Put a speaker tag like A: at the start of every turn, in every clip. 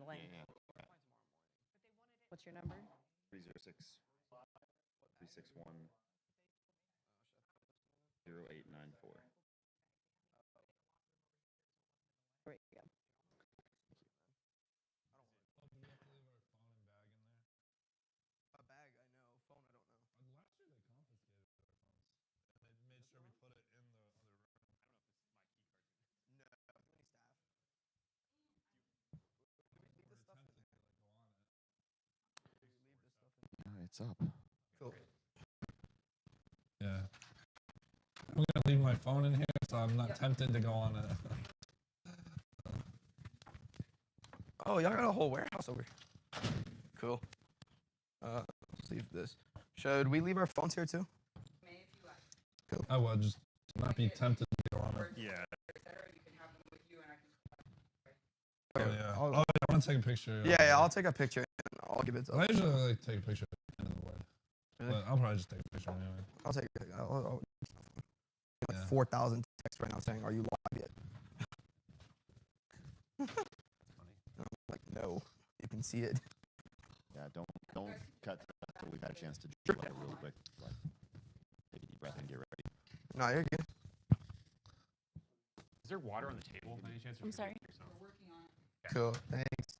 A: calling.
B: Yeah.
A: What's your number?
B: 306-361-0894.
A: There you go.
C: A bag, I know. Phone, I don't know.
D: Last year they confiscated our phones. And they made sure we put it in the other room.
C: No, too many staff. Leave this stuff in there. Leave this stuff in there.
B: It's up.
C: Cool.
D: Yeah. I'm gonna leave my phone in here, so I'm not tempted to go on it.
C: Oh, y'all got a whole warehouse over here. Cool. Let's leave this. Should we leave our phones here too? Cool.
D: I would just not be tempted to go on it.
B: Yeah.
D: Oh yeah. Oh yeah, I want to take a picture.
C: Yeah, I'll take a picture and I'll give it to.
D: I usually like take a picture at the end of the word.
C: Really?
D: But I'll probably just take a picture anyway.
C: I'll take it. I'll
D: Yeah.
C: 4,000 texts right now saying, "Are you live yet?" I'm like, no, you can see it.
B: Yeah, don't cut until we've had a chance to do it real quick. Like, take a deep breath and get ready.
C: No, you're good.
E: Is there water on the table by any chance?
A: I'm sorry.
E: We're working on it.
C: Cool. Thanks.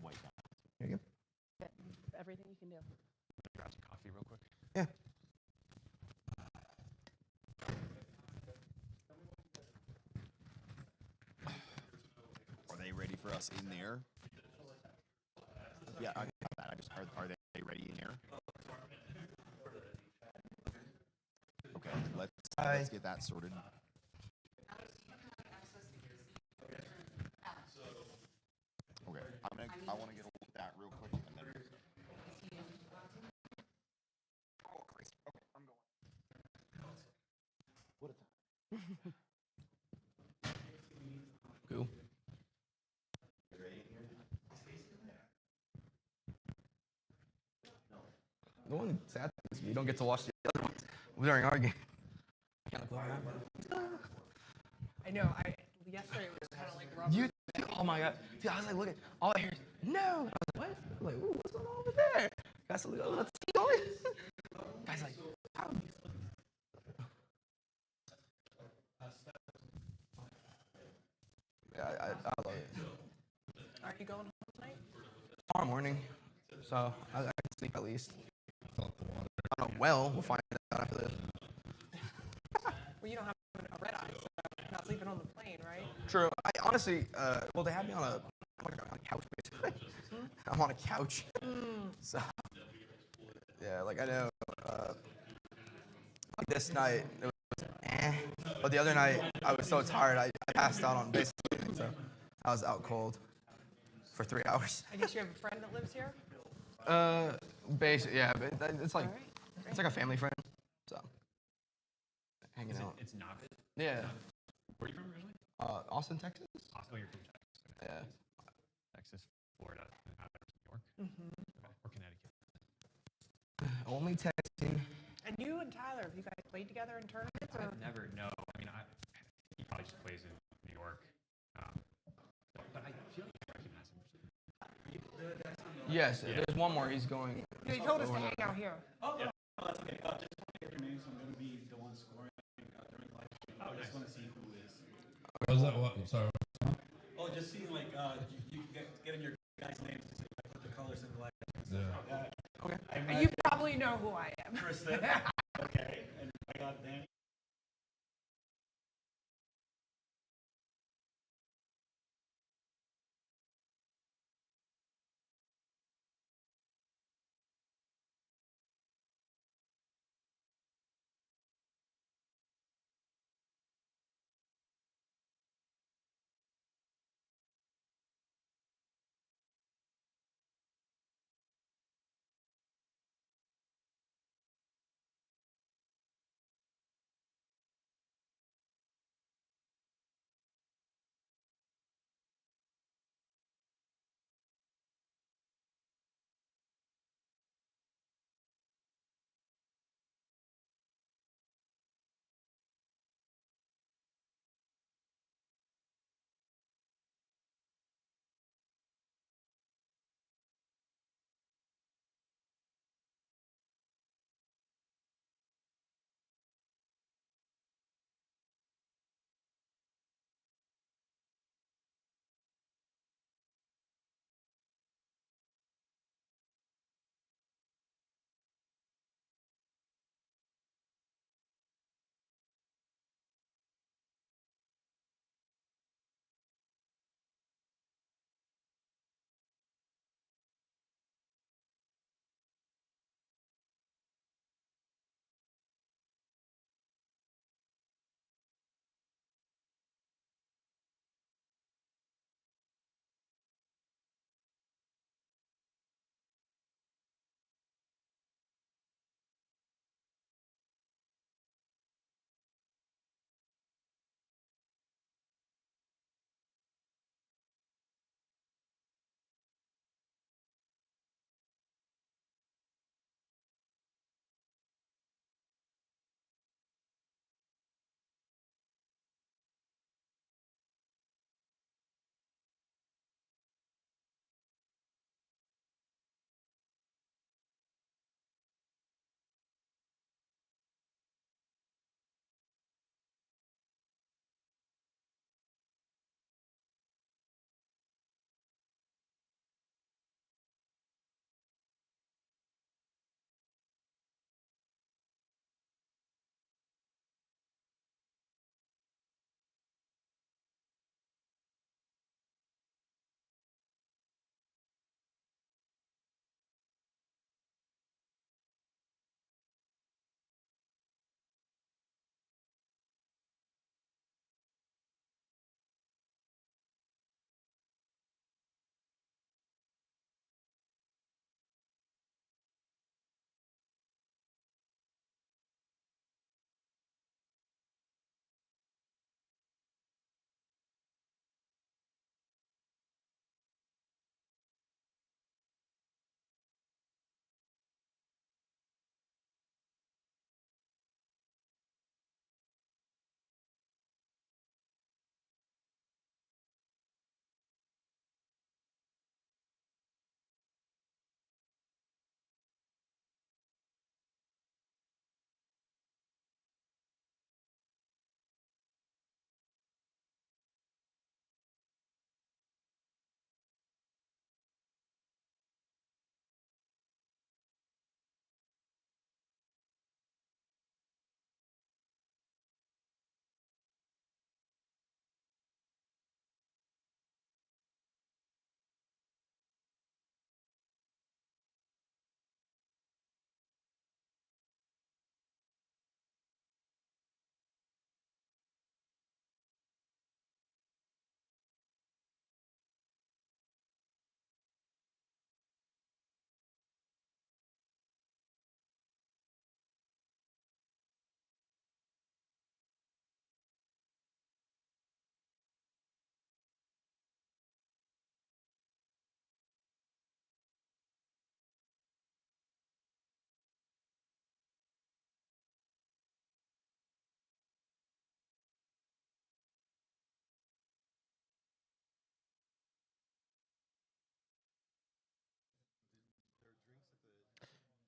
B: White.
C: Here you go.
A: Everything you can do.
E: Grab some coffee real quick.
C: Yeah.
B: Are they ready for us in there? Yeah, I got that. I just are they ready in there? Okay, let's get that sorted. Okay, I want to get a look at that real quick and then. Oh, crazy. Okay, I'm going. What a time.
C: Cool. The one sad thing is you don't get to watch the other ones during our game.
F: I know. Yesterday was kind of like rough.
C: Oh my god. Dude, I was like, look at all I hear is no. I was like, what? I'm like, ooh, what's going on over there? Guys, like, let's keep going. Guys, like, how? Yeah, I love it.
F: Are you going home tonight?
C: Tomorrow morning, so I can sleep at least.
D: Fill up the water.
C: I don't know. Well, we'll find out after this.
F: Well, you don't have a red eye, so you're not sleeping on the plane, right?
C: True. I honestly, well, they had me on a couch basically. I'm on a couch. So, yeah, like I know. Like this night, it was but the other night I was so tired I passed out on basically, so I was out cold for 3 hours.
F: I guess you have a friend that lives here?
C: Basically, yeah, but it's like
F: All right.
C: it's like a family friend, so hanging out.
E: It's not good.
C: Yeah.
E: Where are you from originally?
C: Austin, Texas.
E: Oh, you're from Texas. Okay.
C: Yeah.
E: Texas, Florida, New York.
F: Mm-hmm.
E: Okay. Or Connecticut.
C: Only texting.
F: And you and Tyler, have you guys played together in tournaments? Or?
E: I've never, no. I mean, he probably just plays in New York. But I feel like I recognize him.
C: Yes, there's one more. He's going.
F: No, he told us to hang out here.
G: Oh, yeah. Oh, that's okay. Just want to get your names. I'm going to be the one scoring during live stream. I just want to see who is.
D: What was that? What? Sorry.
G: Oh, just seeing like you get in your guys' names to see like what the colors in the live.
D: Yeah.
C: Okay.
F: You probably know who I am.
G: Kristen. Okay. And I got Danny.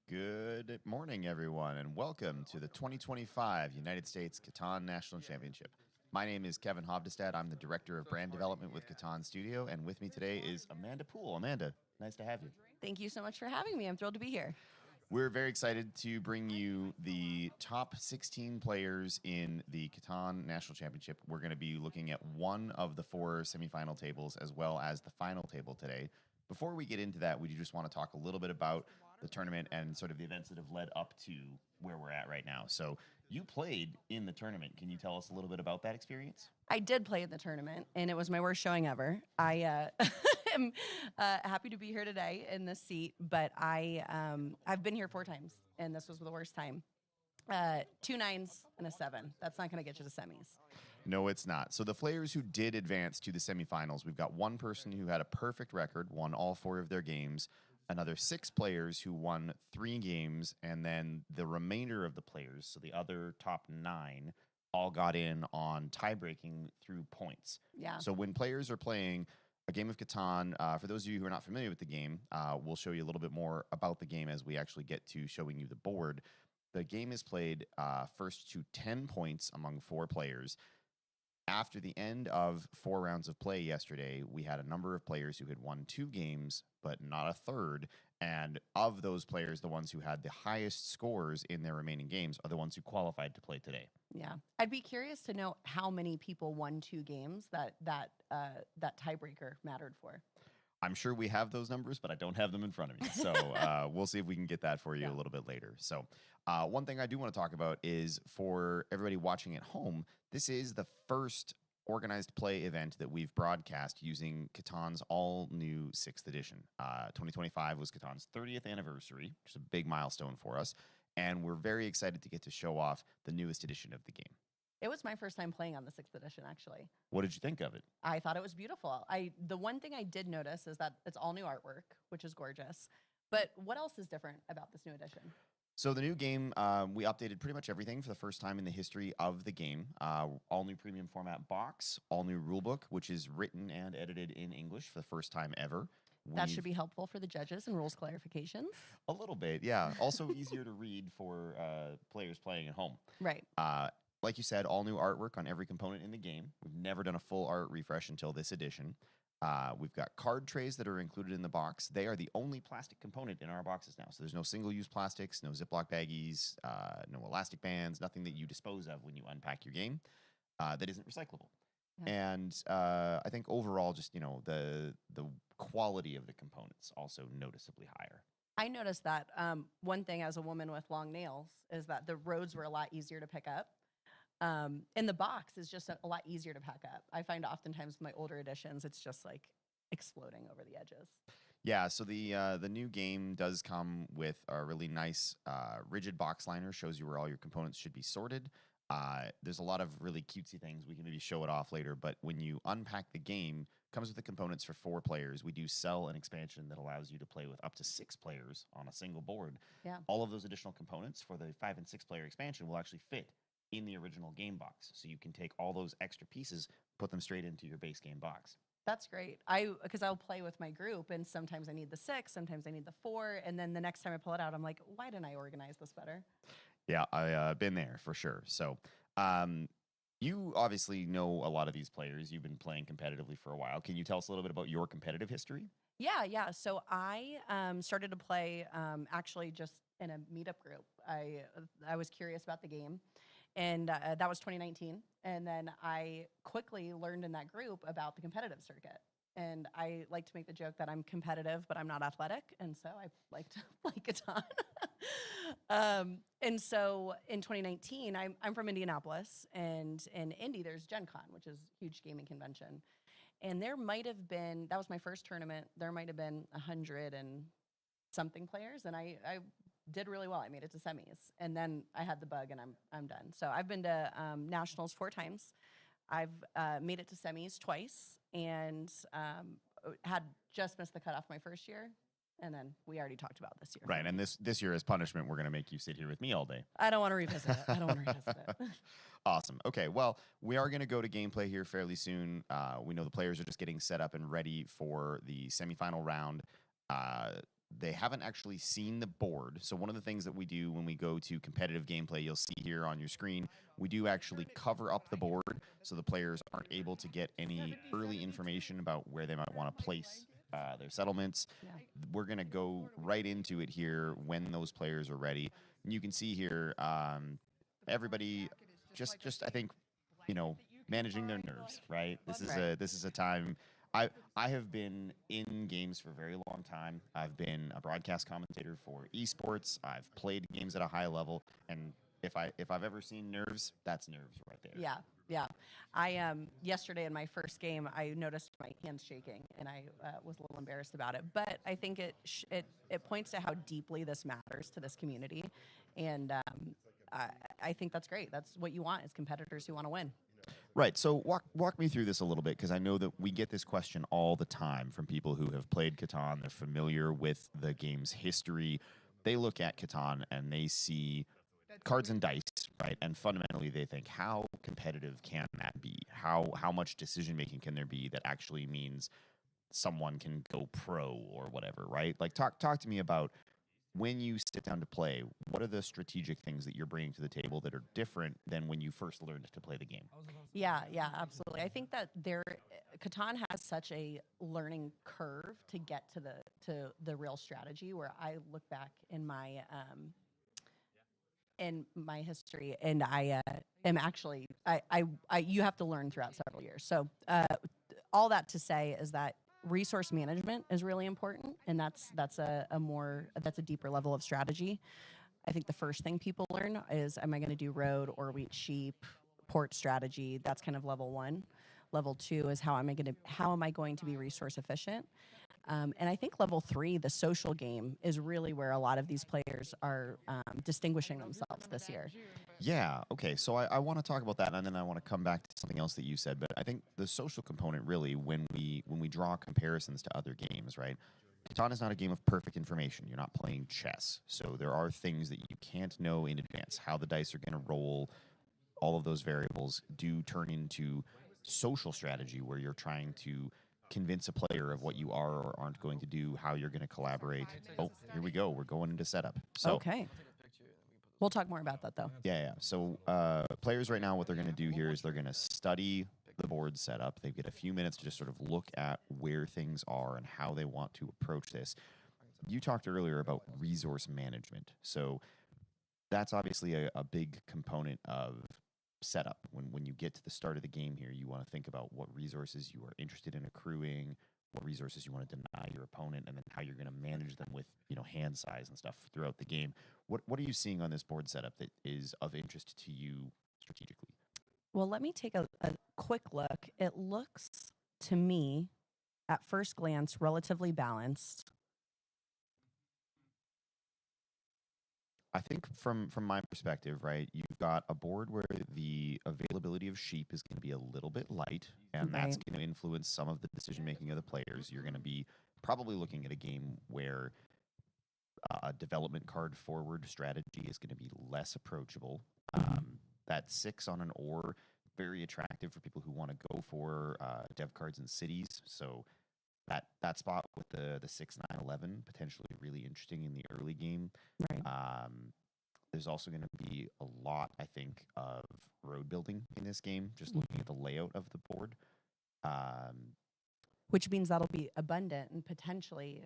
B: Good morning, everyone, and welcome to the 2025 United States CATAN National Championship. My name is Kevin Hovdestad. I'm the Director of Brand Development with CATAN Studio, and with me today is Amanda Poole. Amanda, nice to have you.
A: Thank you so much for having me. I'm thrilled to be here.
B: We're very excited to bring you the top 16 players in the CATAN National Championship. We're going to be looking at one of the 4 semifinal tables as well as the final table today. Before we get into that, we just want to talk a little bit about the tournament and sort of the events that have led up to where we're at right now. So you played in the tournament. Can you tell us a little bit about that experience?
A: I did play in the tournament, and it was my worst showing ever. I am happy to be here today in this seat, but I've been here 4 times, and this was the worst time. 2 9s and a 7. That's not going to get you to semis.
B: No, it's not. So the players who did advance to the semifinals, we've got one person who had a perfect record, won all 4 of their games, another 6 players who won 3 games, and then the remainder of the players, so the other top 9, all got in on tie-breaking through points.
A: Yeah.
B: So when players are playing a game of Catan, for those of you who are not familiar with the game, we'll show you a little bit more about the game as we actually get to showing you the board. The game is played first to 10 points among 4 players. After the end of 4 rounds of play yesterday, we had a number of players who had won 2 games, but not a third. And of those players, the ones who had the highest scores in their remaining games are the ones who qualified to play today.
A: Yeah. I'd be curious to know how many people won 2 games that tiebreaker mattered for.
B: I'm sure we have those numbers, but I don't have them in front of me. So we'll see if we can get that for you a little bit later. So one thing I do want to talk about is for everybody watching at home, this is the first organized play event that we've broadcast using Catan's all-new 6th edition. 2025 was Catan's 30th anniversary, which is a big milestone for us. And we're very excited to get to show off the newest edition of the game.
A: It was my first time playing on the 6th edition, actually.
B: What did you think of it?
A: I thought it was beautiful. The one thing I did notice is that it's all new artwork, which is gorgeous. But what else is different about this new edition?
B: So the new game, we updated pretty much everything for the first time in the history of the game. All new premium format box, all new rulebook, which is written and edited in English for the first time ever.
A: That should be helpful for the judges and rules clarifications.
B: A little bit, yeah. Also easier to read for players playing at home.
A: Right.
B: Like you said, all new artwork on every component in the game. We've never done a full art refresh until this edition. We've got card trays that are included in the box. They are the only plastic component in our boxes now. So there's no single-use plastics, no Ziploc baggies, no elastic bands, nothing that you dispose of when you unpack your game that isn't recyclable. Yeah. And I think overall, just the quality of the components also noticeably higher.
A: I noticed that one thing as a woman with long nails is that the roads were a lot easier to pick up. And the box is just a lot easier to pack up. I find oftentimes with my older editions, it's just like exploding over the edges.
B: Yeah, so the new game does come with a really nice rigid box liner, shows you where all your components should be sorted. There's a lot of really cutesy things. We can maybe show it off later, but when you unpack the game, comes with the components for 4 players. We do sell an expansion that allows you to play with up to 6 players on a single board.
A: Yeah.
B: All of those additional components for the 5 and 6 player expansion will actually fit in the original game box. So you can take all those extra pieces, put them straight into your base game box.
A: That's great. Because I'll play with my group, and sometimes I need the 6, sometimes I need the 4, and then the next time I pull it out, I'm like, why didn't I organize this better?
B: Yeah, I've been there for sure. So you obviously know a lot of these players. You've been playing competitively for a while. Can you tell us a little bit about your competitive history?
A: Yeah. So I started to play actually just in a meetup group. I was curious about the game. And that was 2019. And then I quickly learned in that group about the competitive circuit. And I like to make the joke that I'm competitive, but I'm not athletic. And so I like to play Catan. And so in 2019, I'm from Indianapolis. And in Indy, there's Gen Con, which is a huge gaming convention. And there might have been, that was my first tournament, there might have been 100 and something players. And I did really well. I made it to semis, and then I had the bug, and I'm done. So I've been to nationals 4 times. I've made it to semis twice, and had just missed the cutoff my first year, and then we already talked about this year.
B: Right, and this year as punishment, we're going to make you sit here with me all day.
A: I don't want to revisit it.
B: Awesome. Okay, well, we are going to go to gameplay here fairly soon. We know the players are just getting set up and ready for the semifinal round. they haven't actually seen the board. So one of the things that we do when we go to competitive gameplay, you'll see here on your screen, we do actually cover up the board so the players aren't able to get any early information about where they might want to place their settlements.
A: Yeah.
B: We're going to go right into it here when those players are ready. And you can see here, everybody just I think, managing their nerves, right? This is a time. I have been in games for a very long time. I've been a broadcast commentator for esports. I've played games at a high level, and if I've ever seen nerves, that's nerves right there.
A: Yeah, yeah. I yesterday in my first game, I noticed my hands shaking, and I was a little embarrassed about it. But I think it points to how deeply this matters to this community, and I think that's great. That's what you want is competitors who want to win.
B: Right. So walk me through this a little bit, because I know that we get this question all the time from people who have played Catan. They're familiar with the game's history. They look at Catan and they see cards and dice, right? And fundamentally, they think, how competitive can that be? How much decision making can there be that actually means someone can go pro or whatever, right? Like talk to me about when you sit down to play. What are the strategic things that you're bringing to the table that are different than when you first learned to play the game?
A: Yeah, absolutely. I think that Catan has such a learning curve to get to the real strategy. Where I look back in my history, and I am actually I you have to learn throughout several years. So all that to say is that resource management is really important, and that's a deeper level of strategy. I think the first thing people learn is, am I going to do road or wheat sheep, port strategy? That's kind of level one. Level two is how am I going to be resource efficient? And I think level three, the social game, is really where a lot of these players are distinguishing themselves this year.
B: Yeah. Okay. So I want to talk about that, and then I want to come back to something else that you said. But I think the social component, really, when we draw comparisons to other games, right? Catan is not a game of perfect information. You're not playing chess, so there are things that you can't know in advance. How the dice are going to roll, all of those variables do turn into social strategy, where you're trying to convince a player of what you are or aren't going to do, how you're going to collaborate. Oh, here we go. We're going into setup. So
A: Okay. We'll talk more about that, though.
B: yeah. So players right now, what they're going to do here is they're going to study the board setup. They get a few minutes to just sort of look at where things are and how they want to approach this. You talked earlier about resource management. So that's obviously a big component of setup. When you get to the start of the game here, you want to think about what resources you are interested in accruing, what resources you want to deny your opponent, and then how you're going to manage them with hand size and stuff throughout the game. What are you seeing on this board setup that is of interest to you strategically?
A: Well, let me take a quick look. It looks to me, at first glance, relatively balanced.
B: I think from my perspective, right, you've got a board where the availability of sheep is going to be a little bit light, and that's
A: Right.
B: going to influence some of the decision making of the players. You're going to be probably looking at a game where a development card forward strategy is going to be less approachable. That 6 on an ore, very attractive for people who want to go for dev cards in cities. So that spot with the 6, 9, 11, potentially really interesting in the early game.
A: Right.
B: There's also going to be a lot, I think, of road building in this game, just looking at the layout of the board.
A: Which means that'll be abundant, and potentially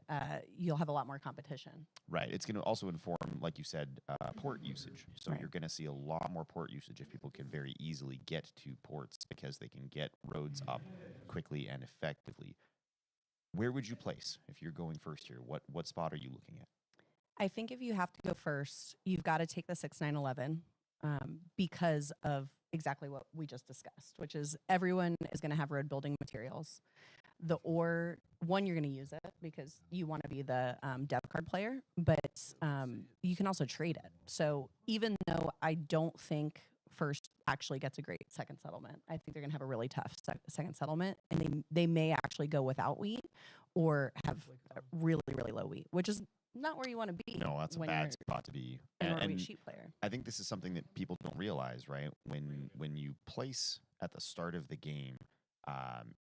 A: you'll have a lot more competition.
B: Right. It's going to also inform, like you said, port usage. So
A: Right.
B: you're going to see a lot more port usage if people can very easily get to ports because they can get roads up quickly and effectively. Where would you place if you're going first here? What spot are you looking at?
A: I think if you have to go first, you've got to take the 6, 9, 11 because of exactly what we just discussed, which is everyone is going to have road building materials. The ore, one, you're going to use it because you want to be the dev card player, but you can also trade it. So even though I don't think first actually gets a great second settlement, I think they're going to have a really tough second settlement, and they may actually go without wheat or have really, really low wheat, which is not where you want to be.
B: No, that's a
A: when
B: bad
A: you're
B: spot to be.
A: an
B: And
A: wheat sheep player.
B: I think this is something that people don't realize, right? When you place at the start of the game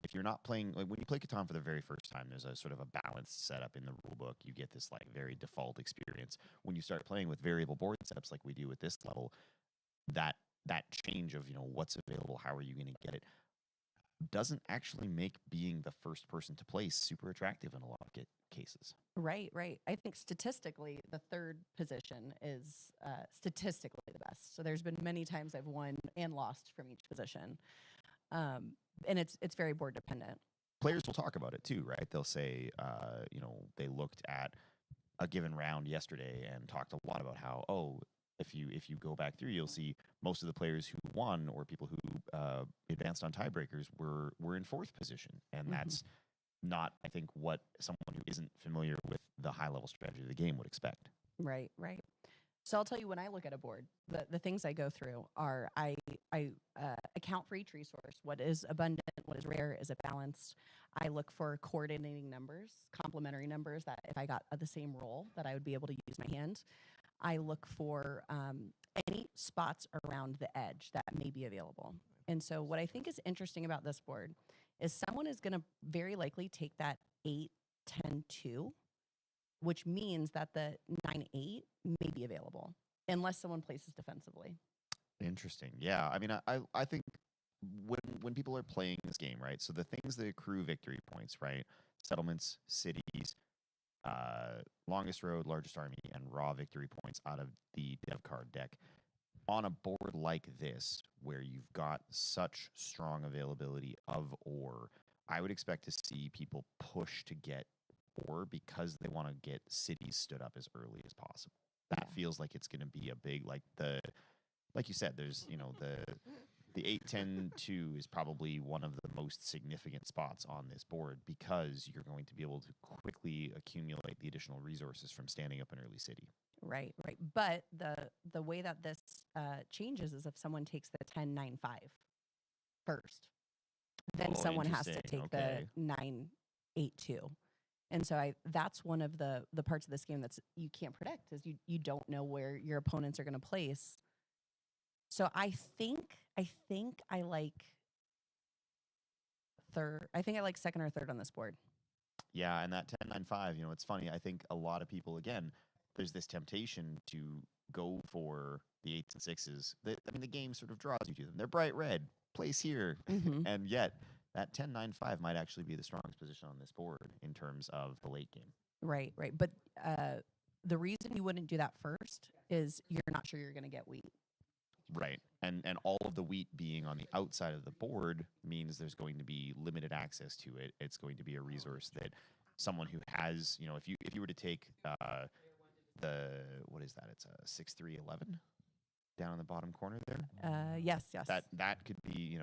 B: If you're not playing, like when you play Catan for the very first time, there's a sort of a balanced setup in the rule book. You get this like very default experience. When you start playing with variable board setups like we do with this level, that change of what's available, how are you going to get it, doesn't actually make being the first person to play super attractive in a lot of cases.
A: Right, right. I think statistically, the third position is statistically the best. So there's been many times I've won and lost from each position, and it's very board dependent.
B: Players will talk about it too, right? They'll say, they looked at a given round yesterday and talked a lot about how, if you go back through, you'll see most of the players who won or people who advanced on tiebreakers were in fourth position, and that's not, I think, what someone who isn't familiar with the high level strategy of the game would expect.
A: Right, right. So I'll tell you, when I look at a board, the things I go through are I account for each resource. What is abundant? What is rare? Is it balanced? I look for coordinating numbers, complementary numbers, that if I got the same roll, that I would be able to use my hand. I look for any spots around the edge that may be available. And so what I think is interesting about this board is someone is going to very likely take that 8-10-2, which means that the 9-8 may be available unless someone places defensively.
B: Interesting. Yeah. I mean, I think when people are playing this game, right? So the things that accrue victory points, right? Settlements, cities, longest road, largest army, and raw victory points out of the dev card deck. On a board like this, where you've got such strong availability of ore, I would expect to see people push to get ore because they want to get cities stood up as early as possible. That feels like it's going to be a big, like you said, there's, the 8-10-2 is probably one of the most significant spots on this board because you're going to be able to quickly accumulate the additional resources from standing up an early city.
A: Right, right. But the way that this changes is if someone takes the 10-9-5 first, then someone has to take the 9-8-2. And so that's one of the parts of this game that's you can't predict, is you don't know where your opponents are going to place. So I think I like third. I think I like second or third on this board.
B: Yeah, and that 10-9-5, it's funny. I think a lot of people, again, there's this temptation to go for the 8s and 6s. The game sort of draws you to them. They're bright red, place here. And yet that 10-9-5 might actually be the strongest position on this board in terms of the late game.
A: Right, right. But the reason you wouldn't do that first is you're not sure you're going to get wheat. Right.
B: And all of the wheat being on the outside of the board means there's going to be limited access to it. It's going to be a resource that someone who has, if you were to take what is that? It's a 6-3-11 down in the bottom corner there.
A: Yes.
B: That could be,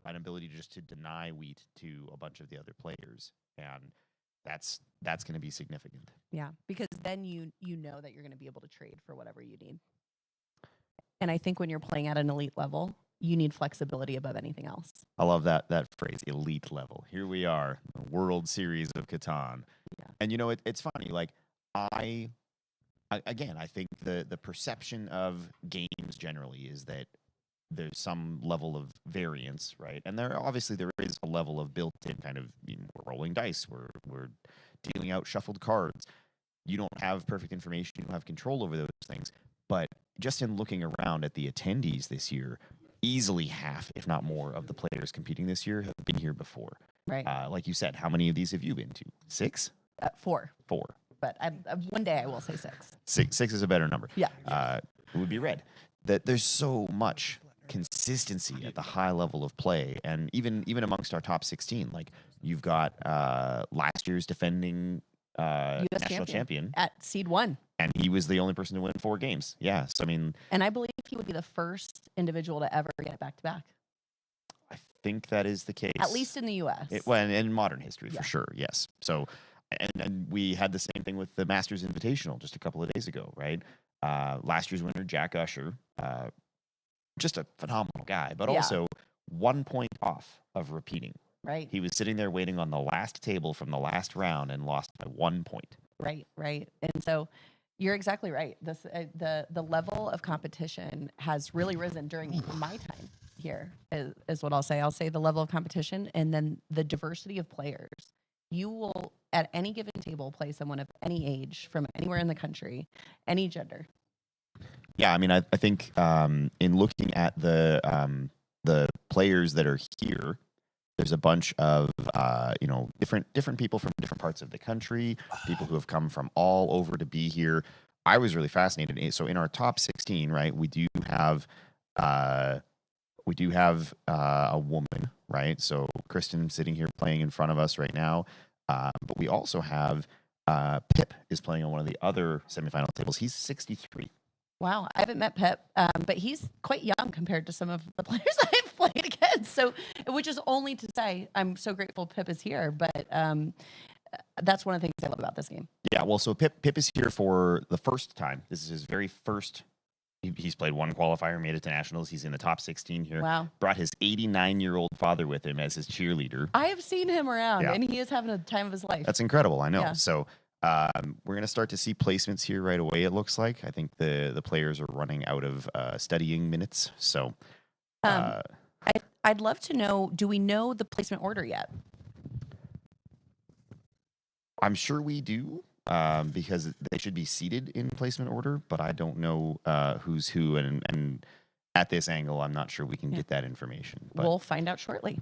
B: an ability just to deny wheat to a bunch of the other players, and that's going to be significant.
A: Yeah, because then you know that you're going to be able to trade for whatever you need. And I think when you're playing at an elite level, you need flexibility above anything else.
B: I love that phrase, elite level. Here we are, the World Series of Catan.
A: Yeah.
B: And it's funny, like I think the perception of games generally is that there's some level of variance, right? And there is a level of built-in kind of, we're rolling dice, we're dealing out shuffled cards. You don't have perfect information, you don't have control over those things. But just in looking around at the attendees this year, easily half, if not more, of the players competing this year have been here before.
A: Right.
B: Like you said, how many of these have you been to? 6?
A: 4.
B: 4.
A: But one day I will say 6.
B: 6 is a better number.
A: Yeah.
B: It would be red. That there's so much consistency at the high level of play, and even amongst our top 16, like you've got last year's defending
A: US
B: national champion
A: at seed 1.
B: And he was the only person to win 4 games. Yeah. So,
A: and I believe he would be the first individual to ever get it back-to-back.
B: I think that is the case.
A: At least in the U.S.
B: In modern history, for sure, yes. So, and we had the same thing with the Masters Invitational just a couple of days ago, right? Last year's winner, Jack Usher, just a phenomenal guy, but also 1 point off of repeating.
A: Right.
B: He was sitting there waiting on the last table from the last round and lost by 1 point.
A: Right. And so you're exactly right. The level of competition has really risen during my time. here is what I'll say. I'll say the level of competition and then the diversity of players. You will, at any given table, play someone of any age from anywhere in the country, any gender.
B: Yeah, I mean, I think in looking at the players that are here, there's a bunch of different people from different parts of the country, people who have come from all over to be here. I was really fascinated. So in our top 16, right, we do have a woman, right? So Kristen sitting here playing in front of us right now, but we also have Pip is playing on one of the other semifinal tables. He's 63.
A: Wow, I haven't met Pip, but he's quite young compared to some of the players I've played against. So, which is only to say, I'm so grateful Pip is here. But that's one of the things I love about this game.
B: Yeah, well, so Pip is here for the first time. This is his very first. He's played one qualifier, made it to nationals. He's in the top 16 here.
A: Wow.
B: Brought his 89-year-old father with him as his cheerleader.
A: I have seen him around,
B: Yeah.
A: and he is having a time of his life.
B: That's incredible. I know.
A: Yeah.
B: So we're going to start to see placements here right away, it looks like. I think the players are running out of studying minutes. So
A: I'd love to know, do we know the placement order yet?
B: I'm sure we do because they should be seated in placement order, but I don't know who's who. And at this angle, I'm not sure we can get that information. But
A: We'll find out shortly.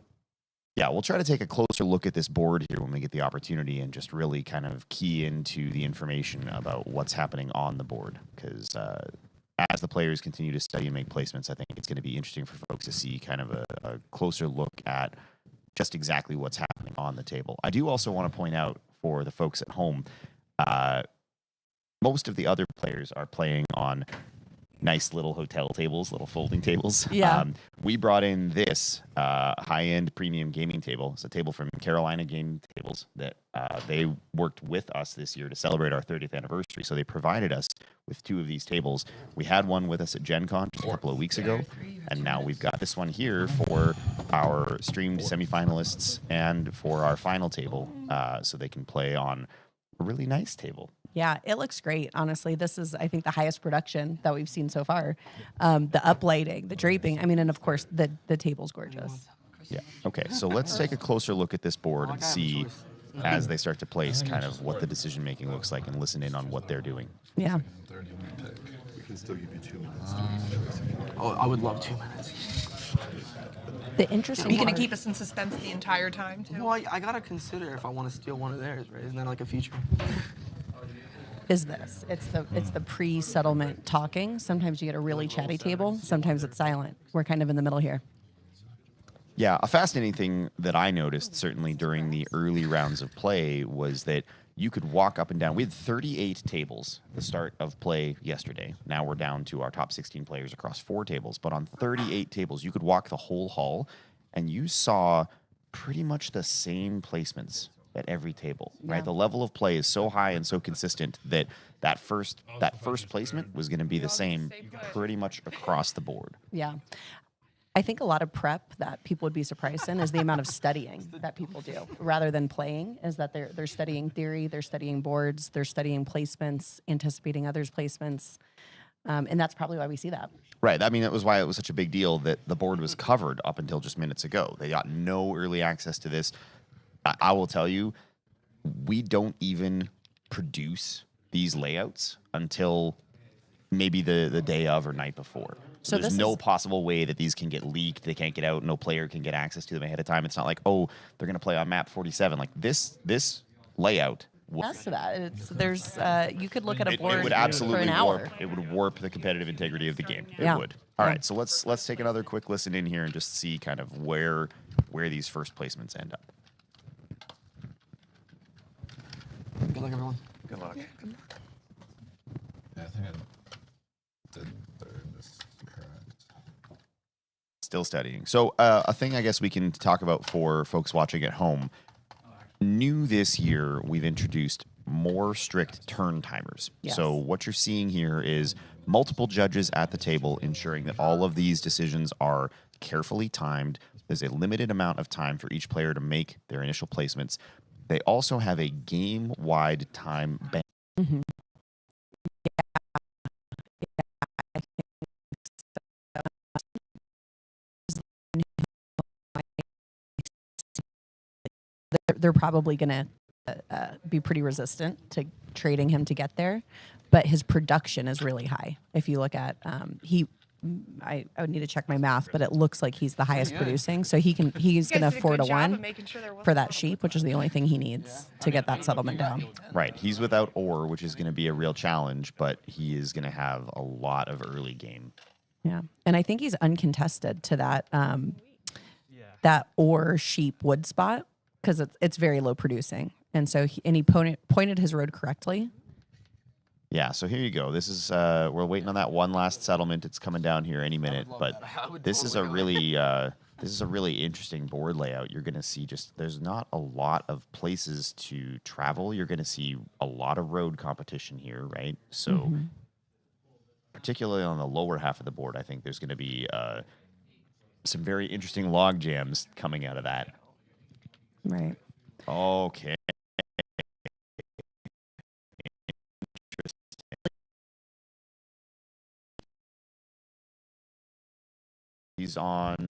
B: yeah, we'll try to take a closer look at this board here when we get the opportunity and just really kind of key into the information about what's happening on the board. Because as the players continue to study and make placements, I think it's going to be interesting for folks to see kind of a closer look at just exactly what's happening on the table. I do also want to point out for the folks at home, most of the other players are playing on nice little hotel tables, little folding tables.
A: Yeah.
B: We brought in this high-end premium gaming table. It's a table from Carolina Game Tables that they worked with us this year to celebrate our 30th anniversary. So they provided us with 2 of these tables. We had one with us at Gen Con just a couple of weeks ago, and now we've got this one here for our streamed semifinalists and for our final table, so they can play on a really nice table.
A: Yeah, it looks great. Honestly, this is, I think, the highest production that we've seen so far. The uplighting, the draping. I mean, and of course, the table's gorgeous.
B: Yeah. Okay. So let's take a closer look at this board and see, as they start to place, kind of what the decision making looks like, and listen in on what they're doing.
A: Yeah.
D: 30-minute pick. We can still give you 2 minutes.
C: Oh, I would love 2 minutes.
A: The interesting
F: Are you going to
A: part-
F: keep us in suspense the entire time, too?
C: Well, I gotta consider if I want to steal one of theirs, right? Isn't that like a feature?
A: is this. It's the pre-settlement talking. Sometimes you get a really chatty table. Sometimes it's silent. We're kind of in the middle here.
B: Yeah, a fascinating thing that I noticed certainly during the early rounds of play was that you could walk up and down. We had 38 tables at the start of play yesterday. Now we're down to our top 16 players across 4 tables. But on 38 tables, you could walk the whole hall, and you saw pretty much the same placements at every table, right?
A: Yeah.
B: The level of play is so high and so consistent that that first placement was going to be the same pretty much across the board.
A: Yeah. I think a lot of prep that people would be surprised in is the amount of studying that people do rather than playing, is that they're studying theory, they're studying boards, they're studying placements, anticipating others' placements. And that's probably why we see that.
B: Right. I mean, that was why it was such a big deal that the board was covered up until just minutes ago. They got no early access to this. I will tell you, we don't even produce these layouts until maybe the day of or night before. So there's no possible way that these can get leaked. They can't get out. No player can get access to them ahead of time. It's not like, oh, they're going to play on map 47. Like this layout.
A: As to that, there's you could look at a board
B: It would
A: for
B: absolutely
A: an hour.
B: It would warp the competitive integrity of the game. It
A: Yeah.
B: would. All
A: Yeah.
B: right, so let's take another quick listen in here and just see kind of where these first placements end up.
C: Good luck, everyone.
D: Good luck. Yeah, I think I did third. This is correct.
B: Still studying. So a thing I guess we can talk about for folks watching at home. New this year, we've introduced more strict turn timers.
A: Yes.
B: So what you're seeing here is multiple judges at the table ensuring that all of these decisions are carefully timed. There's a limited amount of time for each player to make their initial placements. They also have a game-wide time bank.
A: Mhm. they're probably going to be pretty resistant to trading him to get there. But his production is really high. If you look at I would need to check my math, but it looks like he's the highest producing. So he's going to afford a one for that sheep, which is the only thing he needs to get that settlement down.
B: Right. He's without ore, which is going to be a real challenge, but he is going to have a lot of early game.
A: Yeah, and I think he's uncontested to that that ore sheep wood spot because it's very low producing, and so he pointed his road correctly.
B: Yeah, so here you go. This is we're waiting on that one last settlement. It's coming down here any minute, but this is a really interesting board layout. You're going to see there's not a lot of places to travel. You're going to see a lot of road competition here, right? So particularly on the lower half of the board, I think there's going to be some very interesting log jams coming out of that.
A: Right.
B: Okay. He's on.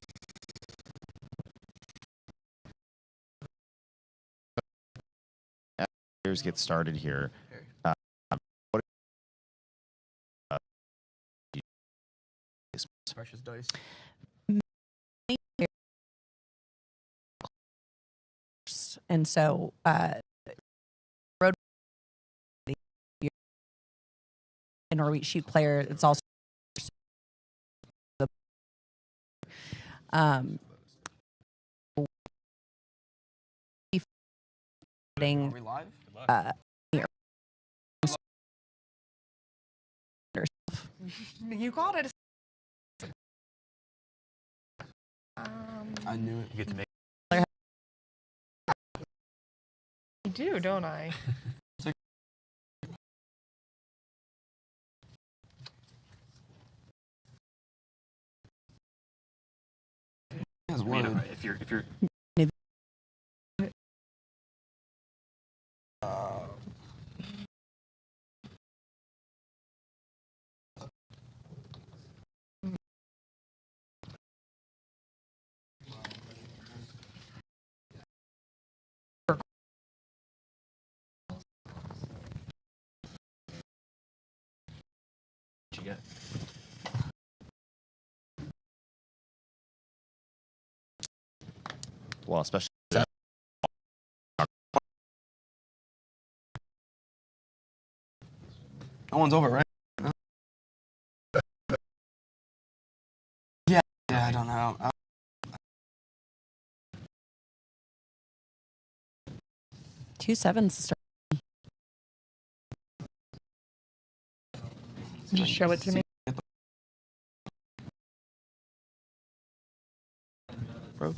B: Players get started here.
C: Precious dice.
A: And so road a Norwich sheep player, it's also
C: Are we live?
F: You called it.
C: I knew it.
E: You get to make.
F: You do, don't I?
C: Has
E: I mean,
C: one.
E: if you're you get.
B: Well, especially
C: That one's over, right? Yeah, I don't know.
A: 2 sevens to start.
F: Just show it to me.
B: road.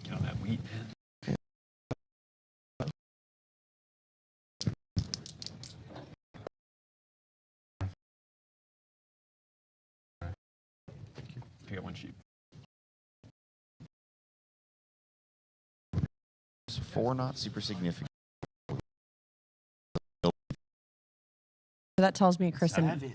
E: Get on that wheat, man. Pick up one sheep.
B: So 4 not super significant.
A: That tells me, Chris, and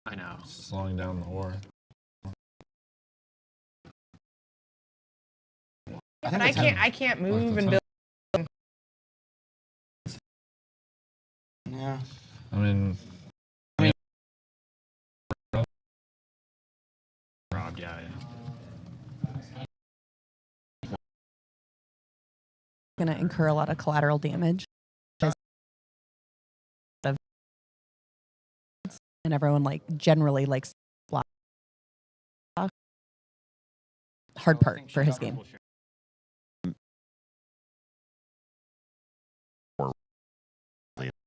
E: I know.
D: Slowing down the ore.
F: But I can't move and build.
C: Yeah.
D: I mean,
E: Robbed, yeah.
A: going to incur a lot of collateral damage. And everyone generally likes block. Hard part for his game.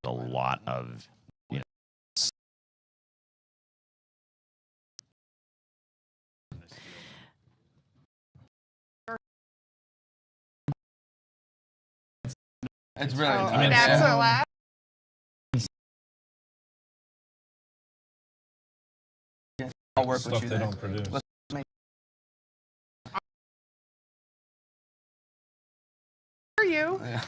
B: A lot of
C: It's really
F: Oh,
C: nice.
F: that's
C: Yeah.
F: a lot.
C: I'll work
D: Stuff
C: with you
D: they
C: then.
D: don't produce.
C: Let's make
F: For you.
C: yeah.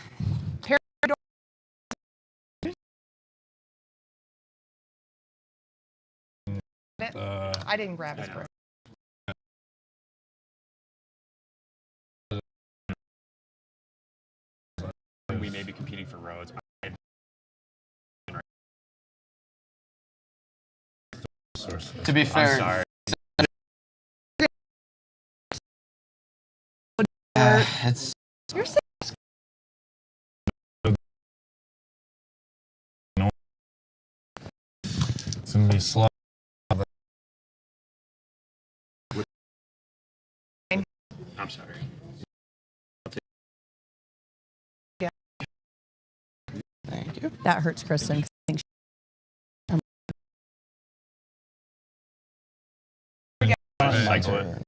F: I didn't grab his break.
E: We may be competing for roads.
C: To be fair,
E: I'm sorry.
C: it's
F: You're sick.
D: It's gonna be slow.
E: I'm sorry.
C: thank you.
A: That hurts Kristen. 'Cause I think
E: Cycle it.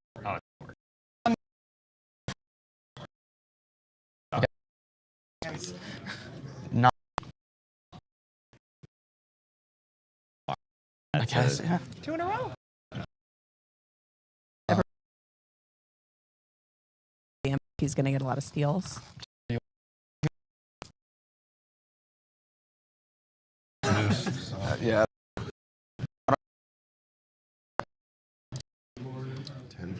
C: Not. I
B: That's
C: guess,
B: it.
C: yeah.
F: 2 in a row.
A: he's going to get a lot of steals.
C: Yeah.
B: 10.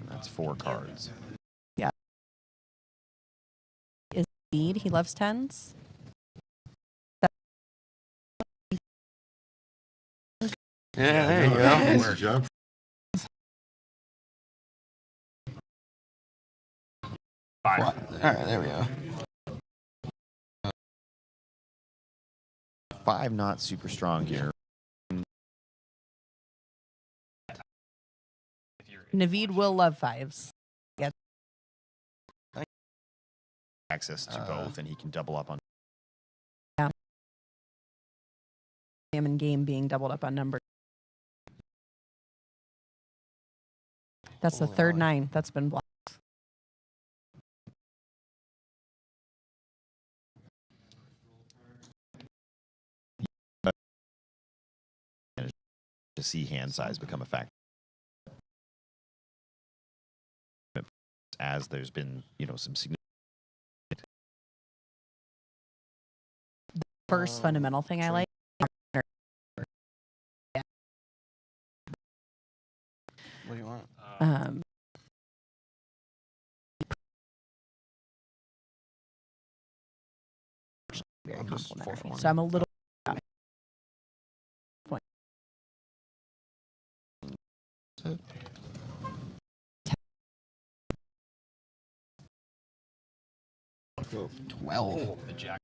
B: That's 4 cards.
A: Is speed. He loves tens.
C: Yeah, there you go.
B: Nice job.
E: Five.
C: All right, there we go.
B: 5 not super strong here.
A: Naveed will love fives.
B: Access to both, and he can double up on.
A: Him and game being doubled up on numbers. That's the
C: Holy
A: third
C: moly.
A: 9 that's been blocked.
B: To see hand size become a factor. As there's been, some significant.
A: First fundamental thing I like.
C: What do you want?
A: Very
C: I'm just
A: complimentary.
C: 4 for 1.
A: So I'm a little.
C: Go 12.
E: The jack.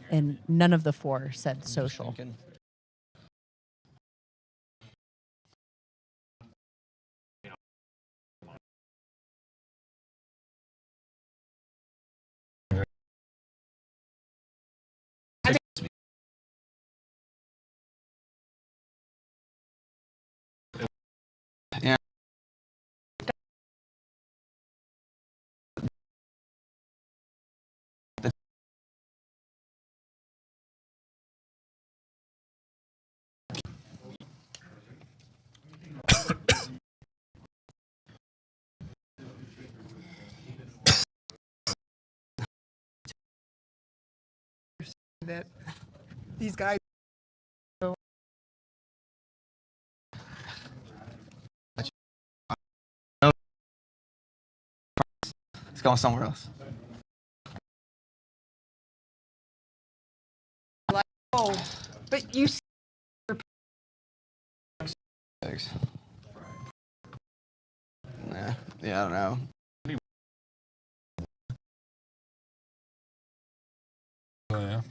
A: And none of the 4 said social.
C: Yeah.
F: That these guys.
C: It's going somewhere else.
F: Oh, but you.
C: Thanks. Nah. Yeah, I don't know.
D: Oh, yeah.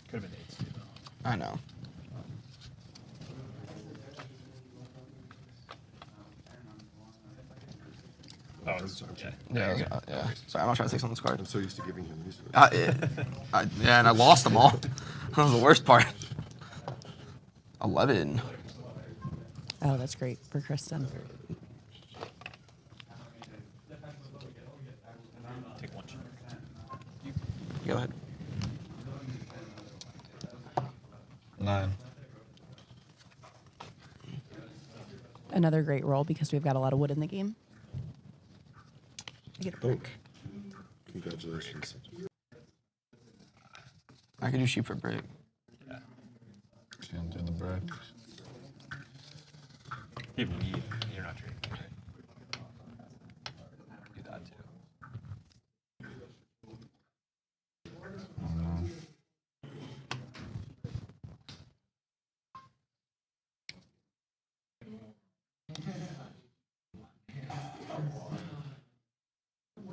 E: Could have been 8s too, though.
C: I know.
E: Oh, it's, yeah.
C: Yeah, yeah. Sorry, I'm not trying to take someone's card.
H: I'm so used to giving him these.
C: Yeah, and I lost them all. That was the worst part. 11.
A: Oh, that's great for Kristen.
C: Go ahead.
D: 9.
A: Another great roll because we've got a lot of wood in the game. I get a brick.
H: Congratulations.
C: I could do sheep for break.
D: Can't do the brick.
E: You have weed. You're not drinking, right? Do that too.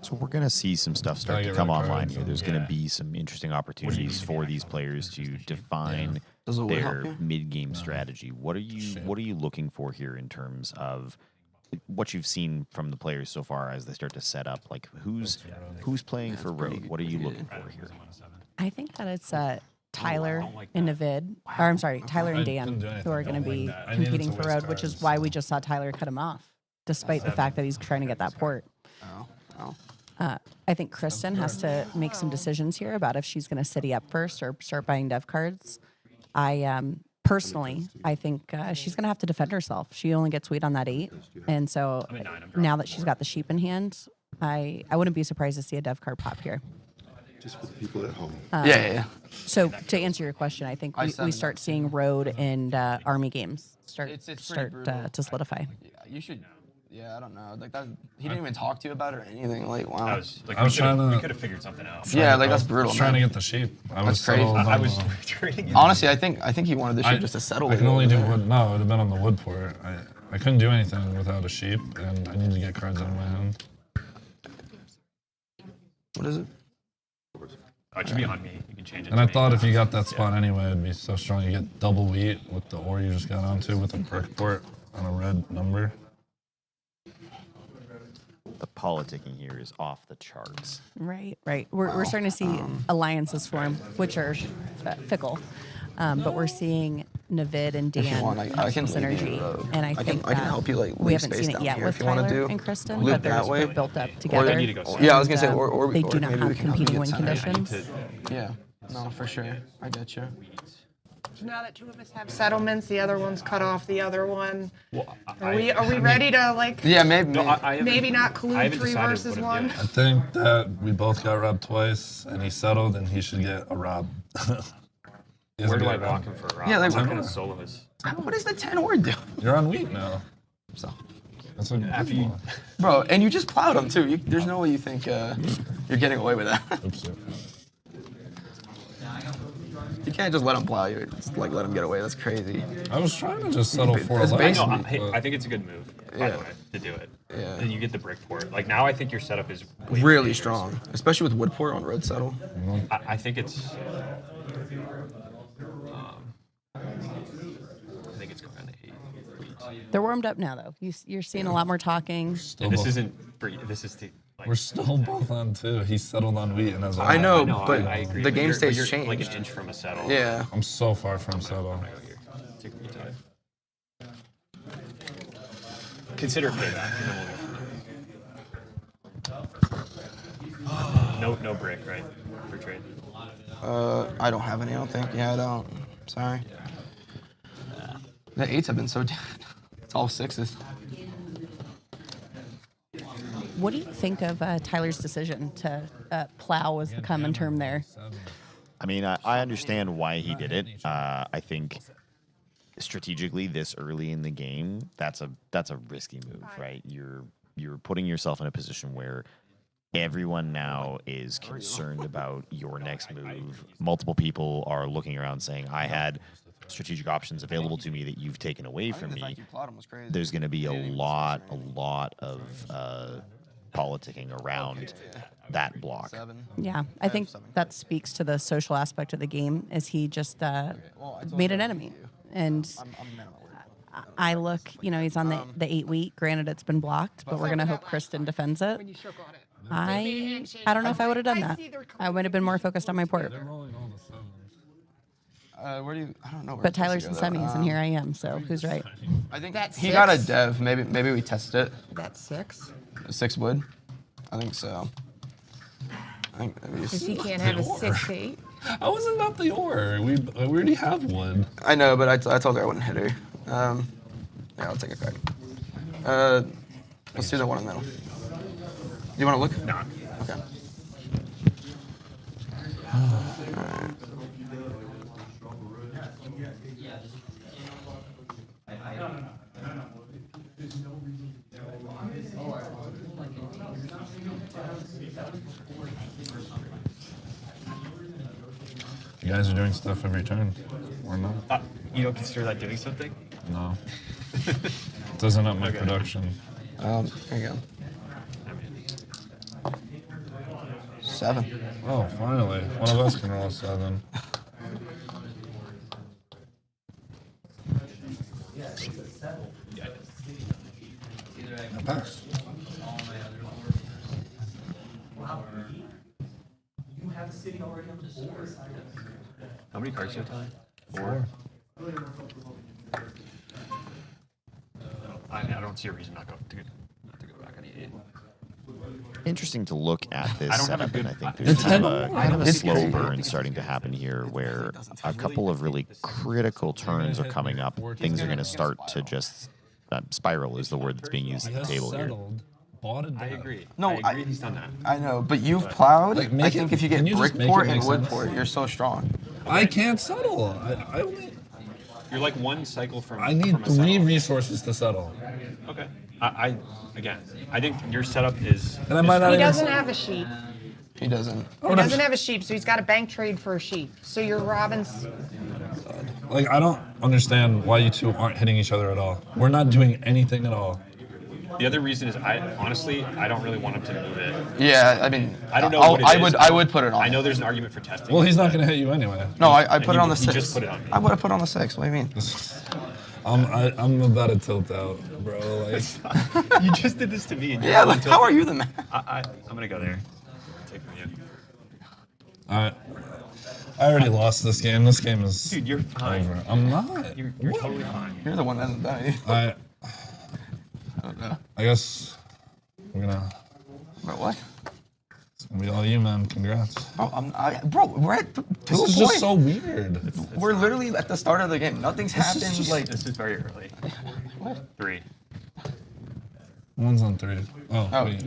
B: So we're going to see some stuff start to
D: get
B: come
D: rid of
B: online
D: cards
B: here.
D: and-
B: There's going to be some interesting opportunities for these players to define
C: Does the wood help
B: their
C: you?
B: mid-game strategy. What are you looking for here in terms of what you've seen from the players so far as they start to set up? Like who's playing for road? What are you looking for here?
A: I think that it's Tyler and Navid, or I'm sorry, Tyler and Dan, who are going to be competing for road, which is why we just saw Tyler cut him off, despite the fact that he's trying to get that port. I think Kristen has to make some decisions here about if she's going to city up first or start buying dev cards. Personally, I think she's going to have to defend herself. She only gets wheat on that 8. And so now that she's got the sheep in hand, I wouldn't be surprised to see a dev card pop here.
H: Just for the people at home.
C: Yeah.
A: So to answer your question, I think we start seeing road and army games start
C: It's pretty brutal.
A: to solidify.
C: Yeah, you should. Yeah, I don't know. Like that, he didn't even talk to you about it or anything. Like, wow.
D: I was trying to.
E: We could have figured something out.
C: Yeah, like that's
D: I
C: brutal.
D: was trying to
C: man.
D: get the sheep. I
C: That's
D: was
C: crazy.
D: settled
E: I
D: on
E: was
D: the-
E: trying to get
C: Honestly, I think he wanted the sheep just to settle.
D: I
C: with
D: can
C: it
D: only
C: over
D: do
C: there.
D: wood. No, it would have been on the wood port. I couldn't do anything without a sheep, and I need to get cards out of my hand.
C: What is it?
E: Oh, it should be on me. You can change it.
D: And
E: to
D: I
E: me.
D: thought if you got that spot anyway, it'd be so strong. You get double wheat with the ore you just got onto with a brick port on a red number.
B: The politicking here is off the charts.
A: Right. We're starting to see alliances form, which are fickle. But we're seeing Navid and
C: If you
A: Dan
C: want,
A: have
C: I can
A: some
C: leave you
A: synergy.
C: the road.
A: And I
C: I
A: think
C: can help you like
A: we
C: leave
A: haven't
C: space
A: seen it
C: down
A: yet
C: here
A: with
C: if you want to
A: Tyler
C: do.
A: and Kristen,
C: Loop
A: but
C: that way.
A: they're built up together.
E: need to go
C: Yeah, I was gonna
A: And,
C: say, or
A: they do not
C: maybe
A: have
C: we can help you
A: competing
C: get
A: win
C: center.
A: conditions.
C: Yeah, no, for sure. I get you.
F: So now that 2 of us have settlements, the other one's cut off the other one.
E: Well,
F: Are we ready to like
C: Yeah, maybe.
E: No, I haven't-
F: maybe not
E: I
F: collude
E: haven't
F: 3
E: decided
F: versus
E: what
F: 1?
E: I'm
D: I think that we both got robbed twice, and he settled, and he should get a rob.
E: Where do I block him for a rob?
C: Yeah, like-
E: I'm not gonna solo his.
C: What does the 10 word do?
D: You're on wheat now.
C: So,
D: That's what
E: After you,
C: bro, and you just plowed him too. There's no way you think you're getting away with that.
D: Oops.
C: You can't just let him plow you. Just like let him get away. That's crazy.
D: I was trying to just settle for a
C: It's
D: life.
C: basically-
E: I think it's a good move, by
C: Yeah.
E: the way, to do it.
C: Yeah.
E: And you get the brick port. Like now, I think your setup is way
C: Really
E: dangerous.
C: strong, especially with wood pour on road settle.
E: I think it's. I think it's going on the 8.
A: They're warmed up now, though. You're seeing a lot more talking.
D: Still
E: And this
D: both-
E: isn't for this is the. Like,
D: We're still both on 2. He settled on wheat, and as
C: I know,
E: no,
C: but
E: I agree.
C: the
E: but
C: game
E: you're-
C: state's
E: but you're like
C: changed.
E: an inch from a settle.
C: Yeah.
D: I'm so far from settle.
E: I'm gonna go here. Take your time. Consider payback, and then we'll go from there. No brick, right? For trade.
C: I don't have any. I don't think. Yeah, I don't. Sorry. The 8s have been so dead. It's all 6s.
A: What do you think of Tyler's decision to plow was the common term there?
B: I mean, I understand why he did it. I think strategically, this early in the game, that's a risky move, right? You're putting yourself in a position where everyone now is concerned about your next move. Multiple people are looking around saying, "I had strategic options available to me that you've taken away from me." There's going to be a lot of politicking around that block.
A: Yeah, I think that speaks to the social aspect of the game. Is he just made an enemy? And I look, he's on the 8 wheat. Granted, it's been blocked, but we're gonna hope Kristen defends it.
F: You shook on it.
A: I don't know if I would have done that. I would have been more focused on my port.
D: Rolling all the 7s.
C: Where do you? I don't know. Where
A: But Tyler's
C: to
A: in
C: go, though.
A: semis, and here I am. So who's right?
C: I think
F: That's
C: he got a
F: 6?
C: dev. Maybe we test it.
F: That's 6.
C: 6 wood. I think so.
F: Because he can't have a 6-8.
D: I wasn't about the ore. We already have wood.
C: I know, but I told her I wouldn't hit her. Yeah, I'll take a card. Let's do the one in the middle. You want to look?
E: No.
C: Okay. Alright.
D: You guys are doing stuff every turn, or not?
E: You don't consider that doing something?
D: No. It doesn't up my production.
C: There you go. 7.
D: Oh, finally. One of us can roll 7. I pass.
E: How many cards do you have, Tyler?
D: 4.
E: I don't see a reason not to go back on the 8.
B: Interesting to look at this
E: I don't have a
B: setup,
E: good-
B: and I think there's kind of a
C: It's
B: slow
C: good.
B: burn starting to happen here, where a couple of really critical turns are coming up. Things are going to start to just spiral is the word that's being used at the table here.
D: Bought it down.
E: I agree.
C: No,
E: I agree he's done that.
C: I know, but you've plowed.
D: Like,
C: I
D: make
C: think
D: it-
C: if you get
D: can you just make
C: brickport
D: it
C: and
D: make sense?
C: woodport, you're so strong.
D: I can't settle. I only.
E: You're like one cycle from.
D: I need
E: from a
D: 3
E: settle.
D: resources to settle.
E: Okay. I think your setup is.
D: And I might not
F: He
D: even.
F: doesn't have a sheep.
C: He doesn't.
F: He doesn't have a sheep, so he's got a bank trade for a sheep. So you're Robin's.
D: Like, I don't understand why you two aren't hitting each other at all. We're not doing anything at all.
E: The other reason is I don't really want him to move it.
C: Yeah, I mean,
E: I don't know what it is.
C: I would put it on.
E: I know there's an argument for testing.
D: Well, he's not going to hit you anyway.
C: No, I put it on the
E: He
C: 6.
E: just put it on.
C: I would have put it on the 6. What do you mean?
D: I'm about to tilt out, bro. Like,
E: You just did this to me. And
C: Yeah, like, how are you the man?
E: I'm gonna go there. Take from you.
D: I already lost this game. This game is
E: Dude, you're fine.
D: over. I'm not.
E: You're totally fine.
C: You're the one that hasn't done anything.
D: I
C: don't know.
D: I guess we're gonna.
C: But what?
D: It's gonna be all you, man. Congrats.
C: Bro, we're at 2
D: This is just so weird.
C: We're literally at the start of the game. Nothing's happened. Like,
E: This is very early.
C: what?
E: 3.
D: One's on 3. Oh, wait.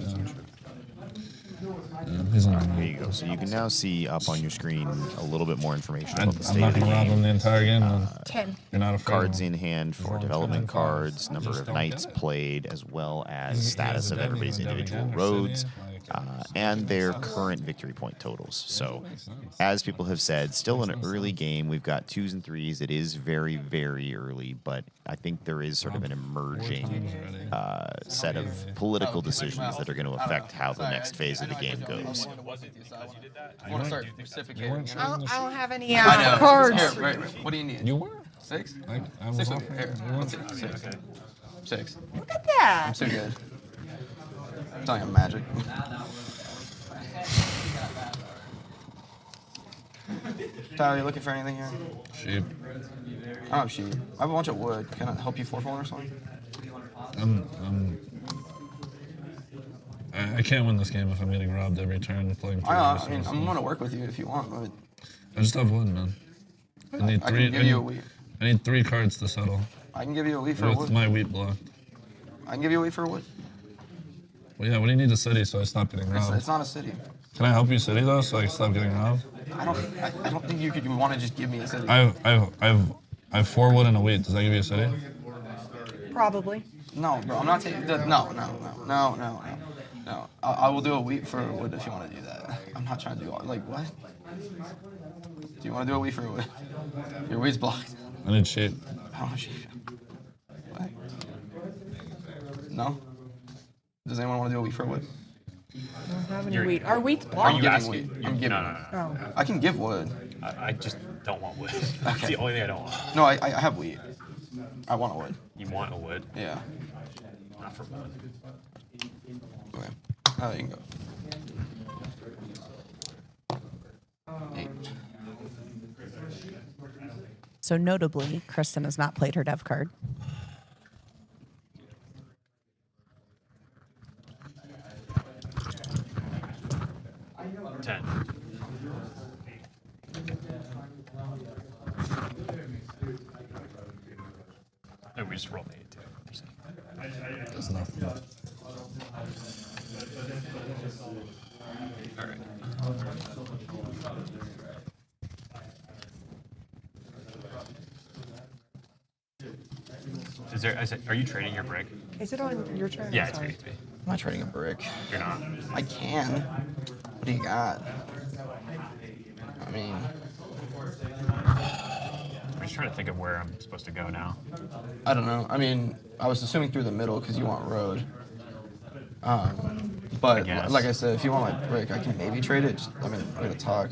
D: He's on
B: There you go. So you can now see up on your screen a little bit more information about the
D: I'm
B: state
D: not
B: of the
D: gonna rob
B: game.
D: him the entire game. Then.
F: 10.
D: You're not afraid.
B: Cards
D: of him.
B: in hand for
D: There's
B: development
D: 10 cards.
B: cards, number
D: Just
B: of
D: don't
B: nights
D: get it.
B: played, as well as
D: Is he-
B: status
D: is it
B: of
D: Devin
B: everybody's
D: and Devin
B: individual
D: again, or City?
B: roads,
D: Like,
B: and their current victory point totals. So,
D: makes sense.
B: as people have said, still an early game. We've got 2s and 3s. It is very, very early, but I think there is sort of an emerging set of political decisions that are going to affect how the next phase of the game goes.
C: I want to start reciprocating.
D: weren't
F: I don't have any
C: I know.
F: cards.
C: Here, right. What do you need?
D: You were?
C: 6?
D: I was
C: 6
D: off.
C: over here.
D: You weren't.
C: 6. 6.
F: Look at that.
C: I'm too good. I'm telling you, I'm magic. Tyler, you looking for anything here?
D: Sheep.
C: I don't have sheep. I have a bunch of wood. Can I help you 4-4 or something?
D: I can't win this game if I'm getting robbed every turn playing.
C: I mean, I'm going to work with you if you want, but
D: I just have wood, man. I need
C: I
D: 3.
C: can give you a wheat.
D: I need 3 cards to settle
C: I can give you a wheat for a
D: with
C: wood.
D: my wheat blocked.
C: I can give you a wheat for a wood.
D: Well, yeah. What do you need to city so I stop getting robbed?
C: It's not a city.
D: Can I help you city though so I can stop getting robbed?
C: I don't think you want to just give me a city.
D: I have 4 wood and a wheat. Does that give you a city?
F: Probably.
C: No, bro, I'm not taking. No. I will do a wheat for a wood if you want to do that. I'm not trying to do all. Like what? Do you want to do a wheat for a wood? Your wheat's blocked.
D: I need sheep.
C: I don't have sheep. What? No. Does anyone want to do a wheat for a wood?
F: I don't have any
E: You're-
F: wheat. Our wheat's
E: Are
F: blocked.
E: you
C: giving
E: asking?
C: wheat. I'm giving
E: No.
F: Oh.
C: I can give wood.
E: I just don't want wood. It's
C: Okay.
E: the only thing I don't want.
C: No, I have wheat. I want a wood.
E: You want a wood,
C: Yeah.
E: not for wood.
C: Okay. Oh, you can go. 8.
A: So notably, Kristen has not played her dev card.
E: 10. No, we just rolled 8 too.
D: That's nothing.
E: All right. Are you trading your brick?
F: Is it on your turn?
E: Yeah,
F: I'm
E: it's
F: sorry.
E: me.
C: I'm not trading a brick.
E: You're not.
C: I can. What do you got? I mean,
E: I'm just trying to think of where I'm supposed to go now.
C: I don't know. I mean, I was assuming through the middle because you want road. But
E: guess.
C: like I said, if you want my brick, I can maybe trade it. I mean, we're gonna talk.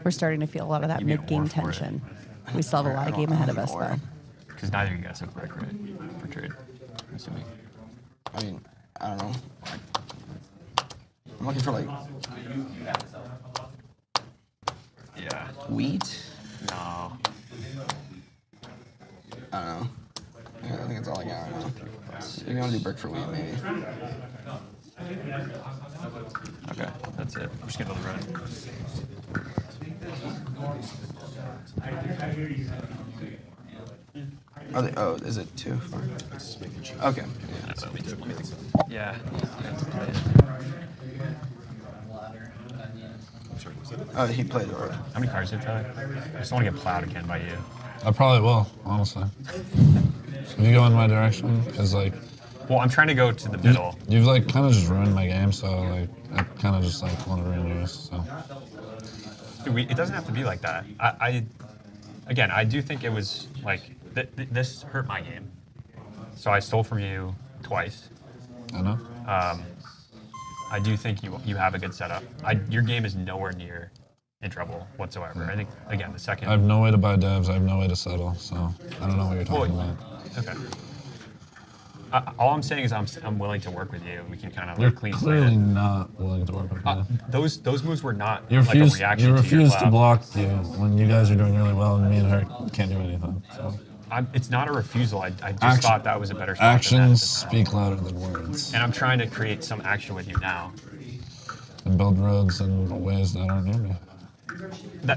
A: We're starting to feel a lot of that
E: You need
A: mid-game
E: ore for it.
A: tension. We still have a lot of game ahead of us, though.
E: Because neither of you guys have brick, right? For trade. I'm assuming.
C: I mean, I don't know. I'm looking for like
E: Yeah.
C: wheat.
E: No.
C: I don't know. Yeah, I think that's all I got right now. If you want to do brick for wheat, maybe.
E: Okay, that's it. I'm just gonna build a road.
C: Are they, oh, is it 2? Okay. Yeah.
E: Yeah.
C: Oh, he played already.
E: How many cards did Tyler? I just don't want to get plowed again by you.
D: I probably will, honestly. If you go in my direction, because like
E: Well, I'm trying to go to the middle.
D: you've like kind of just ruined my game, so like I kind of just like want to ruin yours. So
E: Dude, it doesn't have to be like that. Again, I do think it was like this hurt my game. So I stole from you twice.
D: I know.
E: I do think you have a good setup. Your game is nowhere near in trouble whatsoever. I think again the second.
D: I have no way to buy devs. I have no way to settle. So I don't know what you're talking
E: Well,
D: about.
E: Okay. All I'm saying is I'm willing to work with you. We can kind of
D: You're
E: like clean
D: clearly
E: slate
D: not willing to work with me.
E: it. Those moves were not
D: You
E: like a
D: refuse.
E: reaction
D: You
E: to your
D: refuse to
E: clout.
D: block you when you guys are doing really well, and me and her can't do anything. So
E: It's not a refusal. I just
D: Action-
E: thought that was a better spot
D: actions
E: than that.
D: speak louder than words,
E: And I'm trying to create some action with you now.
D: and build roads in ways that aren't near me.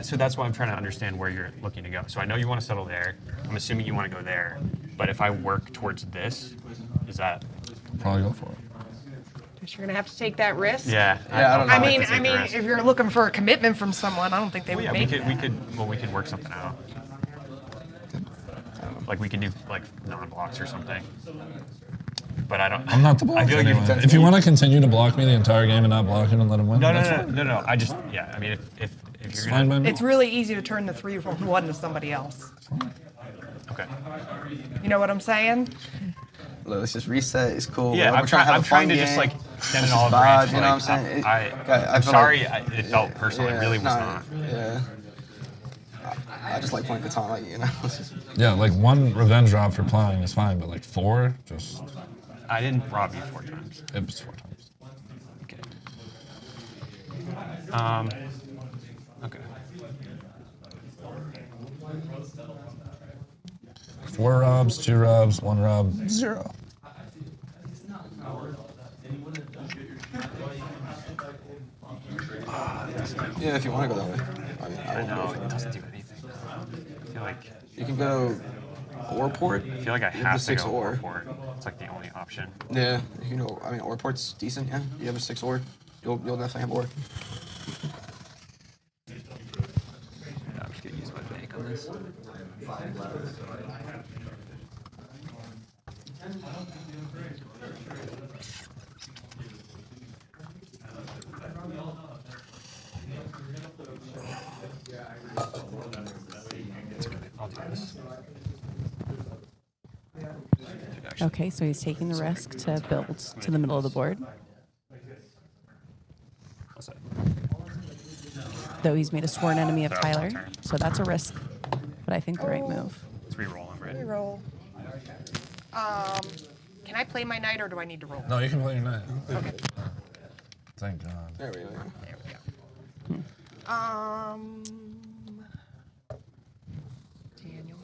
E: So that's why I'm trying to understand where you're looking to go. So I know you want to settle there. I'm assuming you want to go there. But if I work towards this, is that?
D: I'll probably go for it.
F: Guess you're gonna have to take that risk.
E: Yeah.
C: Yeah, I don't know.
F: I
C: I'll
F: mean,
E: have to take the risk.
F: if you're looking for a commitment from someone, I don't think they
E: Well,
F: would
E: yeah,
F: make
E: we
F: that.
E: could work something out. Like we could do like non-blocks or something. But I don't.
D: I'm not the block
E: I feel like
D: anyway. If you want to continue to block me the entire game and not block him and let him win,
E: No.
D: that's fine.
E: No. I just I mean if
D: It's
E: you're
D: fine by
E: gonna.
D: me.
F: It's really easy to turn the 3 from 1 to somebody else.
E: Okay.
F: You know what I'm saying?
C: Look, let's just reset. It's cool.
E: Yeah,
C: We're
E: I'm
C: trying to have
E: I'm
C: a fun
E: trying to
C: game.
E: just like extend
C: Let's
E: an olive
C: just
E: branch.
C: vibe, you know
E: like,
C: what I'm saying?
E: I'm
C: I feel
E: sorry.
C: like-
E: It felt personal. It really was not.
C: Yeah. I just like playing Catan, like, you know. It's just,
D: Yeah, like 1 revenge drop for playing is fine, but like 4, just
E: I didn't rob you 4 times.
D: it was 4 times.
E: Okay. Okay.
D: 4 robs, 2 robs, 1 rob, 0.
C: yeah, if you want to go that way. I mean, I
E: I
C: won't go
E: know
C: for
E: it
C: it.
E: doesn't do anything. I feel like
C: You can go ore port.
E: I feel like I
C: You have
E: have
C: the
E: to
C: 6
E: go
C: ore.
E: port. It's like the only option.
C: Yeah, you know, I mean, ore port's decent. Yeah, you have a 6 ore. You'll definitely have ore.
E: I'm just gonna use my bank on this. It's okay. I'll do this.
A: Okay, so he's taking the risk to build to the middle of the board,
E: What's that?
A: though he's made a sworn enemy of
E: Throw it
A: Tyler.
E: one turn.
A: So that's a risk, but I think the right move.
E: Let's re-roll him, right?
F: Reroll. Can I play my knight or do I need to roll?
D: No, you can play your knight.
F: Okay.
D: Thank God.
C: There we go.
F: There we go. Daniel.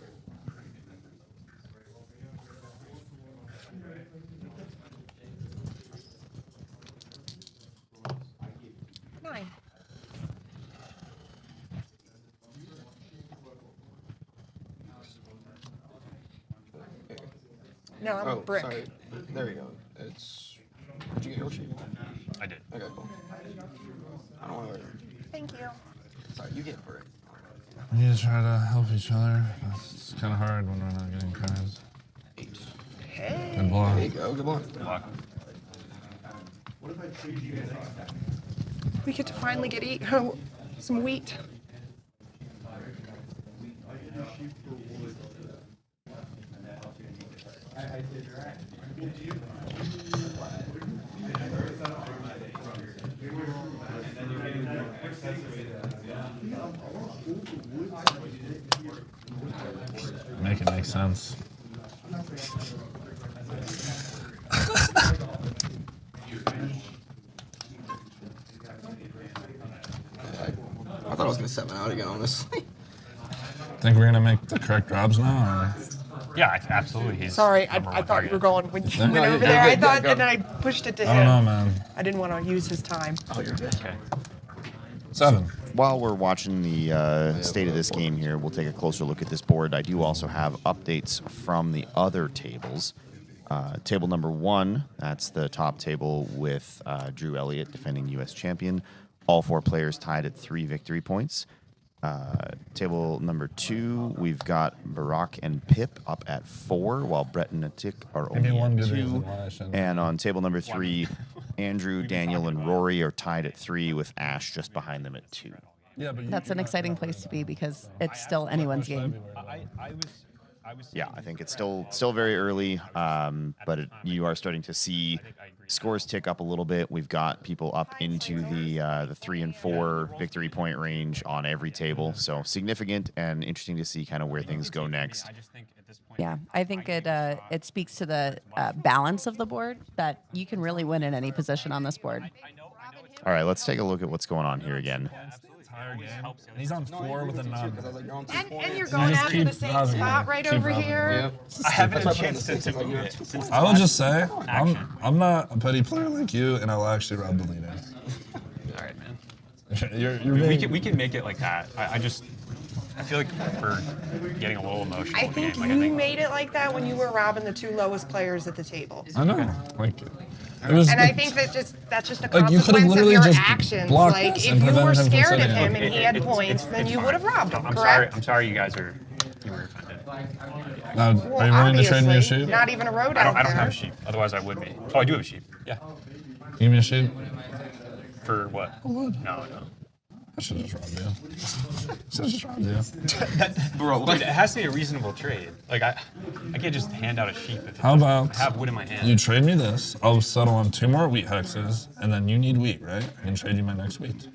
F: No, I'm
C: Oh,
F: brick.
C: sorry. There you go. It's. Did you get your sheet?
E: I did.
C: Okay, cool. I don't want to.
F: Thank you.
C: Sorry, you get brick.
D: We need to try to help each other. It's kind of hard when we're not getting cards.
C: 8.
D: Good block.
C: There you go. Good luck.
E: Block.
F: We get to finally eat some wheat.
D: Make it make sense.
C: I thought I was gonna 7 out again, honestly.
D: Think we're gonna make the correct drops now? Or?
E: Yeah, absolutely. He's
F: Sorry,
E: number
F: I
E: one
F: thought you were
E: target.
F: going when you went
C: No,
F: over
C: you're
F: there. I
C: good.
F: thought,
C: Go.
F: and then I pushed it to
D: I
F: him.
D: don't know, man.
F: I didn't want to use his time.
C: Oh, you're good.
E: Okay.
D: 7.
B: While we're watching the state of this game here, we'll take a closer look at this board. I do also have updates from the other tables. Table number 1, that's the top table with Drew Elliott, defending U.S. champion. All 4 players tied at 3 victory points. Table number 2, we've got Barack and Pip up at 4, while Brett and Natik are
D: Give me
B: only
D: one
B: at
D: good
B: 2.
D: reason why I shouldn't.
B: And on table number 3, Andrew, Daniel, and Rory are tied at 3, with Ash just behind them at 2.
D: Yeah, but
A: That's an exciting place to be because it's still anyone's game.
E: I was.
B: Yeah, I think it's still very early, but you are starting to see scores tick up a little bit. We've got people up into the 3 and 4 victory point range on every table, so significant and interesting to see kind of where things go next.
E: I just think at this point.
A: Yeah, I think it speaks to the balance of the board that you can really win in any position on this board.
B: All right, let's take a look at what's going on here again.
D: entire game. And he's on 4 with a nub.
F: And you're going after the same
D: robbing
F: spot
D: me.
F: right
D: Keep
F: over
D: robbing me.
F: here.
E: I haven't had a chance to move it since
D: I will just say, I'm not a petty player like you, and I will actually rob the leader.
E: All right, man.
D: You're
E: We can make it like that. I feel like we're getting a little emotional.
F: I
E: in the
F: think
E: game. Like,
F: you made it like that when you were robbing the 2 lowest players at the table.
D: I know. Like, it was.
F: And I think that's just a
D: Like, you could've
F: consequence of
D: literally
F: your
D: just
F: actions.
D: blocked
F: Like
D: this
F: if
D: and
F: you were
D: prevented him from
F: scared of
D: sitting.
F: him and he had
E: It's-
F: points, then
E: it's
F: you
E: fine.
F: would have robbed him,
E: I'm sorry.
F: correct?
E: I'm sorry. You were offended.
D: Now,
F: Well,
D: are you willing to trade me a
F: obviously,
D: sheep?
F: not even a road
E: I
F: out
E: don't
F: there.
E: have a sheep. Otherwise, I would be. Oh, I do have a sheep. Yeah.
D: Give me a sheep.
E: For what? No.
D: I should have just robbed you. Should have just robbed you.
E: Bro, dude, it has to be a reasonable trade. Like I can't just hand out a sheep if
D: How about
E: I have wood in my hand.
D: you trade me this? I'll settle on 2 more wheat hexes, and then you need wheat, right? I can trade you my next wheat.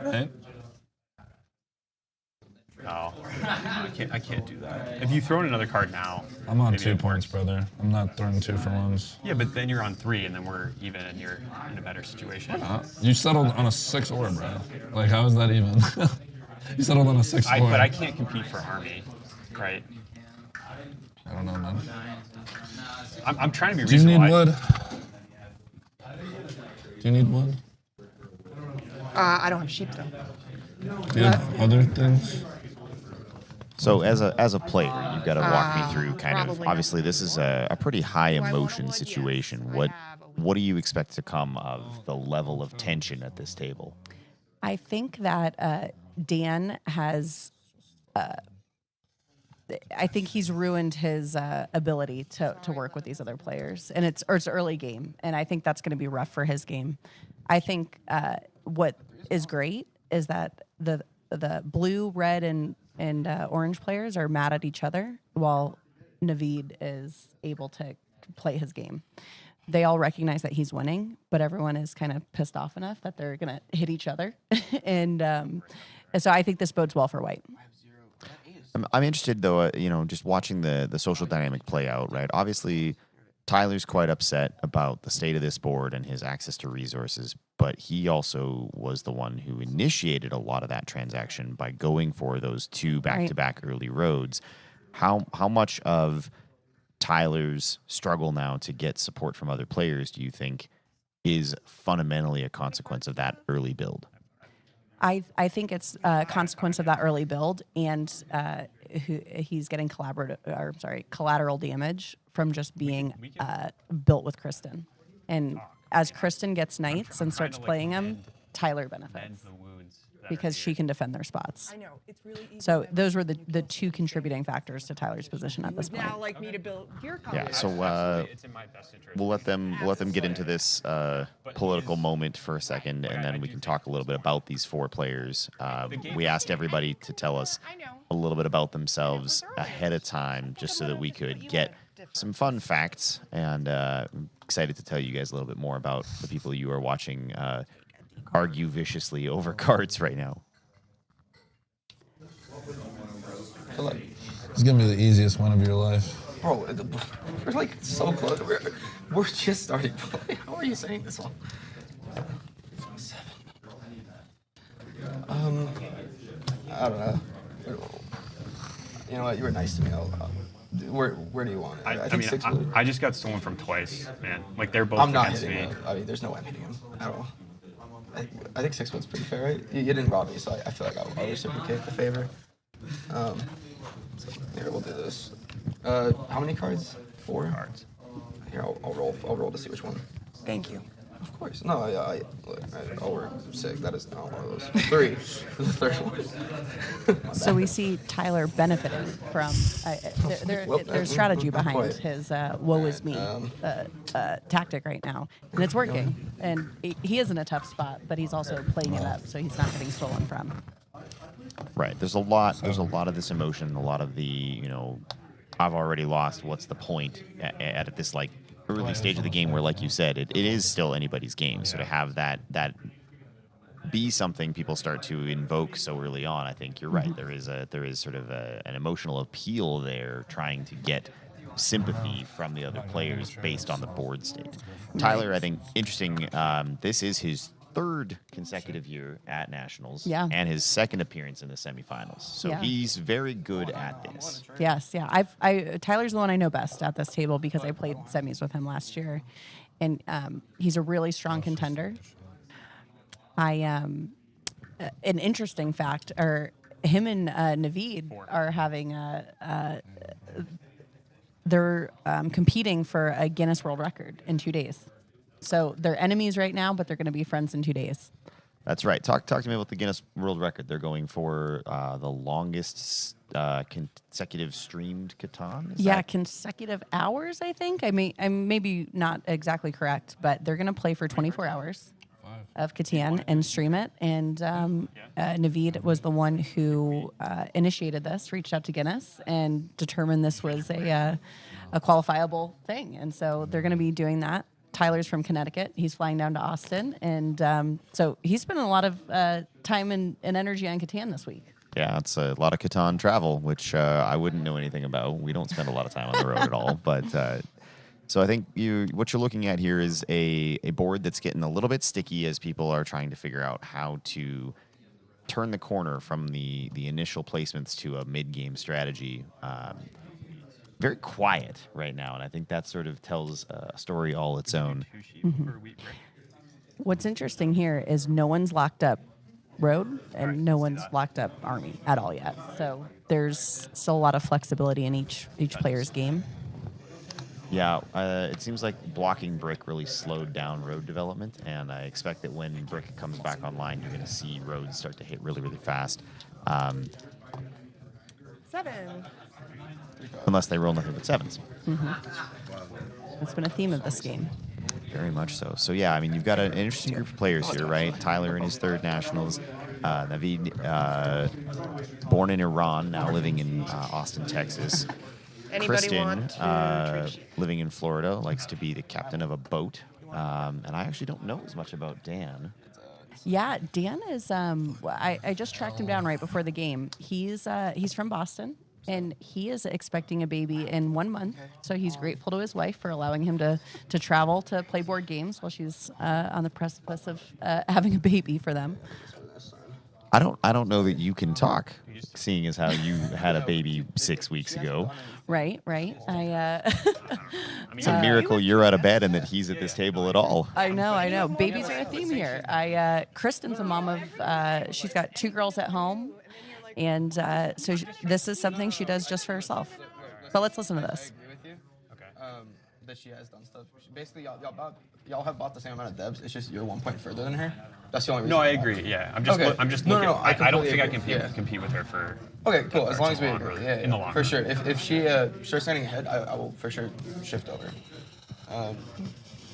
D: Right?
E: No, I can't do that. If you throw in another card now,
D: I'm on
E: maybe
D: 2
E: it
D: points,
E: works.
D: brother. I'm not throwing 2 for ones.
E: Yeah, but then you're on 3, and then we're even, and you're in a better situation.
D: You settled on a 6 ore, bro. Like, how is that even? You settled on a 6 ore.
E: But I can't compete for army, right?
D: I don't know, man.
E: I'm trying to be
D: Do you
E: reasonable.
D: need wood? Do you need wood?
F: I don't have sheep though.
D: Do you have other things?
B: So as a player, you've got to walk me through kind of.
F: probably not.
B: Obviously, this is a pretty high
F: want
B: emotion
F: wood? Yes,
B: situation.
F: I
B: What
F: have a
B: what do you expect to come of the level of tension at this table?
A: I think that Dan has. I think he's ruined his ability to work with these other players, and it's early game, and I think that's going to be rough for his game. I think what is great is that the blue, red, and orange players are mad at each other, while Naveed is able to play his game. They all recognize that he's winning, but everyone is kind of pissed off enough that they're going to hit each other, and so I think this bodes well for White.
B: I'm interested though, just watching the social dynamic play out, right? Obviously, Tyler's quite upset about the state of this board and his access to resources, but he also was the one who initiated a lot of that transaction by going for those 2 back-to-back early roads. How much of Tyler's struggle now to get support from other players do you think is fundamentally a consequence of that early build?
A: I think it's a consequence of that early build, and he's getting collateral damage from just being built with Kristen. And as Kristen gets knights and starts playing him, Tyler benefits because she can defend their spots.
F: I know, it's really easy.
A: So those were the two contributing factors to Tyler's position at this point.
F: Now like me to build your
B: Yeah,
F: combos.
B: so
E: It's in my best interest.
B: we'll let them get into this political moment for a second, and then we can talk a little bit about these four players. We asked everybody to tell us a little bit about themselves ahead of time, just so that we could get some fun facts. And I'm excited to tell you guys a little bit more about the people you are watching argue viciously over cards right now.
D: It's gonna be the easiest one of your life.
C: Bro, we're like so close. We're just starting playing. How are you saying this one? 7. I don't know. You know what? You were nice to me. Where do you want it?
E: I
C: think
E: mean,
C: 6
E: I just got stolen from twice, man. Like they're both
C: I'm not
E: against
C: hitting
E: me.
C: him. I mean, there's no way I'm hitting him at all. I think 6 wood's pretty fair, right? You didn't rob me, so I feel like I'll reciprocate the favor. So here, we'll do this. How many cards? 4
E: Cards.
C: Here, I'll roll to see which one.
F: Thank you.
C: Of course. No, I'll work 6. That is not one of those. 3. The third one.
A: So we see Tyler benefiting from there's strategy behind
C: Quite.
A: his "woe is me" tactic right now, and it's working. And he is in a tough spot, but he's also playing it up, so he's not getting stolen from.
B: Right. There's a lot of this emotion, a lot of the, I've already lost. What's the point at this like early stage of the game where, like you said, it is still anybody's game. So to have that be something people start to invoke so early on, I think you're right. There is sort of an emotional appeal there, trying to get sympathy from the other players based on the board state. Tyler, I think interesting. This is his 3rd consecutive year at Nationals, and his 2nd appearance in the semifinals. So he's very good at this.
A: Yes, yeah. Tyler's the one I know best at this table because I played semis with him last year, and he's a really strong contender. An interesting fact, or him and Naveed are having they're competing for a Guinness World Record in 2 days. So they're enemies right now, but they're going to be friends in 2 days.
B: That's right. Talk to me about the Guinness World Record. They're going for the longest consecutive streamed Catan.
A: Consecutive hours, I think. I'm maybe not exactly correct, but they're going to play for 24 hours of Catan and stream it. And Naveed was the one who initiated this, reached out to Guinness, and determined this was a qualifiable thing. And so they're going to be doing that. Tyler's from Connecticut. He's flying down to Austin. And so he's spending a lot of time and energy on Catan this week.
B: Yeah, it's a lot of Catan travel, which I wouldn't know anything about. We don't spend a lot of time on the road at all. But so I think what you're looking at here is a board that's getting a little bit sticky as people are trying to figure out how to turn the corner from the initial placements to a mid-game strategy. Very quiet right now, and I think that sort of tells a story all its own.
A: What's interesting here is no one's locked up road and no one's locked up army at all yet. So there's still a lot of flexibility in each player's game.
B: Yeah, it seems like blocking brick really slowed down road development, and I expect that when brick comes back online, you're going to see roads start to hit really, really fast.
F: 7.
B: Unless they roll nothing but 7s.
A: It's been a theme of this game.
B: Very much so. So, yeah, I mean, you've got an interesting group of players here, right? Tyler in his 3rd Nationals. Naveed, born in Iran, now living in Austin, Texas.
F: Anybody want
B: Kristen,
F: to
B: living in Florida, likes to be the captain of a boat. And I actually don't know as much about Dan.
A: Yeah, Dan is. I just tracked him down right before the game. He's from Boston, and he is expecting a baby in 1 month. So he's grateful to his wife for allowing him to travel to play board games while she's on the precipice of having a baby for them.
B: I don't know that you can talk, seeing as how you had a baby 6 weeks ago.
A: Right.
B: It's a miracle you're out of bed and that he's at this table at all.
A: I know. Babies are a theme here. Kristen's a mom of, she's got 2 girls at home, and so this is something she does just for herself. But let's listen to this.
C: I agree with you. Okay. That she has done stuff. Basically, y'all have bought the same amount of devs. It's just you're 1 point further than her. That's the only reason.
E: No, I agree. Yeah, I'm just
C: Okay.
E: I'm just
C: No,
E: looking.
C: no, I
E: I don't think I
C: completely
E: can
C: agree.
E: compete with her for.
C: Okay, cool. As long as we
E: in the long
C: agree,
E: run.
C: yeah,
E: In the long
C: for
E: run.
C: sure. If she starts standing ahead, I will for sure shift over.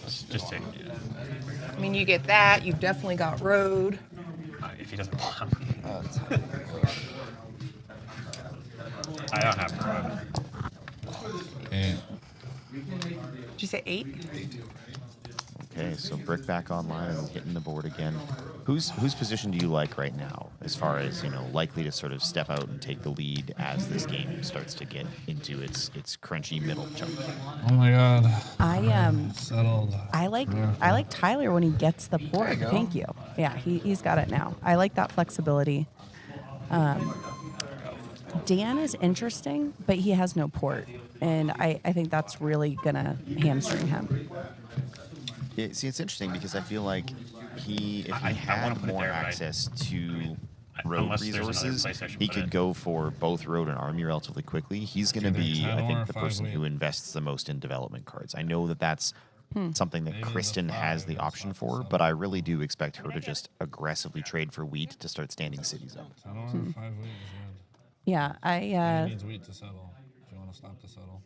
E: Just take.
F: I mean, you get that. You've definitely got road.
E: If he doesn't allow me. I don't have road.
D: Yeah.
F: Did you say 8?
B: Okay, so Brick back online and hitting the board again. Whose position do you like right now, as far as likely to sort of step out and take the lead as this game starts to get into its crunchy middle chunk?
D: Oh my God. Settled.
A: I like Tyler when he gets the port.
C: go.
A: Thank you. Yeah, he's got it now. I like that flexibility. Dan is interesting, but he has no port, and I think that's really gonna hamstring him.
B: See, it's interesting because I feel like if he
E: I
B: had
E: wanna put it
B: more
E: there, but
B: access to road
E: unless there's another
B: resources,
E: place I should
B: he
E: put
B: could
E: it.
B: go for both road and army relatively quickly. He's going to be, I
D: Title
B: think,
D: or
B: the
D: 5
B: person who
D: week?
B: invests the most in development cards. I know that that's something that
D: Maybe the
B: Kristen has
D: 5
B: the
D: is
B: option
D: not
B: for,
D: the
B: but I really do expect her to just aggressively trade for wheat to start standing cities up.
D: I don't have 5 weeks.
A: Yeah,
D: He needs wheat to settle. If you want to stop the settle.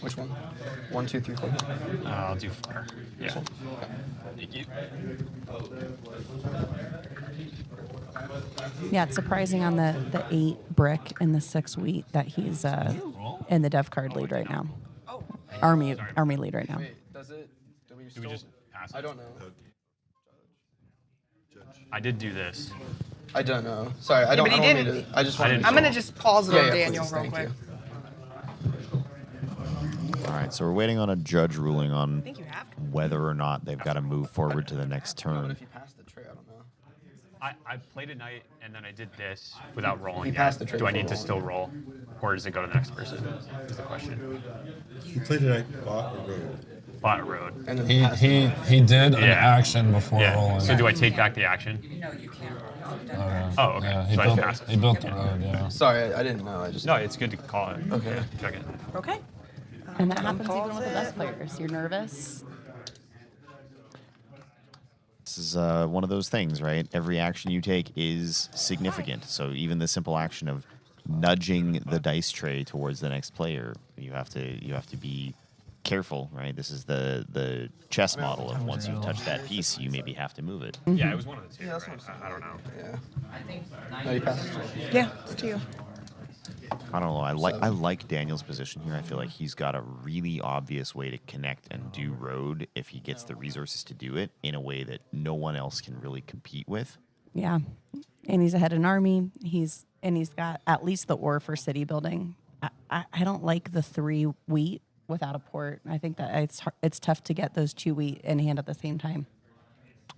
C: Which one? 1, 2, 3, 4.
E: I'll do 4. Yeah. Thank you.
A: Yeah, it's surprising on the 8 brick and the 6 wheat that he's in the dev card lead right now. Army lead right now.
C: Wait, does it? Do we,
E: Do we just pass it?
C: I don't know.
E: I did do this.
C: I don't know. Sorry, I don't.
F: but he
C: I don't
F: didn't-
C: need to. I just want to.
E: didn't-
F: I'm gonna just pause it
C: Yeah,
F: on
C: yeah,
F: Daniel
C: please,
F: real
C: thank
F: quick.
C: you.
B: All right, so we're waiting on a judge ruling on
F: think you have to.
B: whether or not they've got to move forward to the next
C: But
B: turn.
C: if you pass the tray, I don't know.
E: I played a knight and then I did this without rolling.
C: He
E: yet.
C: passed the trade
E: Do I
C: for
E: need to
C: rolling.
E: still roll, or does it go to the next person? Is the question.
H: You played it at bot or road?
E: Bot road.
C: And then
D: He
C: pass
D: he did an
E: Yeah.
D: action before
E: Yeah.
D: rolling.
E: So do I take back the action?
D: Okay.
E: Oh, okay.
D: Yeah,
E: So I passed.
D: he built the road. Yeah.
C: Sorry, I didn't know. I just.
E: No, it's good to call it.
C: Okay.
E: Check it.
F: Okay.
A: And that happens even with the best players. You're nervous.
B: This is one of those things, right? Every action you take is significant. So even the simple action of nudging the dice tray towards the next player, you have to be careful, right? This is the chess model of once you've touched that piece, you maybe have to move it.
E: Yeah, it was one of the two.
C: Yeah, that's
E: right?
C: what I'm saying.
E: I don't know.
C: Yeah. No, you passed the tray.
F: Yeah, it's to you.
B: I don't know. I like Daniel's position here. I feel like he's got a really obvious way to connect and do road if he gets the resources to do it in a way that no one else can really compete with.
A: Yeah, and he's ahead in army. He's got at least the ore for city building. I don't like the 3 wheat without a port. I think that it's tough to get those 2 wheat in hand at the same time.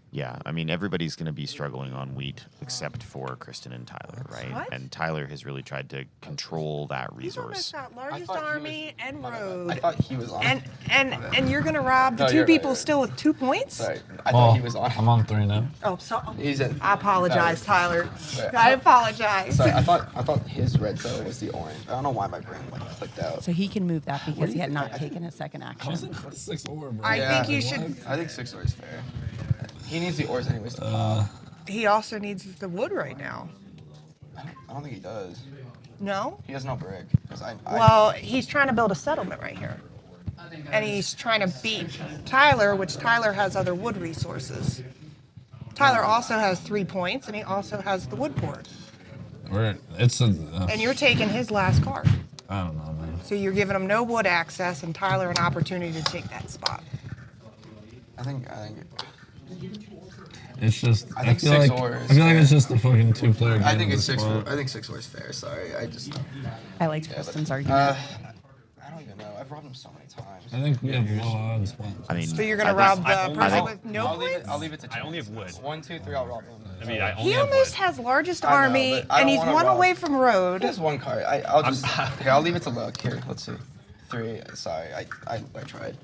B: Yeah, I mean, everybody's going to be struggling on wheat except for Kristen and Tyler, right?
F: What?
B: And Tyler has really tried to control that
F: He's almost
B: resource.
F: got largest
C: thought he was-
F: army and
C: My bad.
F: road.
C: I thought he was on.
F: And you're gonna rob the
C: No,
F: 2
C: you're right,
F: people
C: you're right.
F: still with 2 points?
C: Sorry, I
D: Well,
C: thought he was on.
D: I'm on 3 now.
F: Oh, so
C: He's at.
F: I apologize, Tyler.
C: Right.
F: I apologize.
C: Sorry, I thought his red cell was the orange. I don't know why my brain clicked out.
A: So he can move that because he had not taken his second
D: I
A: action.
D: was in 6 ore, bro.
F: I
C: Yeah.
F: think you should.
C: I think 6 ore is fair. He needs the ores anyways to pop.
F: He also needs the wood right now.
C: I don't think he does.
F: No?
C: He has no brick. 'Cause I
F: Well, he's trying to build a settlement right here. And he's trying to beat Tyler, which Tyler has other wood resources. Tyler also has 3 points, and he also has the wood port.
D: It's a.
F: And you're taking his last card.
D: I don't know, man.
F: So you're giving him no wood access, and Tyler an opportunity to take that spot.
C: I think.
D: It's just.
C: I think
D: feel
C: 6
D: like,
C: ores.
D: I feel like it's just a fucking 2-player game.
C: I think
D: at
C: it's
D: this
C: 6 ore.
D: point.
C: I think 6 ore is fair. Sorry, I just.
A: I liked Kristen's argument.
C: I don't even know. I've robbed him so many times.
D: I think we have low odds. But
B: I mean,
F: So you're gonna
B: I think-
F: rob the
E: I
F: person
B: think-
F: with no
C: I'll leave
F: points?
C: it. I'll leave it to
E: I
C: chance.
E: only have wood.
C: 1, 2, 3. I'll rob him.
E: I mean, I only
F: He
E: have
F: almost
E: wood.
F: has largest
C: I know,
F: army,
C: but I
F: and
C: don't
F: he's
C: wanna
F: one
C: rob.
F: away from road.
C: There's one card. I'll just. Here, I'll leave it to look. Here, let's see. 3. Sorry, I tried.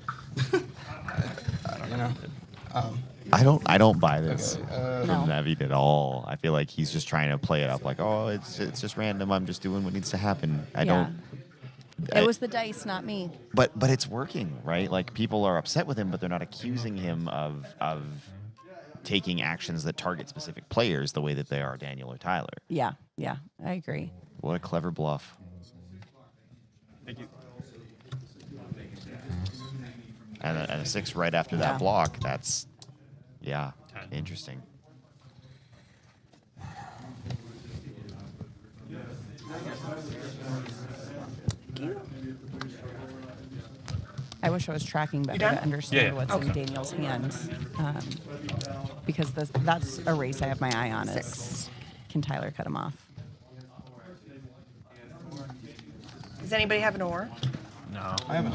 C: I don't know.
B: I don't buy this
C: Okay,
B: from
A: No.
B: Navid at all. I feel like he's just trying to play it up like, oh, it's just random. I'm just doing what needs to happen. I don't.
A: It was the dice, not me.
B: But it's working, right? Like people are upset with him, but they're not accusing him of taking actions that target specific players the way that they are Daniel or Tyler.
A: Yeah, I agree.
B: What a clever bluff.
E: Thank you.
B: And a 6 right after that
A: Yeah.
B: block. That's interesting.
A: I wish I was tracking better
F: done?
A: to understand
E: Yeah.
A: what's in Daniel's hands, because that's a race I have my eye on. Is can Tyler cut him off?
F: Does anybody have an oar?
E: No.
C: I haven't.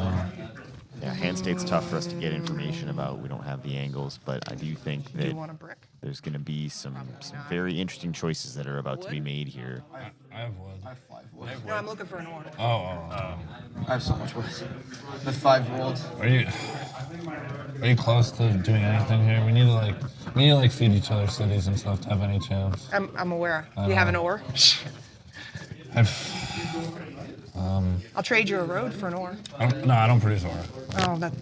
B: Yeah, hand state's tough for us to get information about. We don't have the angles, but I do think
F: Do you
B: that
F: want a brick?
B: there's going to be some very interesting choices that are about to be made here.
D: I have wood.
C: I have 5 wood.
F: No, I'm looking for an oar.
D: Oh.
C: I have so much wood. The 5 rolled.
D: Are you close to doing anything here? We need to like feed each other cities and stuff to have any chance.
F: I'm aware. Do you have an oar? I'll trade you a road for an oar.
D: No, I don't produce ore.
F: Oh, that.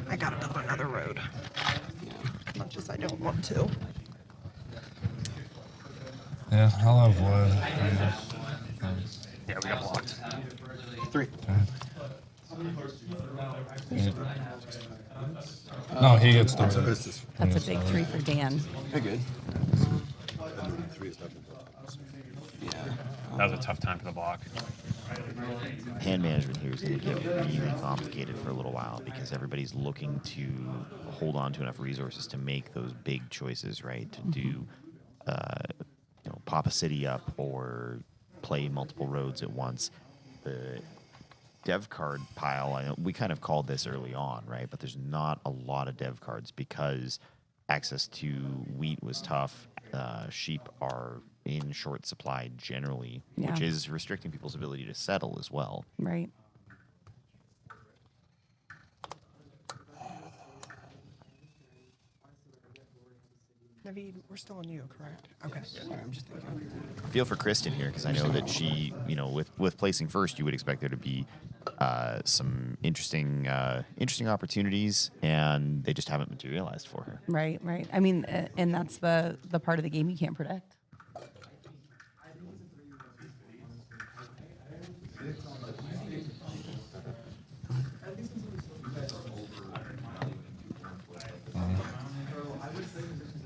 F: I gotta build another road. As much as I don't want to.
D: Yeah, I'll have wood.
E: Yeah, we got blocked.
C: 3.
D: No, he gets the
H: What
D: wood.
H: is this?
A: That's a big 3 for Dan.
C: You're good.
H: 3 is nothing.
C: Yeah.
E: That was a tough time for the block.
B: Hand management here is going to get really complicated for a little while because everybody's looking to hold on to enough resources to make those big choices, right? To do, pop a city up or play multiple roads at once. The dev card pile, I know we kind of called this early on, right? But there's not a lot of dev cards because access to wheat was tough. Sheep are in short supply generally, which
A: Yeah.
B: is restricting people's ability to settle as well.
A: Right.
F: Naveed, we're still on you, correct? Okay.
C: Sorry, I'm just thinking.
B: Feel for Kristen here because I know that she, with placing first, you would expect there to be some interesting opportunities, and they just haven't materialized for her.
A: Right. I mean, and that's the part of the game you can't predict.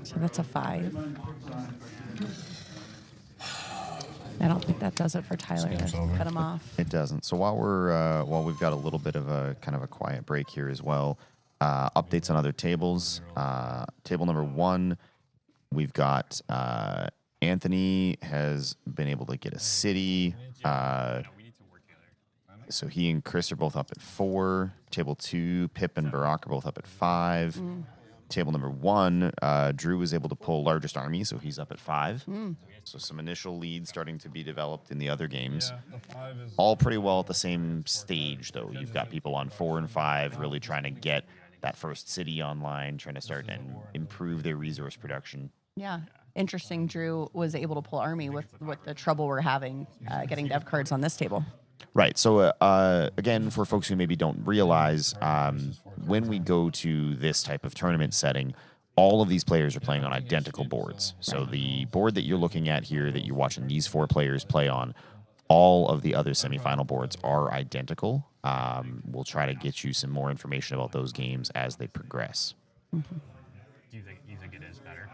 A: So that's a 5. I don't think that does it for Tyler
D: game's
A: to
D: over.
A: cut him off.
B: It doesn't. So while we've got a little bit of a kind of a quiet break here as well, updates on other tables. Table number 1, we've got Anthony has been able to get a city. So he and Chris are both up at 4. Table 2, Pip and Barack are both up at 5. Table number 1, Drew was able to pull largest army, so he's up at 5. So some initial leads starting to be developed in the other games.
D: Yeah, the 5 is.
B: All pretty well at the same stage, though. You've got people on 4 and 5 really trying to get that first city online, trying to start and improve their resource production.
A: Yeah. Interesting. Drew was able to pull army with the trouble we're having getting dev cards on this table.
B: Right. So, again, for folks who maybe don't realize, when we go to this type of tournament setting, all of these players are playing on identical boards. So the board that you're looking at here, that you're watching these 4 players play on, all of the other semifinal boards are identical. We'll try to get you some more information about those games as they progress.
E: Do you think it is better?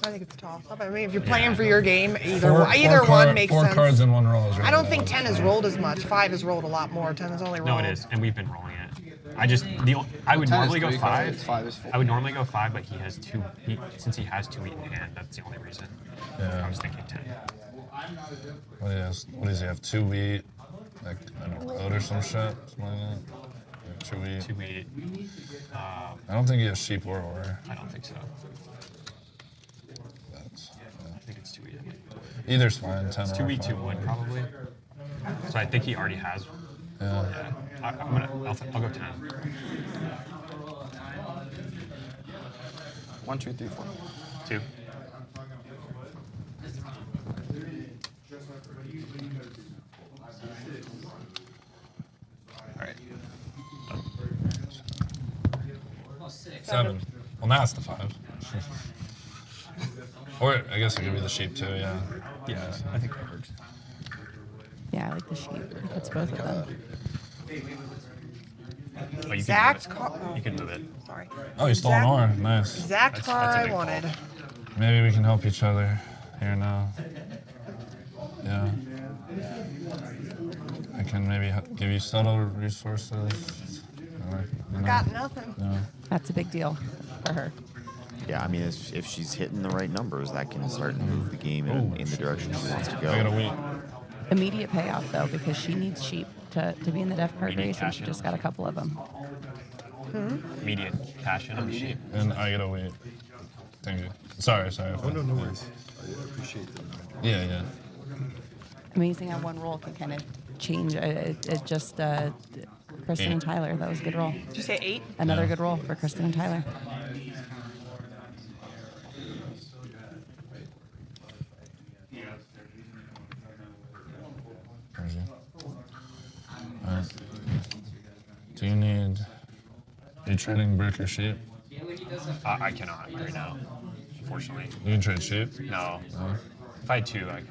F: I think it's tough. I mean, if you're playing for your game, either
D: Four
F: one makes
D: four
F: sense.
D: cards in one roll is
F: I don't think 10 has rolled as much. 5 has rolled a lot more. 10 has only rolled.
E: No, it is, and we've been rolling it. I would
C: 10 is
E: normally go
C: 3
E: 5.
C: cards, 5 is 4.
E: I would normally go 5, but he has 2. Since he has 2 wheat in hand, that's the only reason.
D: Yeah.
E: I was thinking 10.
D: What does he have? 2 wheat, like on a road or some shit, something like that. Or 2 wheat.
E: 2 wheat.
D: I don't think he has sheep or ore.
E: I don't think so.
D: That's,
E: I think it's 2 wheat.
D: either's fine. 10
E: It's 2 wheat, 2 wood probably. So I think he already has.
D: Yeah.
E: Yeah. I'll go 10.
C: 1, 2, 3, 4.
E: 2. All right.
D: 7. Well, now it's the 5. Or I guess it could be the sheep too. Yeah.
E: Yeah, I think that works.
A: Yeah, I like the sheep. That's both of them.
E: Oh, you
F: Zach's
E: can move it.
F: car.
E: You can move it.
F: Sorry.
D: Oh, you stole an ore. Nice.
F: Exact
E: That's-
F: car
E: that's a
F: I
E: big call.
F: wanted.
D: Maybe we can help each other here now. Yeah. I can maybe give you subtle resources. Or, you know,
F: Got nothing.
D: no.
A: That's a big deal for her.
B: Yeah, I mean, if she's hitting the right numbers, that can start to move the game in the direction she wants to
D: I got a
B: go.
D: wheat.
A: Immediate payoff, though, because she needs sheep to be in the def card
E: Immediate
A: race, and
E: cash
A: she
E: in.
A: just got a couple of them.
E: Immediate cash in on the sheep.
D: And I get a wheat. Thank you. Sorry.
H: Oh, no worries. I appreciate the reminder.
D: Yeah.
A: Amazing how one roll can kind of change. It just, Kristen and Tyler, that was a good roll.
F: Did you say 8?
A: Another
D: Yeah.
A: good roll for Kristen and Tyler.
D: Where's you? Do you need? Are you trading brick or sheep?
E: I cannot right now, unfortunately.
D: You can trade sheep.
E: No.
D: No.
E: If I had 2, I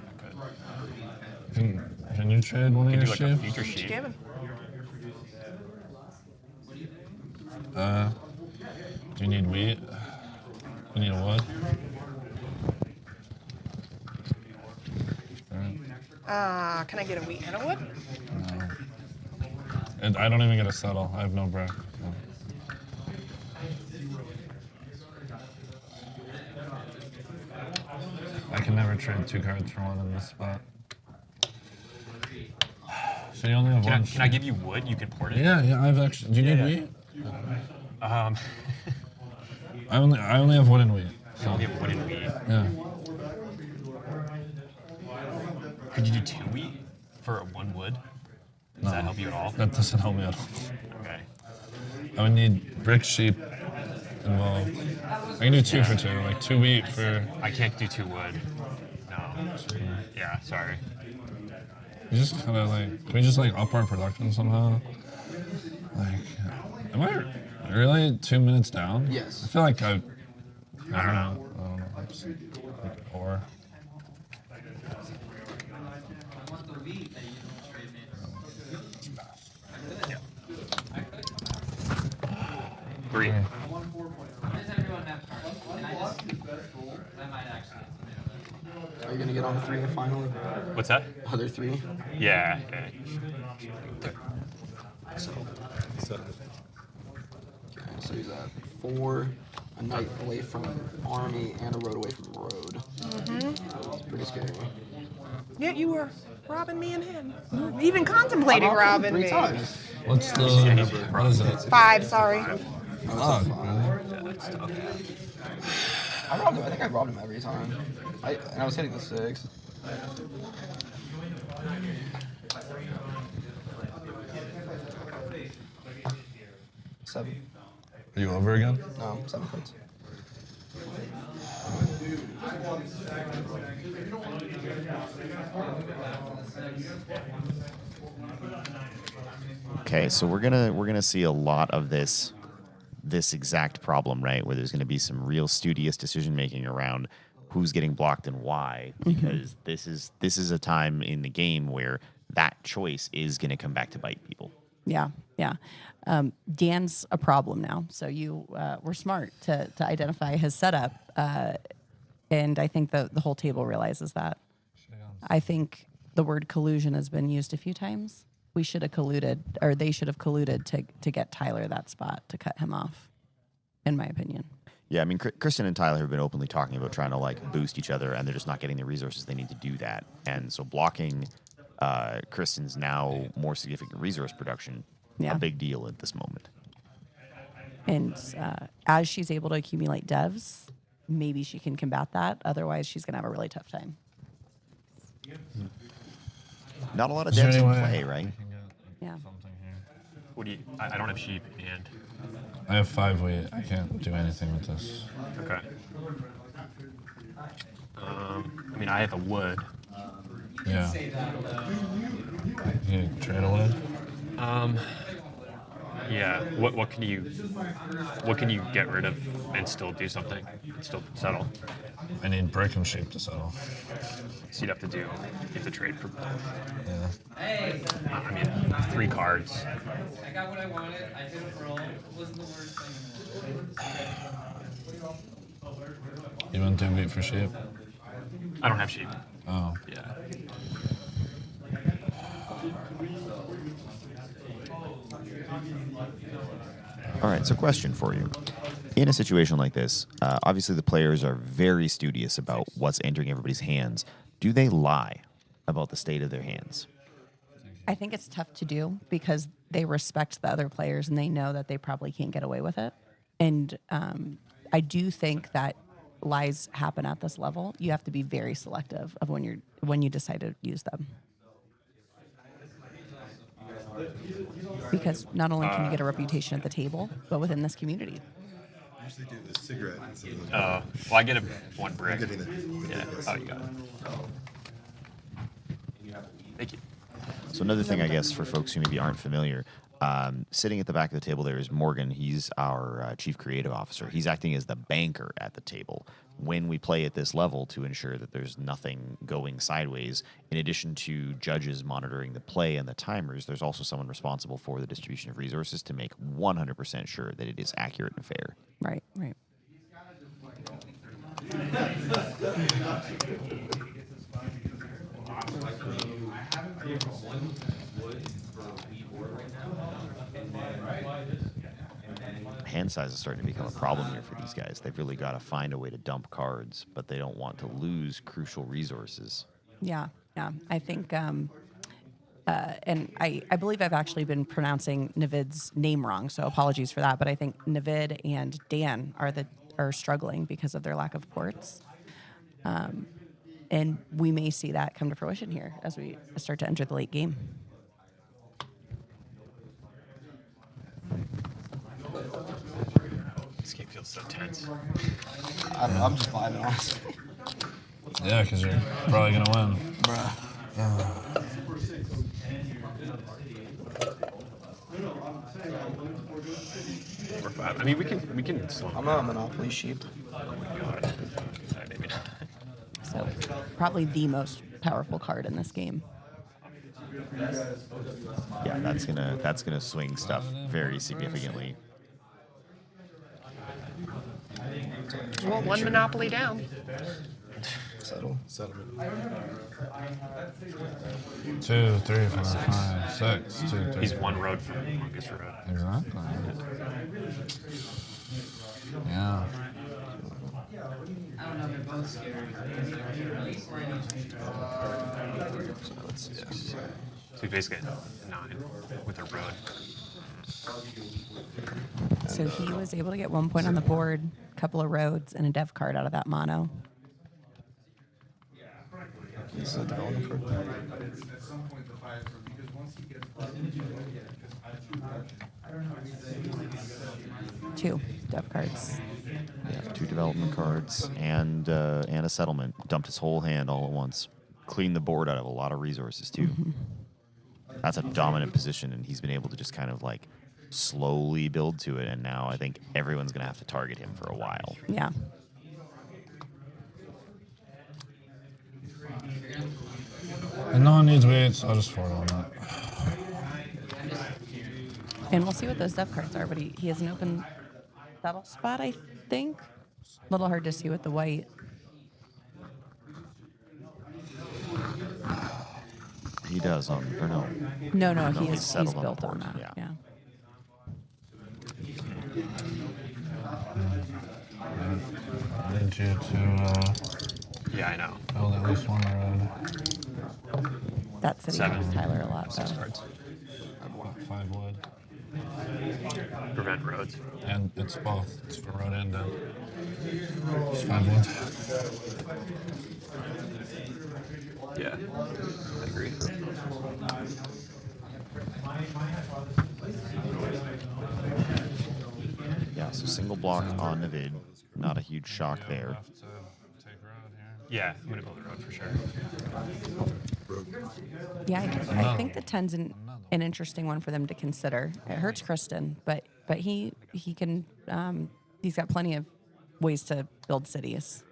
E: could.
D: Can you trade one of
E: You
D: your
E: could do like a
D: sheep?
E: future sheep.
F: Given.
D: Do you need wheat? You need a wood? Alright.
F: Can I get a wheat and a wood?
D: No. And I don't even get a settle. I have no brick. No. I can never trade 2 cards for one in this spot. So you only have one.
E: Can I give you wood? You can port it.
D: Yeah. I've actually. Do you need
E: Yeah.
D: wheat?
E: Um,
D: I only have wood and wheat.
E: you only have wood and wheat.
D: Yeah.
E: Could you do 2 wheat for 1 wood? Does that help you at all?
D: That doesn't help me at all.
E: Okay.
D: I would need brick sheep involved. I can do 2 for 2, like 2 wheat for.
E: I can't do 2 wood. No. Yeah, sorry.
D: We just kind of like. Can we just like up our production somehow? Like, am I really 2 minutes down?
C: Yes.
D: I feel like I don't know. Just, or.
E: Three.
C: Are you gonna get on the 3 finally?
E: What's that?
C: Other 3?
E: Yeah. Okay.
C: So he's at 4, a knight away from army, and a road away from road. It's pretty scary.
F: Yet you were robbing me and him. Even contemplating
C: I robbed him
F: robbing
C: 3
F: me.
C: times.
D: What's the. What is it?
F: 5, sorry.
C: Oh,
D: Fuck,
C: it's a
D: man.
C: 5. I robbed him. I think I robbed him every time. And I was hitting the 6. Seven.
D: Are you over again?
C: No, 7 cards.
B: Okay, so we're gonna see a lot of this exact problem, right? Where there's gonna be some real studious decision making around who's getting blocked and why, because this is a time in the game where that choice is gonna come back to bite people.
A: Yeah. Dan's a problem now, so you were smart to identify his setup, and I think the whole table realizes that. I think the word collusion has been used a few times we should have colluded, or they should have colluded to get Tyler that spot to cut him off, in my opinion.
B: Yeah, I mean, Kristen and Tyler have been openly talking about trying to like boost each other, and they're just not getting the resources they need to do that. And so blocking Kristen's now more significant resource production,
A: Yeah.
B: a big deal at this moment.
A: And as she's able to accumulate devs, maybe she can combat that. Otherwise, she's going to have a really tough time.
B: Not a lot of
D: Is there
B: devs
D: any
B: in
D: way
B: play,
D: I
B: right?
D: can get
A: Yeah.
D: something here?
E: What do you? I don't have sheep and.
D: I have 5 wheat. I can't do anything with this.
E: Okay. I mean, I have a wood.
D: Yeah. You trade a wood?
E: Yeah. What can you get rid of and still do something and still settle?
D: I need brick and sheep to settle.
E: So you have to trade for both.
D: Yeah.
E: I mean, 3 cards.
I: I got what I wanted. I hit a roll. It wasn't the worst thing in the world.
D: You want 2 wheat for sheep?
E: I don't have sheep.
D: Oh.
E: Yeah.
B: All right, so question for you. In a situation like this, obviously the players are very studious about what's entering everybody's hands. Do they lie about the state of their hands?
A: I think it's tough to do because they respect the other players and they know that they probably can't get away with it. And I do think that lies happen at this level. You have to be very selective of when you decide to use them. Because not only can you get a reputation at the table, but within this community.
H: I usually do the cigarette instead of the.
E: Well, I get 1 brick.
H: I'm getting it.
E: Yeah. Oh, you got it. Thank you.
B: So another thing, I guess, for folks who maybe aren't familiar, sitting at the back of the table there is Morgan. He's our chief creative officer. He's acting as the banker at the table when we play at this level to ensure that there's nothing going sideways. In addition to judges monitoring the play and the timers, there's also someone responsible for the distribution of resources to make 100% sure that it is accurate and fair.
A: Right, right.
B: Hand size is starting to become a problem here for these guys. They've really got to find a way to dump cards, but they don't want to lose crucial resources.
A: Yeah, yeah. I think, and I believe I've actually been pronouncing Navid's name wrong, so apologies for that. But I think Navid and Dan are struggling because of their lack of ports. And we may see that come to fruition here as we start to enter the late game.
E: This game feels so tense.
C: I'm just vibing, honestly.
D: Yeah, because you're probably going to win.
C: Bruh.
E: We're 5. I mean, we can slow
C: I'm
E: down.
C: a Monopoly sheep.
E: Oh my god. Maybe not.
A: So probably the most powerful card in this game.
B: Yeah, that's gonna swing stuff very significantly.
F: Well, 1 Monopoly down.
C: Settle.
H: Settlement.
D: 2, 3, 4, 5, 6. 2, 3.
E: He's 1 road from the longest road.
D: Exactly. Yeah.
I: I don't know, they're both scary.
C: So let's see.
E: So he basically had 9 with a road.
A: So he was able to get 1 point on the board, a couple of roads, and a dev card out of that mono.
C: This is a development card.
A: 2 dev cards.
B: Yeah, 2 development cards and a settlement. Dumped his whole hand all at once. Cleaned the board out of a lot of resources too. That's a dominant position, and he's been able to just kind of like slowly build to it. And now I think everyone's gonna have to target him for a while.
A: Yeah.
D: And no one needs wheat, so I'll just forward on that.
A: And we'll see what those dev cards are, but he has an open settle spot, I think. A little hard to see with the white.
B: He he does on, or no.
A: No,
B: No,
A: he's
B: he's settled on the
A: built on
B: board,
A: that.
B: yeah.
A: Yeah.
D: I need you to
E: Yeah, I know.
D: build at least one road.
A: That city
E: 7.
A: helps Tyler a lot,
E: 6
A: though.
E: cards.
D: 5 wood.
E: Prevent roads.
D: And it's both. It's for road and den. It's 5 wood.
E: Yeah, I agree.
B: Yeah, so single block on Navid. Not a huge shock
D: You
B: there.
D: have to take road here.
E: Yeah, I'm gonna build a road for sure.
A: Yeah, I think the 10's an interesting one for them to consider. It hurts Kristen, but he can he's got plenty of ways to build cities.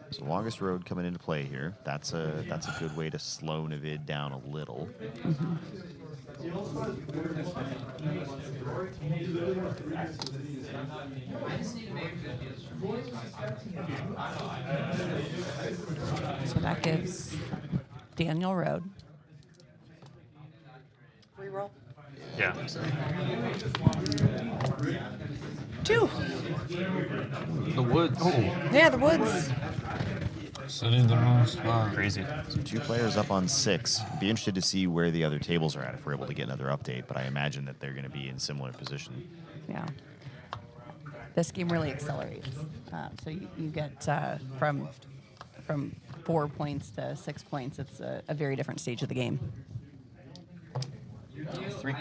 B: So longest road coming into play here. That's a good way to slow Navid down a little.
A: So that gives Daniel road.
F: Reroll.
E: Yeah.
F: 2.
C: The wood. Oh,
F: Yeah, the woods.
D: City in the wrong spot.
E: Crazy.
B: So 2 players up on 6. Be interested to see where the other tables are at if we're able to get another update, but I imagine that they're going to be in similar position.
A: Yeah. This game really accelerates. So you get from 4 points to 6 points. It's a very different stage of the game.
C: 3.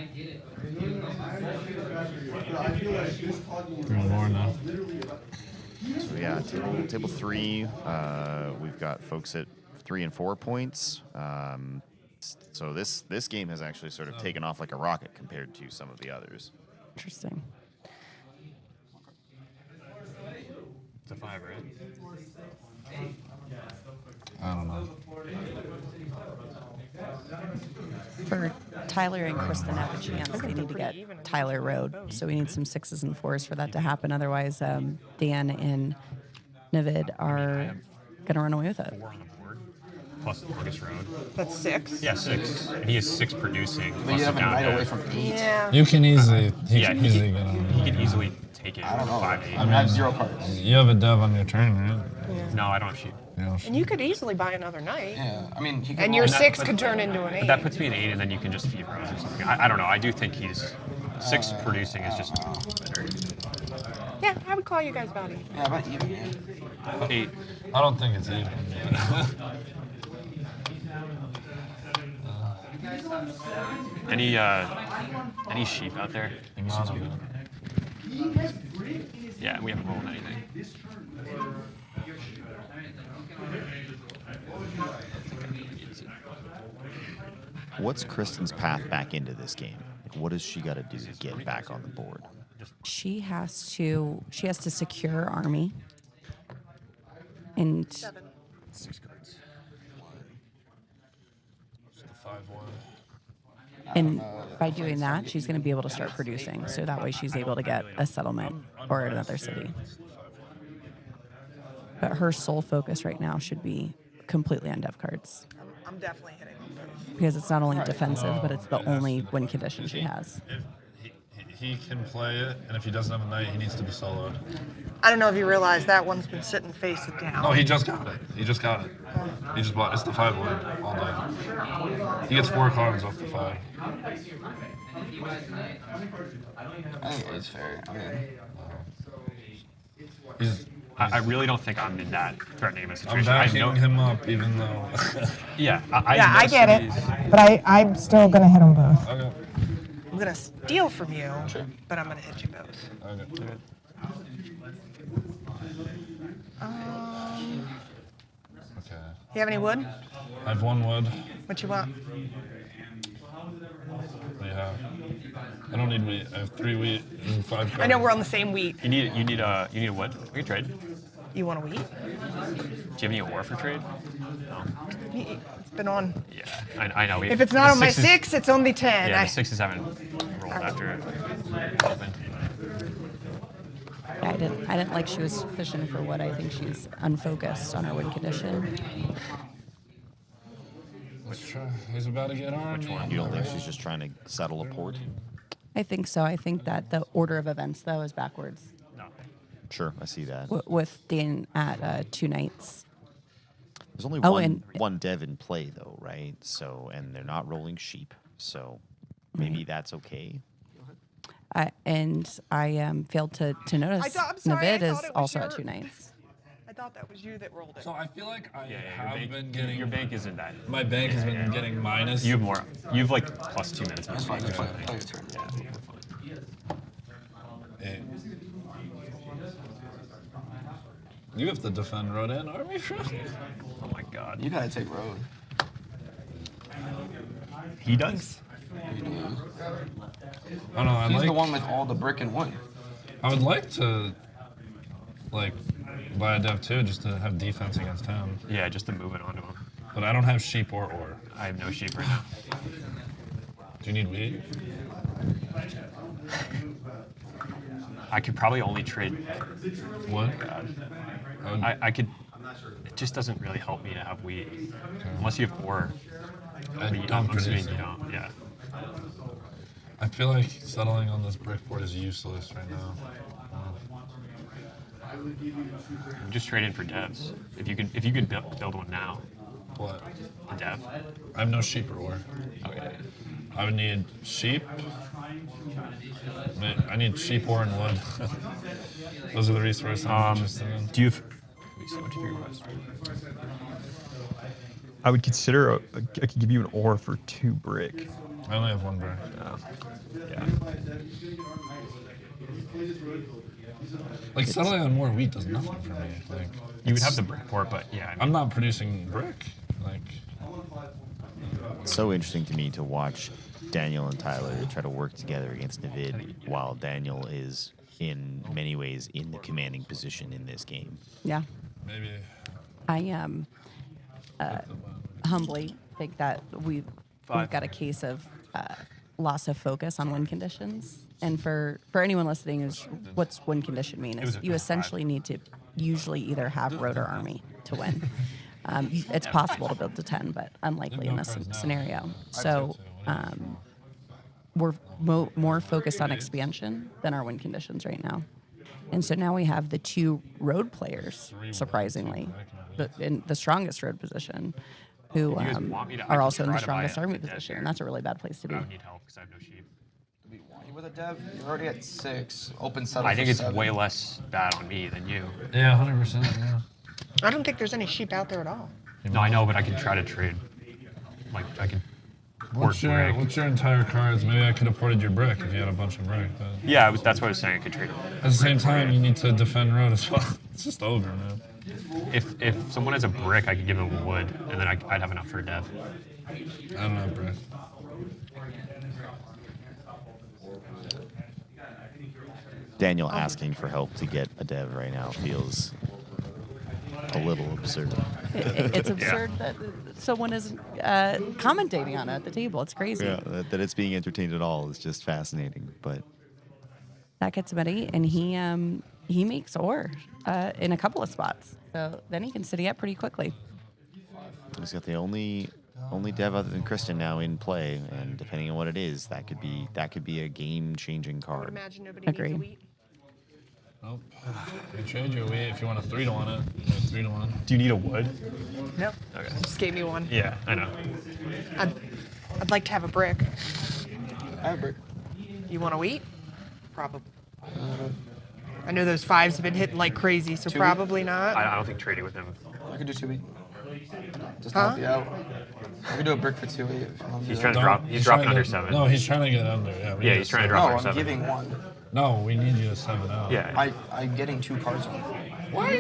D: 3 more now.
B: So yeah, table 3, we've got folks at 3 and 4 points. So this game has actually sort of taken off like a rocket compared to some of the others.
A: Interesting.
E: It's a 5, right?
D: I don't know.
A: For Tyler and Kristen have a chance. They need to get Tyler road. So we need some 6s and 4s for that to happen. Otherwise, Dan and Navid are going to run away with it.
E: 4 on the board, plus the longest road.
F: That's 6.
E: Yeah, 6. And he has 6 producing.
C: But
E: plus
C: you have
E: it
C: a
E: down
C: knight
E: to-
C: away from 8.
F: Yeah.
D: You can easily,
E: Yeah, he
D: easily
E: can,
D: get on
E: he
D: it.
E: can easily take it.
C: I don't know.
E: 5, 8.
C: I mean, I have 0 cards.
D: You have a dev on your turn, right?
E: No, I don't have sheep.
D: Yeah.
F: And you could easily buy another knight.
C: Yeah, I mean, he could
F: And your
C: roll-
E: that-
F: 6
E: but-
F: could turn into an 8.
E: But that puts me at 8, and then you can just feed roads or something. I don't know. I do think he's 6 producing is just better.
F: Yeah, I would call you guys about 8.
C: Yeah, about even. Yeah.
E: 8.
D: I don't think it's even.
E: Any sheep out there?
D: Not of it.
E: Yeah, we haven't rolled anything.
B: What's Kristen's path back into this game? Like, what does she got to do to get back on the board?
A: She has to secure army. And
E: 6 cards.
D: It's the 5-1.
A: and by doing that, she's going to be able to start producing. So that way she's able to get a settlement or another city. But her sole focus right now should be completely on dev cards.
F: I'm definitely hitting them both.
A: Because it's not only defensive, but it's the only win condition she has.
D: He can play it, and if he doesn't have a knight, he needs to be soloed.
F: I don't know if you realize that one's been sitting face down.
D: No, he just got it. He just got it. He just bought. It's the 5-1 all day. He gets 4 cards off the 5.
C: I think it's fair. I mean,
E: I really don't think I'm in that threatening of a
D: I'm
E: situation.
D: backing him up, even though.
E: Yeah,
F: Yeah, I get it.
E: cities-
F: But I'm still going to hit them both.
D: Okay.
F: I'm going to steal from you, but I'm going to hit you both.
D: Okay. Okay.
F: You have any wood?
D: I have 1 wood.
F: What you want?
D: What do you have? I don't need wheat. I have 3 wheat and 5 cards.
F: I know we're on the same wheat.
E: You need a what? We can trade.
F: You want a wheat?
E: Do you have any ore for trade? No.
F: It's been on.
E: Yeah, I know.
F: If it's not
E: the
F: on my
E: 6 is-
F: 6, it's on the 10.
E: Yeah, the 6s haven't rolled after it opened.
A: Yeah, I didn't like she was fishing for wood. I think she's unfocused on her win condition.
D: Let's try. He's about to get on.
E: Which one?
B: You don't think she's just trying to settle a port?
A: I think so. I think that the order of events, though, is backwards.
E: No.
B: Sure, I see that.
A: With Dan at 2 knights.
B: There's only
A: Oh,
B: one
A: and-
B: one dev in play though, right? So, and they're not rolling sheep, so maybe that's okay.
A: I failed to notice
F: I'm sorry, I
A: Navid is
F: thought it was
A: also at
F: your-
A: 2 knights.
F: I thought that was you that rolled it.
D: So I feel like I
E: Yeah,
D: have been getting.
E: Your bank isn't that.
D: My bank has been getting minus.
E: You have more. You have like plus 2 minutes.
C: That's fine. Just play your turn.
D: Hey. You have to defend road and army front.
E: Oh my god.
C: You gotta take road.
E: He does?
C: You do.
D: I don't know. I
C: He's
D: like.
C: the one with all the brick and wood.
D: I would like to, like, buy a dev too, just to have defense against him.
E: Yeah, just to move it onto him.
D: But I don't have sheep or ore.
E: I have no sheep right now.
D: Do you need wheat?
E: I could probably only trade.
D: What?
E: I could. It just doesn't really help me to have wheat. Unless you have ore.
D: I
E: Wheat,
D: don't
E: I'm assuming
D: produce
E: you
D: it.
E: don't. Yeah.
D: I feel like settling on this brick board is useless right now.
E: I'm just trading for devs. If you can build one now,
D: What?
E: a dev.
D: I have no sheep or ore.
E: Okay.
D: I would need sheep. I need sheep, ore, and wood. Those are the resources I'm interested in.
E: Do you have? Let me see what your was. I would consider I could give you an ore for 2 brick.
D: I only have 1 brick.
E: Yeah.
D: Like, settling on more wheat does nothing for me. Like,
E: You would have the brick port, but yeah. I mean,
D: I'm not producing brick. Like,
B: It's so interesting to me to watch Daniel and Tyler try to work together against Navid while Daniel is in many ways in the commanding position in this game.
A: Yeah.
D: maybe.
A: I humbly think that we've got a case of loss of focus on win conditions. And for anyone listening, what's win condition mean? Is you essentially need to usually either have road or army to win. It's possible to build to 10, but unlikely in this scenario. So we're more focused on expansion than our win conditions right now. And so now we have the 2 road players, surprisingly, in the strongest road position, who
E: If you guys want me to, I
A: are
E: can
A: also in the
E: try to buy
A: strongest
E: a
A: army
E: dev
A: position.
E: here.
A: And that's a really bad place to be.
E: I would need help because I have no sheep.
C: Do we want you with a dev? You're already at 6. Open settle.
E: I think
C: for
E: it's
C: 7.
E: way less bad on me than you.
D: Yeah, 100%. Yeah.
F: I don't think there's any sheep out there at all.
E: No, I know, but I can try to trade. Like I can port
D: What's
E: brick.
D: your entire cards? Maybe I could have ported your brick if you had a bunch of brick. But
E: Yeah, that's what I was saying. I could trade.
D: at the same time, you need to defend road as well. It's just over, man.
E: If someone has a brick, I could give them wood, and then I'd have enough for a dev.
D: I don't have brick.
B: Daniel asking for help to get a dev right now feels a little absurd.
A: It's absurd that someone is commentating on it at the table. It's crazy.
B: Yeah, that it's being entertained at all is just fascinating. But
A: That gets Betty, and he makes ore in a couple of spots. So then he can city up pretty quickly.
B: he's got the only dev other than Kristen now in play, and depending on what it is, that could be a game-changing
F: I would
B: card.
F: imagine nobody
A: Agreed.
F: needs a wheat.
D: Nope. You trade your wheat if you want a 3-to-1 it. You have 3-to-1.
E: Do you need a wood?
F: Nope.
E: Okay.
F: Just gave me one.
E: Yeah, I know.
F: I'd like to have a brick.
C: I have brick.
F: You want a wheat? Probably. I know those 5s have been hitting like crazy, so
C: 2
F: probably not.
E: I don't think trading with him.
C: I could do 2 wheat. Just to
F: Huh?
C: help you out. I could do a brick for 2 wheat. If you want me
E: He's
C: to
E: trying
C: do
E: to
C: that.
E: drop. He's dropping
D: trying
E: under
D: to-
E: 7.
D: No, he's trying to get under. Yeah, we
E: Yeah,
D: need
E: he's
D: to
E: trying to
D: seven.
E: drop
C: No,
E: under
C: I'm
E: 7.
C: giving 1.
D: No, we need you to 7 out.
E: Yeah.
C: I'm getting 2 cards on.
D: Why are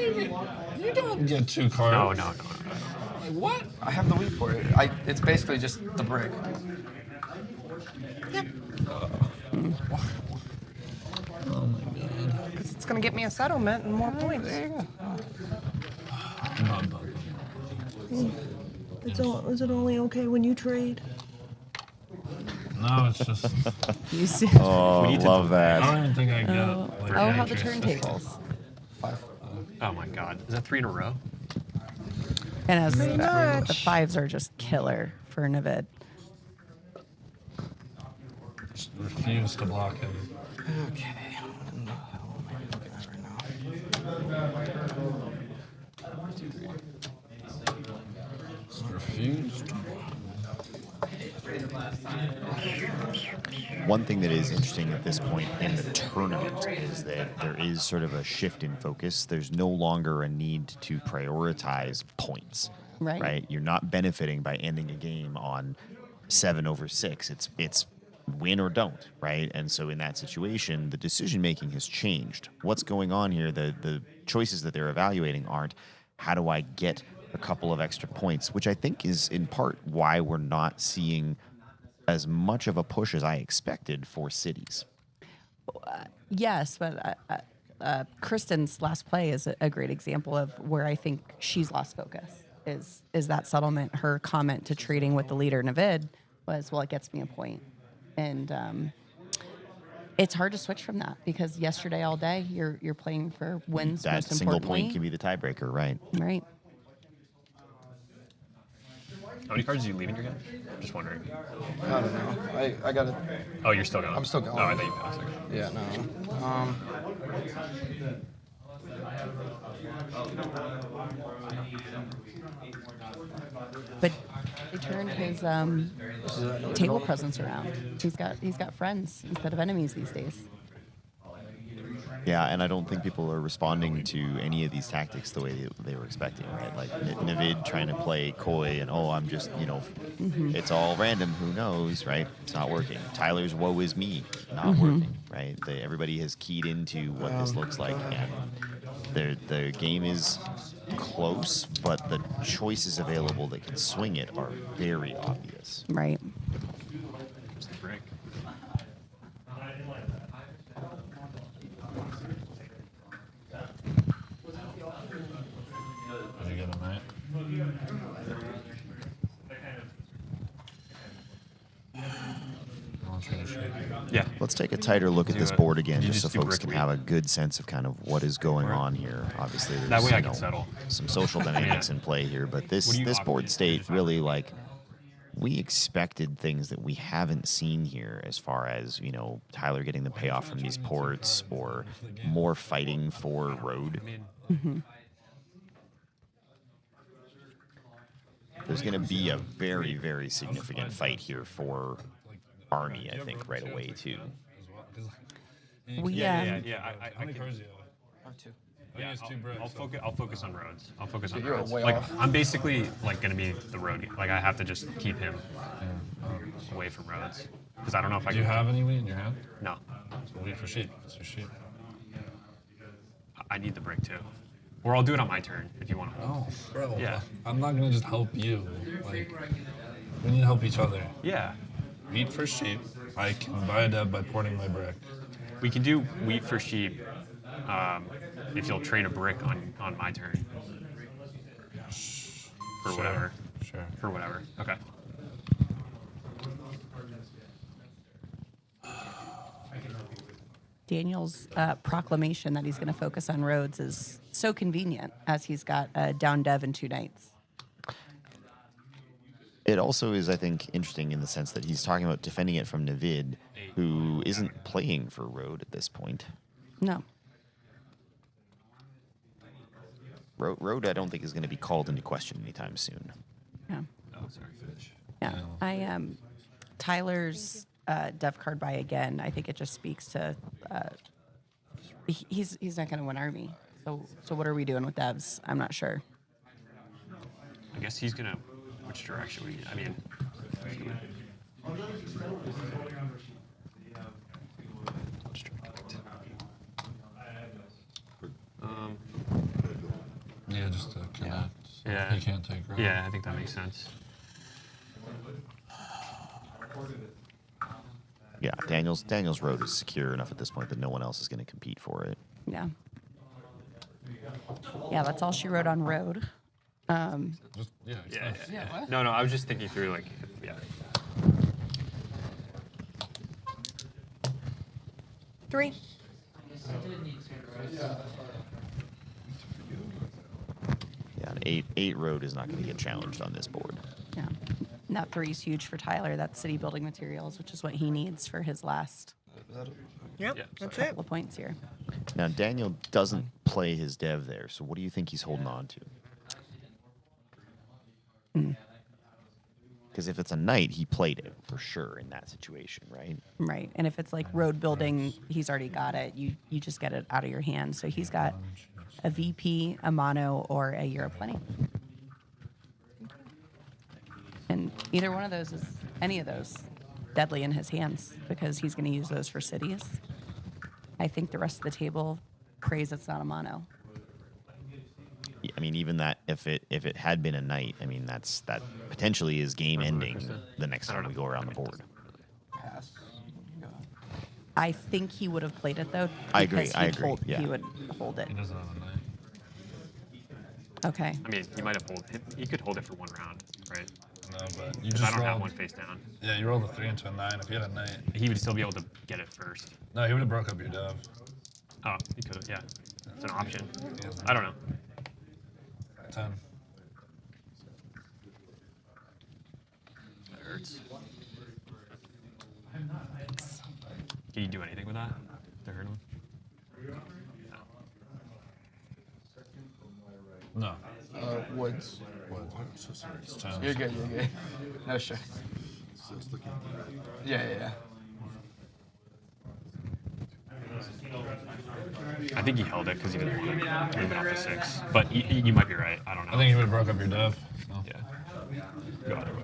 D: you don't get 2 cards.
E: No.
D: Like, what?
C: I have the wheat for it. It's basically just the brick.
D: Oh my god.
F: Because it's going to get me a settlement and more points. Is it only okay when you trade?
D: No, it's just.
A: You see?
B: Oh, love
D: I
B: that.
D: don't even think I get.
A: Oh,
D: like,
A: how the
D: entries.
A: turntables.
C: 5.
E: Oh my God. Is that 3 in a row?
A: And as
F: Pretty
A: the
F: much.
A: 5s are just killer for Navid.
D: refuse to block him.
C: Okay. What the hell am I looking at right now? 1, 2, 3.
D: Just refuse to block.
B: One thing that is interesting at this point in the tournament is that there is sort of a shift in focus. There's no longer a need to prioritize points.
A: Right.
B: You're not benefiting by ending a game on 7/6. It's win or don't, right? And so in that situation, the decision making has changed. What's going on here? The choices that they're evaluating aren't how do I get a couple of extra points, which I think is in part why we're not seeing as much of a push as I expected for cities.
A: Yes, but Kristen's last play is a great example of where I think she's lost focus. Is that settlement? Her comment to trading with the leader Navid was, "Well, it gets me a point," and it's hard to switch from that because yesterday all day you're playing for wins.
B: That
A: most
B: single
A: importantly.
B: point can be the tiebreaker, right?
A: Right.
E: How many cards are you leaving your game? Just wondering.
C: I don't know. I got it.
E: Oh, you're still going.
C: I'm still going.
E: Oh, I thought you passed. Okay.
C: Yeah, no.
A: But he turned his table presence around. He's got friends instead of enemies these days.
B: Yeah, and I don't think people are responding to any of these tactics the way they were expecting, right? Like Navid trying to play coy and, I'm just, it's all random, who knows, right? It's not working. Tyler's woe is me, not working, right? Everybody has keyed into what this looks like, and the game is close, but the choices available that can swing it are very obvious.
A: Right.
E: Just the break.
D: Did you get a night? I'll try to show you.
E: Yeah.
B: Let's take a tighter look at this board again,
E: You
B: just so
E: just do
B: folks
E: brick
B: can
E: wheat.
B: have a good sense of kind of what is going on here. Obviously, there's
E: That way I can settle.
B: some social dynamics in play here, but
E: What
B: this
E: do you
B: board
E: opt-
B: state
E: just
B: really we expected things that we haven't seen here as far as, Tyler getting the payoff from these ports or more fighting for road. There's going to be a very, very significant fight here for Army, I think, right away, too.
A: We,
E: Yeah.
D: How many
E: can-
D: cards do you have?
C: I have 2.
D: I think it's 2 bricks.
E: I'll focus on roads. I'll focus on
C: You're
E: roads.
C: way
E: Like
C: off.
E: I'm basically gonna be the road. Like I have to just keep him away from roads because I don't know if I
D: Do
E: can.
D: you have any wheat in your hand?
E: No,
D: So wheat for sheep. It's your sheep.
E: I need the brick too. Or I'll do it on my turn if you want to.
D: Oh, bro.
E: Yeah.
D: I'm not gonna just help you. We need to help each other.
E: Yeah,
D: Wheat for sheep. I can buy a dev by porting my brick.
E: we can do wheat for sheep. If you'll trade a brick on my turn. For
D: Sure.
E: whatever.
D: Sure.
E: For whatever. Okay.
A: Daniel's proclamation that he's going to focus on roads is so convenient as he's got a down dev in 2 nights.
B: It also is, I think, interesting in the sense that he's talking about defending it from Navid, who isn't playing for road at this point.
A: No.
B: Road, I don't think, is going to be called into question anytime soon.
A: Yeah.
E: Oh, sorry. Finish.
A: Yeah. Tyler's dev card buy again. I think it just speaks to he's not going to win Army. So what are we doing with devs? I'm not sure.
E: I guess he's gonna. Which direction would he? I mean.
D: Yeah, just to connect.
E: Yeah.
D: He can't take road.
E: Yeah, I think that makes sense.
B: Yeah, Daniel's road is secure enough at this point that no one else is going to compete for it.
A: Yeah. Yeah, that's all she wrote on road.
D: Just, yeah, it's
E: Yeah,
D: not-
E: yeah. No, I was just thinking through yeah.
F: 3.
B: Yeah, an 8 road is not going to get challenged on this board.
A: Yeah. And that 3 is huge for Tyler. That's city building materials, which is what he needs for his last
F: Yep,
E: Yeah,
F: that's
A: couple
F: it.
A: of points here.
B: Now, Daniel doesn't play his dev there, so what do you think he's holding on to? Because if it's a knight, he played it for sure in that situation, right?
A: Right. And if it's like road building, he's already got it. You just get it out of your hand. So he's got a VP, a mono, or a Euro plenty. And either one of those is any of those deadly in his hands because he's going to use those for cities. I think the rest of the table prays it's not a mono.
B: Yeah, I mean, even that if it had been a knight, I mean that potentially is game ending the next time we go around the board.
C: Pass.
A: I think he would have played it though.
B: I agree,
A: because
B: I
A: he'd
B: agree,
A: hold-
B: yeah.
A: He would hold it.
D: He doesn't have a knight.
A: Okay.
E: I mean, he might have he could hold it for 1 round, right?
D: No, but you
E: Because
D: just
E: I don't have
D: rolled.
E: one face down.
D: Yeah, you rolled a 3 into a 9. If you had a knight,
E: He would still be able to get it first.
D: no, he would have broke up your dev.
E: Oh, he could have, yeah. It's an option. I don't know.
D: 10.
E: That hurts. Can you do anything with that to hurt him?
D: No.
C: Woods.
D: What? So sorry. It's 10.
C: You're good. You're good. No stress.
H: So it's looking
C: Yeah.
E: I think he held it because he didn't move it off the 6. But you might be right. I don't know.
D: I think he would have broke up your dev. So.
E: Yeah. Go either way.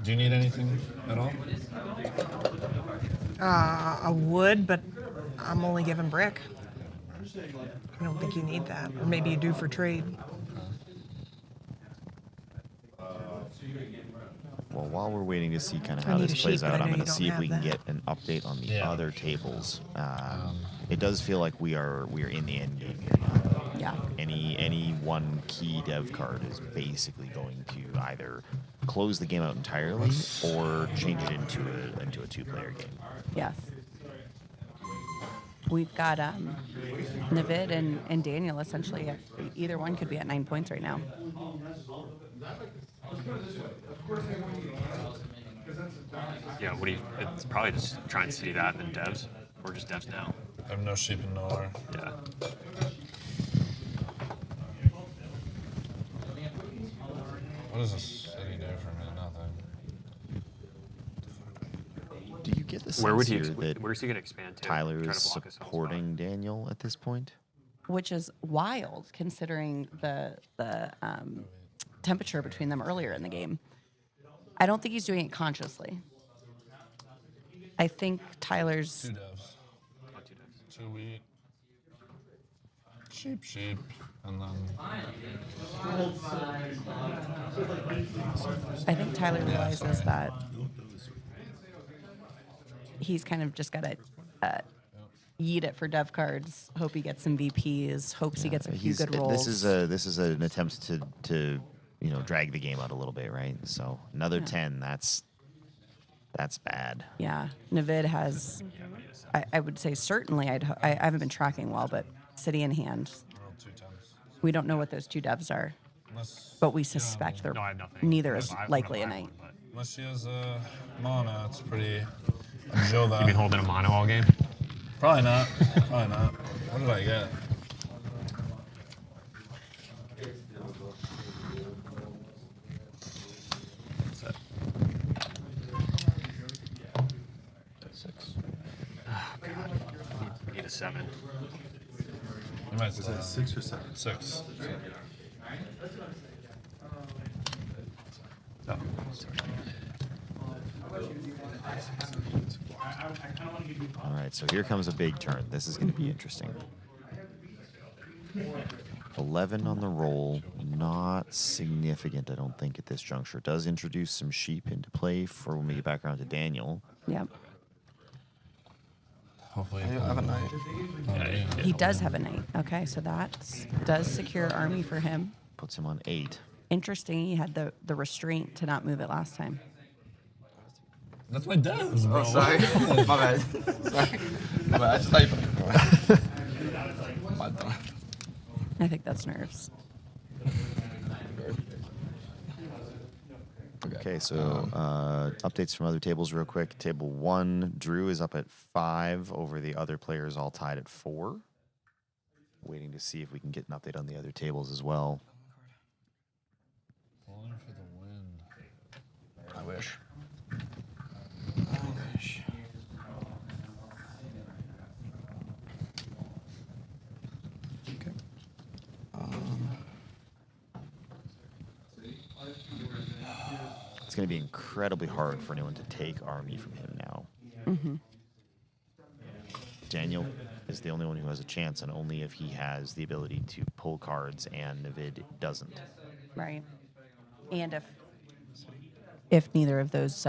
D: Do you need anything at all?
F: I would, but I'm only giving brick. I don't think you need that. Or maybe you do for trade.
B: Well, while we're waiting to see kind of
F: I
B: how
F: need
B: this
F: a
B: plays
F: sheet, but
B: out,
F: I
B: I'm
F: know
B: going to
F: you
B: see
F: don't
B: if we can
F: have
B: get an update on the
D: Yeah.
B: other tables. It does feel like we are in the end game here now.
A: Yeah.
B: Any one key dev card is basically going to either close the game out entirely or change it into a 2-player game.
A: Yes. We've got Navid and Daniel essentially. Either one could be at 9 points right now.
E: Yeah, it's probably just try and city that and then devs. Or just devs now.
D: I have no sheep and nowhere.
E: Yeah.
D: What does this city do for me? Nothing.
B: Do you get the sense
E: Where would he
B: here that
E: where's he gonna expand to?
B: Tyler
E: Try to
B: is
E: block his own
B: supporting Daniel at this point?
A: Which is wild considering the temperature between them earlier in the game. I don't think he's doing it consciously. I think Tyler's
D: 2 devs.
E: spot. 2 devs.
D: 2 wheat. Sheep. And then.
A: I think Tyler realizes that he's kind of just got to yeet it for dev cards. Hope he gets some VPs. Hopes he gets a few good rolls.
B: This is an attempt to drag the game out a little bit, right? So another 10. That's bad.
A: Yeah, Navid has. I would say certainly. I haven't been tracking well, but city in hand.
D: I rolled 2 10s.
A: We don't know what those 2 devs are,
D: Unless,
A: but we suspect they're
E: No, I have nothing.
A: neither is
E: I wanna
A: likely a
E: buy
A: knight.
E: one, but-
D: unless she has a mana, it's pretty. Enjoy that.
E: You been holding a mono all game?
D: Probably not. What did I get?
E: What's that? 6. Oh god. We need a 7.
D: You might
H: Is that 6 or 7?
D: 6.
E: Oh,
B: All right, so here comes a big turn. This is going to be interesting. 11 on the roll, not significant, I don't think, at this juncture. It does introduce some sheep into play for when we get back around to Daniel.
A: Yep.
D: Hopefully.
C: I have a knight.
A: He does have a knight. Okay, so that does secure army for him.
B: Puts him on 8.
A: Interesting. He had the restraint to not move it last time.
D: That's my devs, bro.
C: Oh, sorry. My bad. Sorry. My bad. I just typed. My bad.
A: I think that's nerves.
B: Okay, so updates from other tables real quick. Table 1, Drew is up at 5 over the other players all tied at 4. Waiting to see if we can get an update on the other tables as well.
D: Pulling for the win.
C: I wish. Okay.
B: It's going to be incredibly hard for anyone to take Army from him now.
A: Mm-hmm.
B: Daniel is the only one who has a chance, and only if he has the ability to pull cards and Navid doesn't.
A: Right. And if neither of those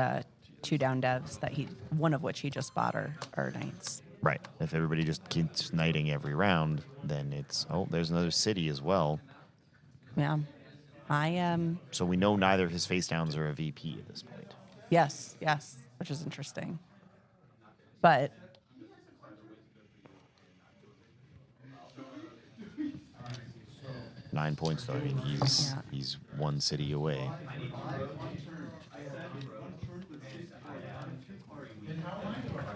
A: 2 down devs that one of which he just bought are knights.
B: Right. If everybody just keeps knighting every round, then it's, oh, there's another city as well.
A: Yeah.
B: So we know neither of his face downs are a VP at this point.
A: Yes, which is interesting. But
B: 9 points though. I mean, he's 1 city away.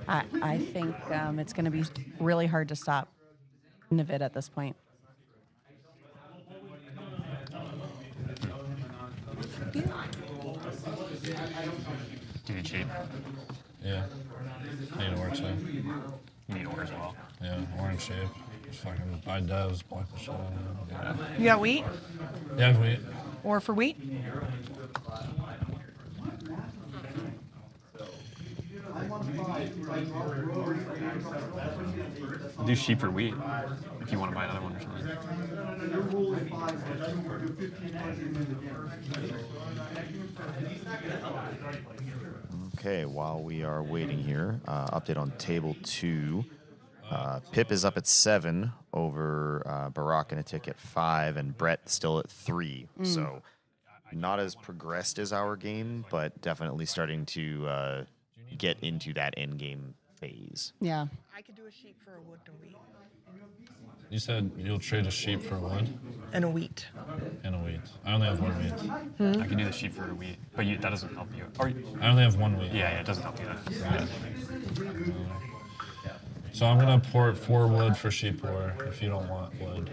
A: I think it's going to be really hard to stop Navid at this point.
E: Do you need sheep?
D: Yeah. I need ore too.
E: You need ore as well.
D: Yeah, ore and shape. Just fucking buy devs, block the shit out of them.
F: You got wheat?
D: Yeah, I have wheat.
F: Or for wheat?
E: I'll do sheep for wheat if you want to buy another one or something.
B: Okay, while we are waiting here, update on table 2. Pip is up at 7 over Barack and a tick at 5, and Brett still at 3. So not as progressed as our game, but definitely starting to get into that end game phase.
A: Yeah.
F: I could do a sheep for a wood and a wheat.
D: You said you'll trade a sheep for wood
F: And a wheat.
D: and a wheat. I only have 1 wheat.
E: I can do the sheep for a wheat, but that doesn't help you. Or,
D: I only have 1 wheat.
E: yeah, it doesn't help you. Yeah.
D: So I'm gonna port 4 wood for sheep ore if you don't want wood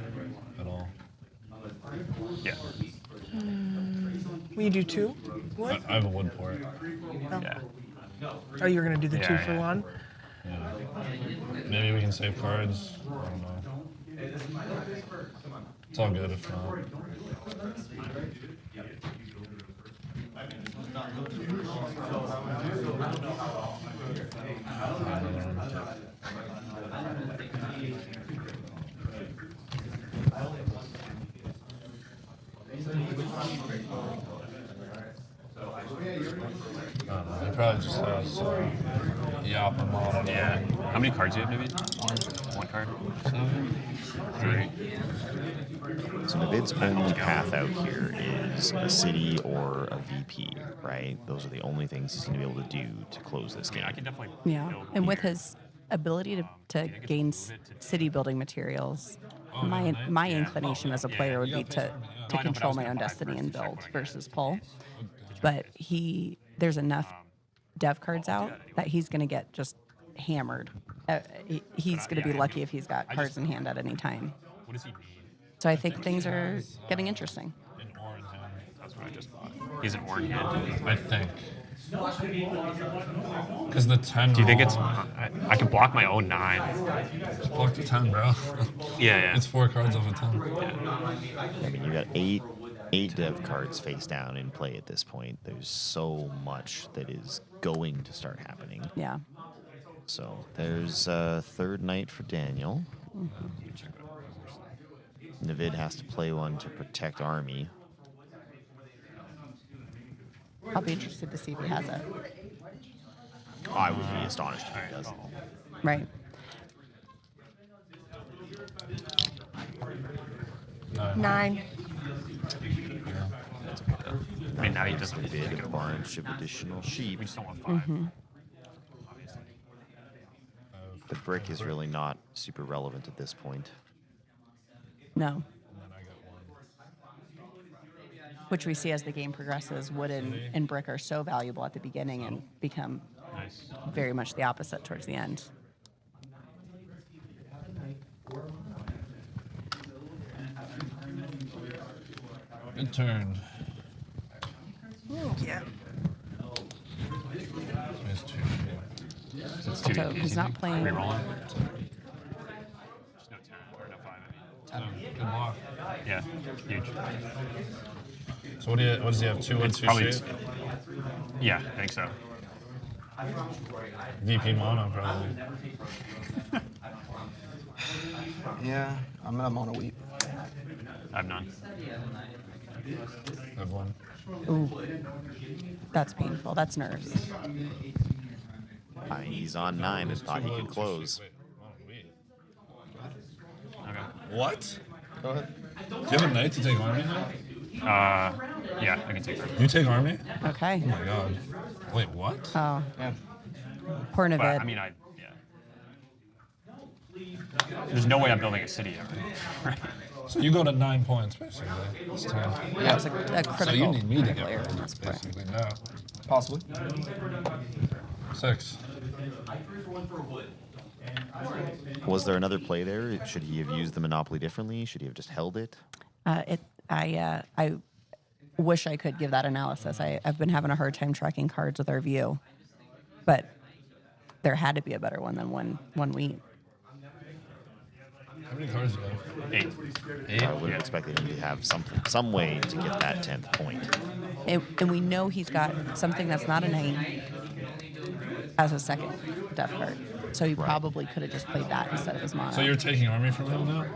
D: at all.
E: Yeah.
F: Will you do 2 wood?
D: I have a wood port.
E: Yeah.
F: Oh, you're going to do the 2
E: Yeah,
F: for
E: yeah.
F: 1?
D: Yeah. Maybe we can save cards. I don't know. It's all good if not. I don't know. He probably just has Yappa model.
E: Yeah. How many cards do you have, Navid? One card? 3.
B: So Navid's only path out here is a city or a VP, right? Those are the only things he's going to be able to do to close this game.
E: I can definitely.
A: Yeah.
E: build
A: And with
E: here.
A: his ability to gain city building materials,
D: Oh,
A: my
D: yeah,
A: my
E: yeah.
A: inclination as a player would be to
E: No, I know, but I
A: control
E: was
A: my
E: gonna
A: own
E: buy
A: destiny and
E: first to check
A: build
E: what I get.
A: versus pull. But there's enough dev cards out that he's going to get just hammered. He's going to be lucky if he's got cards in hand at any time.
E: What does he need?
A: So I think things are getting interesting.
D: An ore in hand.
E: That's what I just bought. He's an ore in hand.
D: I think. Because the 10
E: Do you think it's?
D: roll-
E: I can block my own 9.
D: Just block the 10, bro.
E: Yeah.
D: It's 4 cards off a 10.
B: I mean, you got eight dev cards face down in play at this point. There's so much that is going to start happening.
A: Yeah.
B: So there's a third night for Daniel. Navid has to play one to protect Army.
A: I'll be interested to see if he has it.
B: I would be astonished if he doesn't.
A: Right.
F: Nine.
E: I mean, now he doesn't.
B: Navid, a bunch of additional sheep.
E: We just don't want 5.
B: The brick is really not super relevant at this point.
A: No. which we see as the game progresses. Wood and brick are so valuable at the beginning and become
E: Nice.
A: very much the opposite towards the end.
D: Good turn.
F: Yeah.
D: It's two.
E: It's too
A: So
E: easy.
A: he's not playing.
E: Rerolling. There's no 10 or no 5.
D: Good block.
E: Yeah, huge.
D: So what does he have? 2 wood,
E: It's
D: 2
E: probably
D: shape?
E: just, yeah, I think so.
D: VP mono probably.
C: Yeah, I'm gonna mono wheat.
E: I have none.
D: I have 1.
A: Ooh, that's painful. That's nerves.
B: He's on 9 and thought he could close.
D: Wait, mono wheat.
E: Okay.
D: What?
C: Go ahead.
D: Do you have a knight to take army now?
E: Yeah, I can take that.
D: You take army?
A: Okay.
D: Oh my god. Wait, what?
A: Oh,
C: Yeah.
A: poor
E: But
A: Navid.
E: I mean, yeah. There's no way I'm building a city ever. Right?
D: So you go to 9 points basically. This time.
A: That was a critical.
D: So you need me to get
A: player
D: rid
A: in
D: of
A: this
D: this
A: point.
D: basically now.
C: Possibly.
D: 6.
B: Was there another play there? Should he have used the Monopoly differently? Should he have just held it?
A: I wish I could give that analysis. I've been having a hard time tracking cards with our view, but there had to be a better one than one wheat.
D: How many cards do you have?
E: 8.
B: I would have expected him to have some way to get that 10th point.
A: And we know he's got something that's not a knight as a second death card. So he probably could have just played that instead of his mono.
D: So you're taking army from him now?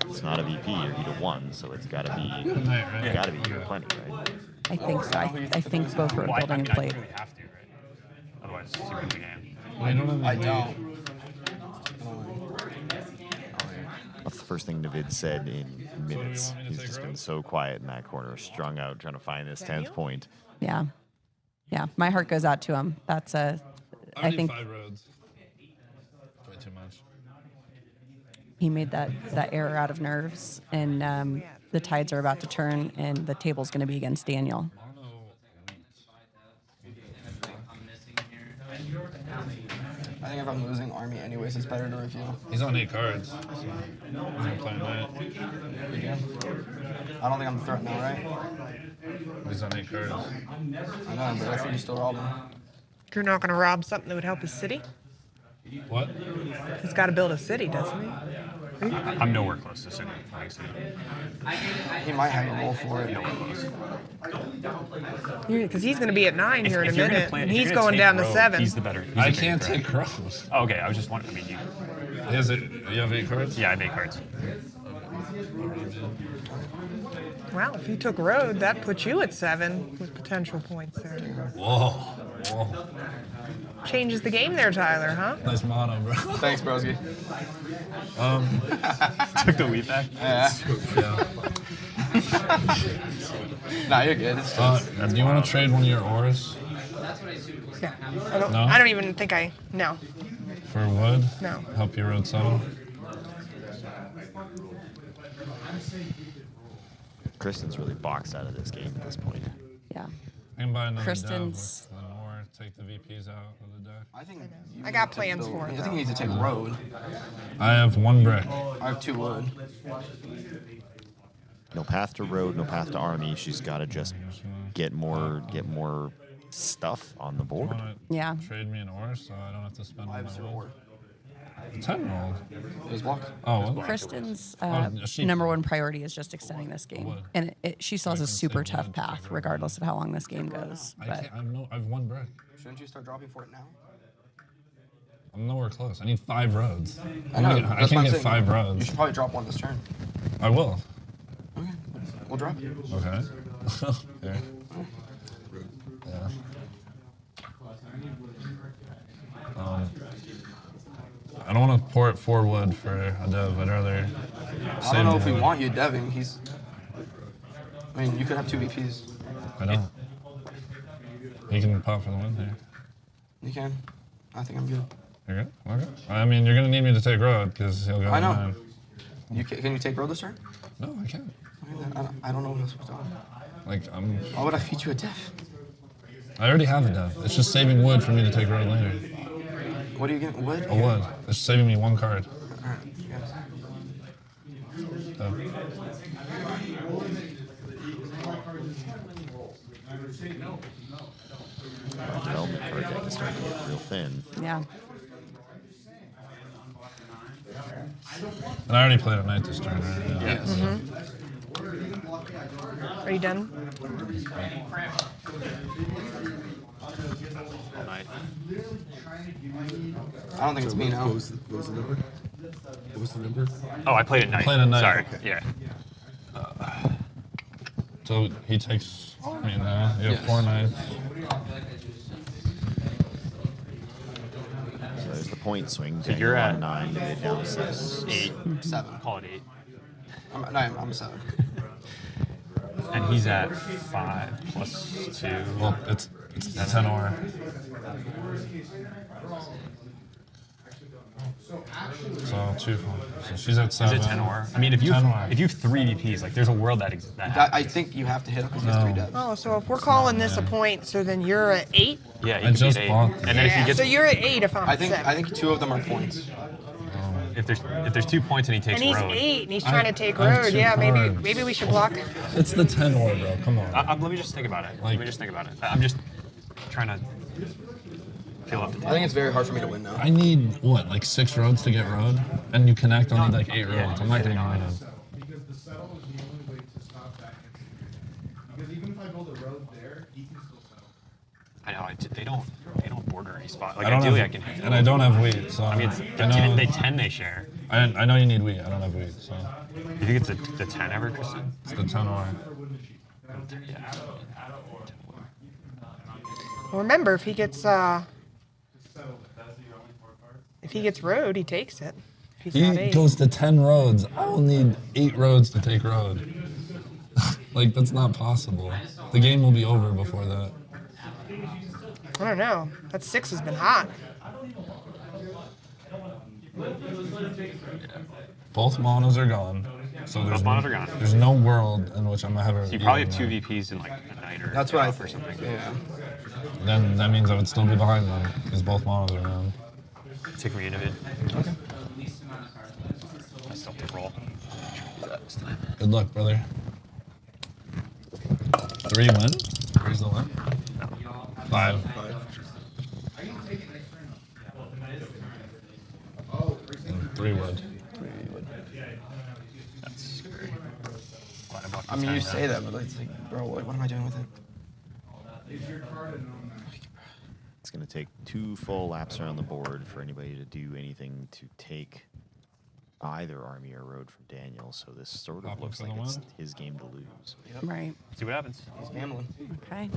B: It's not a VP, you're either 1, so it's got to be,
D: Good night, right?
B: got to be plenty, right?
A: I think so. I think both were
E: Well, I
A: building
E: mean, I
A: played.
E: really have to, right? Otherwise, he wins the game.
D: Well, you don't have
C: I
D: any
C: don't.
D: weight.
B: That's the first thing Navid said in minutes.
D: want me to
B: He's
D: take
B: just been
D: road?
B: so quiet in that corner, strung out, trying to find this 10th point.
A: Yeah. Yeah. My heart goes out to him. That's a,
D: I
A: I
D: need
A: think
D: 5 roads. Way too much.
A: he made that error out of nerves, and the tides are about to turn, and the table's going to be against Daniel.
D: Mono wheat.
C: I think if I'm losing army anyways, it's better to review.
D: He's on 8 cards. So he's gonna play a knight.
C: I don't think I'm the threat now, right?
D: He's on 8 cards.
C: I know, but I think you still rob him.
F: You're not going to rob something that would help his city?
D: What?
F: He's got to build a city, doesn't he?
E: I'm nowhere close to city. Obviously.
C: He might have a roll for it.
F: Because he's going to be at 9 here in a
E: If you're gonna
F: minute,
E: play-
F: and
E: if you're
F: he's
E: gonna
F: going
E: take
F: down to
E: road,
F: 7.
E: He's the better. He's
D: I
E: the bigger
D: can't
E: threat.
D: take crows.
E: Oh, okay, I was just wondering. I mean,
D: You have 8 cards?
E: yeah, I have 8 cards.
F: Wow, if you took road, that puts you at 7 with potential points there.
D: Whoa. Whoa.
F: Changes the game there, Tyler, huh?
D: Nice mono, bro.
C: Thanks, broski.
E: Took the wheat back.
C: Yeah.
D: Yeah.
C: Nah, you're good. It's just,
D: Do you want to trade one of your ores
F: Yeah.
D: No?
F: I don't even think no.
D: for wood?
F: No.
D: Help you road 7?
B: Kristen's really boxed out of this game at this point.
A: Yeah.
D: I can buy another
A: Kristen's-
D: dev with the more, take the VPs out of the deck.
C: I think you
F: I got
C: need to
F: plans
C: build-
F: for it,
C: I think
F: though.
C: you need to take road.
D: I have 1 brick.
C: I have 2 wood.
B: No path to road, no path to army. She's got to just get more stuff on the board.
D: Want to
A: Yeah.
D: trade me an ore so I don't have to spend all
C: I
D: my
C: have 0
D: wood?
C: ore.
D: 10 rolled.
C: It was blocked.
D: Oh, what?
A: Kristen's
D: she-
A: number one priority is just extending this game,
D: Wood.
A: and she still has a
D: can say
A: super
D: wood
A: tough
D: to
A: path,
D: take her.
A: regardless of how long this game goes.
D: I
A: But
D: can't. I have 1 brick.
C: Shouldn't you start dropping for it now?
D: I'm nowhere close. I need 5 roads.
C: I know.
D: I
C: that's what
D: can't
C: I'm
D: get
C: saying.
D: 5
C: You
D: roads.
C: should probably drop one this turn.
D: I will.
C: Okay. We'll drop.
D: Okay. Here. Yeah. I don't want to port 4 wood for a dev. I'd rather
C: I
D: save
C: don't know
D: the
C: if we
D: wood.
C: want you deving. I mean, you could have 2 VPs.
D: I don't. He can pop for the win here.
C: You can. I think I'm good.
D: You're good? Okay. I mean, you're going to need me to take road because he'll go
C: I know.
D: 9.
C: Can you take road this turn?
D: No, I can't.
C: Okay, then I don't know what else we're doing.
D: Like
C: Why would I feed you a diff?
D: I already have a dev. It's just saving wood for me to take road later.
C: What are you getting? Wood?
D: A wood. It's saving me 1 card.
C: Alright, yes.
D: So,
B: Development card deck is starting to get real thin.
A: Yeah.
D: and I already played a knight this turn, right? Yeah.
C: Yes.
F: Are you done?
C: I don't think it's me now.
H: What was the number? What was the number?
E: Oh, I played at night.
D: Played at night.
E: Sorry. Yeah.
D: So he takes me now. You have
C: Yes.
D: 4 knights.
B: So there's the point swing.
E: So you're
B: Daniel
E: at
B: on 9, mid down 6.
E: 8.
C: 7.
E: Call it 8.
C: I'm 7.
E: And he's at 5 plus 2.
D: Well, it's 10 or. So 2. So she's at 7.
E: Is it 10 or? I mean, if you
D: 10 or.
E: have 3 VPs, like there's a world that
C: I
E: happens.
C: think you have to hit him because he has 3
D: No.
C: devs.
F: Oh, so if we're calling this a point, so then you're at 8?
E: Yeah, you
D: I
E: can
D: just
E: beat 8.
D: bought
E: And then if he gets
F: So you're at 8 if I'm
C: I
F: at
C: think
F: 7.
C: 2 of them are points.
E: if there's 2 points and he takes
F: And he's
E: road.
F: 8 and he's trying to take
D: I have
F: road.
D: 2
F: Yeah,
D: cards.
F: maybe we should block.
D: It's the 10 or, bro. Come on.
E: Let me just think about it.
D: Like-
E: Let me just think about it. I'm just trying to feel up the
C: I
E: table.
C: think it's very hard for me to win now.
D: I need, what, like 6 roads to get road? And you connect on like 8
E: Yeah.
D: roads. I'm not getting road.
G: Because the settle is the only way to stop that. Because even if I build a road there, he can still settle.
E: I know. They don't border any spot. Like
D: I don't
E: ideally,
D: have,
E: I can.
D: and I don't have wheat, so
E: I mean, it's
D: I know,
E: they 10 they share.
D: I know you need wheat. I don't have wheat, so
E: You think it's the 10 ever, Kristen?
D: it's the 10 or.
E: Yeah.
F: Well, remember, if he gets road, he takes it. If he's not
D: He
F: 8.
D: goes to 10 roads. I will need 8 roads to take road. Like, that's not possible. The game will be over before that.
F: I don't know. That 6 has been hot.
D: Both monos are gone. So there's
E: Both monos are gone.
D: There's no world in which I'm gonna have a.
E: So you probably have 2 VPs in like a night or
C: That's what I
E: or
C: think.
E: something.
C: Yeah.
D: Then that means I would still be behind them because both monos are gone.
E: Take me into it. I still have to roll.
D: Good luck, brother. 3 win? Where's the win? 5. And 3 wood.
E: That's great. Glad I bought the
C: I mean,
E: 10
C: you
E: now.
C: say that, but it's like, bro, what am I doing with it?
B: It's going to take 2 full laps around the board for anybody to do anything to take either army or road from Daniel. So this sort of
D: Pop up
B: looks
D: for
B: like
D: the
B: it's
D: win?
B: his game to lose.
A: Right.
E: See what happens.
C: He's gambling.
A: Okay.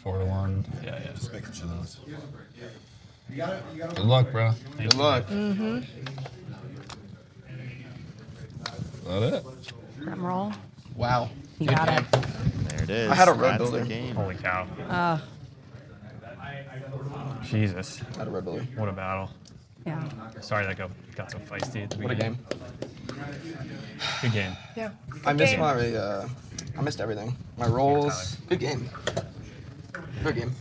D: 4-1.
E: Yeah.
H: Just making sure that was.
D: Good luck, bro.
C: Good luck.
F: Mm-hmm.
D: Is that it?
A: Drum roll.
C: Wow.
A: You
C: Good
A: got
C: game.
A: it.
B: There it is.
C: I had a road
B: That's
C: builder.
B: the game.
E: Holy cow. Jesus.
C: I had a red builder.
E: What a battle.
A: Yeah.
E: Sorry that got so feisty at the
C: What a
E: beginning.
C: game.
E: Good game.
F: Yeah.
C: I missed
F: game.
C: I missed everything. My rolls. Good game. Good game.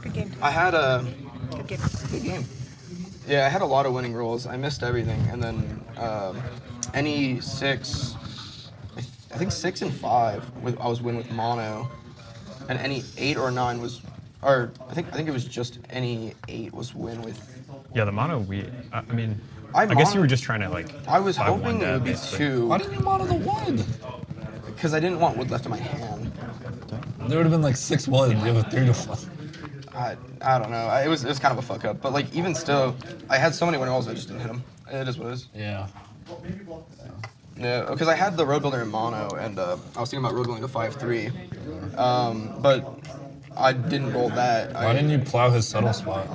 F: Good game.
C: I had a
F: Good game.
C: good game. Yeah, I had a lot of winning rolls. I missed everything, and then any 6, I think 6 and 5 I was win with mono, and any 8 or 9 was, or I think it was just any 8 was win with.
E: Yeah, the mono I mean,
C: I
E: I guess
C: mono-
E: you were just trying to like.
C: I was
E: buy one
C: hoping it
E: dev,
C: would be
E: basically.
C: 2
D: Why didn't you mono the wood?
C: because I didn't want wood left in my hand.
D: There would have been like 6 wood. You have a 3-1.
C: I don't know. It was kind of a fuck up, but like even still, I had so many winning rolls I just didn't hit them. It is what it is.
D: Yeah.
C: Yeah, because I had the road builder in mono, and I was thinking about road building to 5-3, but I didn't roll that.
D: Why didn't you plow his settle spot?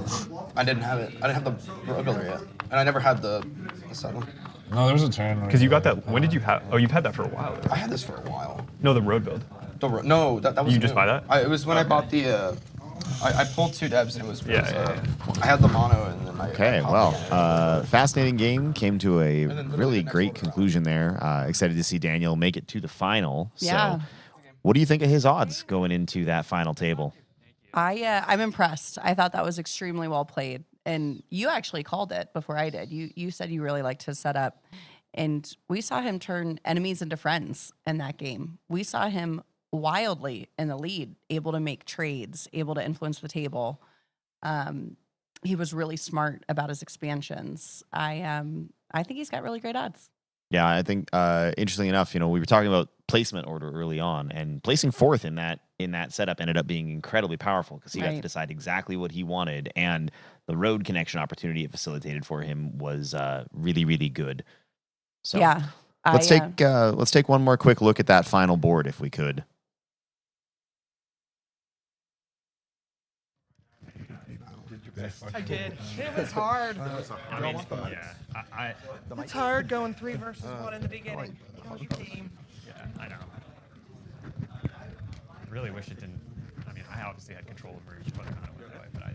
C: I didn't have it. I didn't have the road builder yet, and I never had the settle.
D: No, there was a turn.
E: Because you got that. When did you have? Oh, you've had that for a while.
C: I had this for a while.
E: No, the road build.
C: No, that was
E: You just
C: new.
E: buy that?
C: It was when I bought the I pulled 2 debs and it was
E: Yeah.
C: I had the mono and then
B: Okay, well, fascinating game. Came to a
C: then literally
B: really
C: the next
B: great
C: order.
B: conclusion there. Excited to see Daniel make it to the final.
A: Yeah.
B: So, what do you think of his odds going into that final table?
A: I'm impressed. I thought that was extremely well played, and you actually called it before I did. You said you really liked his setup, and we saw him turn enemies into friends in that game. We saw him wildly in the lead, able to make trades, able to influence the table. He was really smart about his expansions. I think he's got really great odds.
B: Yeah, I think interestingly enough, we were talking about placement order early on, and placing fourth in that setup ended up being incredibly powerful because he got to
A: Right.
B: decide exactly what he wanted, and the road connection opportunity it facilitated for him was really, really good. So
A: Yeah.
B: let's take one more quick look at that final board if we could.
F: I did. It was hard.
E: I mean, yeah.
F: It's hard going 3 versus 1 in the beginning. How's your team?
E: Yeah, I know. I really wish it didn't. I mean, I obviously had control over each other, but I.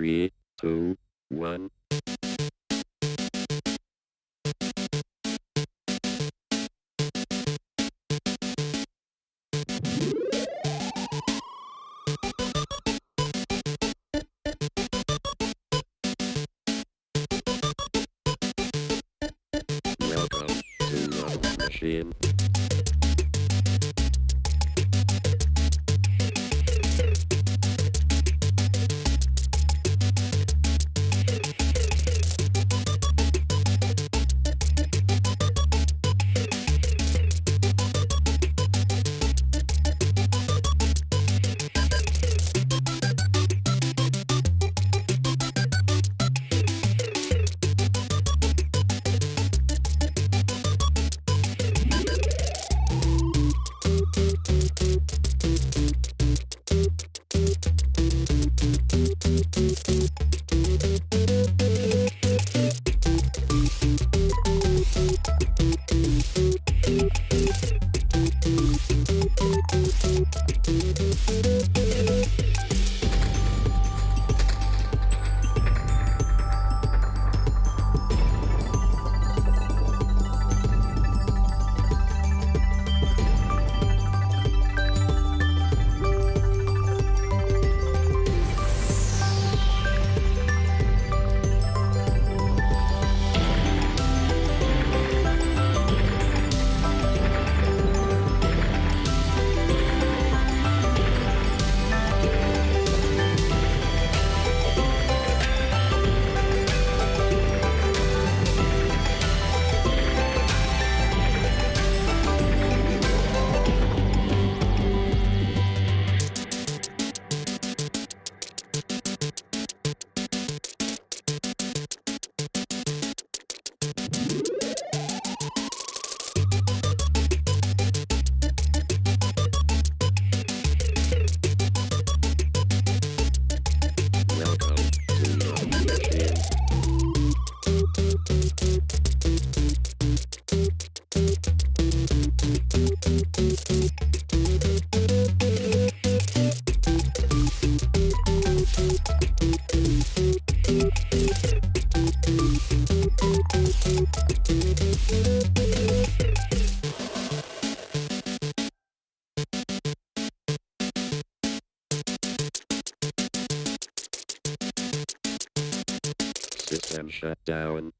J: 3, 2, 1. Welcome to the machine. Welcome to the machine. System shut down.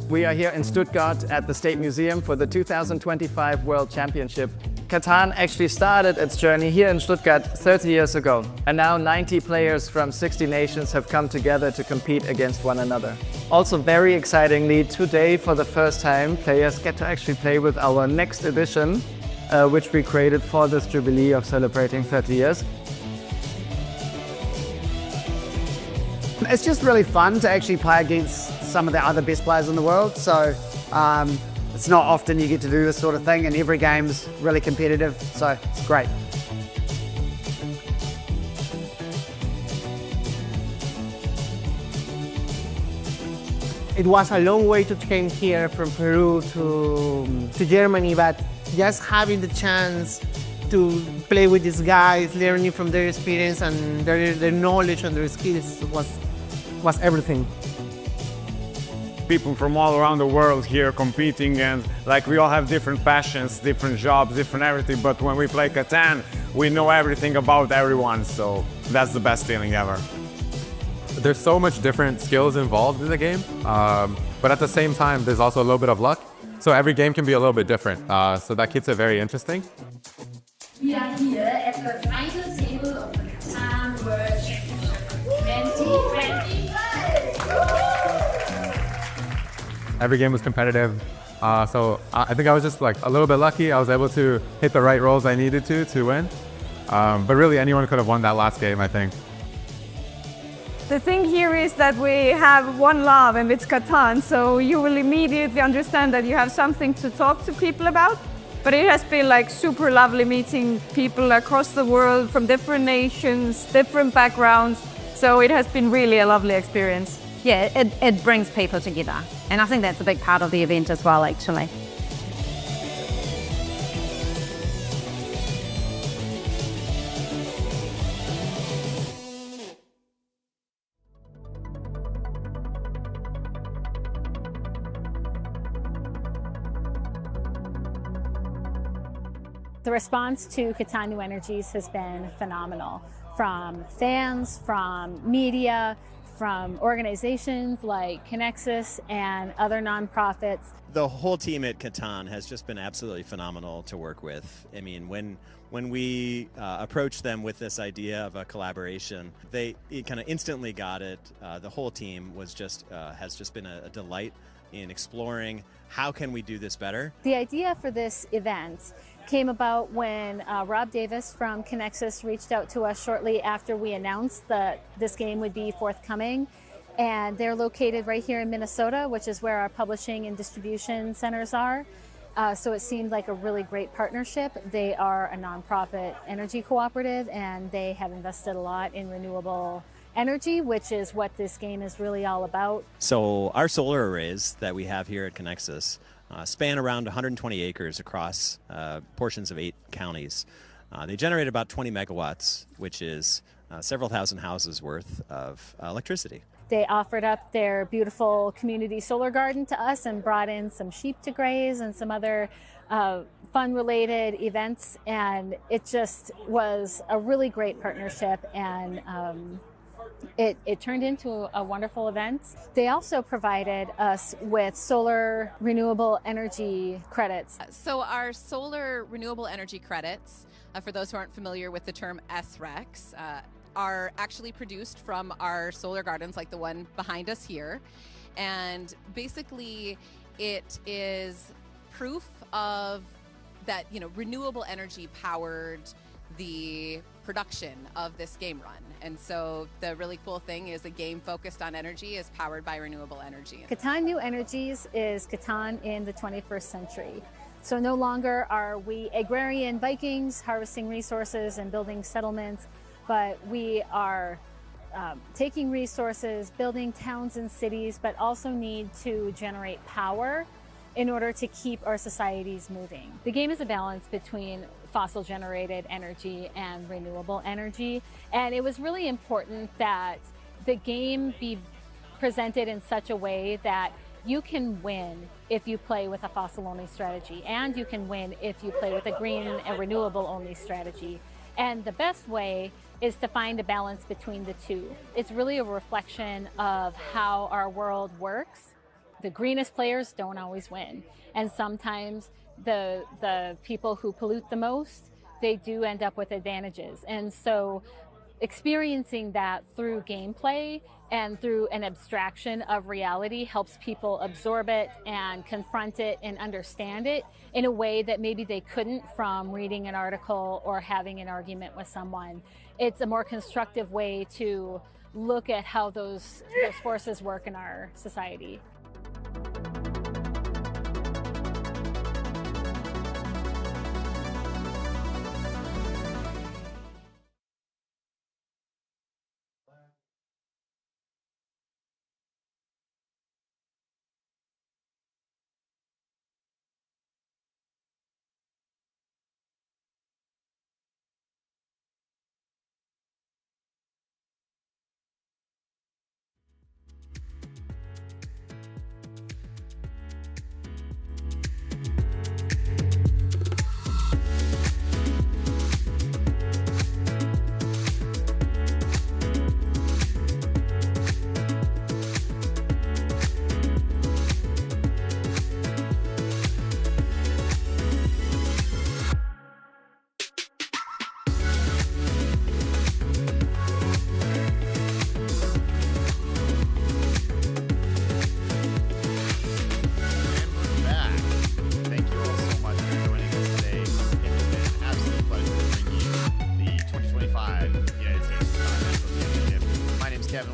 K: We are here in Stuttgart at the State Museum for the 2025 World Championship. Catan actually started its journey here in Stuttgart 30 years ago, and now 90 players from 60 nations have come together to compete against one another. Also very excitingly, today for the first time, players get to actually play with our next edition, which we created for this jubilee of celebrating 30 years.
L: It's just really fun to actually play against some of the other best players in the world. So it's not often you get to do this sort of thing, and every game's really competitive, so it's great.
M: It was a long way to come here from Peru to Germany, but just having the chance to play with these guys, learning from their experience and their knowledge and their skills was everything.
N: People from all around the world here competing, and like we all have different passions, different jobs, different everything, but when we play Catan, we know everything about everyone, so that's the best feeling ever.
O: There's so much different skills involved in the game, but at the same time, there's also a little bit of luck. So every game can be a little bit different, so that keeps it very interesting.
P: We are here at the final table of the CATAN World Championship 2025.
O: Every game was competitive, so I think I was just like a little bit lucky. I was able to hit the right rolls I needed to win, but really anyone could have won that last game, I think.
Q: The thing here is that we have one love, and it's Catan, so you will immediately understand that you have something to talk to people about. But it has been like super lovely meeting people across the world from different nations, different backgrounds, so it has been really a lovely experience.
R: Yeah, it brings people together, and I think that's a big part of the event as well, actually.
S: The response to CATAN New Energies has been phenomenal, from fans, from media, from organizations like Connexus and other nonprofits.
T: The whole team at CATAN has just been absolutely phenomenal to work with. I mean, when we approached them with this idea of a collaboration, they kind of instantly got it. The whole team was just has just been a delight in exploring how can we do this better.
S: The idea for this event came about when Rob Davis from Connexus reached out to us shortly after we announced that this game would be forthcoming. And they're located right here in Minnesota, which is where our publishing and distribution centers are. So it seemed like a really great partnership. They are a nonprofit energy cooperative, and they have invested a lot in renewable energy, which is what this game is really all about.
T: So our solar arrays that we have here at Connexus span around 120 acres across portions of 8 counties. They generate about 20 megawatts, which is several thousand houses worth of electricity.
S: They offered up their beautiful community solar garden to us and brought in some sheep to graze and some other fun-related events, and it just was a really great partnership, and it turned into a wonderful event. They also provided us with solar renewable energy credits.
U: So our solar renewable energy credits, for those who aren't familiar with the term SRECs, are actually produced from our solar gardens like the one behind us here. And basically it is proof of that, renewable energy powered the production of this game run. And so the really cool thing is a game focused on energy is powered by renewable energy.
S: CATAN New Energies is Catan in the 21st century. So no longer are we agrarian Vikings harvesting resources and building settlements, but we are taking resources, building towns and cities, but also need to generate power in order to keep our societies moving. The game is a balance between fossil generated energy and renewable energy. And it was really important that the game be presented in such a way that you can win if you play with a fossil only strategy, and you can win if you play with a green and renewable only strategy. And the best way is to find a balance between the two. It's really a reflection of how our world works. The greenest players don't always win. And sometimes the people who pollute the most, they do end up with advantages. And so experiencing that through gameplay and through an abstraction of reality helps people absorb it and confront it and understand it in a way that maybe they couldn't from reading an article or having an argument with someone. It's a more constructive way to look at how those forces work in our society.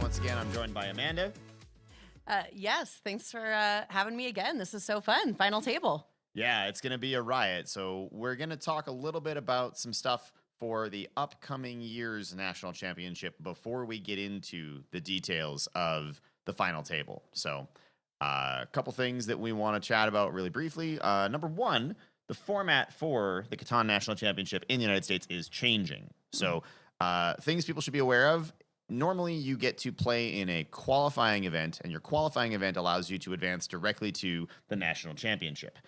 B: Once again, I'm joined by Amanda.
A: Yes, thanks for having me again. This is so fun. Final table.
B: Yeah, it's going to be a riot. So we're going to talk a little bit about some stuff for the upcoming year's national championship before we get into the details of the final table. So a couple things that we want to chat about really briefly. Number one, the format for the CATAN National Championship in the United States is changing. So things people should be aware of. Normally, you get to play in a qualifying event, and your qualifying event allows you to advance directly to the national championship.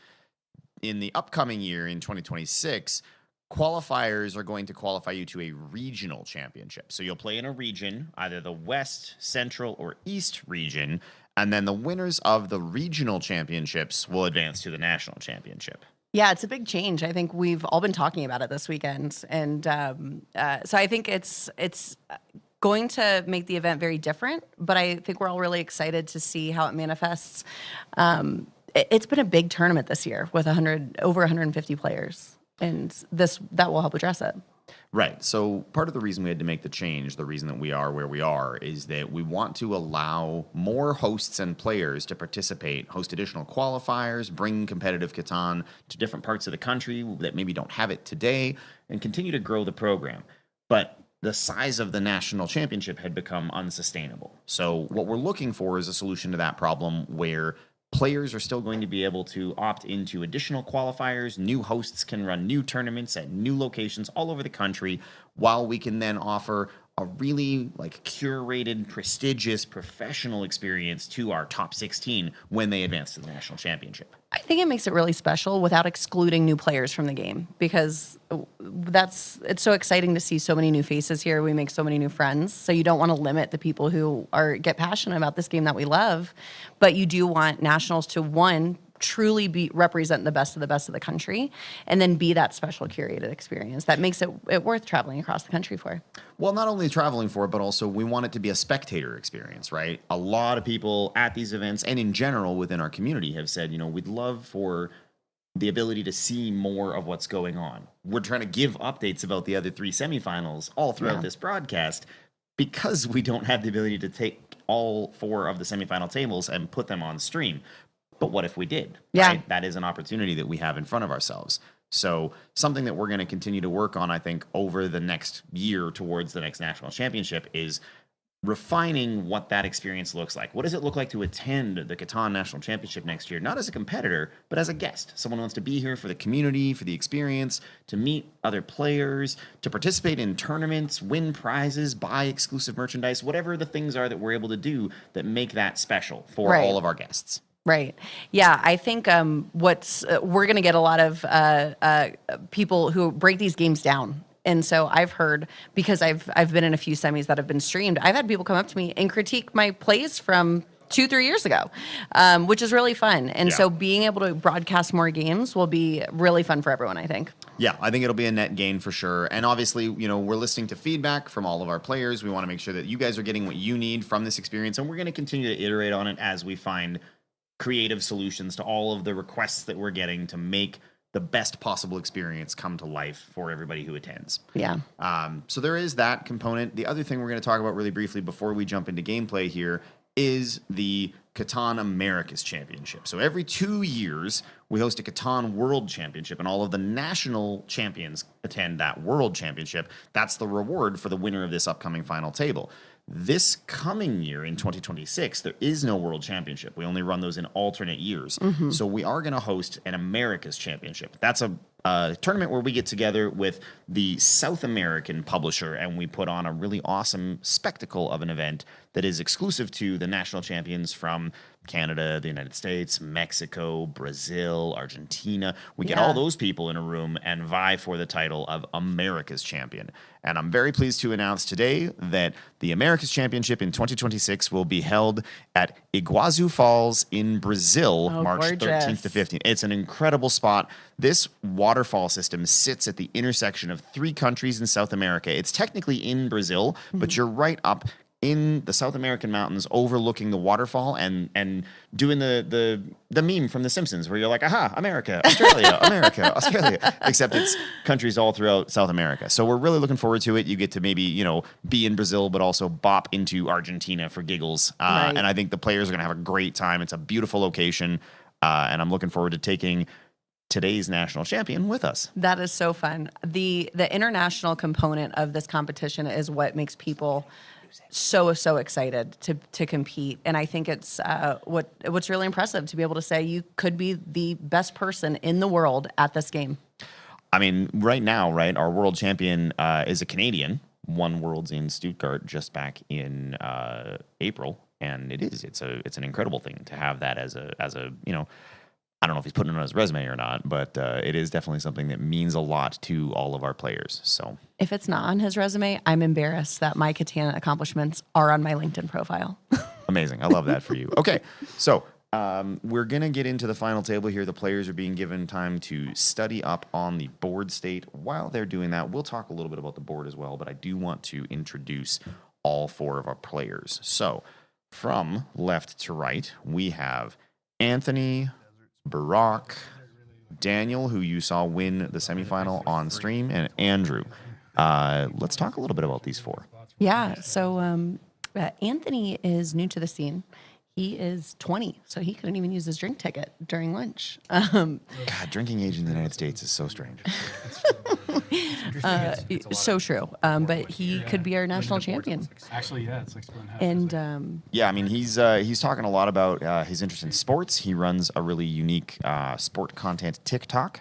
B: In the upcoming year, in 2026, qualifiers are going to qualify you to a regional championship. So you'll play in a region, either the West, Central, or East region, and then the winners of the regional championships will advance to the national championship.
A: Yeah, it's a big change. I think we've all been talking about it this weekend, and so I think it's going to make the event very different, but I think we're all really excited to see how it manifests. It's been a big tournament this year with over 150 players, and that will help address it.
B: Right. So part of the reason we had to make the change, the reason that we are where we are, is that we want to allow more hosts and players to participate, host additional qualifiers, bring competitive Catan to different parts of the country that maybe don't have it today, and continue to grow the program. But the size of the national championship had become unsustainable. So what we're looking for is a solution to that problem where players are still going to be able to opt into additional qualifiers. New hosts can run new tournaments at new locations all over the country, while we can then offer a really curated, prestigious, professional experience to our top 16 when they advance to the national championship.
A: I think it makes it really special without excluding new players from the game, because it's so exciting to see so many new faces here. We make so many new friends. So you don't want to limit the people who get passionate about this game that we love, but you do want nationals to truly represent the best of the country, and then be that special curated experience that makes it worth traveling across the country for.
B: Well, not only traveling for it, but also we want it to be a spectator experience, right? A lot of people at these events and in general within our community have said, we'd love for the ability to see more of what's going on. We're trying to give updates about the other 3 semifinals all throughout this broadcast because we don't have the ability to take all 4 of the semifinal tables and put them on stream. But what if we did?
A: Yeah.
B: Right? That is an opportunity that we have in front of ourselves. So something that we're going to continue to work on, I think, over the next year towards the next national championship is refining what that experience looks like. What does it look like to attend the CATAN National Championship next year? Not as a competitor, but as a guest. Someone who wants to be here for the community, for the experience, to meet other players, to participate in tournaments, win prizes, buy exclusive merchandise, whatever the things are that we're able to do that make that special for all of our guests.
A: Right. Yeah, I think we're going to get a lot of people who break these games down And so I've heard, because I've been in a few semis that have been streamed, I've had people come up to me and critique my plays from 2-3 years ago, which is really fun. And so being able to broadcast more games will be really fun for everyone, I think.
B: Yeah, I think it'll be a net gain for sure. And obviously, we're listening to feedback from all of our players. We want to make sure that you guys are getting what you need from this experience. And we're going to continue to iterate on it as we find creative solutions to all of the requests that we're getting to make the best possible experience come to life for everybody who attends.
A: Yeah.
B: So there is that component. The other thing we're going to talk about really briefly before we jump into gameplay here is the CATAN Americas Championship. So every 2 years, we host a CATAN World Championship, and all of the national champions attend that World Championship. That's the reward for the winner of this upcoming final table. This coming year, in 2026, there is no World Championship. We only run those in alternate years. So we are going to host an Americas Championship. That's a tournament where we get together with the South American publisher, and we put on a really awesome spectacle of an event that is exclusive to the national champions from Canada, the United States, Mexico, Brazil, Argentina. We get all those people in a room and vie for the title of America's Champion. And I'm very pleased to announce today that the America's Championship in 2026 will be held at Iguazu Falls in Brazil, March 13th to 15th. It's an incredible spot. This waterfall system sits at the intersection of 3 countries in South America. It's technically in Brazil, but you're right up in the South American mountains overlooking the waterfall and doing the meme from The Simpsons where you're like, aha, America, Australia, America, Australia, except it's countries all throughout South America. So we're really looking forward to it. You get to maybe, be in Brazil, but also bop into Argentina for giggles. And I think the players are going to have a great time. It's a beautiful location. And I'm looking forward to taking today's national champion with us.
A: That is so fun. The international component of this competition is what makes people so excited to compete, and I think it's what's really impressive to be able to say you could be the best person in the world at this game.
B: I mean, right now, our world champion is a Canadian. Won Worlds in Stuttgart just back in April, and it's an incredible thing to have that as a I don't know if he's putting it on his resume or not, but it is definitely something that means a lot to all of our players. So
A: if it's not on his resume, I'm embarrassed that my CATAN accomplishments are on my LinkedIn profile.
B: Amazing. I love that for you. Okay, so we're going to get into the final table here. The players are being given time to study up on the board state. While they're doing that, we'll talk a little bit about the board as well, but I do want to introduce all 4 of our players. So from left to right, we have Anthony, Barack, Daniel, who you saw win the semifinal on stream, and Andrew. Let's talk a little bit about these 4.
A: Yeah, so Anthony is new to the scene. He is 20, so he couldn't even use his drink ticket during lunch.
B: God, drinking age in the United States is so strange.
A: So true. But he could be our national champion.
G: Actually, yeah, it's like split in half.
A: And
B: yeah, I mean, he's talking a lot about his interest in sports. He runs a really unique sport content TikTok.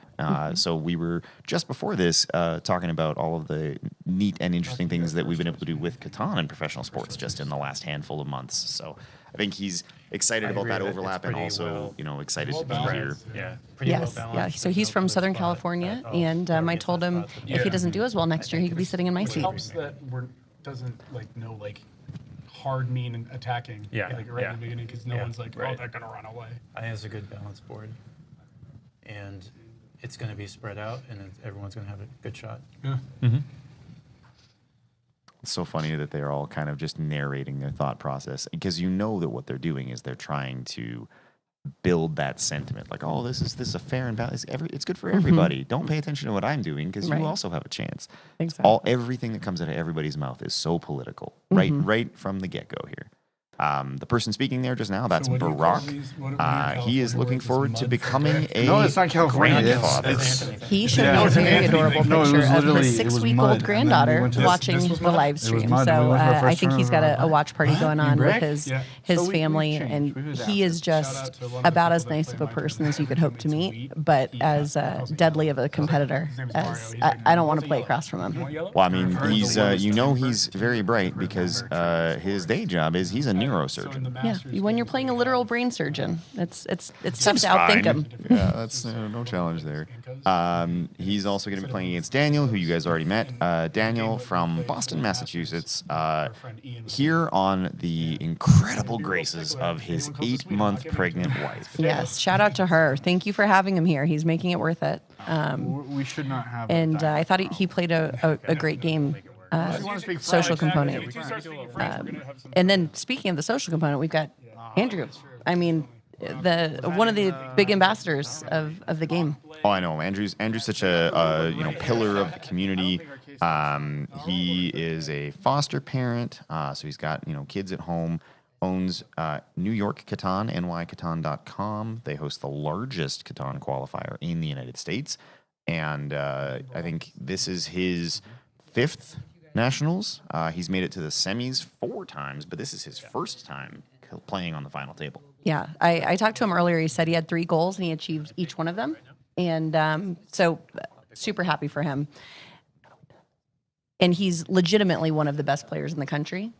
B: So we were just before this talking about all of the neat and interesting things that we've been able to do with CATAN and professional sports just in the last handful of months. So I think he's excited about that overlap and also, excited to be here.
E: Yeah.
A: Yes, yeah. So he's from Southern California, and I told him if he doesn't do as well next year, he could be sitting in my
G: It
A: seat.
G: helps that doesn't know hard mean and attacking. Right in the beginning, because no one's like, oh, they're gonna run away.
I: I think it's a good balanced board, and it's going to be spread out, and everyone's going to have a good shot.
G: Yeah.
B: Mm-hmm. It's so funny that they're all kind of just narrating their thought process, because that what they're doing is they're trying to build that sentiment, like, oh, this is a fair and balanced. It's good for everybody. Don't pay attention to what I'm doing, because you also have a chance.
A: Exactly.
B: Everything that comes out of everybody's mouth is so political, right from the get-go here. The person speaking there just now, that's Barack. He is looking forward to becoming a grandfather.
A: He showed me a very adorable picture of his 6-week-old granddaughter watching the live stream. So I think he's got a watch party going on with his family, and he is just about as nice of a person as you could hope to meet, but as deadly of a competitor as I don't want to play across from him.
B: Well, I mean, he's he's very bright, because his day job is he's a near neurosurgeon.
A: Yeah, when you're playing a literal brain surgeon, it's tough
B: Seems
A: to outthink
B: fine.
A: him.
B: Yeah, that's no challenge there. He's also going to be playing against Daniel, who you guys already met. Daniel from Boston, Massachusetts, here on the incredible graces of his 8-month pregnant wife.
A: Yes, shout out to her. Thank you for having him here. He's making it worth it.
G: We should not have.
A: And I thought he played a great game. Social component. And then speaking of the social component, we've got Andrew. I mean, one of the big ambassadors of the game.
B: Oh, I know. Andrew's such a pillar of the community. He is a foster parent, so he's got kids at home. Owns New York Catan, nykatan.com. They host the largest Catan qualifier in the United States, and I think this is his 5th nationals. He's made it to the semis 4 times, but this is his first time playing on the final table.
A: Yeah, I talked to him earlier. He said he had 3 goals and he achieved each one of them, and so super happy for him. And he's legitimately one of the best players in the country.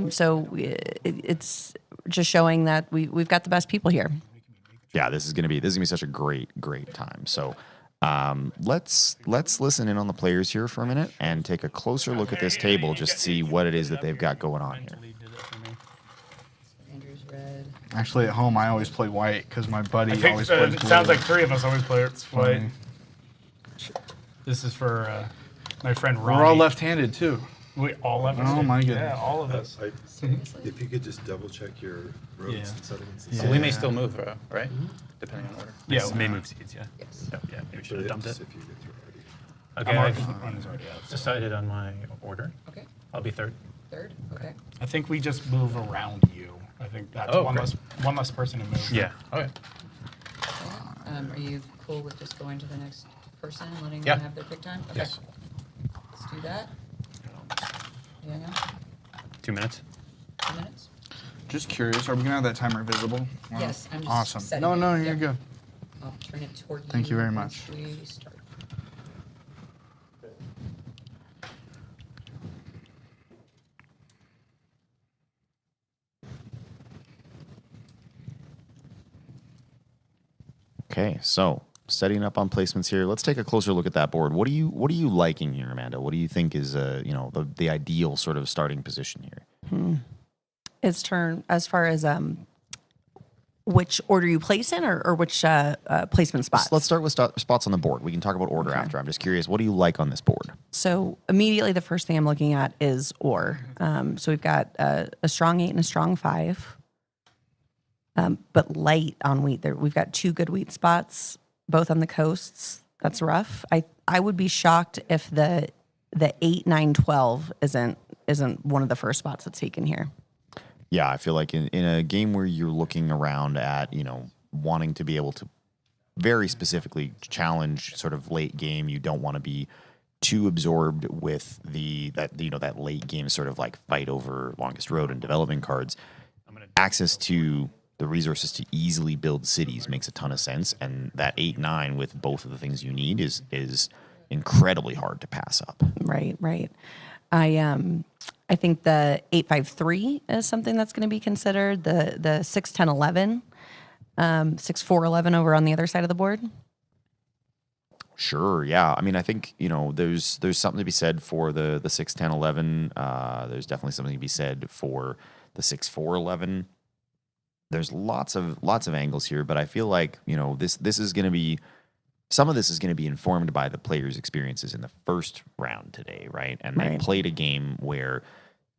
A: So it's just showing that we've got the best people here.
B: Yeah, this is gonna be such a great time. So let's listen in on the players here for a minute and take a closer look at this table, just to see what it is that they've got going on here.
G: Actually, at home, I always play white because my buddy always plays blue.
H: It sounds like 3 of us always play white.
G: This is for my friend Ronnie.
H: We're all left-handed too.
G: We all left-handed. Oh my goodness!
H: Yeah, all of us.
V: If you could just double check your roads and settlements.
I: So we may still move, right? Depending on order.
E: Yeah, we may move seeds. Yeah.
I: Yes.
E: Yeah, maybe we should have dumped it.
V: If you get through
I: Okay,
G: Mark
I: I've
G: is already out.
I: decided on my order.
A: Okay.
I: I'll be 3rd.
A: 3rd. Okay.
G: I think we just move around you. I think that's one less person to move.
I: Yeah. Okay.
W: Are you cool with just going to the next person and letting
I: Yeah.
W: them have their pick time? Okay.
I: Yes.
W: Let's do that. Yeah.
E: 2 minutes.
W: 2 minutes.
H: Just curious, are we gonna have that timer visible? Wow.
W: Yes, I'm just
H: awesome.
W: setting
H: No,
W: it.
H: you're
W: Yep.
H: good.
W: I'll turn it toward you.
H: Thank you very much.
W: once we start.
B: Okay, so setting up on placements here. Let's take a closer look at that board. What are you liking here, Amanda? What do you think is the ideal sort of starting position here?
A: It's turn as far as which order you place in, or which placement spots.
B: Let's start with spots on the board. We can talk about order after. I'm just curious, what do you like on this board?
A: So immediately the first thing I'm looking at is ore. So we've got a strong 8 and a strong 5. But light on wheat. There, we've got 2 good wheat spots, both on the coasts. That's rough. I would be shocked if the 8, 9, 12 isn't one of the first spots that's taken here.
B: Yeah, I feel like in a game where you're looking around at wanting to be able to very specifically challenge sort of late game, you don't want to be too absorbed with that late game sort of like fight over longest road and development cards. Access to the resources to easily build cities makes a ton of sense, and that 8-9 with both of the things you need is incredibly hard to pass up.
A: Right. I think the 8-5-3 is something that's going to be considered. The 6-10-11, 6-4-11 over on the other side of the board.
B: Sure, yeah. I mean, I think there's something to be said for the 6-10-11. There's definitely something to be said for the 6-4-11. There's lots of angles here, but I feel like this is going to be, some of this is going to be informed by the players' experiences in the first round today, right? And they played a game where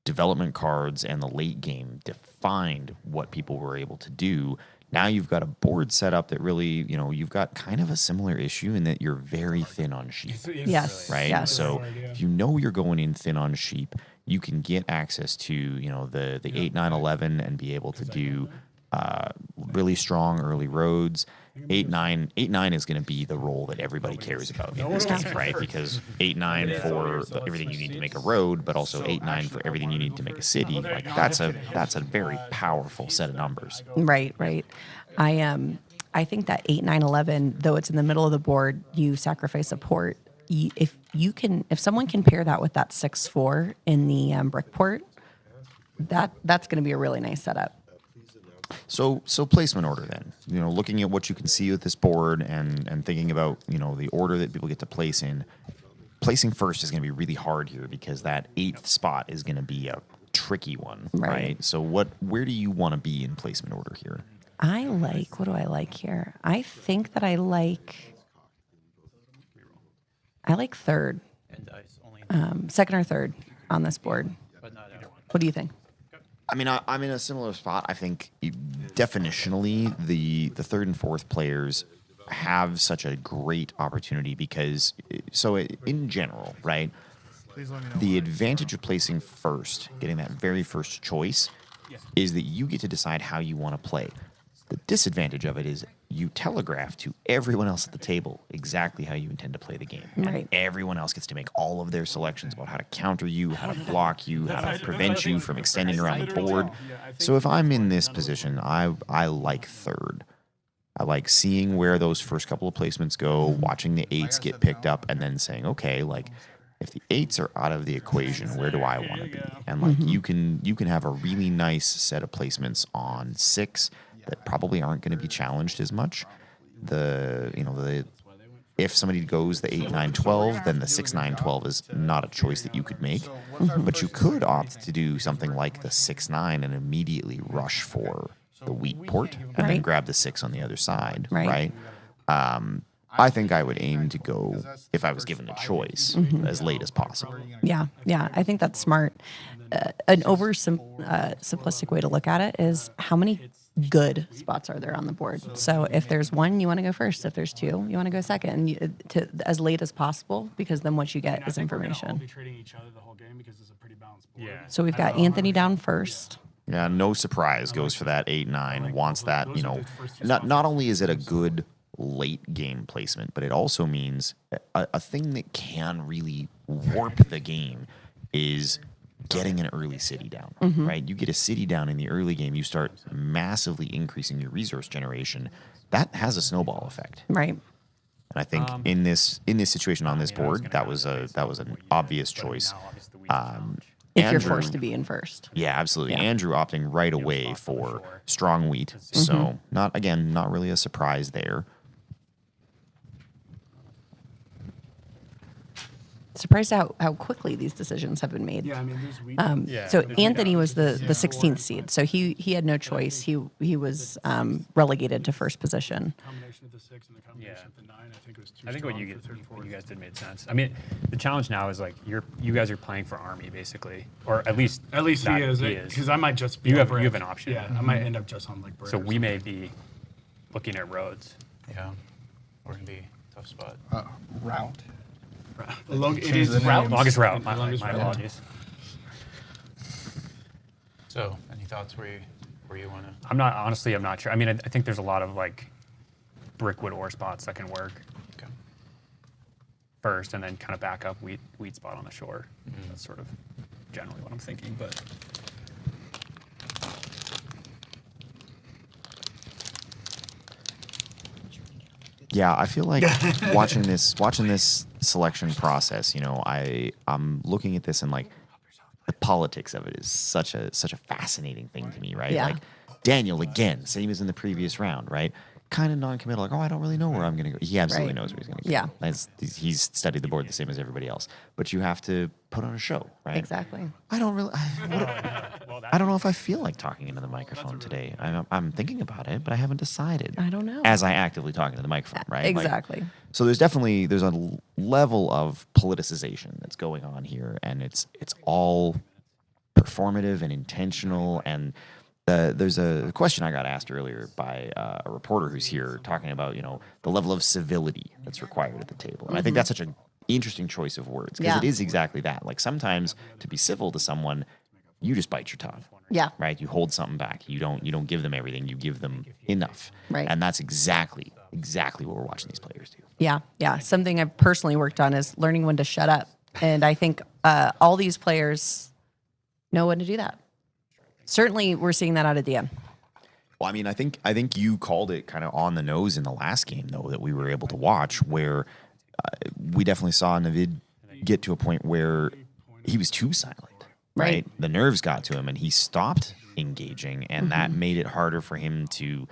B: development cards and the late game defined what people were able to do. Now you've got a board set up that really, you've got kind of a similar issue in that you're very thin on sheep.
A: Yes.
B: Right?
A: Yes.
B: So if you're going in thin on sheep, you can get access to, the 8-9-11 and be able to do really strong early roads. 8-9 is going to be the role that everybody cares about in this game, right? Because 8-9 for everything you need to make a road, but also 8-9 for everything you need to make a city. Like that's a very powerful set of numbers.
A: Right. I think that 8-9-11, though it's in the middle of the board, you sacrifice a port. If someone can pair that with that 6-4 in the brick port, that's going to be a really nice setup.
B: So placement order then, looking at what you can see with this board and thinking about, the order that people get to place in. Placing first is going to be really hard here because that 8th spot is going to be a tricky one, right? So where do you want to be in placement order here?
A: What do I like here? I think that I like third. Second or third on this board. What do you think?
B: I mean, I'm in a similar spot. I think definitionally the third and fourth players have such a great opportunity because, in general, right, the advantage of placing first, getting that very first choice, is that you get to decide how you want to play. The disadvantage of it is you telegraph to everyone else at the table exactly how you intend to play the game.
A: Right.
B: And everyone else gets to make all of their selections about how to counter you, how to block you, how to prevent you from extending around the board. So if I'm in this position, I like third. I like seeing where those first couple of placements go, watching the 8s get picked up, and then saying, okay, like, if the 8s are out of the equation, where do I want to be? And like you can have a really nice set of placements on 6 that probably aren't going to be challenged as much. If somebody goes the 8, 9, 12, then the 6, 9, 12 is not a choice that you could make. But you could opt to do something like the 6, 9 and immediately rush for the weak port and then grab the 6 on the other side, right? I think I would aim to go, if I was given a choice, as late as possible.
A: Yeah, I think that's smart. An simplistic way to look at it is how many good spots are there on the board. So if there's 1, you want to go first. If there's 2, you want to go second, and as late as possible, because then what you get is information.
G: Be trading each other the whole game because it's a pretty balanced board.
A: So we've got Anthony down first.
B: Yeah, no surprise, goes for that 8, 9, wants that, not only is it a good late game placement, but it also means a thing that can really warp the game is getting an early city down, right? You get a city down in the early game, you start massively increasing your resource generation. That has a snowball effect,
A: right?
B: And I think in this situation on this board, that was an obvious choice.
A: If you're forced to be in first.
B: Yeah, absolutely. Yeah. Andrew opting right away for strong wheat. So not really a surprise there.
A: Surprised how quickly these decisions have been made.
G: Yeah, I mean, there's wheat.
A: So Anthony was the 16th seed, so he had no choice. He was relegated to first position.
G: Combination of the 6 and the combination of the 9, I think it was too
E: I think
G: strong
E: what
G: for
E: you guys did made sense. I mean, the challenge now is like you guys are playing for Army basically, or at least
G: he is, because I might just be.
E: You have an option.
G: Yeah, I might end up just on like.
E: So we may be looking at roads.
I: Yeah, we're gonna be a tough spot.
H: Route.
G: It is route.
E: Longest route. My apologies.
I: So, any thoughts where you want to?
E: I'm not sure. I mean, I think there's a lot of like brickwood ore spots that can work.
I: Okay.
E: First, and then kind of back up wheat spot on the shore. That's sort of generally what I'm thinking, but.
B: Yeah, I feel like watching this selection process, I'm looking at this and like the politics of it is such a fascinating thing to me, right?
A: Yeah.
B: Like Daniel again, same as in the previous round, right? Kind of non-committal, like, I don't really know where I'm going to go. He absolutely knows where he's going to go.
A: Yeah.
B: He's studied the board the same as everybody else. But you have to put on a show, right?
A: Exactly.
B: I don't know if I feel like talking into the microphone today. I'm thinking about it, but I haven't decided.
A: I don't know.
B: As I actively talk into the microphone, right?
A: Exactly.
B: So there's a level of politicization that's going on here, and it's all performative and intentional. And there's a question I got asked earlier by a reporter who's here talking about the level of civility that's required at the table, and I think that's such an interesting choice of words because it is exactly that. Like sometimes to be civil to someone, you just bite your tongue.
A: Yeah.
B: Right. You hold something back. You don't give them everything. You give them enough.
A: Right.
B: And that's exactly what we're watching these players do.
A: Yeah. Something I've personally worked on is learning when to shut up, and I think all these players know when to do that. Certainly, we're seeing that out of DM.
B: Well, I mean, I think you called it kind of on the nose in the last game, though, that we were able to watch, where we definitely saw Navid get to a point where he was too silent. right? The nerves got to him, and he stopped engaging, and that made it harder for him to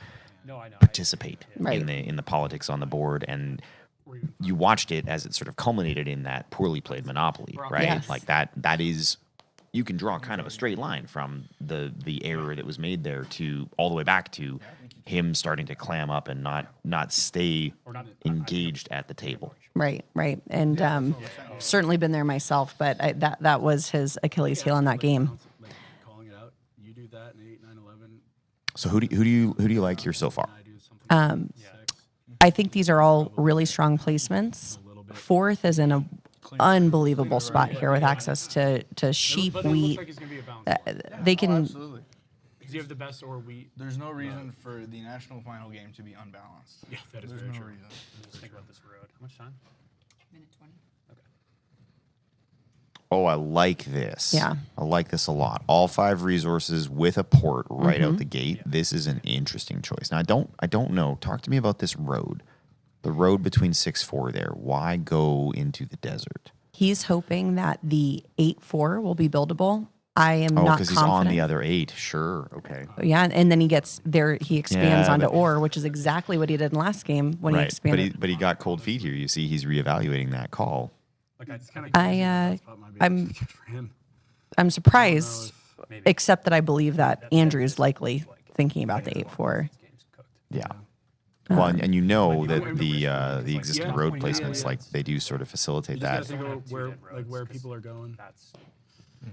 B: participate in the politics on the board. And you watched it as it sort of culminated in that poorly played Monopoly, right?
A: Yes.
B: Like that is, you can draw kind of a straight line from the error that was made there to all the way back to him starting to clam up and not stay engaged at the table.
A: Right. And certainly been there myself, but that was his Achilles heel in that game.
B: So who do you like here so far?
A: I think these are all really strong placements. Fourth is in an unbelievable spot here with access to sheep, wheat. They can.
H: Absolutely.
G: Because you have the best or wheat.
H: There's no reason for the national final game to be unbalanced.
G: Yeah, that is
H: There's
G: very
H: no
G: true.
H: reason.
G: Just think about this road. How much time?
W: Minute 20.
B: Oh, I like this.
A: Yeah.
B: I like this a lot. All 5 resources with a port right out the gate. This is an interesting choice. Now, I don't know. Talk to me about this road. The road between 6-4 there. Why go into the desert?
A: He's hoping that the 8-4 will be buildable. I am not confident.
B: Because he's on the other 8. Sure. Okay.
A: Yeah, and then he gets there. He expands
B: Yeah,
A: onto
B: but-
A: ore, which is exactly what he did in last game when he expanded.
B: But he got cold feet here. You see, he's reevaluating that call.
A: I'm surprised, except that I believe that Andrew's likely thinking about the 8-4.
B: Yeah. Well, and you know that the existing road placements, like they do sort of facilitate that.
G: Think about where people are going.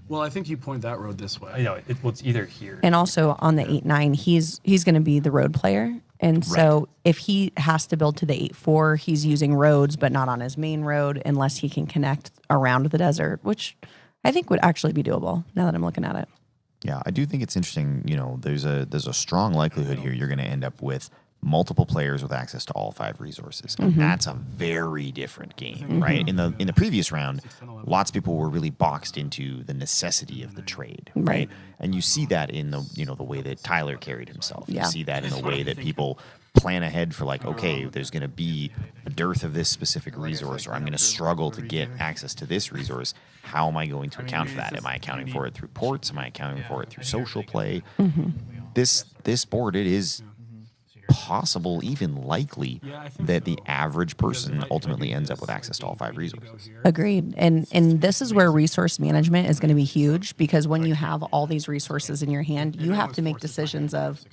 G: Well, I think you point that road this way.
E: Yeah, it's either here.
A: And also on the 8-9, he's going to be the road player. And so if he has to build to the 8-4, he's using roads, but not on his main road unless he can connect around the desert, which I think would actually be doable now that I'm looking at it.
B: Yeah, I do think it's interesting. You know, there's a strong likelihood here you're going to end up with multiple players with access to all 5 resources. And that's a very different game, right? In the previous round, lots of people were really boxed into the necessity of the trade, right? And you see that in the way that Tyler carried himself. You see that in the way that people plan ahead for, like, okay, there's going to be a dearth of this specific resource, or I'm going to struggle to get access to this resource. How am I going to account for that? Am I accounting for it through ports? Am I accounting for it through social play? This board, it is possible, even likely, that the average person ultimately ends up with access to all 5 resources.
A: Agreed. And this is where resource management is going to be huge, because when you have all these resources in your hand, you have to make decisions of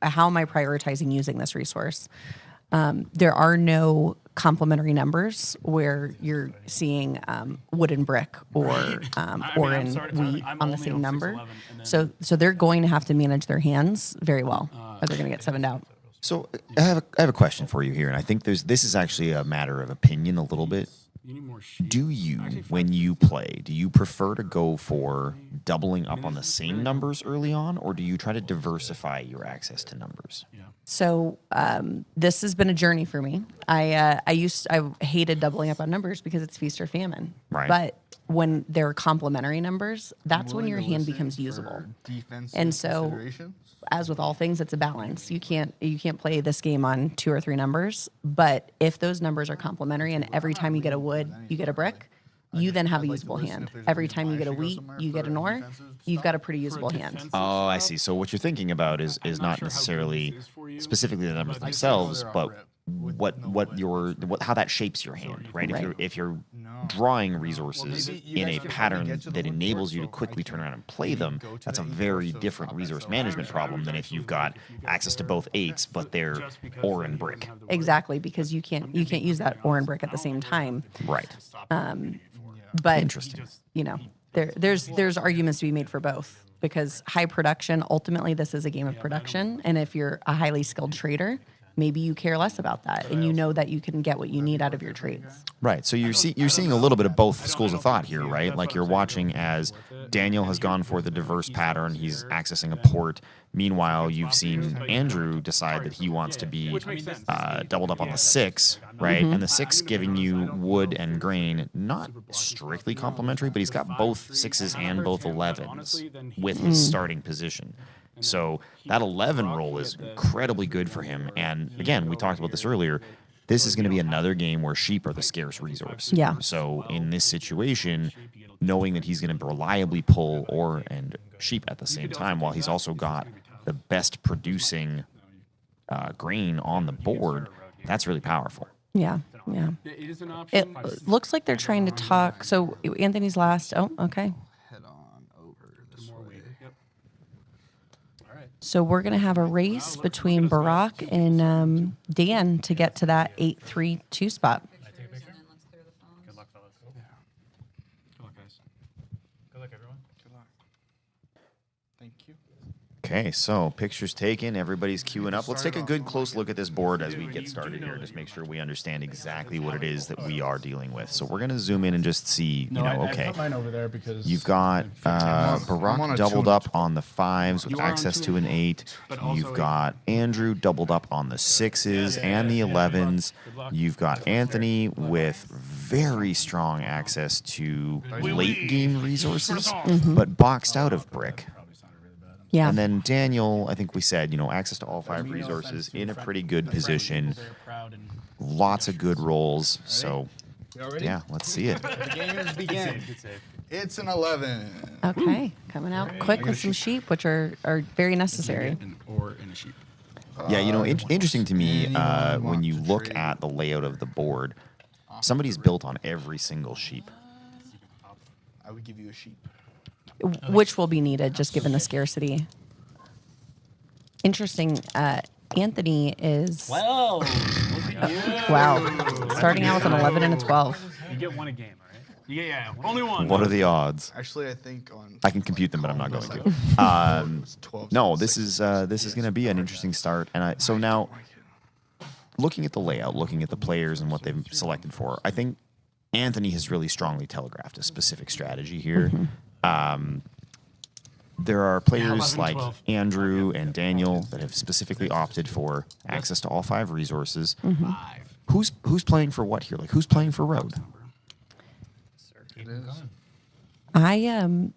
A: how am I prioritizing using this resource? There are no complementary numbers where you're seeing wood and brick or and wheat on the same number. So they're going to have to manage their hands very well, or they're going to get 7'd out.
B: So I have a question for you here, and I think this is actually a matter of opinion a little bit. Do you, when you play, do you prefer to go for doubling up on the same numbers early on, or do you try to diversify your access to numbers?
A: So this has been a journey for me. I hated doubling up on numbers because it's feast or famine.
B: Right.
A: But when they're complementary numbers, that's when your hand becomes usable. And so, as with all things, it's a balance. You can't play this game on 2 or 3 numbers. But if those numbers are complementary, and every time you get a wood, you get a brick, you then have a usable hand. Every time you get a wheat, you get an ore, you've got a pretty usable hand.
B: Oh, I see. So what you're thinking about is not necessarily specifically the numbers themselves, but how that shapes your hand, right? If you're drawing resources in a pattern that enables you to quickly turn around and play them, that's a very different resource management problem than if you've got access to both 8s, but they're ore and brick.
A: Exactly, because you can't use that ore and brick at the same time.
B: Right.
A: But
B: interesting.
A: There's arguments to be made for both, because high production, ultimately this is a game of production, and if you're a highly skilled trader, maybe you care less about that, and you know that you can get what you need out of your trades.
B: Right. So you're seeing a little bit of both schools of thought here, right? Like you're watching as Daniel has gone for the diverse pattern. He's accessing a port. Meanwhile, you've seen Andrew decide that he wants to be doubled up on the 6, right? And the 6 giving you wood and grain, not strictly complementary, but he's got both 6s and both 11s with his starting position. So that 11 roll is incredibly good for him. And again, we talked about this earlier. This is going to be another game where sheep are the scarce resource.
A: Yeah.
B: So in this situation, knowing that he's going to reliably pull ore and sheep at the same time, while he's also got the best producing grain on the board, that's really powerful.
A: Yeah, yeah.
G: It is an option.
A: It looks like they're trying to talk. So Anthony's last. Oh, okay. So we're going to have a race between Barack and Dan to get to that 8-3-2 spot.
E: Good luck, fellas. Good luck, guys. Good luck, everyone.
H: Good luck. Thank you.
B: Okay, so pictures taken, everybody's queuing up. Let's take a good close look at this board as we get started here. Just make sure we understand exactly what it is that we are dealing with. So we're going to zoom in and just see, okay.
G: I put mine over there because
B: You've got Barack doubled up on the 5s with access to an 8. You've got Andrew doubled up on the 6s and the 11s. You've got Anthony with very strong access to late game resources, but boxed out of brick.
A: Yeah.
B: And then Daniel, I think we said, access to all 5 resources, in a pretty good position. Lots of good rolls. So, yeah, let's see it.
H: The games begin. It's an 11.
A: Okay, coming out quick with some sheep, which are very necessary.
G: Or in a sheep.
B: Yeah, interesting to me when you look at the layout of the board, somebody's built on every single sheep.
H: I would give you a sheep.
A: Which will be needed, just given the scarcity. Interesting. Anthony is...
G: Wow.
A: Wow. Starting out with an 11 and a 12.
G: You get one a game, all right? Yeah, only one.
B: What are the odds?
H: Actually, I think
B: I can compute them, but I'm not going to. No, this is going to be an interesting start. And so now, looking at the layout, looking at the players and what they've selected for, I think Anthony has really strongly telegraphed a specific strategy here. There are players like Andrew and Daniel that have specifically opted for access to all 5 resources. Who's playing for what here? Like, who's playing for road?
A: I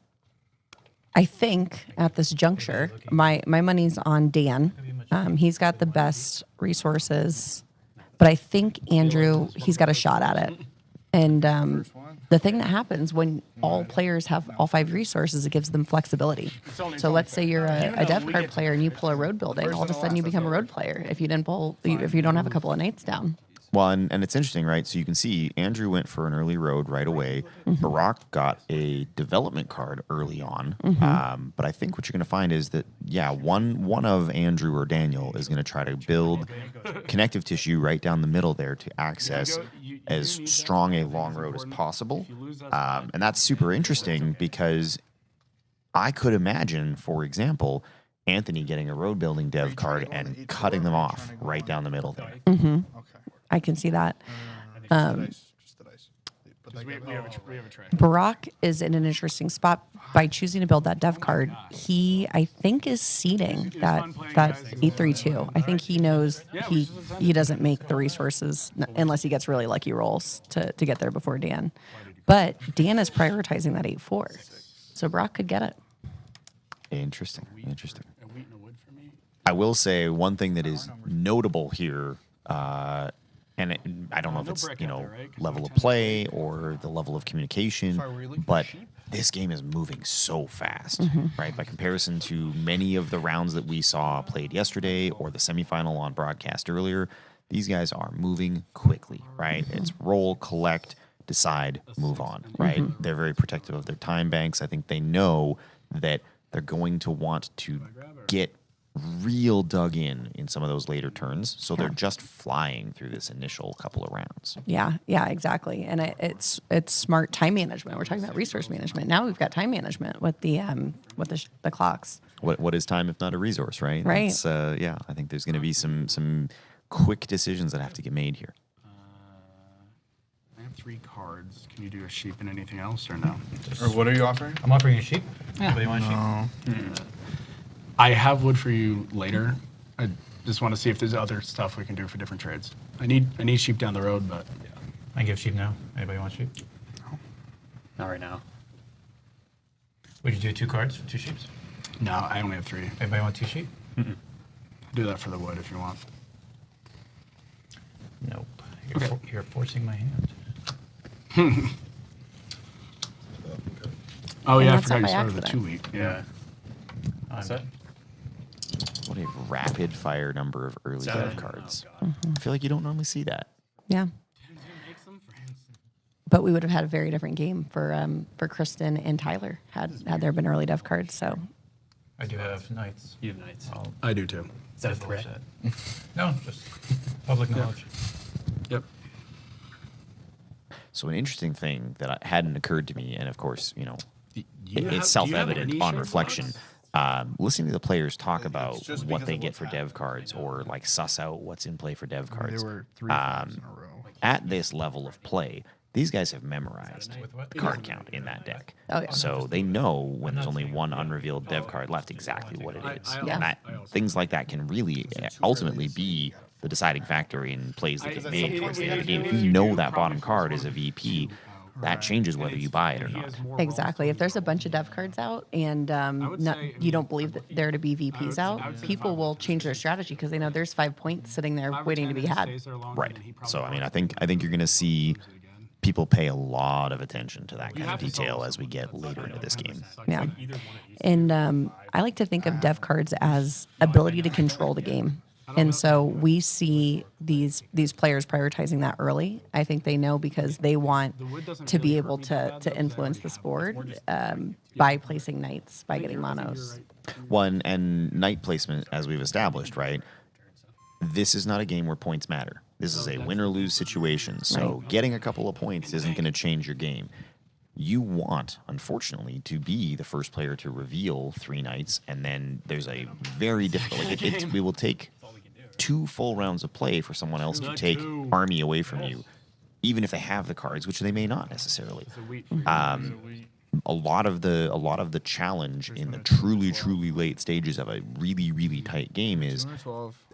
A: think at this juncture, my money's on Dan. He's got the best resources, but I think Andrew, he's got a shot at it. And the thing that happens when all players have all 5 resources, it gives them flexibility. So let's say you're a dev card player and you pull a road building, all of a sudden you become a road player if you don't have a couple of knights down.
B: Well, and it's interesting, right? So you can see Andrew went for an early road right away. Barack got a development card early on. But I think what you're going to find is that, one of Andrew or Daniel is going to try to build connective tissue right down the middle there to access as strong a long road as possible. And that's super interesting because I could imagine, for example, Anthony getting a road building dev card and cutting them off right down the middle there.
A: I can see that.
G: We have a tray.
A: Barack is in an interesting spot by choosing to build that dev card. He, I think, is seeding that 832. I think he knows he doesn't make the resources unless he gets really lucky rolls to get there before Dan. But Dan is prioritizing that 8-4, so Barack could get it.
B: Interesting. I will say one thing that is notable here. And I don't know if it's, level of play or the level of communication, but this game is moving so fast, right? By comparison to many of the rounds that we saw played yesterday or the semifinal on broadcast earlier, these guys are moving quickly, right? It's roll, collect, decide, move on, right? They're very protective of their time banks. I think they know that they're going to want to get real dug in some of those later turns, so they're just flying through this initial couple of rounds.
A: Yeah, exactly. And it's smart time management. We're talking about resource management. Now we've got time management with the clocks.
B: What is time if not a resource, right?
A: Right.
B: It's, I think there's going to be some quick decisions that have to get made here.
G: I have 3 cards. Can you do a sheep and anything else or no?
H: Or what are you offering?
I: I'm offering a sheep.
G: Yeah.
I: Anybody want a sheep?
G: I have wood for you later. I just want to see if there's other stuff we can do for different trades. I need sheep down the road, but
I: I give sheep now. Anybody want sheep?
E: No. Not right now.
I: Would you do 2 cards for 2 sheeps?
G: No, I only have 3.
I: Anybody want 2 sheep?
G: Do that for the wood if you want.
I: Nope. You're forcing my hand.
G: Oh,
A: And
G: yeah, I
A: that's
G: forgot
A: not
G: you
A: by
G: started the
A: accident.
G: 2 week.
E: Yeah.
I: Set.
B: What a rapid fire number of early dev cards. I feel like you don't normally see that.
A: Yeah. But we would have had a very different game for Kristen and Tyler had there been early dev cards. So
I: I do have knights.
E: You have knights.
G: I do too.
I: Is that a threat? No, just public knowledge.
G: Yep.
B: So an interesting thing that hadn't occurred to me, and of course,
G: do you have-
B: it's
G: do you have
B: self-evident
G: any
B: on
G: shared
B: reflection. Listening to the players talk about
H: just
B: what
H: because
B: they
H: of
B: get
H: what's
B: for dev cards or like suss out what's in play for dev cards.
H: There were 3 fives in a row.
B: At this level of play, these guys have memorized card count in that deck.
A: Oh, yeah.
B: So they know when there's only one unrevealed dev card left exactly what it is. And that things like that can really ultimately be the deciding factor in plays that get made towards the end of the game. If you know that bottom card is a VP, that changes whether you buy it or not.
A: exactly, if there's a bunch of dev cards out and you don't believe that there to be VPs out, people will change their strategy because they know there's 5 points sitting there waiting to be had.
B: Right. So I mean, I think you're going to see people pay a lot of attention to that kind of detail as we get later into this game.
A: Yeah. And I like to think of dev cards as ability to control the game. And so we see these players prioritizing that early. I think they know because they want to be able to influence this board by placing knights, by getting monos.
B: One, and knight placement, as we've established, right? This is not a game where points matter. This is a win or lose situation. So getting a couple of points isn't going to change your game. You want, unfortunately, to be the first player to reveal 3 knights, and then there's a very difficult. We will take 2 full rounds of play for someone else to take army away from you, even if they have the cards, which they may not necessarily. A lot of the challenge in the truly late stages of a really tight game is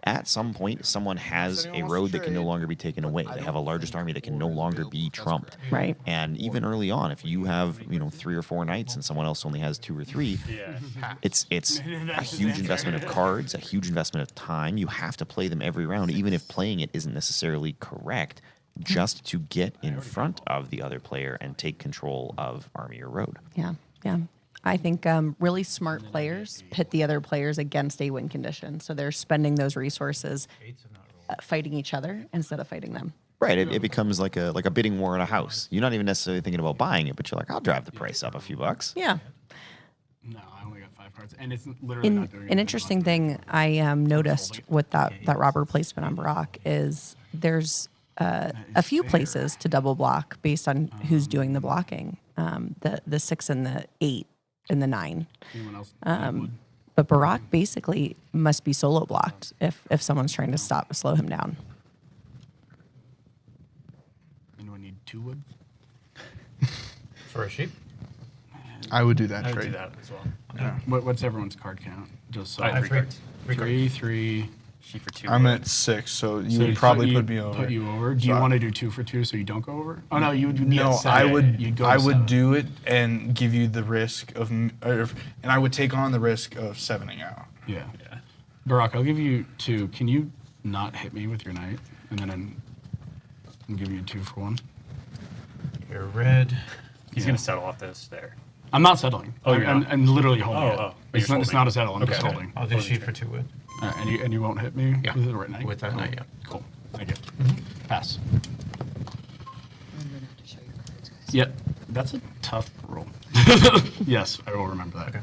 B: at some point someone has a road that can no longer be taken away. They have a largest army that can no longer be trumped.
A: Right.
B: And even early on, if you have 3 or 4 knights and someone else only has 2 or 3, it's a huge investment of cards, a huge investment of time. You have to play them every round, even if playing it isn't necessarily correct, just to get in front of the other player and take control of army or road.
A: Yeah. I think really smart players pit the other players against a win condition. So they're spending those resources fighting each other instead of fighting them.
B: Right. It becomes like a bidding war at a house. You're not even necessarily thinking about buying it, but you're like, I'll drive the price up a few bucks.
A: Yeah.
G: No, I only got 5 cards, and it's literally not doing
A: An interesting thing I noticed with that robber placement on Brock is there's a few places to double block based on who's doing the blocking. The 6 and the 8 and the 9. But Barack basically must be solo blocked if someone's trying to slow him down.
G: Anyone need 2 wood?
I: For a sheep?
H: I would do that
E: I would
H: trade.
E: do that as well.
G: Yeah. What's everyone's card count? Just so
E: I have 3 cards.
G: 3.
E: Sheep for 2.
H: I'm at 6, so you would probably put me over.
G: Put you over. Do you want to do 2 for 2 so you don't go over? Oh no, you would need
H: No,
G: a 7.
H: I would.
G: You'd go
H: I
G: to
H: would
G: 7.
H: do it and give you the risk of, and I would take on the risk of 7ing out.
G: Yeah. Barack, I'll give you 2. Can you not hit me with your knight, and then I'm giving you 2 for 1.
E: You're red. He's gonna settle off this there.
G: I'm not settling.
E: Oh, you're not?
G: I'm literally holding it.
E: Oh.
G: It's not a settle. I'm just
E: Okay.
G: holding.
I: I'll do sheep for 2 wood.
G: And you won't hit me with the right knight?
I: With that
G: Cool.
I: knight, yeah.
G: Cool. Thank you. Pass.
W: I'm gonna have to show your cards, guys.
G: Yeah, that's a tough roll. Yes, I will remember that.
I: Okay.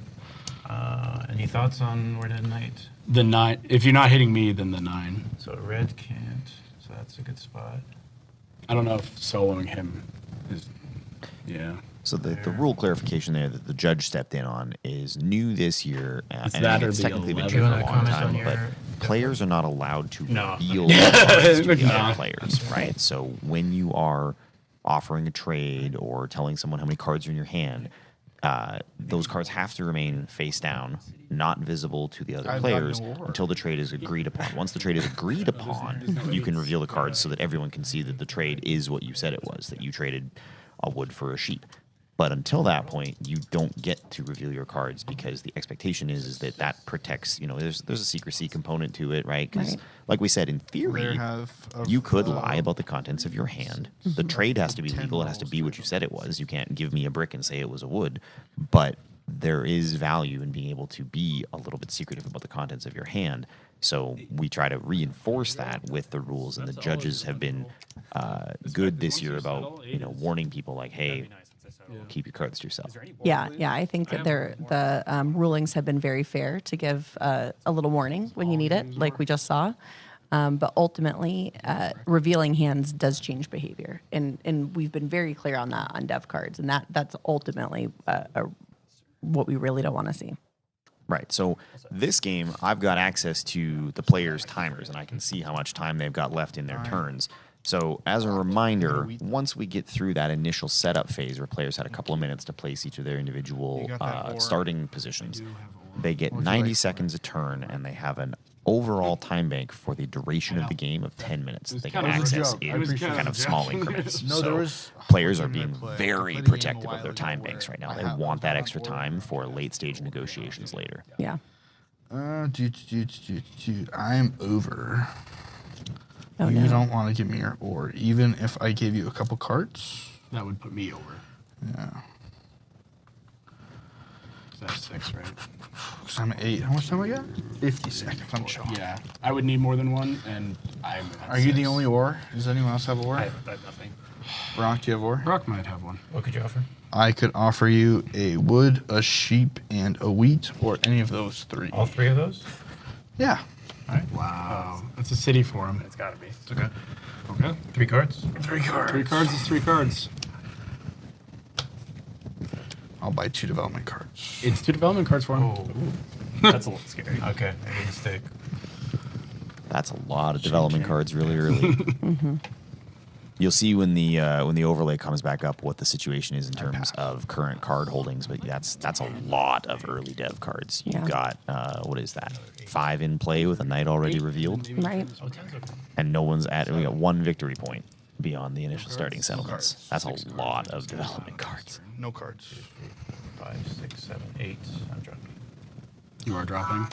I: Any thoughts on where to knight?
G: The 9. If you're not hitting me, then the 9.
I: So red can't. So that's a good spot.
G: I don't know if soloing him is. Yeah.
B: So the rule clarification there that the judge stepped in on is new this year,
G: It's
B: and
G: that or
B: it's
G: the
B: technically been
G: 11.
B: true for a
I: Do you
B: long
I: wanna
B: time,
I: comment on
B: but
I: your-
B: players are not allowed to
E: No.
B: reveal cards to the
G: No.
B: other players, right? So when you are offering a trade or telling someone how many cards are in your hand, those cards have to remain face down, not visible to the other
H: I've got
B: players
H: no war.
B: until the trade is agreed upon. Once the trade is agreed upon, you can reveal the cards so that everyone can see that the trade is what you said it was, that you traded a wood for a sheep. But until that point, you don't get to reveal your cards because the expectation is that that protects, there's a secrecy component to it, right? Because like we said, in theory, you could lie about the contents of your hand. The trade has to be legal. It has to be what you said it was. You can't give me a brick and say it was a wood. But there is value in being able to be a little bit secretive about the contents of your hand. So we try to reinforce that with the rules, and the judges have been good this year about warning people like, hey, keep your cards to yourself.
A: Yeah, I think that the rulings have been very fair to give a little warning when you need it, like we just saw. But ultimately, revealing hands does change behavior, and we've been very clear on that on dev cards, and that's ultimately what we really don't want to see.
B: Right. So this game, I've got access to the players' timers, and I can see how much time they've got left in their turns. So as a reminder, once we get through that initial setup phase where players had a couple of minutes to place each of their individual starting positions, they get 90 seconds a turn, and they have an overall time bank for the duration of the game of 10 minutes. They can access in kind of small increments. So players are being very protective of their time banks right now. They want that extra time for late stage negotiations later.
A: Yeah.
H: I'm over.
A: Oh,
H: you
A: no.
H: don't want to give me your ore, even if I gave you a couple carts.
G: That would put me over.
H: Yeah.
G: That's 6, right?
H: Because I'm at 8. How much time I got? 50 seconds. I'm chill.
G: Yeah, I would need more than one, and I'm at
H: Are you the
G: 6.
H: only ore? Does anyone else have ore?
G: I have nothing.
H: Brock, do you have ore?
G: Brock might have one.
I: What could you offer?
H: I could offer you a wood, a sheep, and a wheat, or any of those 3.
I: All 3 of those?
H: Yeah.
I: All right.
G: Wow. That's a city for him.
I: It's got to be. It's okay.
G: Okay.
I: 3 cards?
H: 3 cards.
G: 3 cards is 3 cards.
H: I'll buy 2 development cards.
G: It's 2 development cards for him.
I: Oh, that's a little scary. Okay, maybe a mistake.
B: That's a lot of development cards really early. You'll see when the overlay comes back up what the situation is in terms of current card holdings, but that's a lot of early dev cards. You've got what is that? 5 in play with a knight already revealed,
A: Right.
B: and no one's at. We got 1 victory point beyond the initial starting settlements. That's a lot of development cards.
H: No cards.
I: 5, 6, 7, 8. I'm dropping.
G: You are dropping.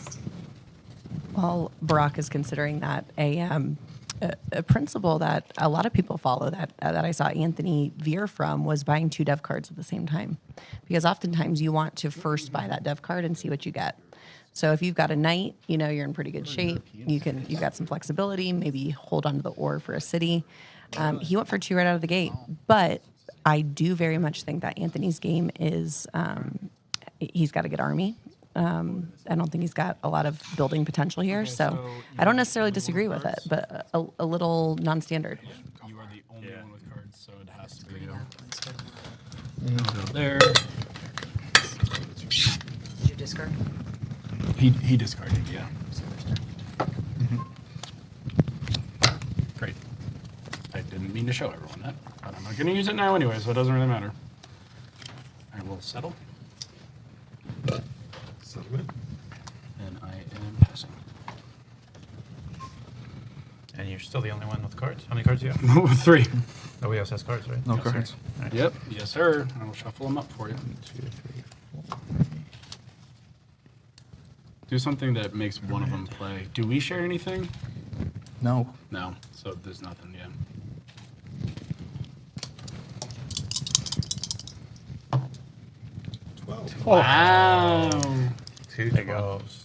A: Well, Barack is considering that a principle that a lot of people follow that I saw Anthony veer from was buying 2 dev cards at the same time, because oftentimes you want to first buy that dev card and see what you get. So if you've got a knight, you're in pretty good shape. You've got some flexibility. Maybe hold on to the ore for a city. He went for 2 right out of the gate, but I do very much think that Anthony's game is he's got a good army. I don't think he's got a lot of building potential here, so I don't necessarily disagree with it, but a little non-standard.
G: You are the only one with cards, so it has to be there.
W: Did you discard?
G: He discarded, yeah. Great. I didn't mean to show everyone that, but I'm not going to use it now anyway, so it doesn't really matter. I will settle.
V: Settlement.
G: And I am passing.
I: And you're still the only one with cards? How many cards do you have?
G: 3.
I: Nobody else has cards, right?
H: No
G: Yes, sir.
H: cards.
I: Right.
G: Yep. Yes, sir. I will shuffle them up for you.
I: 1, 2, 3, 4.
G: Do something that makes one of them play. Do we share anything?
H: No.
G: No. So there's nothing, yeah. Wow.
I: 2 12s.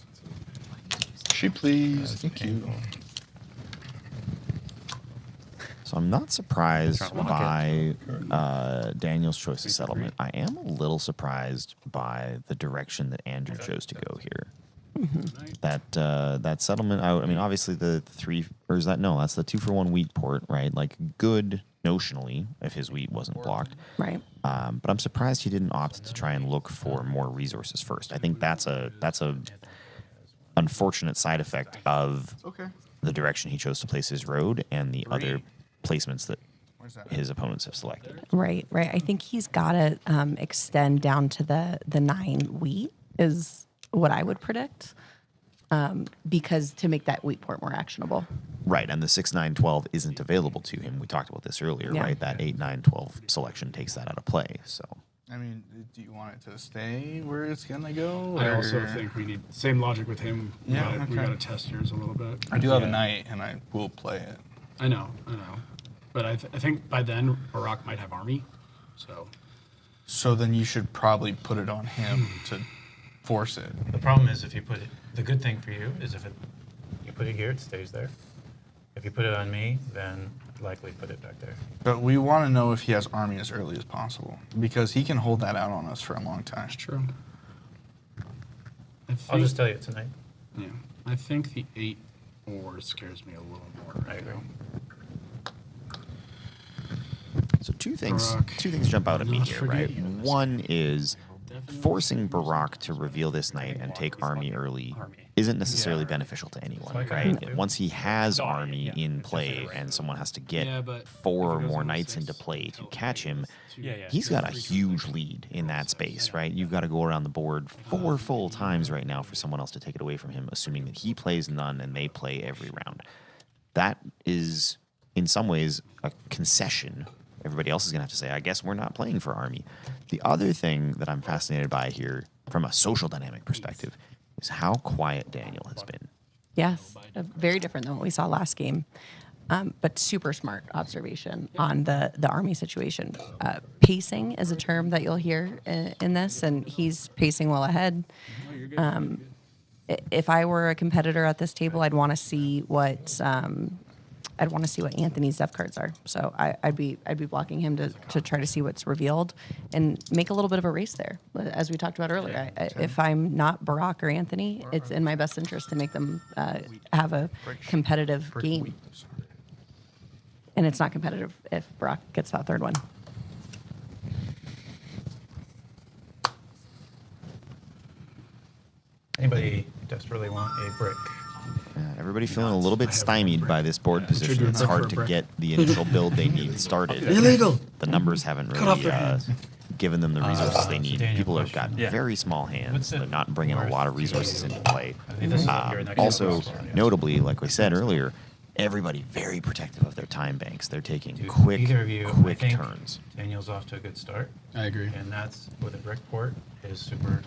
H: Sheep, please. Thank you.
B: So I'm not surprised
I: Trying to lock
B: by Daniel's choice of settlement. I am a little surprised by the direction that Andrew chose to go here. That settlement. I mean, obviously the 3, or is that no? That's the 2-for-1 wheat port, right? Like good notionally if his wheat wasn't blocked.
A: Right.
B: But I'm surprised he didn't opt to try and look for more resources first. I think that's a unfortunate side effect of the direction he chose to place his road and the other placements that his opponents have selected.
A: Right. I think he's got to extend down to the 9 wheat is what I would predict, because to make that wheat port more actionable.
B: Right, and the 6, 9, 12 isn't available to him. We talked about this earlier,
A: Yeah.
B: right? That 8, 9, 12 selection takes that out of play. So
H: I mean, do you want it to stay where it's gonna go?
G: I also
H: or-
G: think we need same logic with him.
H: Yeah,
G: We
H: okay.
G: got to test yours a little bit.
H: I do have a knight, and I will play it.
G: I know. But I think by then Barack might have army, so.
H: So then you should probably put it on him to force it.
I: The problem is if you put it, the good thing for you is if you put it here, it stays there. If you put it on me, then likely put it back there.
H: But we want to know if he has army as early as possible, because he can hold that out on us for a long time. That's
G: true.
I: I'll just tell you tonight.
G: Yeah, I think the 8-4 scares me a little more.
I: I agree.
B: So two things jump out at me here, right? One is forcing Barack to reveal this knight and take army early isn't necessarily beneficial to anyone, right? Once he has army in play and someone has to get 4 or more knights into play to catch him, he's got a huge lead in that space, right? You've got to go around the board 4 full times right now for someone else to take it away from him, assuming that he plays none and they play every round. That is, in some ways, a concession. Everybody else is going to have to say, I guess we're not playing for army. The other thing that I'm fascinated by here, from a social dynamic perspective, is how quiet Daniel has been.
A: Yes, very different than what we saw last game, but super smart observation on the army situation. Pacing is a term that you'll hear in this, and he's pacing well ahead. If I were a competitor at this table, I'd want to see what Anthony's depth cards are. So I'd be blocking him to try to see what's revealed and make a little bit of a race there. As we talked about earlier, if I'm not Barack or Anthony, it's in my best interest to make them have a competitive game. And it's not competitive if Barack gets that third one.
I: Anybody desperately want a brick?
B: Everybody feeling a little bit stymied by this board position. It's hard to get the initial build they need started.
L: Illegal.
B: The numbers haven't really given them the resources they need. People have got very small hands. They're not bringing a lot of resources into play. Also, notably, like we said earlier, everybody very protective of their time banks. They're taking quick turns.
I: Daniel's off to a good start.
G: I agree.
I: And that's with a brick port is super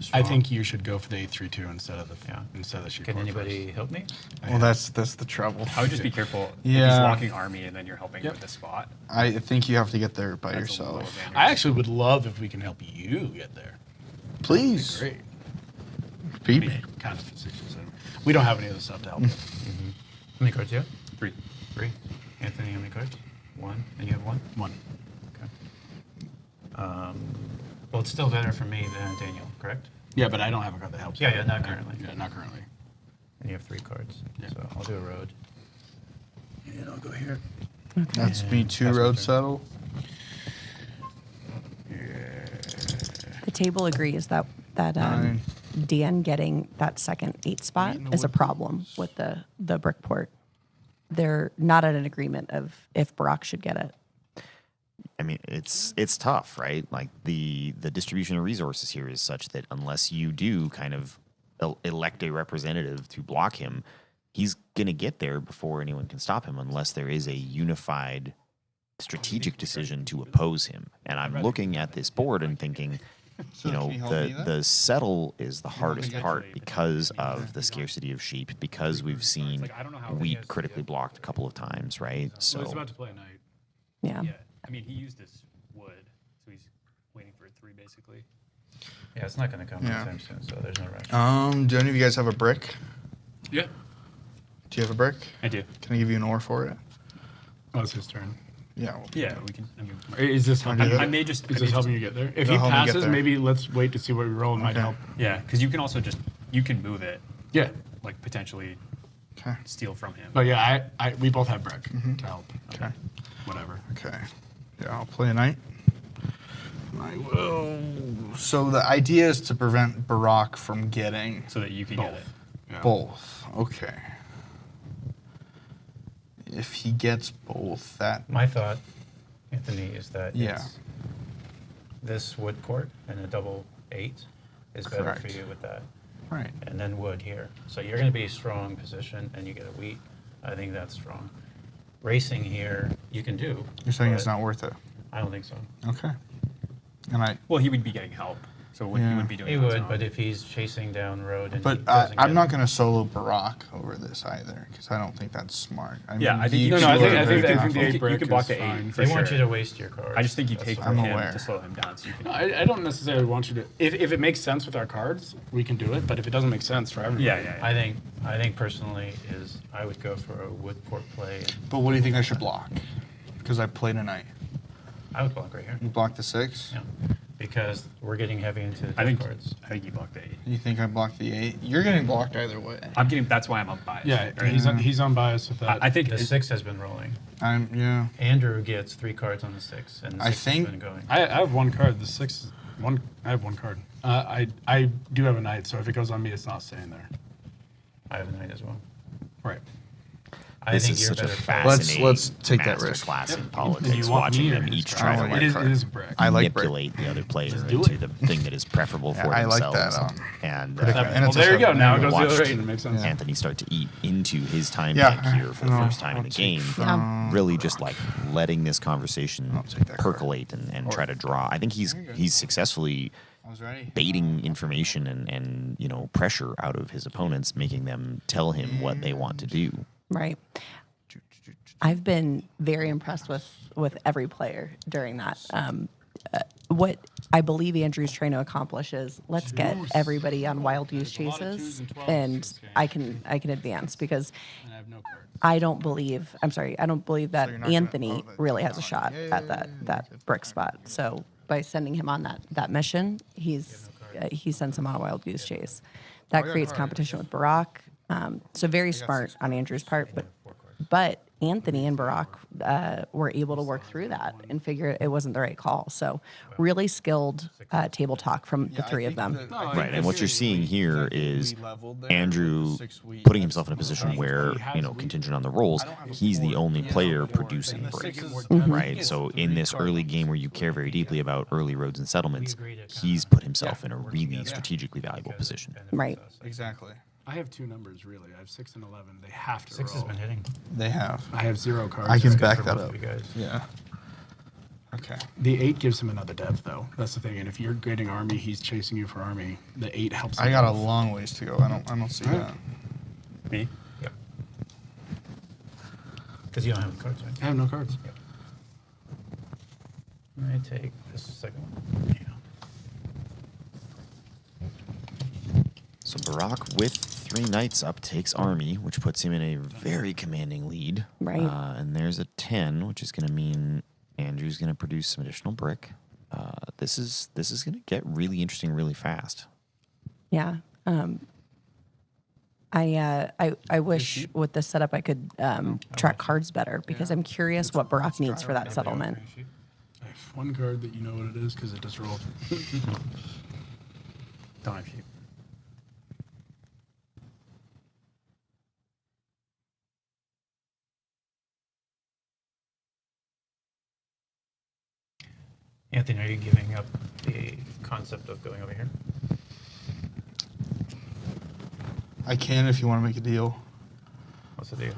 I: strong.
G: I think you should go for the 8-3-2 instead of the shoot.
I: Can anybody help me?
H: Well, that's the trouble.
C: I would just be careful if he's
H: Yeah.
C: walking army and then you're helping with the spot.
H: I think you have to get there by yourself.
G: I actually would love if we can help you get there.
H: Please.
G: Great.
H: Phoebe.
G: Kind of facetious. We don't have any of the stuff to help with.
I: How many cards do you have?
C: 3.
I: 3. Anthony, how many cards? 1. And you have 1?
G: 1.
I: Okay. Well, it's still better for me than Daniel, correct?
G: Yeah, but I don't have a card that helps.
I: Yeah, not currently.
G: Yeah, not currently.
I: And you have 3 cards. Yeah. So I'll do a road. And I'll go here.
H: That's me 2 road settle.
A: The table agrees that Dan getting that second 8 spot is a problem with the brick port. They're not at an agreement of if Barack should get it.
B: I mean, it's tough, right? Like the distribution of resources here is such that unless you do kind of elect a representative to block him, he's going to get there before anyone can stop him unless there is a unified strategic decision to oppose him. And I'm looking at this board and thinking, you know, the settle is the hardest part because of the scarcity of sheep, because we've seen wheat critically blocked a couple of times, right?
G: So he's about to play a knight.
A: Yeah.
C: I mean, he used his wood, so he's waiting for a 3 basically.
I: Yeah, it's not going to come anytime soon, so there's no rush.
H: Do any of you guys have a brick?
G: Yeah.
H: Do you have a brick?
C: I do.
H: Can I give you an ore for it?
G: Oh, it's his turn.
H: Yeah.
C: Yeah, we can. I mean,
G: is this helping?
C: I may just.
G: Is this helping you get there? If he passes, maybe let's wait to see what we roll. It might help.
C: Yeah, because you can also you can move it.
G: Yeah.
C: Like potentially steal from him.
G: But yeah, we both have brick to help.
H: Okay.
G: Whatever.
H: Okay. Yeah, I'll play a knight. I will. So the idea is to prevent Barack from getting
C: so that you can get it.
G: Yeah.
H: Both. Okay. If he gets both, that...
I: My thought, Anthony, is that this wood port and a double 8 is better for you with that.
H: Right.
I: And then wood here. So you're going to be a strong position and you get a wheat. I think that's strong. Racing here, you can do.
H: You're saying it's not worth it?
I: I don't think so.
H: Okay. And
C: well, he would be getting help, so he wouldn't be doing.
I: He
C: it on his
I: would,
C: own.
I: but if he's chasing down road and
H: But
I: he doesn't
H: I'm
I: get-
H: not going to solo Barak over this either because I don't think that's smart. I
C: Yeah,
H: mean,
C: I think
H: you
C: you
H: can
C: I think,
H: look
C: I
H: very
C: think,
H: powerful.
C: you could block the 8 for
I: They
C: sure.
I: want you to waste your cards.
C: I just think you take from
H: I'm
C: him
H: aware.
C: to slow him down, so you can.
G: I don't necessarily want you to. If it makes sense with our cards, we can do it. But if it doesn't make sense for everybody,
I: I think personally is I would go for a wood port play.
H: But what do you think I should block? Because I played a knight.
I: I would block right here.
H: You block the 6?
I: Yeah. Because we're getting heavy into the cards.
C: I think you block the 8.
H: You think I blocked the 8? You're getting blocked either way.
C: I'm getting. That's why I'm unbiased.
G: Yeah,
C: right?
G: he's unbiased with that.
C: I think
I: the 6 has been rolling.
H: Yeah.
I: Andrew gets 3 cards on the 6, and the 6 has been going.
G: I have 1 card. The 6 is one. I have 1 card. I do have a knight, so if it goes on me, it's not staying there.
I: I have a knight as well.
G: Right.
I: I think you're better.
H: Let's take that risk.
B: Class in
G: Do
B: politics,
G: you want
B: watching
G: me or
B: them
G: his
B: each
G: card?
B: try to
G: It is a brick.
H: I like
B: manipulate the other player
G: Just do
B: into
G: it.
B: the thing that is preferable for
H: I like
B: themselves.
H: that,
B: And
G: well, there you go. Now it goes the other
B: watched
G: direction. It makes sense.
B: Anthony start to eat into his time
H: Yeah,
B: back here for the
H: I know.
B: first time in the game.
H: from-
B: Really just like letting this conversation percolate and try to draw. I think he's successfully baiting information and pressure out of his opponents, making them tell him what they want to do.
A: Right. I've been very impressed with every player during that. What I believe Andrew's trying to accomplish is let's get everybody on wild goose chases, and I can advance because I don't believe that Anthony really has a shot at that brick spot. So by sending him on that mission, he sends him on a wild goose chase. That creates competition with Barak. So very smart on Andrew's part, but Anthony and Barak were able to work through that and figure it wasn't the right call. So really skilled table talk from the 3 of them.
B: Right, and what you're seeing here is Andrew putting himself in a position where, contingent on the rolls, he's the only player producing break, right? So in this early game where you care very deeply about early roads and settlements, he's put himself in a really strategically valuable position.
A: Right.
H: Exactly.
G: I have 2 numbers really. I have 6 and 11. They have to
I: 6
G: roll.
I: has been hitting.
H: They have.
G: I have 0 cards.
H: I can
G: It's good
H: back
G: for
H: that
G: both
H: up.
G: of you guys.
H: Yeah. Okay.
G: The 8 gives him another depth, though. That's the thing. And if you're getting army, he's chasing you for army. The 8 helps.
H: I got a long ways to go. I don't see that.
C: Me?
I: Yep. Because you don't have the cards, right?
G: I have no cards.
I: Yep. I take this second one.
B: So Barak with 3 knights up takes army, which puts him in a very commanding lead.
A: Right.
B: And there's a 10, which is going to mean Andrew's going to produce some additional brick. This is going to get really interesting really fast.
A: Yeah. I wish with this setup I could track cards better because I'm curious what Barak needs for that settlement.
G: I have 1 card that you know what it is because it just rolled.
C: Don't have sheep.
I: Anthony, are you giving up the concept of going over here?
H: I can if you want to make a deal.
I: What's the deal?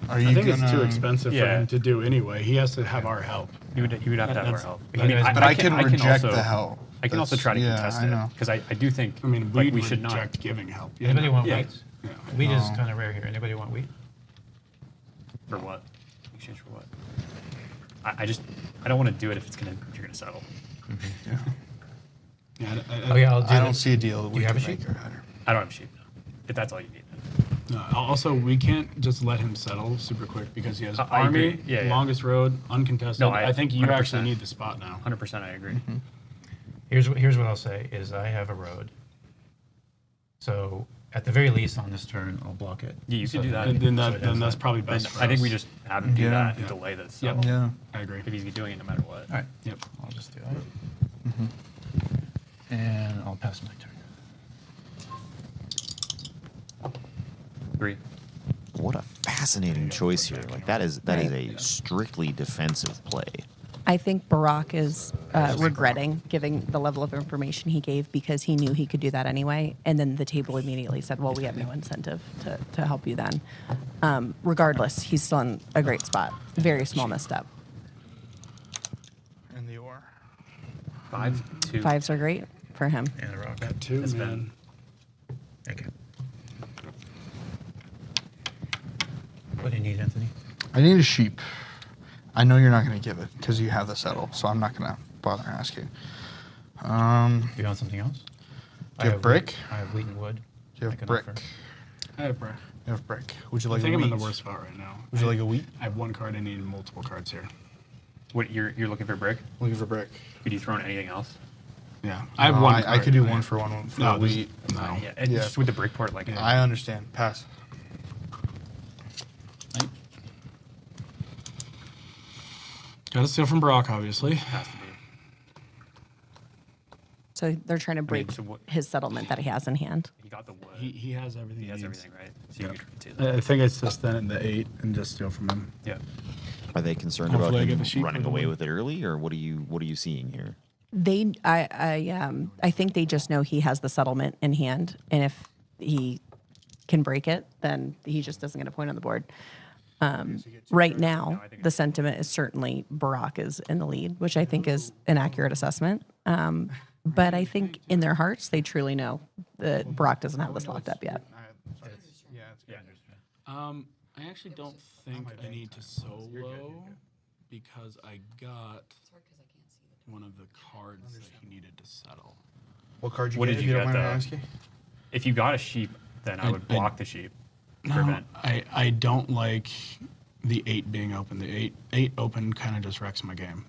H: Are you
G: I think
H: gonna,
G: it's too expensive for him to do anyway. He has to have our help.
C: You would have to have our help.
H: But I can reject the help.
C: I can also try to contest
H: I know.
C: it because I do think
G: I mean,
C: we
G: we
C: should not.
G: reject giving help.
I: Anybody want
C: Yeah.
I: wheat? Wheat is kind of rare here. Anybody want wheat?
C: For what? Exchange for what? I don't want to do it if you're gonna settle.
H: Yeah.
G: Yeah,
I: I'll do
H: I don't see a deal.
I: Do you have a sheep?
C: I don't have a sheep. No. If that's all you need.
G: Also, we can't just let him settle super quick because he has
C: I
G: army,
C: agree. Yeah, yeah.
G: longest road, uncontested.
C: No,
G: I think you
C: 100%.
G: actually need the spot now.
C: 100%, I agree.
I: Here's what I'll say is I have a road. So at the very least on this turn, I'll block it.
C: Yeah, you could do that.
G: Then that's probably best.
C: I think we just have him do that and
G: Yeah.
C: delay this.
G: Yep.
H: Yeah.
G: I agree.
C: If he's doing it no matter what.
I: All right.
G: Yep.
I: I'll just do that. And I'll pass my turn.
C: 3.
B: What a fascinating choice here. Like that is a strictly defensive play.
A: I think Barak is regretting giving the level of information he gave because he knew he could do that anyway. And then the table immediately said, well, we have no incentive to help you then. Regardless, he's still in a great spot. Very small misstep.
C: 5, 2.
A: Fives are great for him.
I: And a rock.
G: Got 2,
C: That's
G: man.
I: Okay. What do you need, Anthony?
H: I need a sheep. I know you're not going to give it because you have the settle, so I'm not going to bother asking.
I: Do you want something else?
H: Do you have brick?
I: I have wheat and wood.
H: Do you have brick?
G: I have brick.
H: You have brick. Would you like
G: I think
H: a
G: I'm in
H: wheat?
G: the worst spot right now.
H: Would you like a wheat?
G: I have 1 card. I need multiple cards here.
C: What you're looking for brick?
H: Looking for brick.
C: Could you throw in anything else?
G: Yeah, I have
H: No,
G: 1
H: I
G: card.
H: could do 1 for 1 for
G: No,
H: wheat.
G: no.
C: Yeah, and just with the brick part, like
H: I understand. Pass.
G: Got to steal from Brock, obviously.
C: Has to be.
A: So they're trying to break his settlement that he has in hand.
C: He got the wood.
G: He has everything.
C: He has
G: needs.
C: everything, right? So you
G: Yep.
C: could do that.
G: I think it's just then the 8 and just steal from him.
C: Yeah.
B: Are they concerned
G: Hopefully I
B: about
G: get
B: him
G: the sheep
B: running
G: or the
B: away
G: wood.
B: with it early, or what are you seeing here?
A: I think they just know he has the settlement in hand, and if he can break it, then he just doesn't get a point on the board. Right now, the sentiment is certainly Barack is in the lead, which I think is an accurate assessment. But I think in their hearts, they truly know that Barack doesn't have this locked up yet.
G: I actually don't think I need to solo because I got one of the cards that he needed to settle.
H: What card
C: What
H: get,
C: did
H: if
C: you
H: don't
C: get
H: mind me
C: though?
H: asking?
C: If you got a sheep, then I would block the sheep.
G: No,
C: Prevent.
G: I don't like the 8 being open. The 8 open kind of just wrecks my game.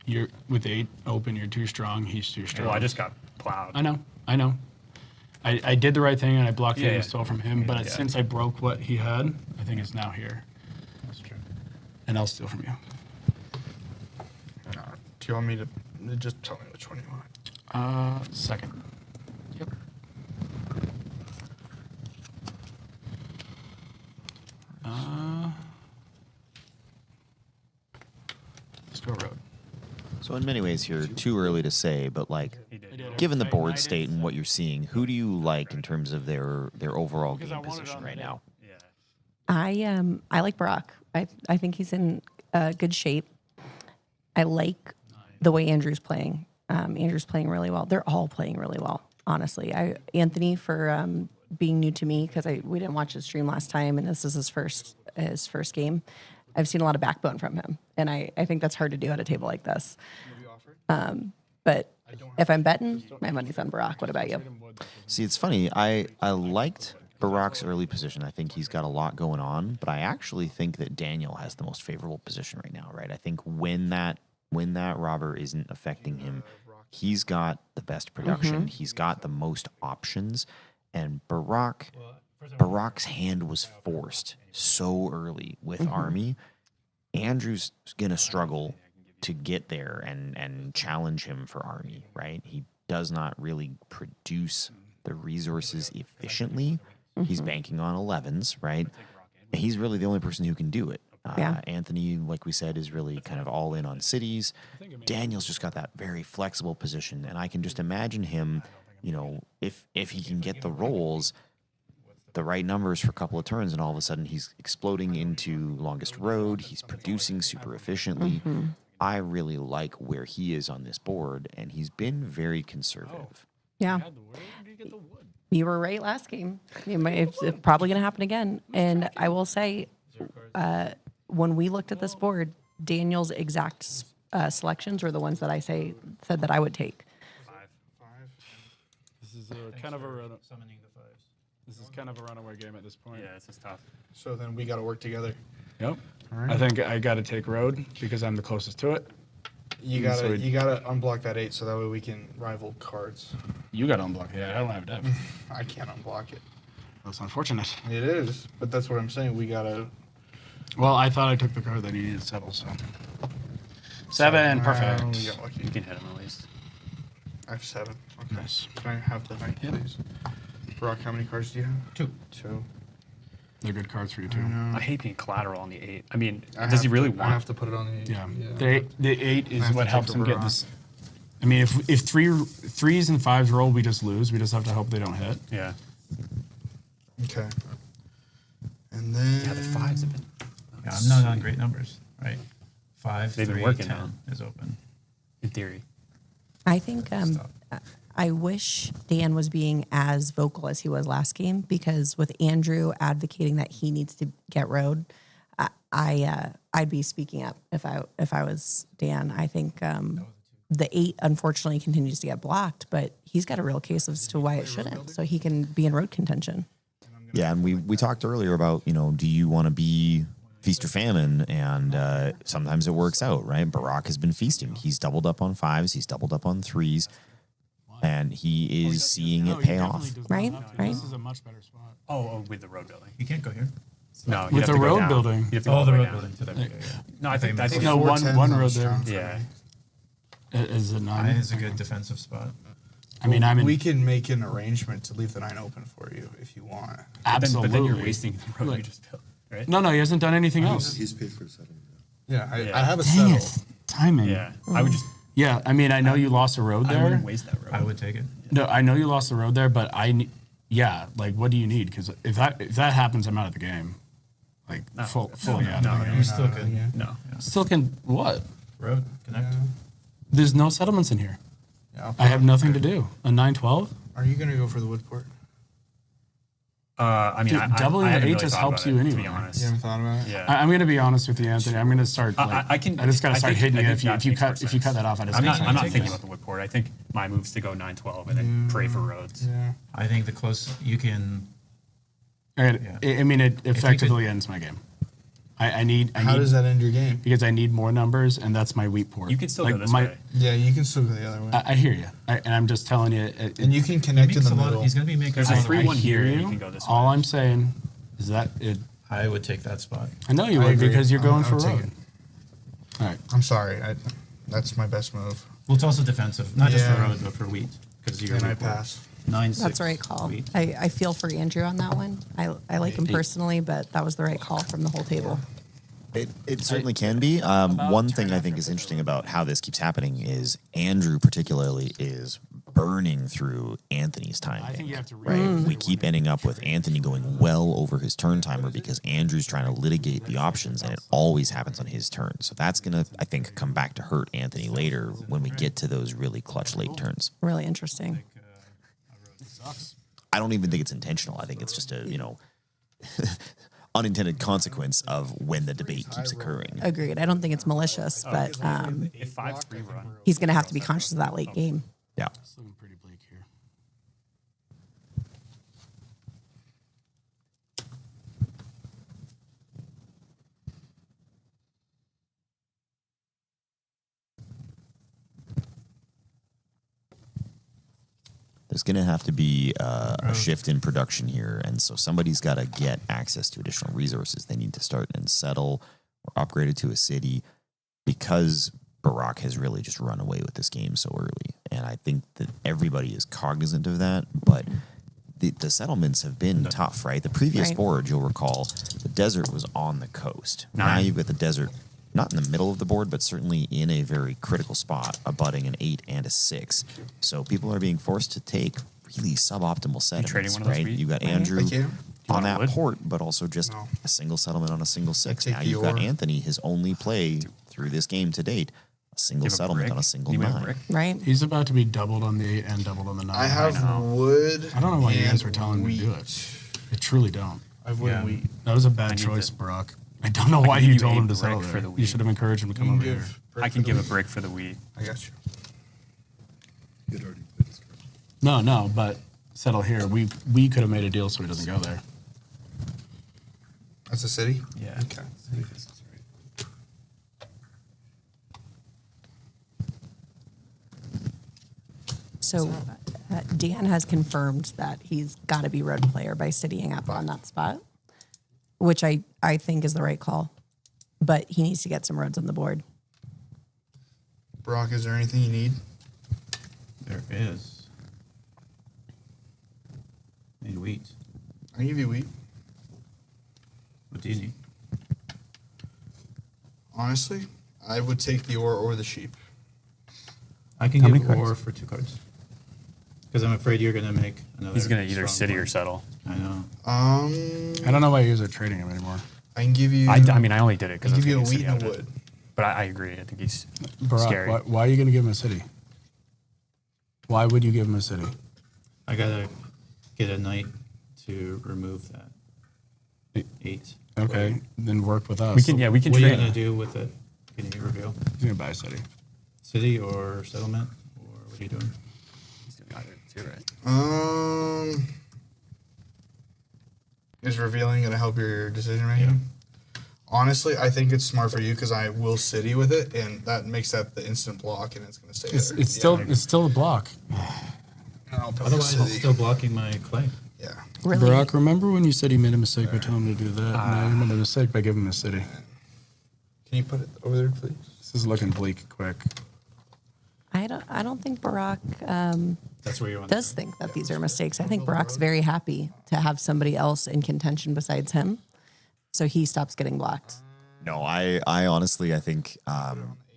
G: You're with the 8 open, you're too strong. He's too strong.
C: Well, I just got plowed.
G: I know. I did the right thing and I blocked
C: Yeah,
G: it and
C: yeah.
G: stole from him. But
C: Yeah.
G: since I broke what he had, I think it's now here.
I: That's true.
G: And I'll steal from you.
H: Do you want me to just tell me which one you want?
G: Second. Yep. Let's go road.
B: So in many ways here, too early to say, but like, given the board state and what you're seeing, who do you like in terms of their overall game position right now?
A: I like Barack. I think he's in good shape. I like the way Andrew's playing. Andrew's playing really well. They're all playing really well, honestly. Anthony for being new to me because we didn't watch his stream last time, and this is his first game. I've seen a lot of backbone from him, and I think that's hard to do at a table like this. But if I'm betting, my money's on Barack. What about you?
B: See, it's funny. I liked Barack's early position. I think he's got a lot going on, but I actually think that Daniel has the most favorable position right now, right? I think when that robber isn't affecting him, he's got the best production. He's got the most options, and Barack's hand was forced so early with Army. Andrew's gonna struggle to get there and challenge him for Army, right? He does not really produce the resources efficiently. He's banking on 11s, right? And he's really the only person who can do it. Anthony, like we said, is really kind of all in on cities. Daniel's just got that very flexible position, and I can just imagine him, if he can get the rolls, the right numbers for a couple of turns, and all of a sudden he's exploding into longest road. He's producing super efficiently. I really like where he is on this board, and he's been very conservative.
A: Yeah. You were right last game. It's probably going to happen again. And I will say, when we looked at this board, Daniel's exact selections were the ones that I said that I would take.
G: This is kind of a summoning the 5s. This is kind of a runaway game at this point.
C: Yeah, this is tough.
H: So then we got to work together.
G: Yep.
H: All right.
G: I think I got to take road because I'm the closest to it.
H: You gotta unblock that 8 so that way we can rival cards.
G: You got to unblock it. Yeah, I don't have depth.
H: I can't unblock it.
G: That's unfortunate.
H: It is, but that's what I'm saying. We gotta.
G: Well, I thought I took the card that he needed to settle, so. 7, perfect.
H: We got lucky.
C: You can hit him at least.
H: I have 7. Okay.
G: Nice.
H: Can I have the knight, please? Brock, how many cards do you have?
I: 2.
H: 2.
G: They're good cards for you, too.
C: I hate being collateral on the 8. I mean,
H: I
C: does he
H: have
C: really
H: to-
C: want?
H: I have to put it on the 8.
G: Yeah. The 8 is
H: I have
G: what
H: to
G: helps
H: take
G: him
H: the
G: get
H: Barack.
G: this. I mean, if 3s and 5s roll, we just lose. We just have to hope they don't hit.
C: Yeah.
H: Okay. And then.
I: Yeah, the 5s have been. Yeah, I'm not on great numbers, right? 5,
C: They've been
I: 3,
C: working
I: 10
C: now.
I: is open.
C: In theory.
A: I think I wish Dan was being as vocal as he was last game, because with Andrew advocating that he needs to get road, I'd be speaking up if I was Dan. I think the 8 unfortunately continues to get blocked, but he's got a real case as to why it shouldn't, so he can be in road contention.
B: Yeah, and we talked earlier about, do you want to be feast or famine? And sometimes it works out, right? Barack has been feasting. He's doubled up on 5s. He's doubled up on 3s. And he is seeing it pay off.
A: Right.
G: This is a much better spot.
C: Oh, with the road building.
I: You can't go here.
C: No,
G: With the road building.
C: You have to go
I: the
C: way
I: road
C: down.
I: building. To there.
C: No, I think
G: No, one road there.
C: Yeah.
G: Is it 9?
I: 9 is a good defensive spot.
G: I mean,
H: we can make an arrangement to leave the 9 open for you if you want.
G: Absolutely.
C: But then you're wasting the road you just built, right?
G: No, he hasn't done anything else.
V: He's paid for settlement.
H: Yeah, I have a
G: Dang
H: settle.
G: it. Timing.
C: Yeah. I would just.
G: Yeah, I mean, I know you lost a road there.
C: I wouldn't waste that road.
I: I would take it.
G: No, I know you lost the road there, but what do you need? Because if that happens, I'm out of the game. Like fully out.
I: No, you still can.
C: No.
G: Still can what?
I: Road connect.
G: There's no settlements in here.
H: Yeah,
G: I have nothing to do. A 912.
H: Are you going to go for the Woodport?
C: I mean,
G: Dude, doubling
C: I
G: the
C: haven't
G: 8
C: really
G: just
C: thought
G: helps
C: about
G: you
C: it,
G: anyway.
C: To be honest.
H: You haven't thought about it?
C: Yeah.
G: I'm going to be honest with you, Anthony. I'm going to start.
C: I
G: just got to start hitting you. If you cut that off, I just.
C: I'm not thinking about the Woodport. I think my move's to go 912 and then pray for roads.
H: Yeah.
I: I think the close you can.
G: I mean, it effectively ends my game. I need.
H: How does that end your game?
G: Because I need more numbers, and that's my weak port.
C: You can still go this way.
H: Yeah, you can still go the other way.
G: I hear you, and I'm just telling you.
H: And you can connect in the middle.
I: He's going to be making.
C: There's a 3-1 here.
G: You.
C: And you can go this way.
G: All I'm saying is that it.
I: I would take that spot.
G: I know you
H: I
G: would
H: agree.
G: because you're going
H: I
G: for
H: would take
G: road.
H: it.
G: All right.
H: I'm sorry. That's my best move.
I: Well, it's also defensive, not just for
H: Yeah.
I: road, but for wheat. Because you're.
H: And I pass.
I: 9-6.
A: That's the right call.
I: Wheat.
A: I feel for Andrew on that one. I like him personally, but that was the right call from the whole table.
B: It certainly can be. One thing I think is interesting about how this keeps happening is Andrew particularly is burning through Anthony's time.
G: I think you have to
B: We keep ending up with Anthony going well over his turn timer because Andrew's trying to litigate the options, and it always happens on his turn. So that's going to, I think, come back to hurt Anthony later when we get to those really clutch late turns.
A: Really interesting.
B: I don't even think it's intentional. I think it's just a, unintended consequence of when the debate keeps occurring.
A: Agreed. I don't think it's malicious, but
C: If 5's free run.
A: he's going to have to be conscious of that late game.
B: Yeah.
G: It's looking pretty bleak here.
B: There's going to have to be a shift in production here, and so somebody's got to get access to additional resources. They need to start and settle or upgrade it to a city because Barack has really just run away with this game so early. And I think that everybody is cognizant of that, but the settlements have been tough, right? The previous board, you'll recall, the desert was on the coast. Now you've got the desert not in the middle of the board, but certainly in a very critical spot, abutting an 8 and a 6. So people are being forced to take really suboptimal settlements,
C: trading one of those
B: right?
C: wheat?
B: You got Andrew on that
C: wood?
B: port, but also just a single settlement on a single 6.
H: take
B: Now
H: the
B: you've got
H: ore.
B: Anthony, his only play through this game to date, a single settlement on a single 9.
A: Right.
G: He's about to be doubled on the 8 and doubled on the 9.
H: I have wood.
G: I don't know why you guys
H: and
G: were telling me to do it. I truly don't.
H: I have wood and wheat.
G: That was a bad
C: need
G: choice,
C: to-
G: Barack. I don't know why
C: give
G: you
C: you
G: told
C: a
G: him to settle
C: brick for
G: there.
C: the
G: You
C: wheat.
G: should have encouraged him to come
H: You
G: over
H: can
G: here.
H: give
C: I can give a brick for the wheat.
H: I got you.
V: He had already put his card.
G: No, but settle here. We could have made a deal so he doesn't go there.
H: That's a city?
C: Yeah.
H: Okay.
A: So Dan has confirmed that he's got to be road player by sitting up on that spot, which I think is the right call. But he needs to get some roads on the board.
H: Brock, is there anything you need?
I: There is. Need wheat.
H: I give you wheat.
I: What do you need?
H: Honestly, I would take the ore or the sheep.
I: I can
C: How
I: give
C: many cards?
I: ore for 2 cards. Because I'm afraid you're going to make another.
C: He's going to either
I: strong
C: city
I: one.
C: or settle.
I: I know.
G: I don't know why you guys are trading him anymore.
H: I can give you.
C: I mean, I only did it because
H: I
C: I
H: give
C: was
H: you a
C: gonna
H: wheat
C: city
H: and a
C: out of it.
H: wood.
C: But I agree. I think he's
G: Barack,
C: scary.
G: why are you going to give him a city? Why would you give him a city?
I: I gotta get a knight to remove that 8.
G: Okay, then work with us.
E: We can
I: What are you
E: trade.
I: gonna do with it? Can you reveal?
G: He's gonna buy a city.
I: City or settlement? Or what are you doing?
H: Is revealing going to help your decision making? Honestly, I think it's smart for you because I will city with it, and that makes that the instant block, and it's going to stay there.
G: It's still a block.
I: Otherwise, it's still blocking my claim.
H: Yeah.
A: Really?
G: Barack, remember when you said he made a mistake by telling him to do that? Now you made a mistake by giving him a city.
H: Can you put it over there, please?
G: This is looking bleak quick.
A: I don't think Barack
I: That's where you want
A: does think that these are mistakes. I think Barack's very happy to have somebody else in contention besides him, so he stops getting blocked.
B: No, I honestly, I think,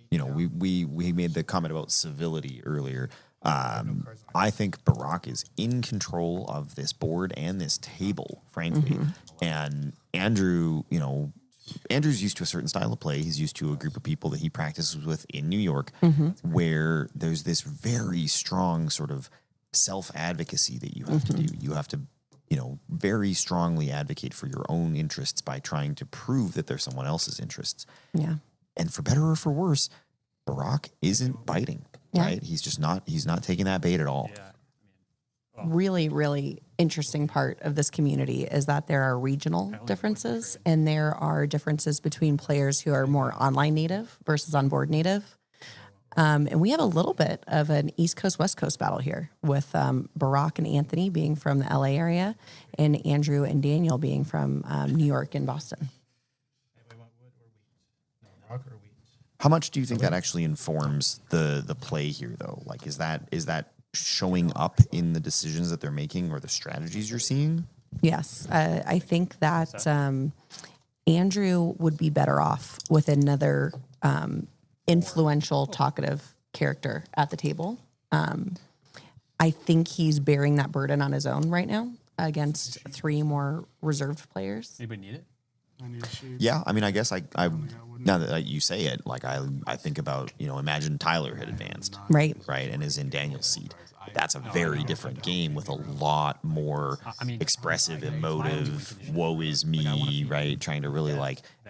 B: we made the comment about civility earlier. I think Barack is in control of this board and this table, frankly. And Andrew, Andrew's used to a certain style of play. He's used to a group of people that he practices with in New York, where there's this very strong sort of self-advocacy that you have to do. You have to, very strongly advocate for your own interests by trying to prove that they're someone else's interests.
A: Yeah.
B: And for better or for worse, Barack isn't biting, right? He's not taking that bait at all.
A: Really, really interesting part of this community is that there are regional differences, and there are differences between players who are more online native versus on-board native. And we have a little bit of an East Coast, West Coast battle here with Barack and Anthony being from the LA area and Andrew and Daniel being from New York and Boston.
B: How much do you think that actually informs the play here, though? Like, is that showing up in the decisions that they're making or the strategies you're seeing?
A: Yes, I think that Andrew would be better off with another influential, talkative character at the table. I think he's bearing that burden on his own right now against 3 more reserved players.
C: Anybody need it?
B: Yeah, I mean, I guess I now that you say it, like I think about, imagine Tyler had advanced,
A: right,
B: and is in Daniel's seat. That's a very different game with a lot more expressive, emotive, woe is me, right? Trying to really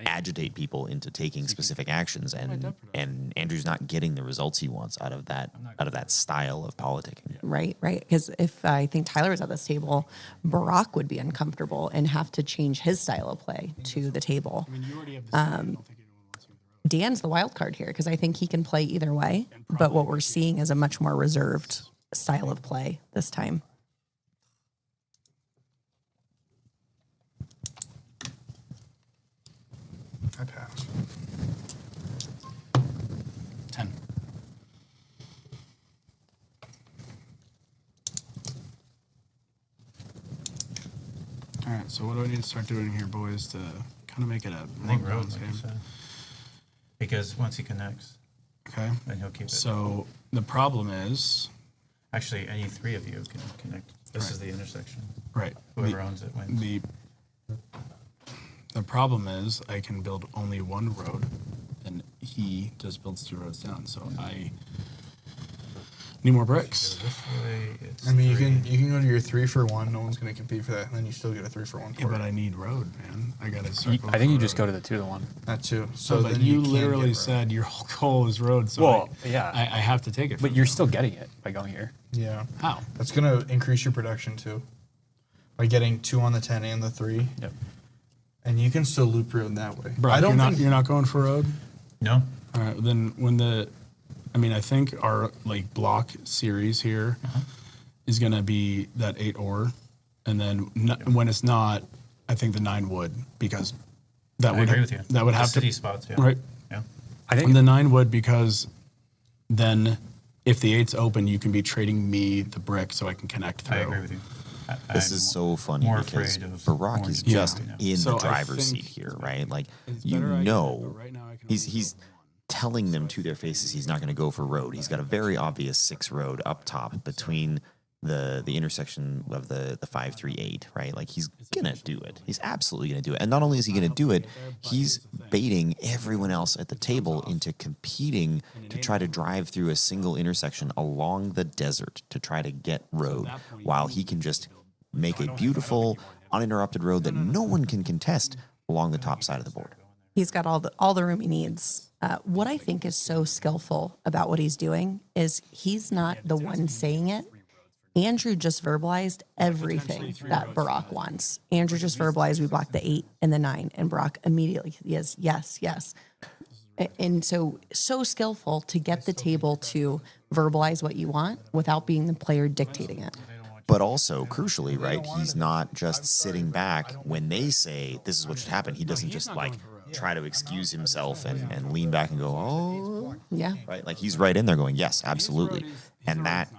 B: agitate people into taking specific actions, and Andrew's not getting the results he wants out of that style of politicking.
A: Right. Because if I think Tyler was at this table, Barack would be uncomfortable and have to change his style of play to the table. Dan's the wild card here because I think he can play either way, but what we're seeing is a much more reserved style of play this time.
H: I pass.
G: 10. All right, so what do I need to start doing here, boys, to kind of make it a
I: I think
G: more
I: road,
G: balanced
I: like you
G: game?
I: said. Because once he connects,
G: Okay.
I: then he'll keep it.
G: So the problem is,
I: Actually, any 3 of you can connect. This is the intersection.
G: right?
I: Whoever owns it wins.
G: The problem is I can build only 1 road, and he just builds 2 roads down. So I need more bricks.
I: This way, it's
H: I mean,
I: 3.
H: you can go to your 3 for 1. No one's going to compete for that, and then you still get a 3 for 1.
G: Yeah, but I need road, man. I gotta start.
C: I think you just go to the 2 to 1.
H: That too.
G: So, but
H: then
G: you
H: can't
G: literally
H: get road.
G: said your whole goal is road. So
C: Well,
G: I
C: yeah.
G: have to take it.
C: But you're still getting it by going here.
H: Yeah.
G: How?
H: That's going to increase your production too. By getting 2 on the 10 and the 3.
C: Yep.
H: And you can still loop road that way.
G: Bro,
H: I don't
G: you're not going for road.
I: No.
G: All right. Then I think our block series here is gonna be that 8 ore, and then when it's not, I think the 9 would because that
I: I
G: would
I: agree with you.
G: That would
I: The
G: have to
I: city spots, yeah.
G: right.
I: Yeah.
C: I think
G: And the 9 would because then if the 8's open, you can be trading me the brick so I can connect through.
I: I agree with you.
B: This is so funny
I: more
B: because
I: afraid of
B: Barack
I: more
B: is
I: Yeah.
B: just in
G: So
B: the
G: I
B: driver's
G: think
B: seat here, right? Like,
G: it's
B: you
G: better I get it,
B: know,
G: but right now I can
B: he's telling them to their faces he's not going to go for road. He's got a very obvious 6 road up top between the intersection of the 5-3-8, right? Like he's gonna do it. He's absolutely gonna do it. And not only is he gonna do it, he's baiting everyone else at the table into competing to try to drive through a single intersection along the desert to try to get road, while he can just make a beautiful, uninterrupted road that no one can contest along the top side of the board.
A: He's got all the room he needs. What I think is so skillful about what he's doing is he's not the one saying it. Andrew just verbalized everything that Barack wants. Andrew just verbalized we blocked the 8 and the 9, and Barack immediately is yes. And so skillful to get the table to verbalize what you want without being the player dictating it.
B: But also, crucially, right, he's not just sitting back when they say this is what should happen. He doesn't just like try to excuse himself and lean back and go, oh,
A: yeah,
B: right. Like he's right in there going, yes, absolutely. And that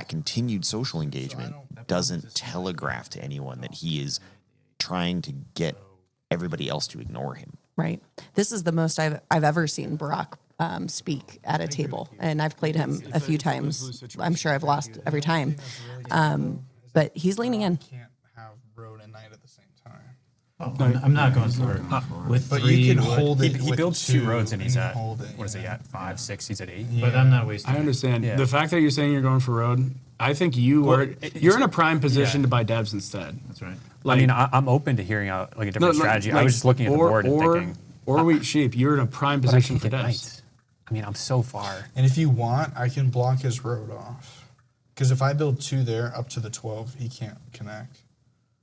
B: continued social engagement doesn't telegraph to anyone that he is trying to get everybody else to ignore him.
A: Right. This is the most I've ever seen Barack speak at a table, and I've played him a few times. I'm sure I've lost every time, but he's leaning in.
H: Can't have road and night at the same time.
I: Oh, I'm not going for it. With
H: But
I: three,
H: you can
I: wood-
H: hold it.
E: He
H: with
E: builds 2 roads and he's
H: you can
E: at,
H: hold it,
E: what is he at, 5, 6, he's at 8.
I: But I'm not wasting.
G: I understand.
E: Yeah.
G: The fact that you're saying you're going for road, I think you're in a prime position to buy devs instead.
I: That's right.
E: I mean, I'm open to hearing out like a different strategy. I was just looking at the board and thinking.
G: Or wheat sheep, you're in a prime position for devs.
E: Right. I mean, I'm so far.
H: And if you want, I can block his road off. Because if I build 2 there up to the 12, he can't connect.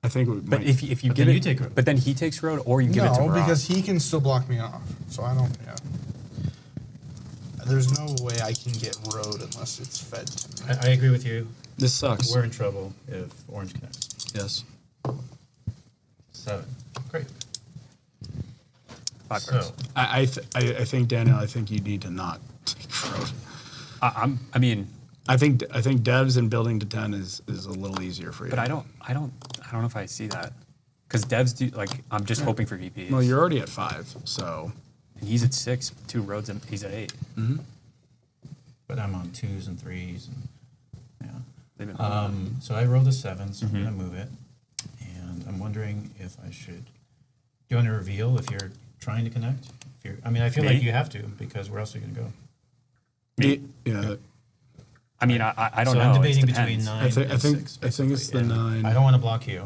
G: I think.
E: But if you give
I: then
E: it,
I: you take road.
E: but then he takes road, or you give it to
H: No,
E: Barack.
H: because he can still block me off. So I don't. Yeah. There's no way I can get road unless it's fed to me.
I: I agree with you.
G: This sucks.
I: We're in trouble if orange connects.
G: Yes.
I: 7. Great.
E: 5
I: So,
E: cards.
G: I think Daniel. I think you need to not take road.
E: I mean,
G: I think devs and building to 10 is a little easier for you.
E: but I don't know if I see that because devs do like. I'm just hoping for VPs.
G: Well, you're already at 5, so.
E: And he's at 6, 2 roads, and he's at 8.
G: Mm-hmm.
I: but I'm on 2s and 3s, and
E: They've been
I: yeah. So I rolled a 7, so I'm gonna move it, and I'm wondering if I should. Do you want to reveal if you're trying to connect? I mean, I feel
E: Me?
I: like you have to, because where else are you gonna go?
E: Me?
G: Yeah.
E: I mean, I don't
I: So
E: know.
I: I'm debating
E: It
I: between
E: depends.
I: 9
G: I think
I: and 6.
G: I think it's the
I: basically,
G: 9.
I: I don't want to block you.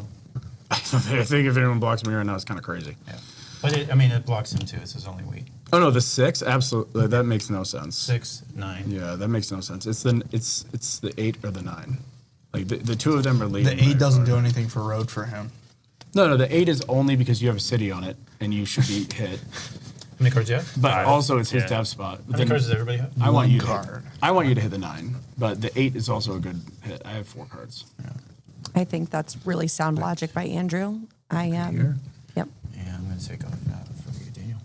G: I think if anyone blocks me right now, it's kind of crazy.
I: Yeah. But it blocks him too. It says only wheat.
G: Oh no, the 6 absolutely that makes no sense.
I: 6, 9.
G: Yeah, that makes no sense. It's the 8 or the 9. Like the 2 of them are leading.
H: The 8
G: by
H: doesn't
G: far.
H: do anything for road for him.
G: No, the 8 is only because you have a city on it and you should be hit.
I: How many cards do you have?
G: But
I: 5.
G: also it's his
E: Yeah.
G: dev spot.
I: How many cards does everybody have?
G: I want
H: One
G: you
H: card.
G: I want you to hit the 9, but the 8 is also a good hit. I have 4 cards.
A: I think that's really sound logic by Andrew. Yep.
I: Yeah, I'm going to take off that for you, Daniel.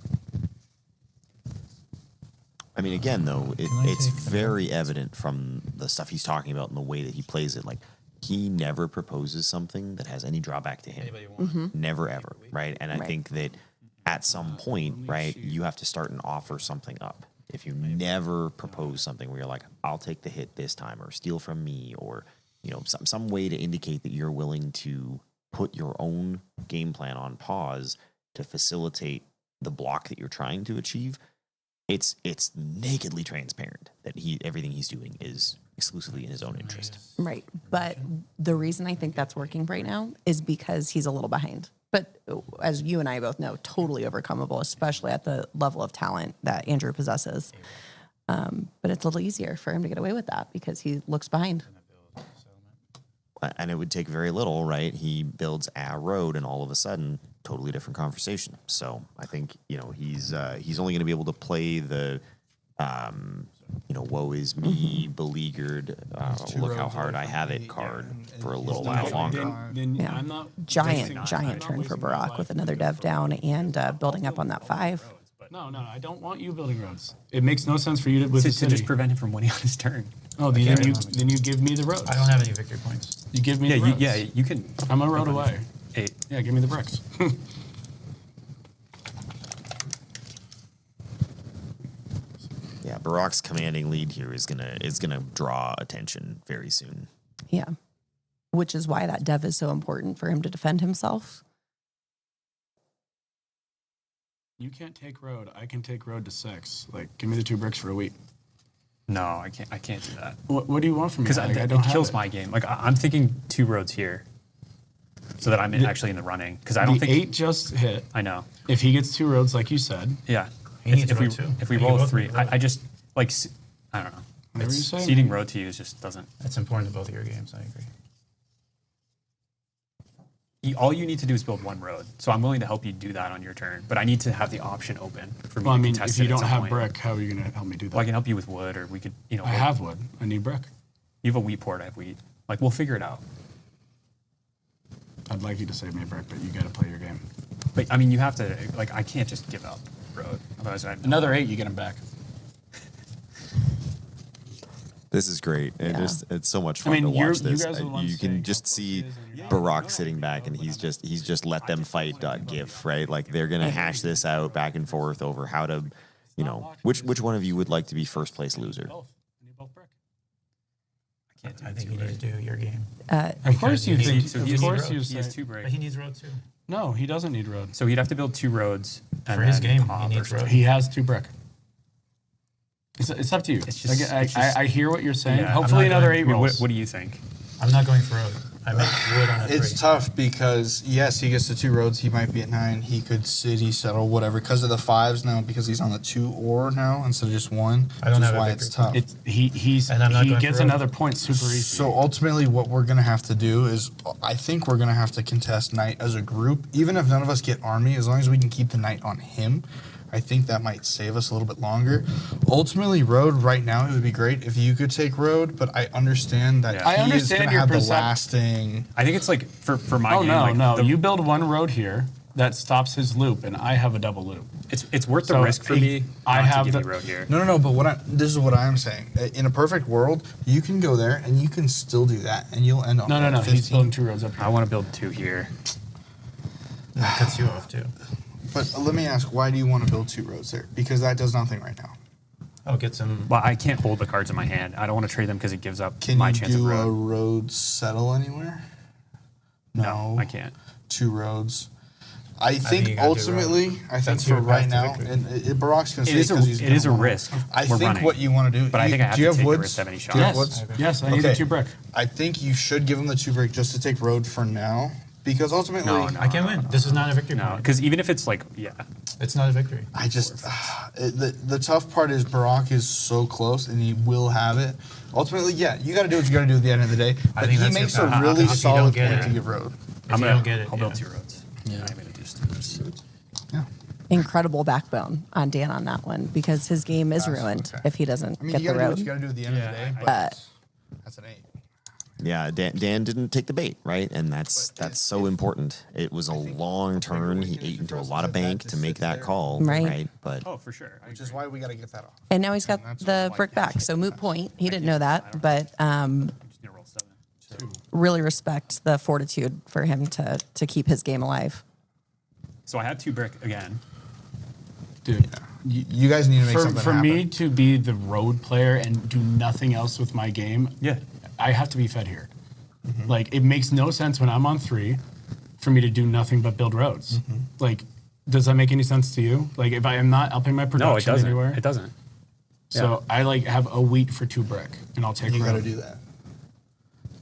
B: I mean, again, though,
I: Can I
B: it's
I: take
B: very evident from the stuff he's talking about and the way that he plays it. Like, he never proposes something that has any drawback to him.
I: Anybody want?
A: Mm-hmm.
B: Never, ever, right? And I
A: Right.
B: think that at some point, right, you have to start and offer something up. If you never propose something where you're like, I'll take the hit this time, or steal from me, or, you know, some way to indicate that you're willing to put your own game plan on pause to facilitate the block that you're trying to achieve, it's nakedly transparent that everything he's doing is exclusively in his own interest.
A: Right. But the reason I think that's working right now is because he's a little behind. But as you and I both know, totally overcomable, especially at the level of talent that Andrew possesses. But it's a little easier for him to get away with that because he looks behind.
B: And it would take very little, right? He builds a road, and all of a sudden, totally different conversation. So I think, you know, he's only going to be able to play the, you know, woe is me, beleaguered, look how hard I have it card for a little while longer.
A: Yeah.
G: I'm not
A: Giant turn for Barack with another dev down and building up on that 5.
G: No, I don't want you building roads. It makes no sense for you to
E: To just prevent him from winning on his turn.
G: Oh, then you give me the roads.
I: I don't have any victory points.
G: You give me the roads.
E: You can.
G: I'm a road away.
E: 8.
G: Yeah, give me the bricks.
B: Yeah, Barack's commanding lead here is gonna draw attention very soon.
A: Yeah. which is why that dev is so important for him to defend himself.
G: You can't take road. I can take road to 6. Like, give me the 2 bricks for a week.
C: No, I can't do that.
G: What do you want from me?
C: Because
G: Like,
C: it kills my game. Like I'm thinking 2 roads here, so that I'm actually in the running. Because I don't think
G: 8 just hit.
C: I know.
G: If he gets 2 roads, like you said.
C: Yeah.
I: He needs
C: if we
I: road too.
C: if we
I: You
C: roll a
I: both
C: 3,
I: need road.
C: I just like I don't know.
G: Whatever you say,
C: Seeding
G: man.
C: road to you just doesn't.
I: That's important to both of your games. I agree.
C: All you need to do is build 1 road. So I'm willing to help you do that on your turn, but I need to have the option open for me
G: Well, I
C: to
G: mean,
C: contest
G: if you
C: it at
G: don't
C: some
G: have
C: point.
G: brick, how are you going to help me do that?
C: Well, I can help you with wood, or we could, you know.
G: I have wood. I need brick.
C: You have a wheat port. I have wheat. Like we'll figure it out.
G: I'd like you to save me a brick, but you got to play your game.
C: But I mean, you have to. Like I can't just give up road. Otherwise,
G: Another 8, you get him back.
B: This is great. And it's so much fun
G: I mean,
B: to watch
G: you
B: this.
G: guys are the ones
B: You can just see Barack sitting back, and he's just let them fight .gif, right? Like they're gonna hash this out back and forth over how to, you know, which one of you would like to be first place loser?
I: I think you need to do your game.
G: Of course you think.
C: So
G: Of
C: he has
G: course
C: road.
G: you
C: He has
G: say.
C: 2 breaks.
I: But he needs road too.
G: No, he doesn't need road.
C: So he'd have to build 2 roads. And
I: For his
C: then
I: game,
C: pop
I: he
C: or
I: needs road.
C: something.
G: He has 2 brick. It's up to you.
C: It's just-
G: Like,
C: it's just-
G: I hear what you're saying.
C: Yeah,
G: Hopefully
I: I'm not
G: another
I: going-
G: 8
C: I mean,
G: rolls.
C: what do you think?
I: I'm not going for road. I make wood on a 3.
H: It's tough because yes, he gets the 2 roads. He might be at 9. He could city settle whatever because of the 5s now. Because he's on the 2 or now instead of just 1.
I: I don't
H: which is
I: have a
H: why
I: victory
H: it's tough.
G: And
I: I'm not
G: he
I: going
G: gets
I: for road.
G: another point super easy.
H: So ultimately, what we're gonna have to do is, I think we're gonna have to contest Knight as a group, even if none of us get army. As long as we can keep the Knight on him, I think that might save us a little bit longer. Ultimately, road right now it would be great if you could take road, but I understand that
C: Yeah.
G: I
H: he is
G: understand
H: gonna
G: your
H: have the
G: percep-
H: lasting.
C: I think it's like for my
G: Oh
C: game.
G: no,
C: like
G: no!
C: the-
G: You build 1 road here that stops his loop, and I have a double loop.
C: It's worth the
G: So
C: risk for
G: he-
C: me.
G: I
C: not
G: have
C: to give
G: the-
C: you road here.
H: No. But this is what I'm saying. In a perfect world, you can go there and you can still do that, and you'll end on
G: No.
H: 15.
G: He's building 2 roads up here.
C: I want to build 2 here.
I: That cuts you off too.
H: But let me ask, why do you want to build 2 roads there? Because that does nothing right now.
I: Oh, get some.
C: Well, I can't hold the cards in my hand. I don't want to trade them because it gives up
H: Can
C: my
H: you
C: chance of
H: do a
C: road.
H: road settle anywhere?
C: No, I can't.
H: 2 roads. I
I: think
H: think
I: you gotta do
H: ultimately,
I: road.
H: I think
I: That's
H: for
I: your
H: right
I: path to
H: now,
I: victory.
H: and Barack's going to
C: It
H: say
C: is a-
H: because he's
C: it is a
H: gonna wanna-
C: risk.
H: I
C: We're
H: think
C: running.
H: what you want to do,
C: But I think I have
H: do you
C: to
H: have
C: take the
H: woods?
C: risk to have any
H: Do you have
C: shots.
H: woods?
G: Yes, I need the 2 brick.
H: I think you should give him the 2 brick just to take road for now, because ultimately,
C: No,
I: I can't win. This is not a victory
C: No,
I: point.
C: because even if it's like, yeah,
I: It's not a victory.
H: I just the tough part is Barack is so close and he will have it. Ultimately, yeah, you got to do what you got to do at the end of the day.
I: I
H: But
I: think
H: he
I: that's
H: makes
I: your
H: a
I: path.
H: really
I: If you don't
H: solid
I: get
H: point
I: it-
H: to give road.
I: If you don't get it,
C: I'll build
I: yeah.
C: 2 roads. Yeah, I'm gonna just do this.
A: Incredible backbone on Dan on that one because his game is ruined if he doesn't
H: I mean,
A: get
H: you
A: the
H: got to do what
A: road.
H: you got to do at the end of the day. But that's an 8.
B: Yeah, Dan didn't take the bait, right? And that's so important. It was a long turn. He ate into a lot of bank to make that call,
A: Right.
B: right? But
C: Oh, for sure.
H: Which is why we got to get that off.
A: And now he's got the brick back. So moot point. He didn't know that, but really respect the fortitude for him to keep his game alive.
C: So I have 2 brick again.
G: Dude,
H: You guys need to make something
G: for
H: happen.
G: me to be the road player and do nothing else with my game,
C: Yeah.
G: I have to be fed here. Like, it makes no sense when I'm on 3 for me to do nothing but build roads. Like, does that make any sense to you? Like, if I am not upping my production
C: No, it doesn't.
G: anywhere?
C: It doesn't.
G: So I like have a wheat for 2 brick, and I'll take
H: You
G: road.
H: got to do that.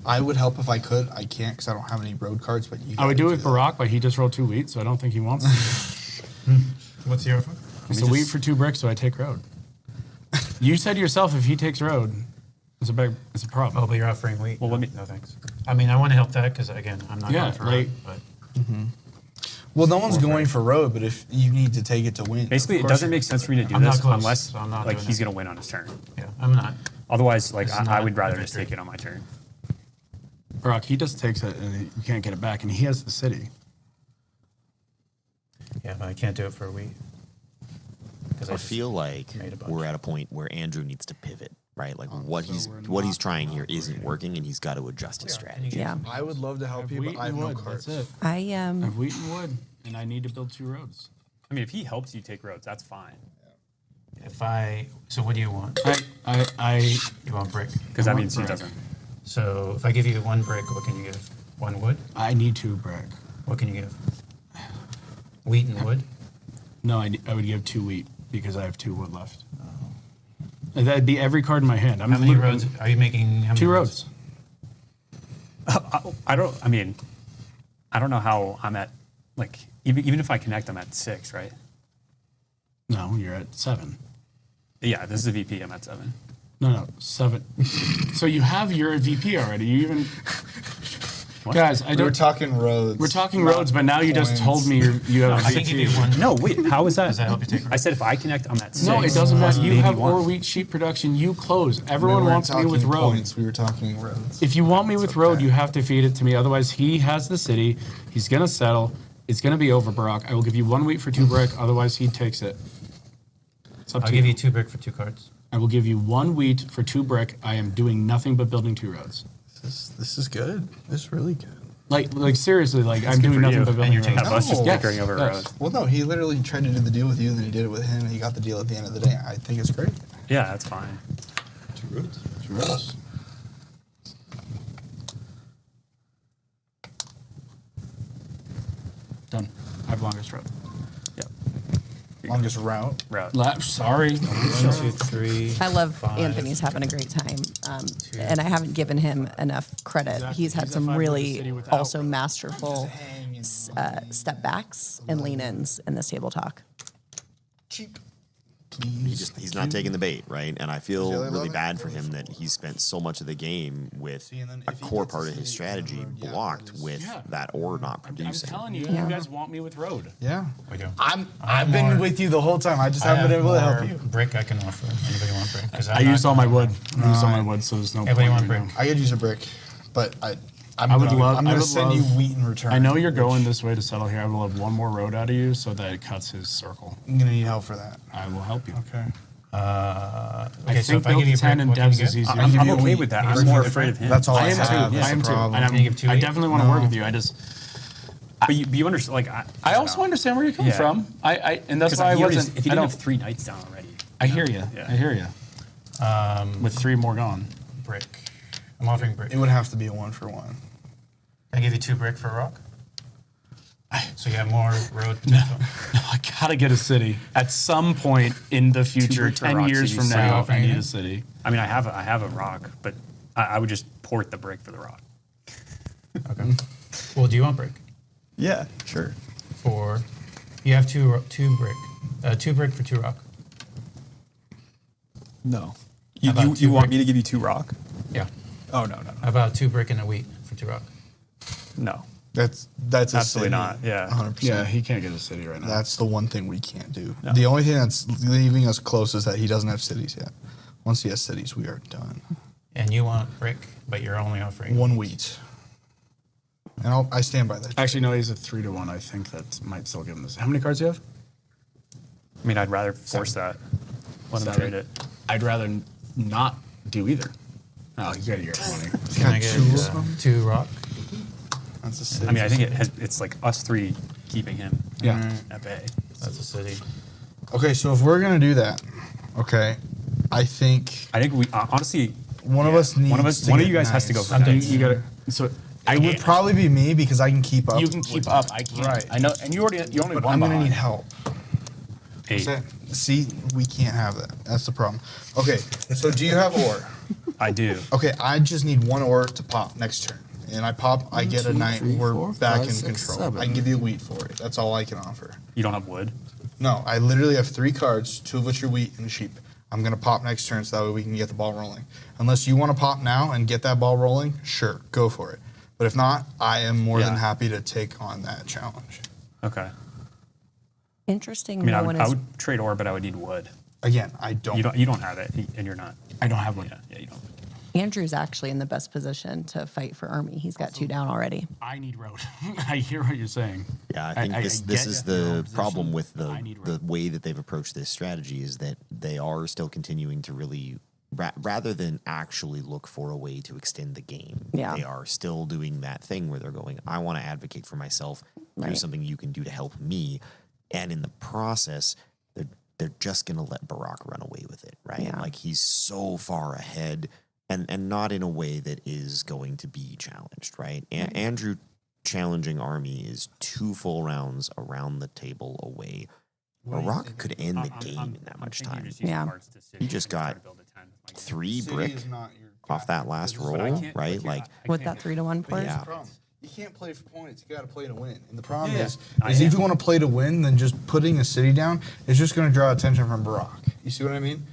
H: I would help if I could. I can't because I don't have any road cards. But you.
G: I would
H: gotta
G: do it with Barack, but he just rolled 2 wheat, so I don't think he wants to.
I: What's your offer?
G: It's a wheat for 2 bricks, so I take road. You said yourself if he takes road, it's a problem.
I: Oh, but you're offering wheat.
C: Well, let me.
I: No thanks. I mean, I want to help that because again, I'm not
G: Yeah,
I: going for
G: like-
I: road, but
H: Well, no one's going for road, but if you need to take it to win,
C: Basically,
H: of
C: it
H: course
C: doesn't
H: you're
C: make sense for me to do
I: I'm not
C: this
I: close,
C: unless
I: so I'm not
C: like
I: doing
C: he's
I: it.
C: going to win on his turn.
I: yeah, I'm not.
C: Otherwise, like
I: This is
C: I
I: not
C: would
I: a
C: rather just
I: victory.
C: take it on my turn.
G: Barack, he just takes it, and you can't get it back, and he has the city.
I: Yeah, but I can't do it for a week. Because
B: I feel like
I: made a bunch.
B: we're at a point where Andrew needs to pivot, right? Like what he's trying here isn't working, and he's got to adjust his strategy.
A: Yeah.
H: I would love to help you, but I have no cards.
G: That's it.
A: I
G: I have wheat and wood, and I need to build 2 roads.
C: I mean, if he helps you take roads, that's fine.
I: So what do you want?
G: I
I: You want brick?
C: Because that
G: want
C: means he
G: brick.
C: doesn't.
I: So if I give you 1 brick, what can you give? 1 wood?
G: I need 2 brick.
I: What can you give? Wheat and wood?
G: No, I would give 2 wheat because I have 2 wood left. And that'd be every card in my hand.
I: How many roads are you making? How many
G: 2 roads.
C: I don't know how I'm at, like, even if I connect, I'm at 6, right?
G: No, you're at 7.
C: Yeah, this is a VP, I'm at 7.
G: No, 7. So you have your VP already. You even... Guys,
H: We were talking roads.
G: We're talking roads, but now you just told me you have a
C: I can give you
G: VP.
C: 1. No, wait, how is that?
I: Does that help you take
C: I said if I connect, I'm at 6.
G: No, it doesn't matter. You
C: Maybe
G: have
C: 1.
G: or wheat sheep production. You close.
H: We
G: Everyone
H: weren't
G: wants me with
H: talking
G: road.
H: points. We were talking roads.
G: If you want me with road, you have to feed it to me. Otherwise, he has the city. He's gonna settle. It's gonna be over, Barack. I will give you 1 wheat for 2 brick. Otherwise, he takes it. It's up
I: I'll
G: to
I: give you 2 brick for 2 cards.
G: I will give you 1 wheat for 2 brick. I am doing nothing but building 2 roads.
H: This is good. This is really good.
G: Like seriously, like
C: That's
G: I'm
C: good
G: doing
C: for
G: nothing
C: you.
G: but
C: And
G: building
C: you're
G: roads.
C: taking us just
H: Yes,
C: bickering over
G: yes.
C: roads.
H: Well, no, he literally tried to do the deal with you, and then he did it with him, and he got the deal at the end of the day. I think it's great.
C: Yeah, that's fine.
V: 2 roads.
H: 2 roads.
G: Done. I have longest road.
H: Longest route.
G: Sorry.
I: 1, 2, 3.
A: I love
I: 5.
A: Anthony's having a great time, and I haven't given him enough credit.
G: Exactly.
A: He's had
G: He's
A: some
G: at 5 with the city
A: really
G: without.
A: also masterful step backs and lean-ins in this table talk.
B: He's not taking the bait, right? And I feel
H: Yeah, they
B: really
H: love it.
B: bad for him that he spent so much of the game with a core part of his strategy blocked with that ore not
G: I'm
B: producing.
G: telling you,
A: Yeah.
G: you guys want me with road.
H: Yeah.
I: We do.
H: I've been with you the whole time. I just haven't been able to help you.
I: Brick I can offer. Anybody want brick? 'Cause
G: I
I: I'm
G: used
I: not
G: all my
I: gonna-
G: wood. I used all my wood, so there's no
I: Everybody
G: point
I: want
G: right
I: brick?
G: now.
H: I could use a brick, but I'm
G: I would
H: gonna,
G: love.
H: I'm
G: I
H: gonna
G: would
H: send you
G: love-
H: wheat in return.
G: I know you're going this way to settle here. I would love 1 more road out of you so that it cuts his circle.
H: I'm gonna need help for that.
G: I will help you.
H: Okay.
I: Okay, so
G: think
I: if I give you
G: build 10
I: brick,
G: and
I: what can you
G: Devs is
I: give?
G: easier.
C: I'm okay with that. I'm more afraid of him.
H: That's all
G: I
H: I
G: am
H: have.
G: too.
H: That's
G: I am
H: the
G: too.
H: problem.
G: And
I: Can you give 2
G: I
I: wheat?
G: definitely want to work with you. I just.
C: But you understand, like,
G: I also understand where you're coming
C: Yeah.
G: from. And that's
C: 'cause
G: why I
C: he already-
G: wasn't.
C: if he
G: I
C: didn't
G: don't.
C: have 3 knights down already.
G: I hear you.
C: Yeah.
G: I hear you. With 3 more gone.
I: Brick. I'm offering brick.
H: It would have to be a 1-for-1.
I: Can I give you 2 brick for a rock? So you have more road potential?
G: No, I gotta get a city at some point in the future.
C: brick for a
G: 10
C: rock
G: years
C: city,
G: from
C: so
G: now,
I: offering
G: I need
I: it?
G: a city.
C: I mean, I have a rock, but I would just port the brick for the rock.
I: Okay. Well, do you want brick?
B: Yeah, sure.
I: For you have 2 brick. 2 brick for 2 rock.
C: No.
I: How about 2 brick?
C: me to give you 2 rock?
I: Yeah.
C: Oh, no.
I: How about 2 brick and a wheat for 2 rock?
C: No.
H: That's a
C: Absolutely
H: city.
C: not, yeah.
H: 100%.
G: Yeah, he can't get a city right now.
H: That's the one thing we can't do.
C: No.
H: The only thing that's leaving us close is that he doesn't have cities yet. Once he has cities, we are done.
I: And you want brick, but you're only offering
H: 1 wheat. And I stand by that.
G: Actually, no, he's a 3-1. I think that might still give him this. How many cards do you have?
C: I mean, I'd rather force that. Let him
G: 7.
C: trade it.
G: I'd rather not do either. Oh, you gotta get 20.
I: Can I get 2 rock?
H: That's a city.
C: I mean, I think it's like us 3 keeping him at bay.
I: That's a city.
H: Okay, so if we're gonna do that, okay, I think
C: we honestly
H: one of us needs.
C: one of you guys has to go for
G: You gotta. So
H: it would probably be me because I can keep up.
G: You can keep
H: with
G: up.
H: it.
G: I can't.
H: Right.
G: I know. And you only
H: But
G: won
H: I'm gonna
G: behind.
H: need help.
C: 8.
H: See, we can't have that. That's the problem. Okay, so do you have ore?
C: I do.
H: Okay, I just need 1 ore to pop next turn. And I pop, I get a
G: 2,
H: knight,
G: 3,
H: we're
G: 4,
H: back
G: 5,
H: in
G: 6,
H: control.
G: 7.
H: I can give you wheat for it. That's all I can offer.
C: You don't have wood?
H: No, I literally have 3 cards, 2 of which are wheat and sheep. I'm going to pop next turn so that way we can get the ball rolling. Unless you want to pop now and get that ball rolling, sure, go for it. But if not, I am more than happy to take on that challenge.
C: Okay.
A: Interesting.
C: I mean,
A: no
C: I
A: one
C: would,
A: is.
C: I would trade ore, but I would need wood.
H: Again, I don't.
C: You don't have it, and you're not.
G: I don't have one.
C: Yeah, you don't.
A: Andrew's actually in the best position to fight for Army. He's got 2 down already.
G: I need road. I hear what you're saying.
B: Yeah, I think this
G: get
B: is
G: your
B: the
G: position.
B: problem with
G: I need
B: the way that they've approached this strategy is that they are still continuing to really, rather than actually look for a way to extend the game,
A: Yeah.
B: they are still doing that thing where they're going, I want to advocate for myself.
A: Right.
B: Here's something you can do to help me. And in the process, they're just going to let Barack run away with it, right?
A: Yeah.
B: Like he's so far ahead. and not in a way that is going to be challenged, right? Andrew challenging Army is 2 full rounds around the table away. Barack could end the game in that much time.
A: Yeah.
B: He just got 3 brick off that last roll, right? Like
A: With that 3-to-1 play.
B: Yeah.
H: You can't play for points. You got to play to win. And the problem is if you want to play to win, then just putting a city down is just going to draw attention from Barack. You see what I mean?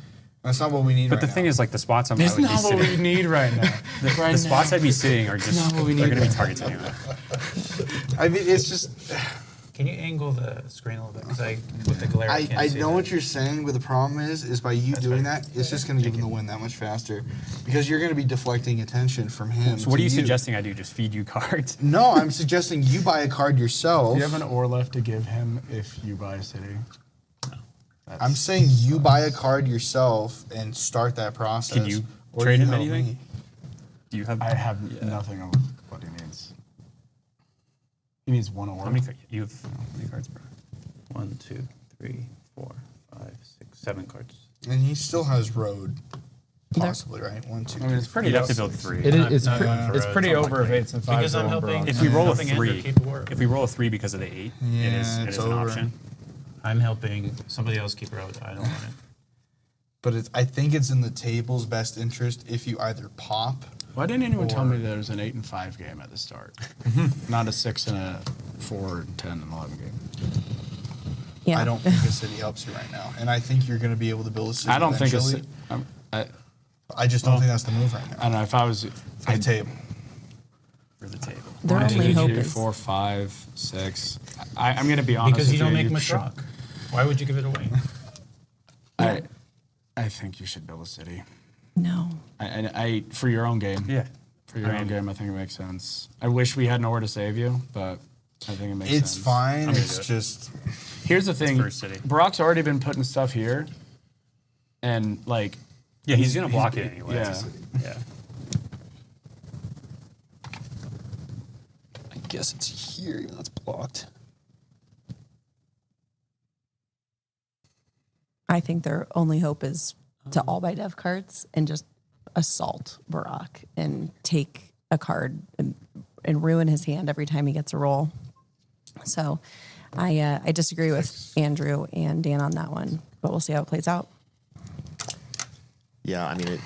H: That's not what we need.
C: But the thing is, like the spots I would be
G: not what we
C: sitting.
G: need right now.
C: The spots I'd be sitting are just
G: not what we
C: they're
G: need
C: going to be
G: right
C: targets anyway.
H: I mean, it's just.
I: Can you angle the screen a little bit? Because with the glare, I can't
H: I
I: see
H: know
I: that.
H: what you're saying, but the problem is by you doing that, it's just going to give him the win that much faster, because you're going to be deflecting attention from him.
C: So what
H: to
C: are you suggesting I do? Just feed you cards?
H: No, I'm suggesting you buy a card yourself.
G: Do you have an ore left to give him if you buy a city?
H: I'm saying you buy a card yourself and start that process.
C: Can you
H: or
C: trade
H: you
C: him
H: help
C: anything?
H: me.
C: Do you have?
G: I have nothing of what he needs. He needs 1 ore.
C: How many? You have how many cards, bro?
I: 1, 2, 3, 4, 5, 6, 7 cards.
H: And he still has road, possibly, right? 1, 2,
G: I mean, it's pretty.
C: You'd have to build 3.
G: It's
I: Not going for
G: it's
I: roads.
G: pretty over if 8s and 5s.
I: Because I'm
G: go
I: helping.
G: Barack.
C: If we roll a
I: helping Andrew
C: 3,
I: keep the war.
C: if we roll a 3 because of the 8, it is
H: it's
C: an
H: over.
C: option.
I: I'm helping somebody else keep road. I don't want it.
H: But I think it's in the table's best interest if you either pop.
G: Why didn't anyone tell me there was an 8 and 5 game at the start? Not a 6 and a 4 and 10 and 11 game.
A: Yeah.
H: I don't think a city helps you right now, and I think you're going to be able to build a city.
G: I don't think
H: eventually. I just don't think that's the move right now.
G: I don't know if I was
H: For the table.
C: For the table.
A: Their
G: 1,
A: only
G: 2,
A: hope
G: 3,
A: is
G: 4, 5, 6. I'm going to be honest.
I: Because you
G: with
I: don't make
G: you
I: much
G: should-
I: rock. Why would you give it away?
G: I think you should build a city.
A: No.
G: I for your own game.
C: Yeah.
G: For your own game, I think it makes sense. I wish we had nowhere to save you, but I think it makes sense.
H: It's fine.
C: gonna
H: It's
C: do it.
H: just.
G: Here's the thing.
C: first city.
G: Barack's already been putting stuff here, and like.
C: Yeah, he's going to block it anyway.
G: Yeah.
C: Yeah.
B: I guess it's here, even though it's blocked.
A: I think their only hope is to all buy dev cards and just assault Barack and take a card and ruin his hand every time he gets a roll. So I disagree with Andrew and Dan on that one, but we'll see how it plays out.
B: Yeah, I mean,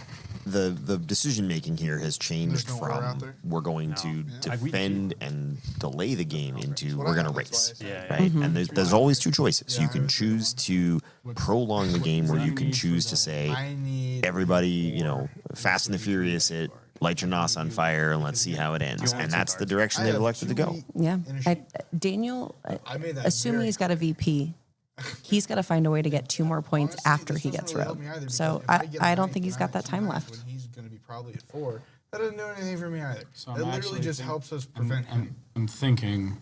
B: the decision making here has changed
H: There's no order out
B: from
H: there?
B: we're going to defend and delay the game into we're going to race,
C: Yeah.
B: right? And there's always 2 choices. You can choose to prolong the game, or you can choose to say, everybody, Fast and the Furious it, light your nos on fire, and let's see how it ends. And that's the direction they've elected to go.
A: Yeah. Daniel,
H: made that
A: assuming
H: very
A: he's got a VP, he's got to find a way to get 2 more points after he gets road. So I don't think he's got that time left.
H: When he's going to be probably at 4, that doesn't do anything for me either.
G: So
H: It
G: I'm
H: literally
G: actually
H: just helps us prevent him.
G: I'm thinking.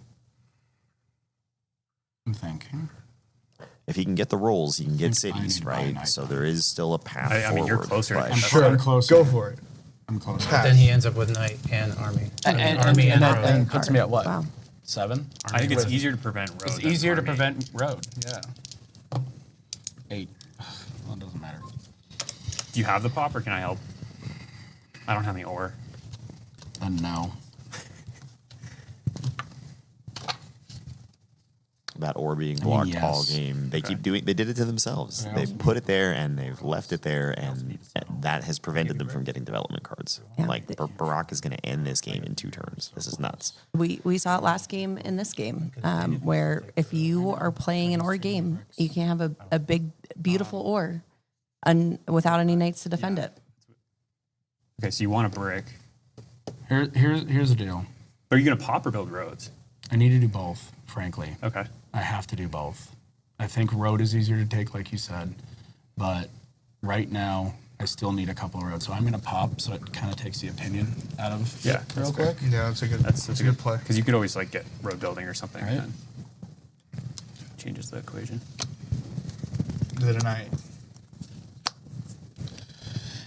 B: If he can get the rolls, he can get
G: I need
B: cities,
G: to buy
B: right?
G: night
B: So
G: time.
B: there is still a path
C: I mean, you're
B: forward,
C: closer.
B: but-
G: I'm sure I'm closer.
H: Go for it.
G: I'm closer.
H: Pass.
I: Then he ends up with knight and army. Army and road.
G: and puts me at what?
A: Wow.
G: 7?
C: I think it's easier to prevent road.
G: It's
C: than
G: easier to
C: army.
G: prevent road. Yeah. 8. Well, it doesn't matter.
C: Do you have the pop, or can I help? I don't have any ore.
G: No.
B: That ore being blocked
G: yes.
B: all game. They keep doing. They did it to themselves.
G: Yeah.
B: They've put it there and they've left it there, and that has prevented them from getting development cards.
A: Yeah.
B: Like Barack is going to end this game in 2 turns. This is nuts.
A: We saw it last game in this game, where if you are playing an ore game, you can't have a big, beautiful ore without any knights to defend it.
C: Okay, so you want a brick.
G: Here's the deal.
C: But are you going to pop or build roads?
G: I need to do both, frankly.
C: Okay.
G: I have to do both. I think road is easier to take, like you said, but right now I still need a couple of roads. So I'm going to pop, so it kind of takes the opinion out of
C: Yeah,
G: real
C: that's
G: quick.
H: Yeah, that's a good.
C: That's
H: a good play.
C: Because you could always like get road building or something.
G: Right.
C: And then changes the equation.
H: Is it a night?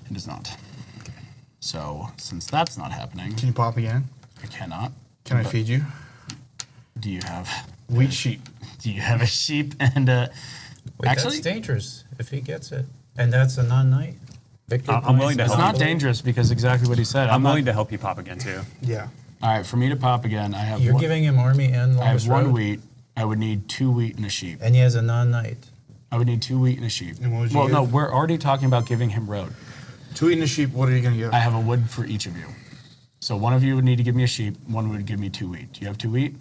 G: It is not. So since that's not happening,
H: Can you pop again?
G: I cannot.
H: Can I
G: But
H: feed you?
G: Do you have
H: Wheat sheep.
G: Do you have a sheep and
I: Wait,
G: actually
I: that's dangerous if he gets it. And that's a non-knight? Victory
E: I'm willing to
G: It's
E: help.
G: not
E: you.
G: dangerous because exactly what he said.
E: I'm
G: not-
E: willing to help you pop again too.
H: Yeah.
G: All right, for me to pop again, I have.
I: You're
G: one,
I: giving him army and
G: I have
I: longest
G: one
I: road,
G: wheat. I would need 2 wheat and a sheep.
I: and he has a non-knight.
G: I would need 2 wheat and a sheep.
H: And what would you
G: Well, no,
H: give?
G: we're already talking about giving him road.
H: 2 wheat and a sheep, what are you going to give?
G: I have a wood for each of you. So one of you would need to give me a sheep. One would give me 2 wheat. Do you have 2 wheat?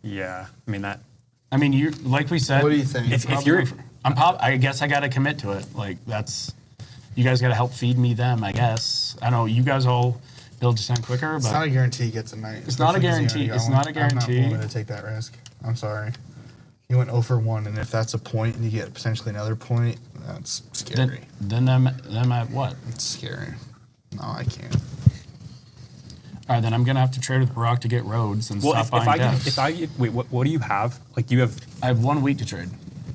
E: Yeah, I mean that.
G: I mean, you like we said.
H: What do you think?
E: If you're,
G: I guess I got to commit to it. Like that's, you guys got to help feed me them. I guess I know you guys all build to 10 quicker,
H: It's
G: but
H: not a guarantee he gets a night.
G: It's not a
H: especially 'cause he
G: guarantee.
H: already got
G: It's
H: one.
G: not a guarantee.
H: I'm not willing to take that risk. I'm sorry. You went 0 for 1, and if that's a point and you get potentially another point, that's scary.
G: then them at what?
H: It's scary. No, I can't.
G: All right, then I'm gonna have to trade with Barack to get roads and
E: well,
G: stop
E: if
G: buying
E: I get,
G: devs.
E: if I get, wait, what do you have? Like you have.
G: I have 1 wheat to trade.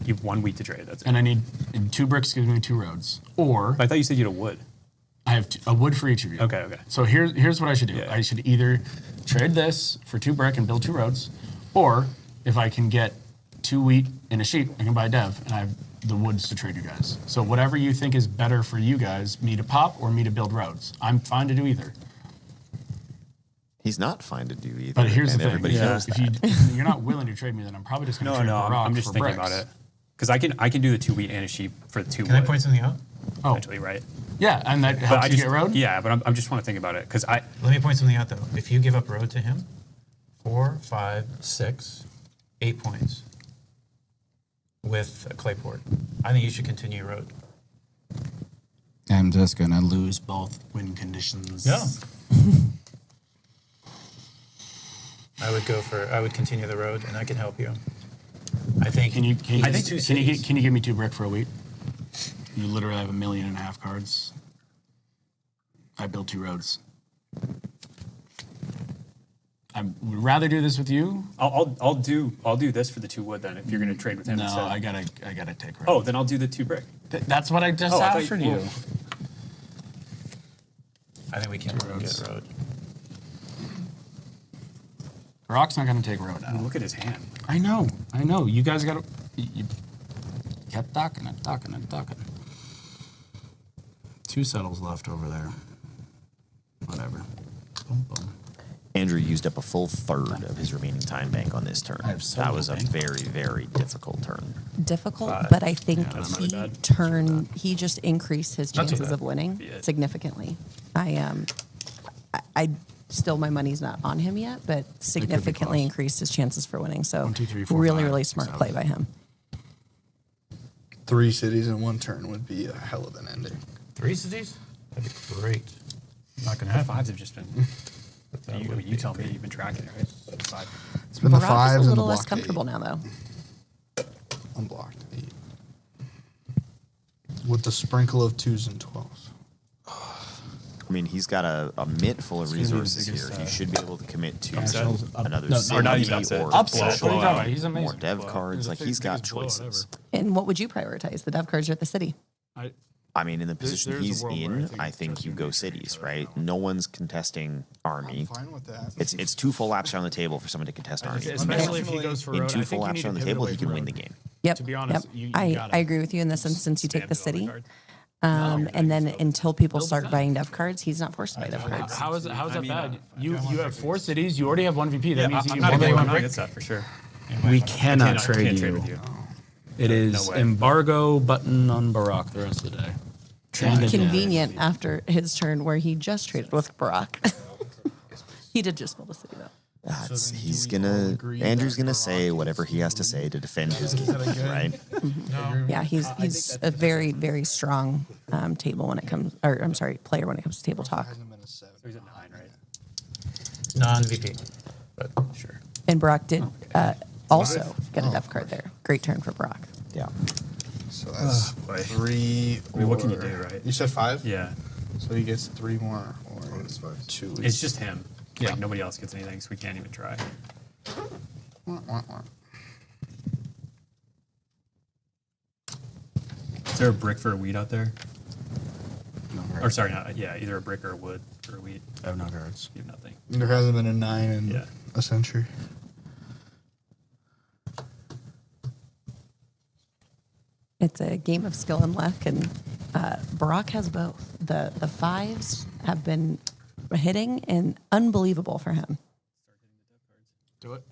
E: You have 1 week to trade. That's it.
G: And I need 2 bricks gives me 2 roads. Or
E: But I thought you said you had a wood.
G: I have a wood for each of you.
E: Okay, okay.
G: So here's what I should do.
E: Yeah.
G: I should either trade this for 2 brick and build 2 roads, or if I can get 2 wheat and a sheep, I can buy a dev, and I have the woods to trade you guys. So whatever you think is better for you guys, me to pop or me to build roads, I'm fine to do either.
B: He's not fine to do either.
G: But here's
B: and
G: the thing:
B: everybody knows
G: if you're not willing to trade me, then I'm probably just going to
E: No,
G: trade
E: no,
G: Barack
E: I'm just
G: for
E: thinking
G: bricks.
E: about it because I can do the 2 wheat and a sheep for the 2
I: Can I
E: wood.
I: point something out?
G: Oh,
E: Potentially, right?
G: yeah, and that
E: But
G: helps
E: I
G: you
E: just
G: get road.
E: Yeah, but I'm just want to think about it because I.
I: Let me point something out though. If you give up road to him, 4, 5, 6, 8 points with a clayport. I think you should continue road.
G: I'm just gonna lose both win conditions.
I: Yeah. I would continue the road, and I can help you. I think.
G: Can you give me 2 brick for a wheat? You literally have 1.5 million cards. I built 2 roads. I would rather do this with you.
E: I'll do this for the 2 wood then if you're going to trade with him.
G: No,
E: instead.
G: I gotta take roads.
E: Oh, then I'll do the 2 brick.
G: That's what I just
E: Oh, I thought
G: offered
E: you-
G: you.
I: I think we can get road.
G: Barack's not gonna take road out.
E: Look at his hand.
G: I know. You guys gotta. You kept docking it. 2 settles left over there. Whatever. Boom, boom.
B: Andrew used up a full third of his remaining time bank on this turn.
G: I have so
B: That
G: little
B: was a
G: bank.
B: very, very difficult turn.
A: Difficult, but I think
E: not really
A: he just increased his
E: Not too
A: chances
E: bad.
A: of winning
E: Yeah.
A: significantly. I still my money's not on him yet, but significantly
G: close.
A: increased his chances for winning. So
G: 1, 2, 3, 4,
A: really,
G: 5,
A: really smart
G: 7.
A: play by him.
H: 3 cities in 1 turn would be a hell of an ending.
I: 3 cities? That'd be great. Not gonna
E: The
I: happen.
E: 5s have just been. You tell me. You've been tracking it, right? 5.
H: It's been the
A: Barack
H: 5s
A: is a
H: and the
A: little less
H: blocked
A: comfortable
H: 8.
A: now, though.
H: Unblocked 8. With the sprinkle of 2s and 12s.
B: I mean, he's got a mitt full of
G: gonna be the
B: resources
G: biggest,
B: he should be able to commit to
G: upset?
B: another
G: No,
B: city
G: or not
B: or
G: even upset.
B: potential
G: What are you talking about? He's
B: more
G: amazing.
B: dev
G: Blowout.
B: cards.
G: He's the
B: Like he's got
G: biggest blowout
B: choices.
A: And what would you prioritize? The dev cards are at the city.
B: I mean, in the position
G: there's a
B: he's
G: world where I
B: in,
G: think
B: I
G: it's
B: think
G: just
B: you go cities, right? No one's contesting army.
H: fine with that.
B: It's 2 full laps around the table for someone to contest army.
G: Especially if he goes for
B: In
G: road.
B: 2
G: I
B: full
G: think you
B: laps
G: need to
B: around the
G: pivot
B: table,
G: away
B: he can
G: from
B: win
G: road.
B: the game.
A: Yep.
G: To be honest,
A: yep. I agree with you in this instance. You take the
E: building
A: city.
E: cards.
A: And then until people start buying dev cards, he's not forced to buy dev cards.
G: How's that bad? You have 4 cities. You already have 1 VP. That
E: Yeah,
G: means you
E: I'm
G: do
E: not
G: more
E: going
G: than
E: to
G: one
E: get that for sure.
G: We
E: I
G: cannot
E: can't
G: trade you.
E: with you.
G: It is
E: No way.
G: embargo button on Barack the rest of the day. And the
A: Convenient after his turn where he just traded with Barack. He did just build a city, though.
B: Andrew's gonna say whatever he has to say to defend his game, right?
A: Yeah, he's a very, very strong table when it comes, or I'm sorry, player when it comes to table talk.
E: So he's at 9, right?
I: Non-VP, but sure.
A: And Barack did also get a dev card there. Great turn for Barack.
B: Yeah.
H: So that's 3.
E: I mean, what can you
H: or-
E: do, right?
H: You said 5?
E: Yeah.
H: So he gets 3 more or 2.
E: It's just him.
G: Yeah.
E: Like, nobody else gets anything, so we can't even try. Is there a brick for a wheat out there? Or sorry, not, yeah, either a brick or a wood for a wheat.
G: I have no cards.
E: You have nothing.
H: There hasn't been a 9 in
E: Yeah.
H: a century.
A: It's a game of skill and luck, and Barack has both. The fives have been hitting and unbelievable for him.
G: Do it.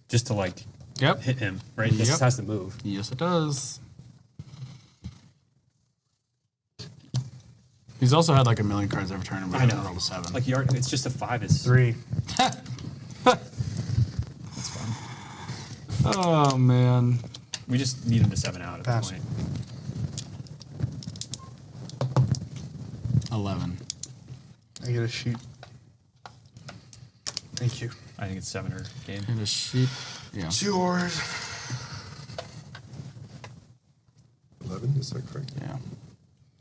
C: Just to like
G: Yep.
C: hit him, right? This
G: Yep.
C: has to move.
G: Yes, it does. He's also had like a million cards every turn, but
C: I know.
G: rolled a 7.
C: Like it's just a 5. It's
G: 3. Oh man.
C: We just need him to 7 out at
H: Pass.
C: the point.
G: 11.
H: I get a sheet. Thank you.
C: I think it's 7 or game.
G: And a sheep. Yeah.
H: It's yours.
V: 11, is that correct?
G: Yeah.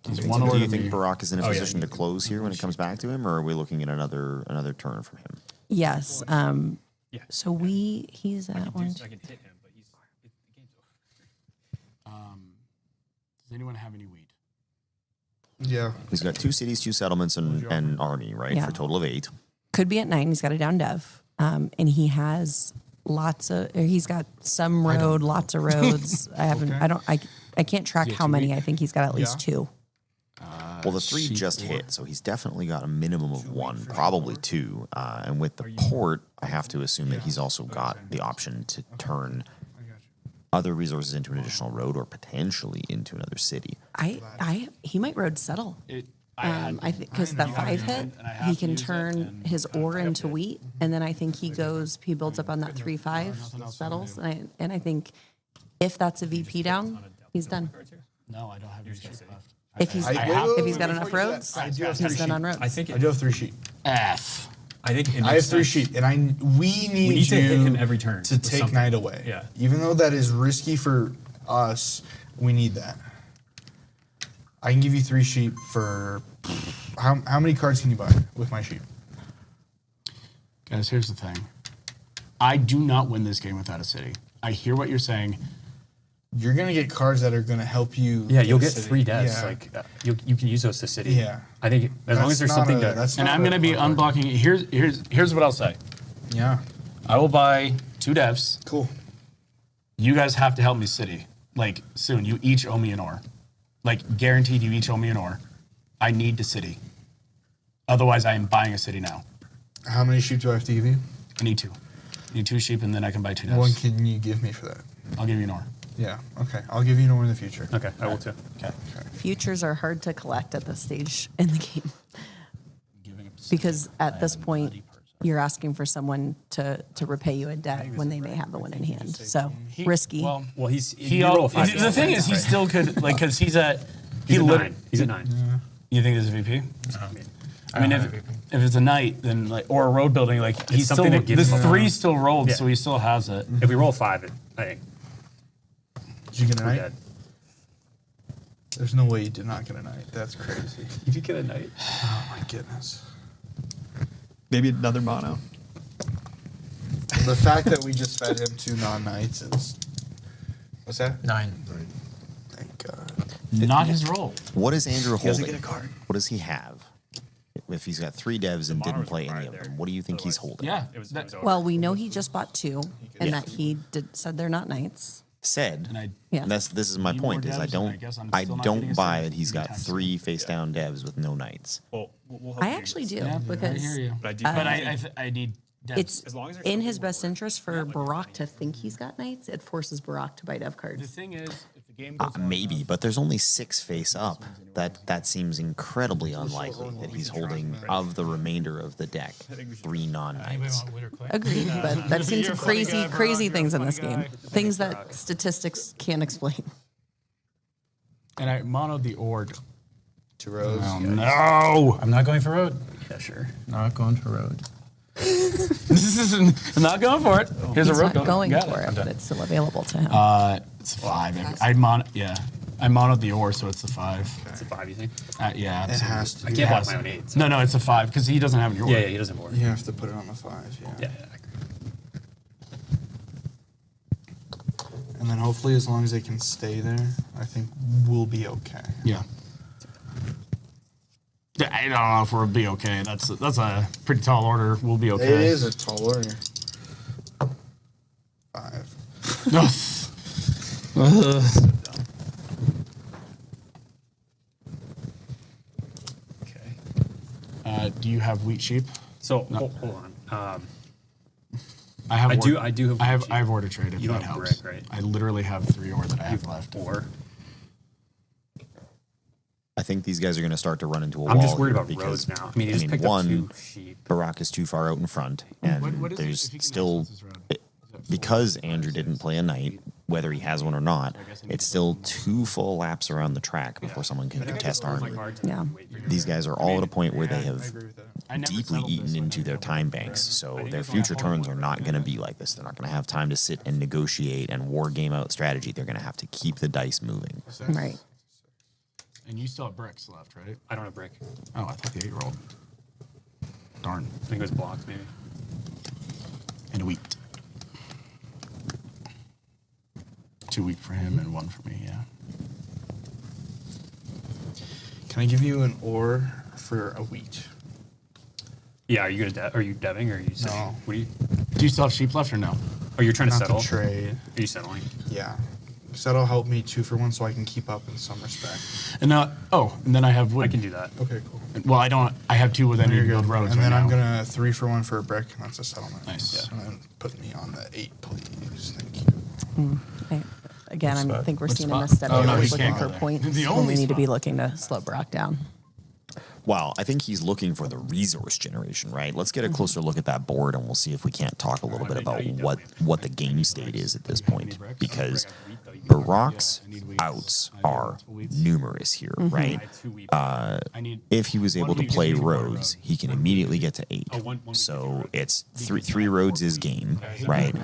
B: Do
G: one
B: you
G: order
B: think
G: me.
B: Barack is in a
C: Oh, yeah,
B: position to close here when it comes back to him, or are we looking at another turn from him?
A: Yes.
C: Yeah.
A: So he's at one.
C: I can hit him, but the game's over.
G: Does anyone have any wheat?
H: Yeah.
B: He's got 2 cities, 2 settlements, and army, right?
A: Yeah.
B: For a total of 8.
A: Could be at 9. He's got a down dev. And he has he's got some road, lots of roads. I can't track how many. I think he's got at least 2.
B: Well, the 3 just hit, so he's definitely got a minimum of 1, probably 2. And with the port, I have to assume that he's also got the option to turn other resources into an additional road or potentially into another city.
A: He might road settle. I think because the 5 hit, he can turn his ore into wheat, and then I think he builds up on that 3-5, settles, and I think if that's a VP down, he's done.
G: No, I don't have any sheep left.
A: If he's got enough roads, he's done on roads.
C: I think
H: I do have 3 sheep.
G: F.
C: I think it
H: I have
C: makes
H: 3
C: sense.
H: sheep, and we need
C: to hit
H: you
C: him every turn
H: to
C: with
H: take
C: something.
H: night away.
C: Yeah.
H: Even though that is risky for us, we need that. I can give you 3 sheep for how many cards can you buy with my sheep?
G: Guys, here's the thing. I do not win this game without a city. I hear what you're saying.
H: You're gonna get cards that are gonna help you.
C: Yeah, you'll
H: a
C: get
H: city.
C: 3 devs.
H: Yeah.
C: Like you can use those to city.
H: Yeah.
C: I think as long as there's something to.
G: And I'm going to be unblocking it. Here's what I'll say.
H: Yeah.
G: I will buy 2 devs.
H: Cool.
G: You guys have to help me city. Like, soon. You each owe me an ore. Like, guaranteed you each owe me an ore. I need the city. Otherwise, I am buying a city now.
H: How many sheep do I have to give you?
G: I need 2. I need 2 sheep, and then I can buy 2 devs.
H: One can you give me for that?
G: I'll give you an ore.
H: Yeah. Okay. I'll give you an ore in the future.
C: Okay, I will too.
G: Okay.
A: Futures are hard to collect at this stage in the game because at this point you're asking for someone to repay you a debt when they may have the one in hand. So risky.
C: Well, he's
G: The thing is, he still could, like, because he's at
C: 9. He's at 9.
G: You think this is VP? I mean, if it's a knight, then like, or a road building, like he's still,
C: something that gives
G: this
C: him
G: 3 still rolled,
C: Yeah.
G: so he still has it.
C: If we roll 5, I think.
H: Did you get a
C: We're
H: knight?
C: dead.
H: There's no way you did not get a knight. That's crazy.
C: You did get a knight.
H: Oh my goodness.
B: Maybe another mono.
H: The fact that we just fed him 2 non-knights is. What's that?
I: 9.
H: Thank God.
G: Not his roll.
B: What is Andrew
H: He doesn't
B: holding?
H: get a card.
B: What does he have? If he's got 3 devs and didn't play any of them, what do you think he's holding?
G: Yeah.
A: Well, we know he just bought 2, and
B: Yeah.
A: that he said they're not knights.
B: Said,
A: Yes.
B: and this is my
G: Need
B: point,
G: more
B: is
G: devs,
B: I
G: and
B: don't
G: I guess I'm
B: I
G: still not getting
B: don't
G: a
B: buy
G: city.
B: that he's got 3 face down devs with no knights.
C: Well, we'll
A: I actually do because
G: I hear you.
C: But I do-
G: But I need devs.
A: it's
C: As long as there's
A: in his best interest for Barack to think he's got knights. It forces Barack to buy dev
G: The
A: cards.
G: thing is, if the game goes
B: Maybe, but there's only 6 face up. That seems incredibly unlikely that he's holding of the remainder of the deck 3 non-knights.
A: Agreed, but I've seen some crazy things in this game. Things that statistics can't explain.
G: and I monoed the ore.
H: 2 roads.
G: Oh, no!
C: I'm not going for road. Yeah, sure.
I: Not going to road.
G: This isn't. I'm not going for it. Here's
A: He's
G: a road.
A: not going
G: Got
A: for it, but it's still available to him.
G: It's 5. I monoed the ore, so it's a 5.
C: It's a 5, you think?
G: Yeah,
H: It
G: absolutely.
H: has to
C: I
H: be.
C: can't block my own 8. So.
G: No, it's a 5 because he doesn't have any ore.
C: Yeah, he doesn't have more.
H: You have to put it on the 5, yeah.
C: Yeah, I agree.
H: And then hopefully, as long as they can stay there, I think we'll be okay.
G: Yeah. Yeah, I don't know if we'll be okay. That's a pretty tall order. We'll be okay.
H: It is a tall order. 5.
G: Do you have wheat sheep?
C: So
G: No.
C: hold on.
G: I have.
C: I do have.
G: I have order trade. If
C: You
G: that
C: don't have
G: helps.
C: brick, right?
G: I literally have 3 ore that I have left.
C: Or
B: I think these guys are going to start to run into a wall.
C: I'm just worried
B: here
C: about
B: because,
C: roads now. I mean, he just picked up
B: one,
C: 2 sheep.
B: Barack is too far out in front, and
G: What is it,
B: there's
G: if he can
B: still
G: access his road?
B: because Andrew didn't play a knight, whether he has one or not, it's still 2 full laps around the track before someone can contest army.
A: Yeah.
B: These guys are all at a point where they have
G: I never
B: deeply
G: settled this,
B: eaten
G: so I
B: into
G: never
B: their
G: know.
B: time banks, so their future turns are not going to be like this. They're not going to have time to sit and negotiate and war game out strategy. They're going to have to keep the dice moving.
A: Right.
G: And you still have bricks left, right?
C: I don't have brick.
G: Oh, I thought the 8 rolled. Darn.
C: I think it was blocks, maybe.
G: And wheat. 2 wheat for him and 1 for me. Yeah.
H: Can I give you an ore for a wheat?
C: Yeah, are you gonna? Are you deving or are you? Setting?
H: No.
C: What are you?
G: Do you still have sheep left or no?
C: Oh, you're trying to
H: Not
C: settle.
H: to trade.
C: Are you settling?
H: Yeah. So that'll help me 2 for 1 so I can keep up in some respect.
G: And and then I have wood.
C: I can do that.
H: Okay, cool.
G: Well, I don't. I have 2 wood. I need
H: There
G: to
H: you go.
G: build roads
H: And
G: right
H: then I'm
G: now.
H: gonna 3 for 1 for a brick, and that's a settlement.
G: Nice.
H: And then put me on the 8, please. Thank you.
A: Again, I think we're
G: What
A: seeing
G: spot?
A: a misstep.
G: Oh,
A: here.
G: no,
A: We're
G: he
A: looking
G: can't
A: for
G: go there.
A: points
G: The
A: when
G: only
A: we need to be
G: spot.
A: looking to slow Brock down.
B: Well, I think he's looking for the resource generation, right? Let's get a closer look at that board, and we'll see if we can't talk a little bit about what the game state is at this point. Because Barack's outs are numerous here, right? If he was able to play roads, he can immediately get to 8. So it's 3 roads is game, right?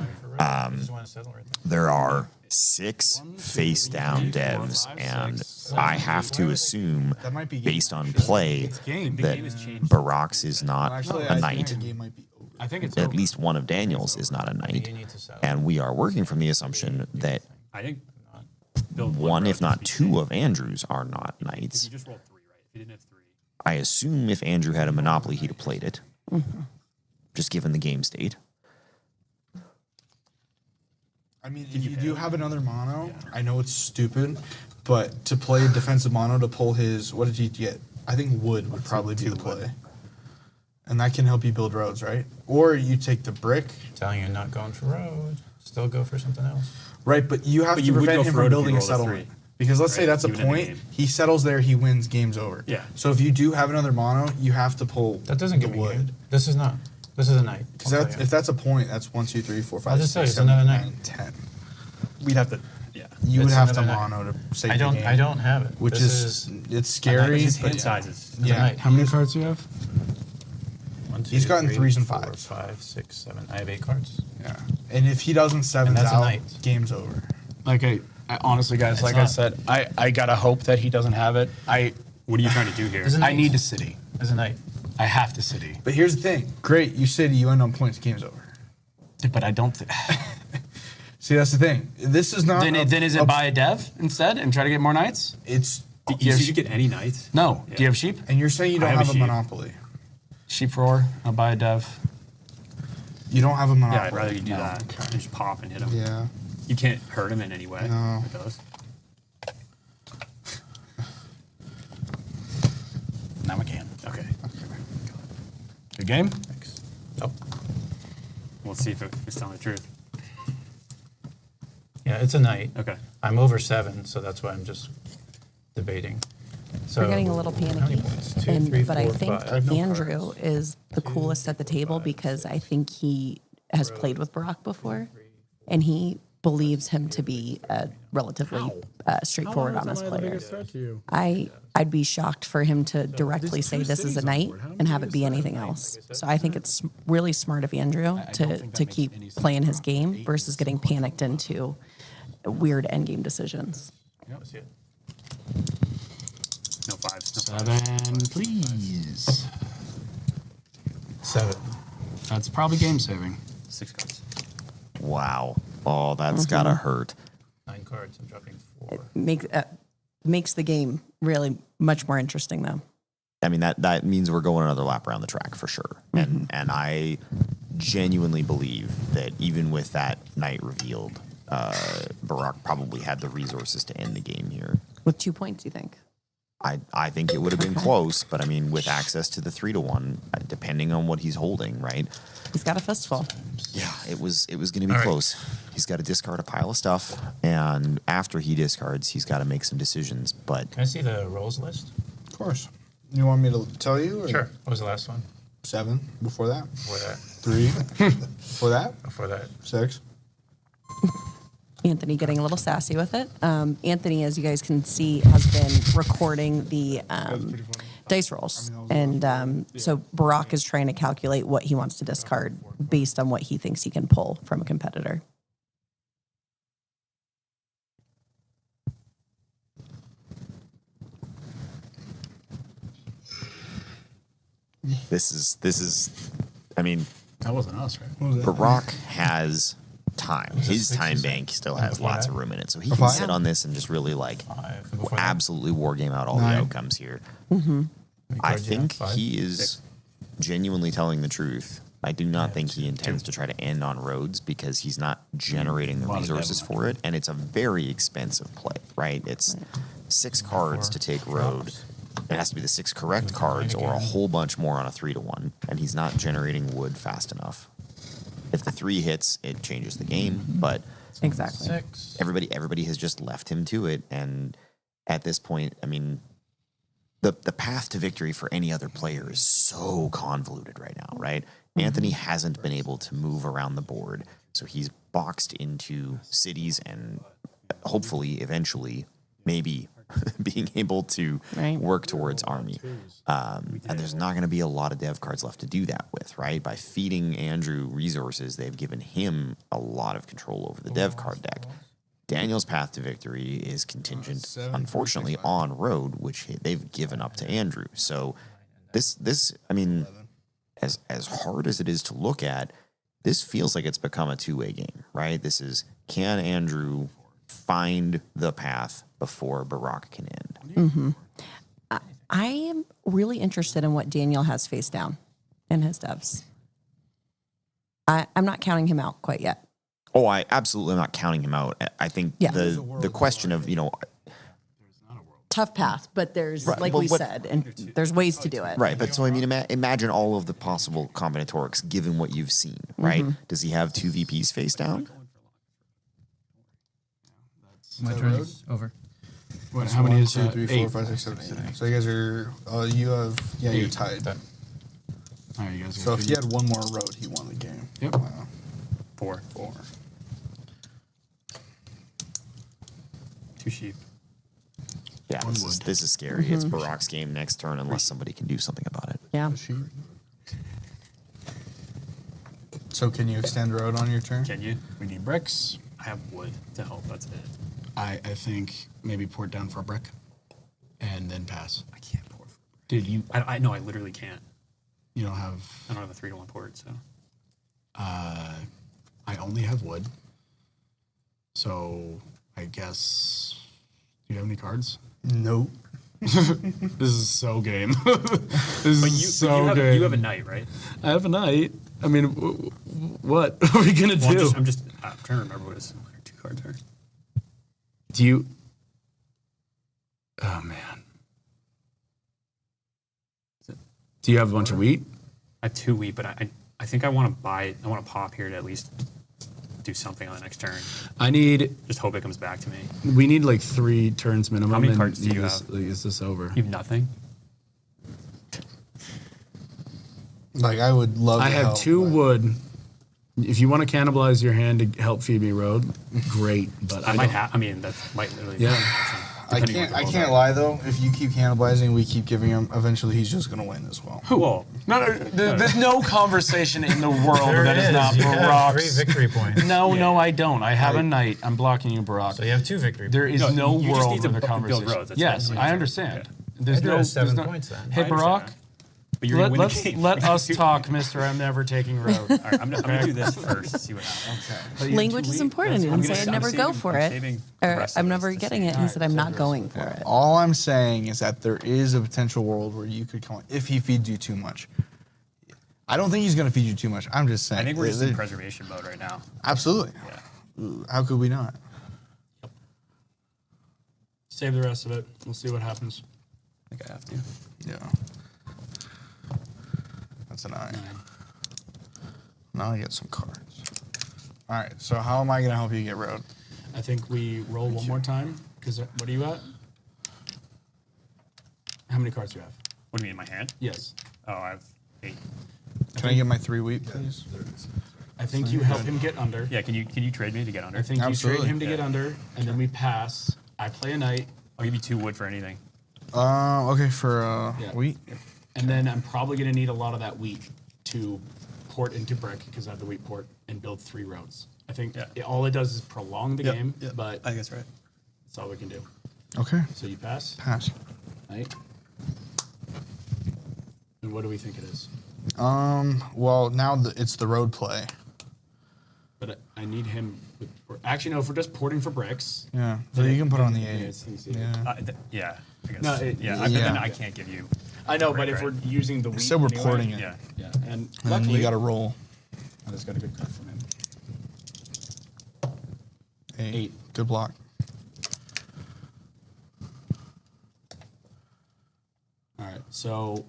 B: There are 6 face down devs, and I have to assume, based on play, that Barack's is not a knight.
G: I think it's
B: At least one of Daniel's is not a knight, and we are working from the assumption that
C: I think.
B: 1, if not 2, of Andrew's are not knights.
C: He just rolled 3, right? If he didn't have 3.
B: I assume if Andrew had a monopoly, he'd have played it, just given the game state.
H: I mean, if you do have another mono, I know it's stupid, but to play defensive mono to pull his, what did he get? I think wood would probably be the play. And that can help you build roads, right? Or you take the brick.
I: Telling you not going for road, still go for something else.
H: Right, but you have
C: But
H: to
C: you would
H: prevent
C: go
H: him
C: for road
H: from
C: if you
H: building a
C: rolled a
H: settlement.
C: 3.
H: Because let's say
C: Right,
H: that's a
C: you would end the
H: point,
C: game.
H: he settles there, he wins, game's over.
C: Yeah.
H: So if you do have another mono, you have to pull
I: That doesn't
H: the
I: give me
H: wood.
I: game. This is not. This is a knight.
H: Because
I: I'll tell you.
H: if that's a point, that's 1, 2, 3, 4, 5,
I: I'll just
H: 6,
I: tell you, it's
H: 7,
I: another
H: 9,
I: knight.
H: 10.
C: We'd have to. Yeah.
H: You would
I: It's
H: have to
I: another knight.
H: mono to save
I: I don't.
H: the game.
I: I don't have it.
H: Which
I: This
H: is, it's
C: A knight,
H: scary.
C: his
H: but
C: hand sizes.
I: It's a
H: Yeah.
I: knight.
G: How many cards do you have?
I: 1, 2,
H: He's gotten
I: 3,
H: 3s and
I: 4,
H: 5s.
I: 5, 6, 7. I have 8 cards.
H: Yeah. And if he doesn't 7s
I: that's a
H: out,
I: knight.
H: game's over.
G: Like I honestly, guys,
I: It's
G: like I
I: not.
G: said, I gotta hope that he doesn't have it.
C: What are you trying to do here?
I: There's a
G: I
I: knight.
G: need a city.
I: There's a knight.
G: I have to city.
H: But here's the thing. Great, you city, you end on points, game's over.
G: But I don't.
H: See, that's the thing. This is not.
G: Then is it buy a dev instead and try to get more knights?
H: It's.
C: Did you get any knights?
G: No.
C: Yeah.
G: Do you have sheep?
H: And you're saying you don't
C: I have
H: have
C: a
H: a
C: sheep.
H: monopoly.
G: Sheep roar. I'll buy a dev.
H: You don't have a monopoly.
C: Yeah, I'd rather you do that.
H: Okay.
C: And just pop and hit him.
H: Yeah.
C: You can't hurt him in any way
H: No.
C: with those.
G: Now I can.
C: Okay.
G: Good game.
I: Thanks. Nope.
C: We'll see if it's telling the truth.
I: Yeah, it's a knight.
C: Okay.
I: I'm over 7, so that's why I'm just debating. So
A: We're getting a little
I: how many
A: panicky.
I: points? 2, 3,
A: But I
I: 4,
A: think
I: 5.
A: Andrew is the coolest at the table because I think he has played with Barack before, and he believes him to be relatively straightforward, honest player. I'd be shocked for him to directly say this is a knight and have it be anything else. So I think it's really smart of Andrew to keep playing his game versus getting panicked into weird endgame decisions.
I: Let's see it.
C: No 5s. No 5s.
G: 7, please.
I: 7.
G: That's probably game saving.
C: 6 cards.
B: Wow. Oh, that's gotta hurt.
I: 9 cards. I'm dropping 4.
A: Makes the game really much more interesting, though.
B: I mean, that means we're going another lap around the track for sure. And I genuinely believe that even with that knight revealed, Barack probably had the resources to end the game here.
A: With 2 points, you think?
B: I think it would have been close, but I mean, with access to the 3-1, depending on what he's holding, right?
A: He's got a fistful.
B: Yeah, it was going to be close. He's got to discard a pile of stuff, and after he discards, he's got to make some decisions. But
I: Can I see the rolls list?
H: Of course. You want me to tell you? Or?
I: Sure. What was the last one?
H: 7. Before that?
I: Before that.
H: 3. Before that?
I: Before that.
H: 6.
A: Anthony getting a little sassy with it. Anthony, as you guys can see, has been recording the dice rolls. And so Barack is trying to calculate what he wants to discard based on what he thinks he can pull from a competitor.
B: this is, I mean,
G: That wasn't us, right?
B: Barack has time. His time bank still has lots of room in it, so he can sit on this and just really like absolutely war game out all the outcomes here. I think he is genuinely telling the truth. I do not think he intends to try to end on roads because he's not generating the resources for it, and it's a very expensive play, right? It's 6 cards to take road. It has to be the 6 correct cards or a whole bunch more on a 3-1, and he's not generating wood fast enough. If the 3 hits, it changes the game, but
A: exactly,
B: everybody has just left him to it, and at this point, I mean, the path to victory for any other player is so convoluted right now, right? Anthony hasn't been able to move around the board, so he's boxed into cities and hopefully, eventually, maybe being able to work towards army. And there's not going to be a lot of dev cards left to do that with, right? By feeding Andrew resources, they've given him a lot of control over the dev card deck. Daniel's path to victory is contingent, unfortunately, on road, which they've given up to Andrew. So this, I mean, as hard as it is to look at, this feels like it's become a two-way game, right? This is, can Andrew find the path before Barack can end?
A: I am really interested in what Daniel has face down in his devs. I'm not counting him out quite yet.
B: Oh, I absolutely am not counting him out. I think the question of,
A: tough path, but there's, like we said, and there's ways to do it.
B: Right, but so I mean, imagine all of the possible combinatorics given what you've seen, right? Does he have 2 VPs face down?
I: My turn is over.
G: What, how many is
H: 2, 3, 4,
G: 8?
H: 5, 6, 7, 8. So you guys are, you have, you're tied.
G: All right, you guys.
H: So if he had one more road, he won the game.
G: Yep.
H: Wow.
C: 4.
H: 4.
C: 2 sheep.
B: Yeah, this is scary. It's Barack's game next turn unless somebody can do something about it.
A: Yeah.
H: So can you extend road on your turn?
C: Can you?
G: We need bricks.
C: I have wood to help. That's it.
G: I think maybe port down for a brick, and then pass.
C: I can't port.
G: Dude, you
C: I know. I literally can't.
G: you don't have.
C: I don't have a 3-1 port, so.
G: I only have wood. So I guess. Do you have any cards?
H: Nope.
G: This is so game. This is so
C: you
G: game.
C: You have a knight, right?
G: I have a knight. I mean, what are we gonna do?
C: I'm trying to remember what his 2 cards are.
G: Do you? Oh man. Do you have a bunch of wheat?
C: I have 2 wheat, but I think I want to buy. I want to pop here to at least do something on the next turn.
G: I need.
C: Just hope it comes back to me.
G: We need like 3 turns minimum.
C: How many
G: and
C: cards do you
G: this-
C: have?
G: Like, is this over?
C: You have nothing.
H: Like I would love.
G: I
H: to
G: have
H: help,
G: 2
H: but-
G: wood. If you want to cannibalize your hand to help feed me road, great. But
C: I
G: I
C: might
G: don't-
C: have. I mean, that might literally.
G: Yeah.
H: I can't lie though. If you keep cannibalizing, we keep giving him. Eventually, he's just gonna win as well.
C: Well,
G: No, there's no conversation in the world
I: There
G: that
I: it
G: is not
I: You have
G: Barack's.
I: 3 victory points.
G: No, I don't. I have a knight. I'm blocking you, Barack.
I: So you have 2 victory
G: There
I: points.
G: is no
C: you just
G: world
C: need to
G: where the
C: build
G: conversation.
C: roads, that's
G: Yes,
C: what
G: I
C: I'm
G: understand.
C: saying.
G: There's
I: Andrew
G: no
I: has 7
G: there's no-
I: points then.
G: Hey,
C: I understand
G: Barack.
C: that. But you're gonna win the game.
G: Let us talk, Mister. I'm never taking road.
C: All right, I'm gonna do this first. See what happens.
H: Okay.
A: Language is important. He didn't say I'd never go for it. Or I'm never getting it. He said I'm not going for it.
H: All I'm saying is that there is a potential world where you could come if he feeds you too much. I don't think he's gonna feed you too much. I'm just saying.
C: I think we're just in preservation mode right now.
H: Absolutely. How could we not?
G: Save the rest of it. We'll see what happens. think I have to.
H: Yeah. That's a 9. Now I get some cards. All right, so how am I going to help you get road?
G: I think we roll one more time. Because what are you at? How many cards do you have?
C: What do you mean, in my hand?
G: Yes.
C: Oh, I have 8.
H: Can I get my 3 wheat, please?
G: I think you help him get under.
C: Yeah, can you trade me to get under?
G: I think you trade him to get under, and then we pass. I play a knight.
C: I'll give you 2 wood for anything.
H: Okay, for wheat.
G: And then I'm probably going to need a lot of that wheat to port into brick because I have the wheat port and build 3 roads. I think all it does is prolong the game, but
C: I think that's right.
G: That's all we can do.
H: Okay.
G: So you pass?
H: Pass.
G: Right. And what do we think it is?
H: Well, now it's the road play.
G: But I need him. Actually, no. If we're just porting for bricks.
H: Yeah. So you can put on the 8.
G: Yeah. It's easy.
C: Yeah. I guess.
G: No,
C: but then I can't give you.
G: I know, but if we're using the wheat,
H: So we're porting it.
C: Yeah.
G: Yeah. And
H: then
G: luckily,
H: you got to roll.
G: I just got a good card from him.
H: 8. Good block.
G: All right. So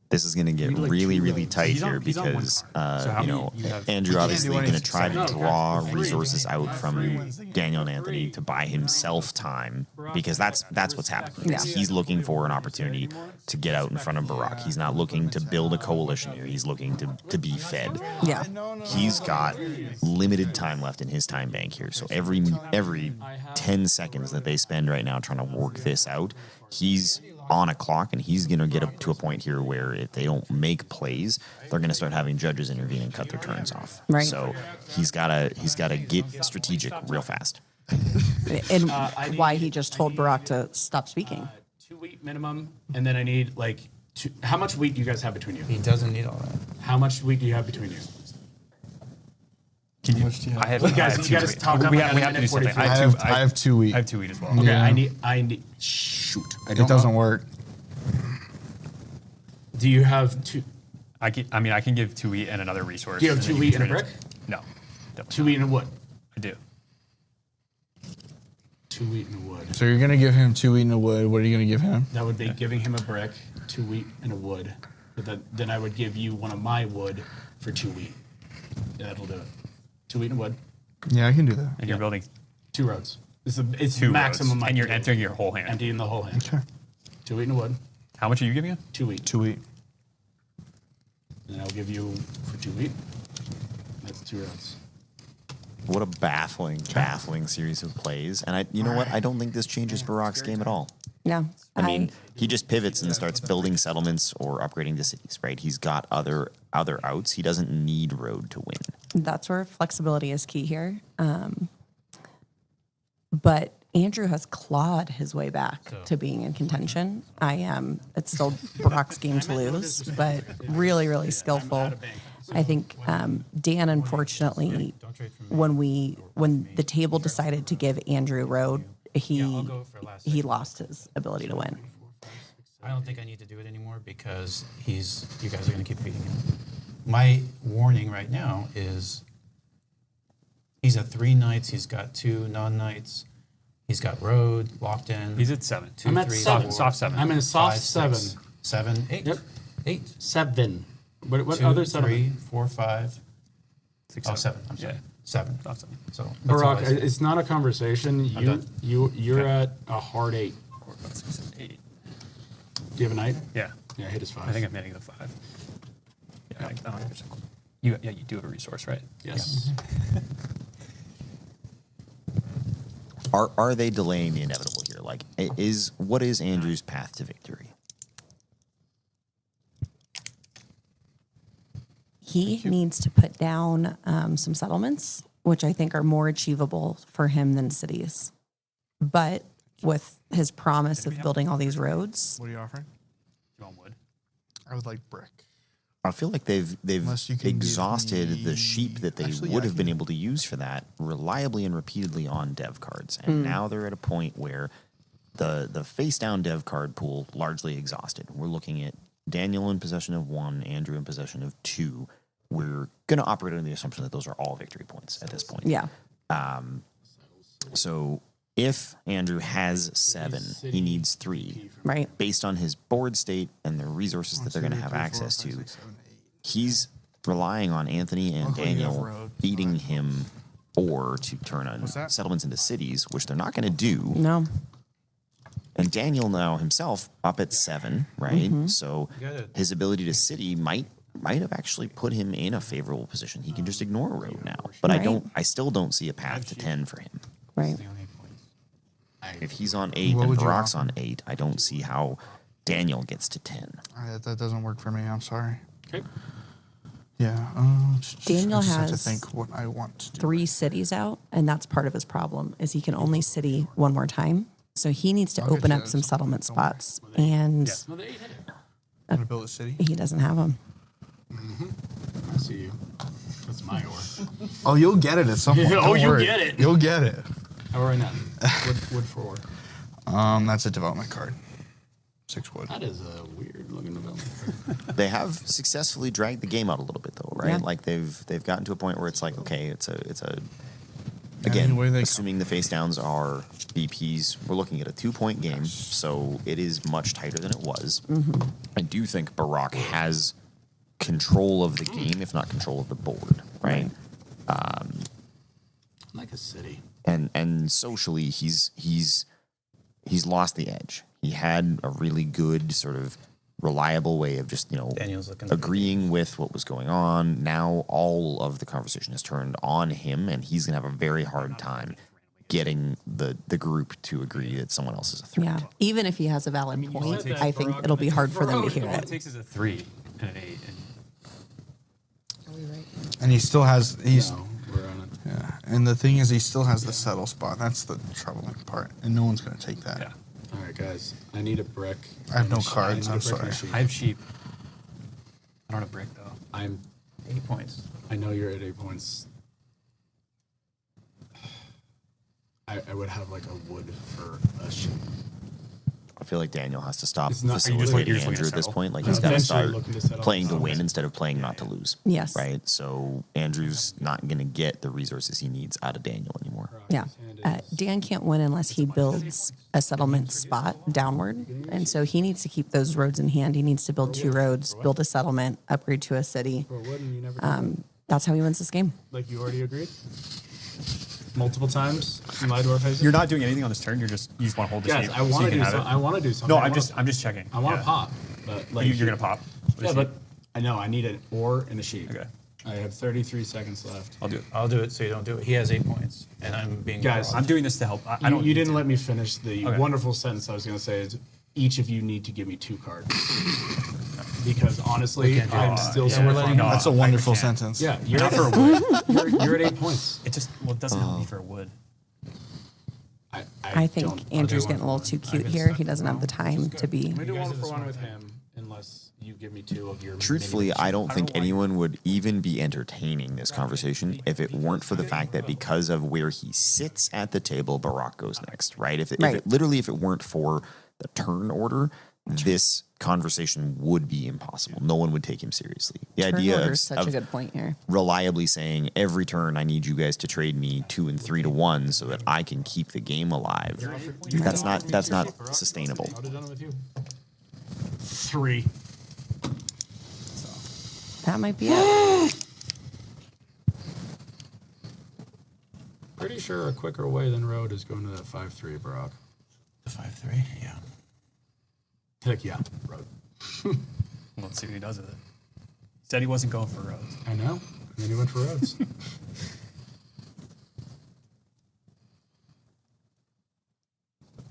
B: This is going to get really, really tight here because, Andrew obviously going to try to draw resources out from Daniel and Anthony to buy himself time because that's what's happening.
A: Yeah.
B: He's looking for an opportunity to get out in front of Barack. He's not looking to build a coalition here. He's looking to be fed.
A: Yeah.
B: He's got limited time left in his time bank here. So every 10 seconds that they spend right now trying to work this out, he's on a clock, and he's going to get up to a point here where if they don't make plays, they're going to start having judges intervene and cut their turns off.
A: Right.
B: So he's got to get strategic real fast.
A: And why he just told Barack to stop speaking.
G: 2 wheat minimum, and then I need like 2. How much wheat do you guys have between you?
I: He doesn't need all that.
G: How much wheat do you have between you?
C: I have,
G: You
C: I
G: guys-
C: have
G: you
C: 2
G: guys
C: wheat.
G: talk up
C: we
G: like
C: have, we
G: a
C: have to do
G: minute
C: something.
G: 43.
H: I have 2 wheat.
C: I have 2 wheat as well.
G: Okay,
H: Yeah.
G: I need. Shoot.
H: It doesn't work.
G: Do you have 2?
C: I can give 2 wheat and another resource.
G: Do you have
C: and
G: 2
C: then
G: wheat
C: can
G: and a
C: trade
G: brick?
C: it. No.
G: 2 wheat and a wood.
C: I do.
G: 2 wheat and a wood.
H: So you're going to give him 2 wheat and a wood. What are you going to give him?
G: That would be giving him a brick, 2 wheat and a wood. But then I would give you one of my wood for 2 wheat. Yeah, that'll do it. 2 wheat and wood.
H: Yeah, I can do that.
C: And you're building
G: 2 roads. It's
C: 2
G: maximum.
C: roads, and you're entering your whole hand.
G: Emptying the whole hand.
H: Okay.
G: 2 wheat and a wood.
C: How much are you giving him?
G: 2 wheat.
H: 2 wheat.
G: And I'll give you for 2 wheat. That's 2 roads.
B: What a baffling series of plays. And you know what? I don't think this changes Barack's game at all.
A: No.
B: I mean, he just pivots and starts building settlements or upgrading the cities, right? He's got other outs. He doesn't need road to win.
A: That's where flexibility is key here. But Andrew has clawed his way back to being in contention. It's still Barack's game to lose, but really, really skillful. I think Dan, unfortunately, when the table decided to give Andrew road, he lost his ability to win.
I: I don't think I need to do it anymore because you guys are going to keep feeding him. My warning right now is he's at 3 knights. He's got 2 non-knights. He's got road locked in.
C: He's at 7.
I: 2,
G: I'm at
I: 3,
G: 7.
I: 4,
C: Soft 7.
G: I'm in a soft
I: 5,
G: 7.
I: 6, 7, 8.
G: Yep.
I: 8.
G: 7. What
I: 2,
G: other
I: 3,
G: 7?
I: 4, 5.
C: 6,
I: 7.
C: 7.
I: I'm sorry.
C: Yeah.
I: 7.
C: Soft 7.
I: So that's all I
G: Barack,
I: said.
G: it's not a conversation.
I: I'm done.
G: You're
C: Okay.
G: at a hard 8.
C: 4, 5, 6, 7, 8.
G: Do you have a knight?
C: Yeah.
G: Yeah, hit his 5.
C: I think I'm hitting the 5. Yeah, I think 100%. You do have a resource, right?
G: Yes.
B: Are they delaying the inevitable here? Like, what is Andrew's path to victory?
A: He needs to put down some settlements, which I think are more achievable for him than cities. But with his promise of building all these roads,
H: What are you offering?
C: You want wood?
H: I would like brick.
B: I feel like they've
H: Unless you can give
B: exhausted the
H: me-
B: sheep that they
H: Actually,
B: would
H: yeah,
B: have been able to use for that reliably and repeatedly on dev cards. And now they're at a point where the face down dev card pool largely exhausted. We're looking at Daniel in possession of 1, Andrew in possession of 2. We're going to operate on the assumption that those are all victory points at this point.
A: yeah.
B: So If Andrew has 7, he needs 3.
A: Right.
B: Based on his board state and the resources that they're going to have access to, he's relying on Anthony and Daniel beating him or to turn on settlements into cities, which they're not going to do.
A: No.
B: And Daniel now himself up at 7, right? So his ability to city might have actually put him in a favorable position. He can just ignore a road now. But I still don't see a path to 10 for him.
A: Right.
B: If he's on 8 and Barack's on 8, I don't see how Daniel gets to 10.
H: That doesn't work for me. I'm sorry.
G: Okay.
H: Yeah.
A: Daniel
H: I just have
A: has
H: to think what I want to do.
A: 3 cities out, and that's part of his problem, is he can only city one more time. So he needs to open up some settlement spots, and
G: No, they hit it.
H: Want to build a city?
A: he doesn't have them.
G: I see you. That's my ore.
H: Oh, you'll get it at some point.
G: Oh,
H: Don't
G: you'll
H: worry.
G: get it.
H: You'll get it.
G: How are we now? Wood 4.
H: That's a development card. 6 wood.
G: That is a weird looking development card.
B: They have successfully dragged the game out a little bit, though, right?
A: Yeah.
B: Like they've gotten to a point where it's like, okay, it's a
H: Yeah,
B: again,
H: where they
B: assuming the face downs are BPs, we're looking at a 2-point game, so it is much tighter than it was. I do think Barack has control of the game, if not control of the board, right?
G: Like a city.
B: And socially, he's lost the edge. He had a really good sort of reliable way of just
I: Daniel's looking
B: agreeing with what was going on. Now all of the conversation has turned on him, and he's gonna have a very hard time getting the group to agree that someone else is a threat.
A: Yeah. Even if he has a valid point, I think it'll be hard for them to hear
C: All it
A: it.
C: takes is a 3 and an 8.
H: And he still has
G: No, we're on it.
H: Yeah, and the thing is, he still has the settle spot. That's the troubling part, and no one's going to take that.
C: Yeah.
G: All right, guys. I need a brick.
H: I have no
G: and a
H: cards,
G: I need
H: I'm
G: a brick and a
H: sorry.
G: sheep.
C: I have sheep. I don't have brick, though.
G: I'm
I: 8 points.
G: I know you're at 8 points. I would have like a wood for a sheep.
B: I feel like Daniel has to stop
G: It's not-
B: facilitating
C: you're just
B: Andrew
C: looking
B: at
C: to
B: this
C: settle?
B: point. Like
G: I'm
B: he's got to
G: eventually
B: start
G: looking to settle.
B: playing to
G: Okay.
B: win instead of playing not to lose.
A: Yes.
B: Right. So Andrew's not going to get the resources he needs out of Daniel anymore.
A: Yeah. Dan can't win unless he builds a settlement spot downward. And so he needs to keep those roads in hand. He needs to build 2 roads, build a settlement, upgrade to a city.
G: For wood, and you never
A: That's how he wins this game.
G: like you already agreed multiple times in my door faces.
C: You're not doing anything on this turn. You just want to hold the
G: Guys,
C: sheep.
G: I want
C: so
G: to
C: you
G: do
C: can have
G: something.
C: it.
G: I want to do something.
C: No,
G: I
C: I'm
G: wanna-
C: just checking.
G: I want to
C: Yeah.
G: pop, but like
C: You're gonna pop. with a
G: Yeah,
C: sheep.
G: but I know I need an ore and a sheep.
C: Okay.
G: I have 33 seconds left.
C: I'll do it.
I: I'll do it so you don't do it. He has 8 points, and I'm being
G: Guys,
C: I'm doing this to help. I
G: You,
C: don't.
G: you
C: need
G: didn't
C: to.
G: let me finish the
C: Okay.
G: wonderful sentence I was going to say is each of you need to give me 2 cards. Because honestly,
I: can't do
G: I'm
I: that.
G: still
I: Yeah,
G: so
I: we're letting
G: far.
I: him-
H: That's a wonderful sentence.
G: Yeah, you're
C: Not
G: at,
C: for a wood.
G: you're at 8 points.
C: It just it doesn't help me for a wood.
A: I think
G: don't-
A: Andrew's
G: I'll do
A: getting a
G: one
A: little
G: for
A: too
G: one.
A: cute
G: I've been
A: here.
G: stuck
A: He
G: for
A: doesn't
G: a
A: have the
G: while.
A: time to be.
G: We do one for one with him unless you give me 2 of your.
B: Truthfully,
G: mini-
B: I don't think anyone would even be entertaining this conversation if it weren't for the fact that because of where he sits at the table, Barack goes next, right? If it weren't for the turn order, this conversation would be impossible. No one would take him seriously. The
A: Turn
B: idea
A: order
B: of,
A: is such a good point here.
B: reliably saying every turn I need you guys to trade me 2 and 3 to 1 so that I can keep the game alive. That's not sustainable.
G: I would have done it with you. 3.
A: That might be it.
G: Pretty sure a quicker way than road is going to that 5-3, Barack.
I: The 5-3, yeah.
G: Heck yeah, road.
C: Let's see what he does with it. He said he wasn't going for roads.
G: I know. And then he went for roads.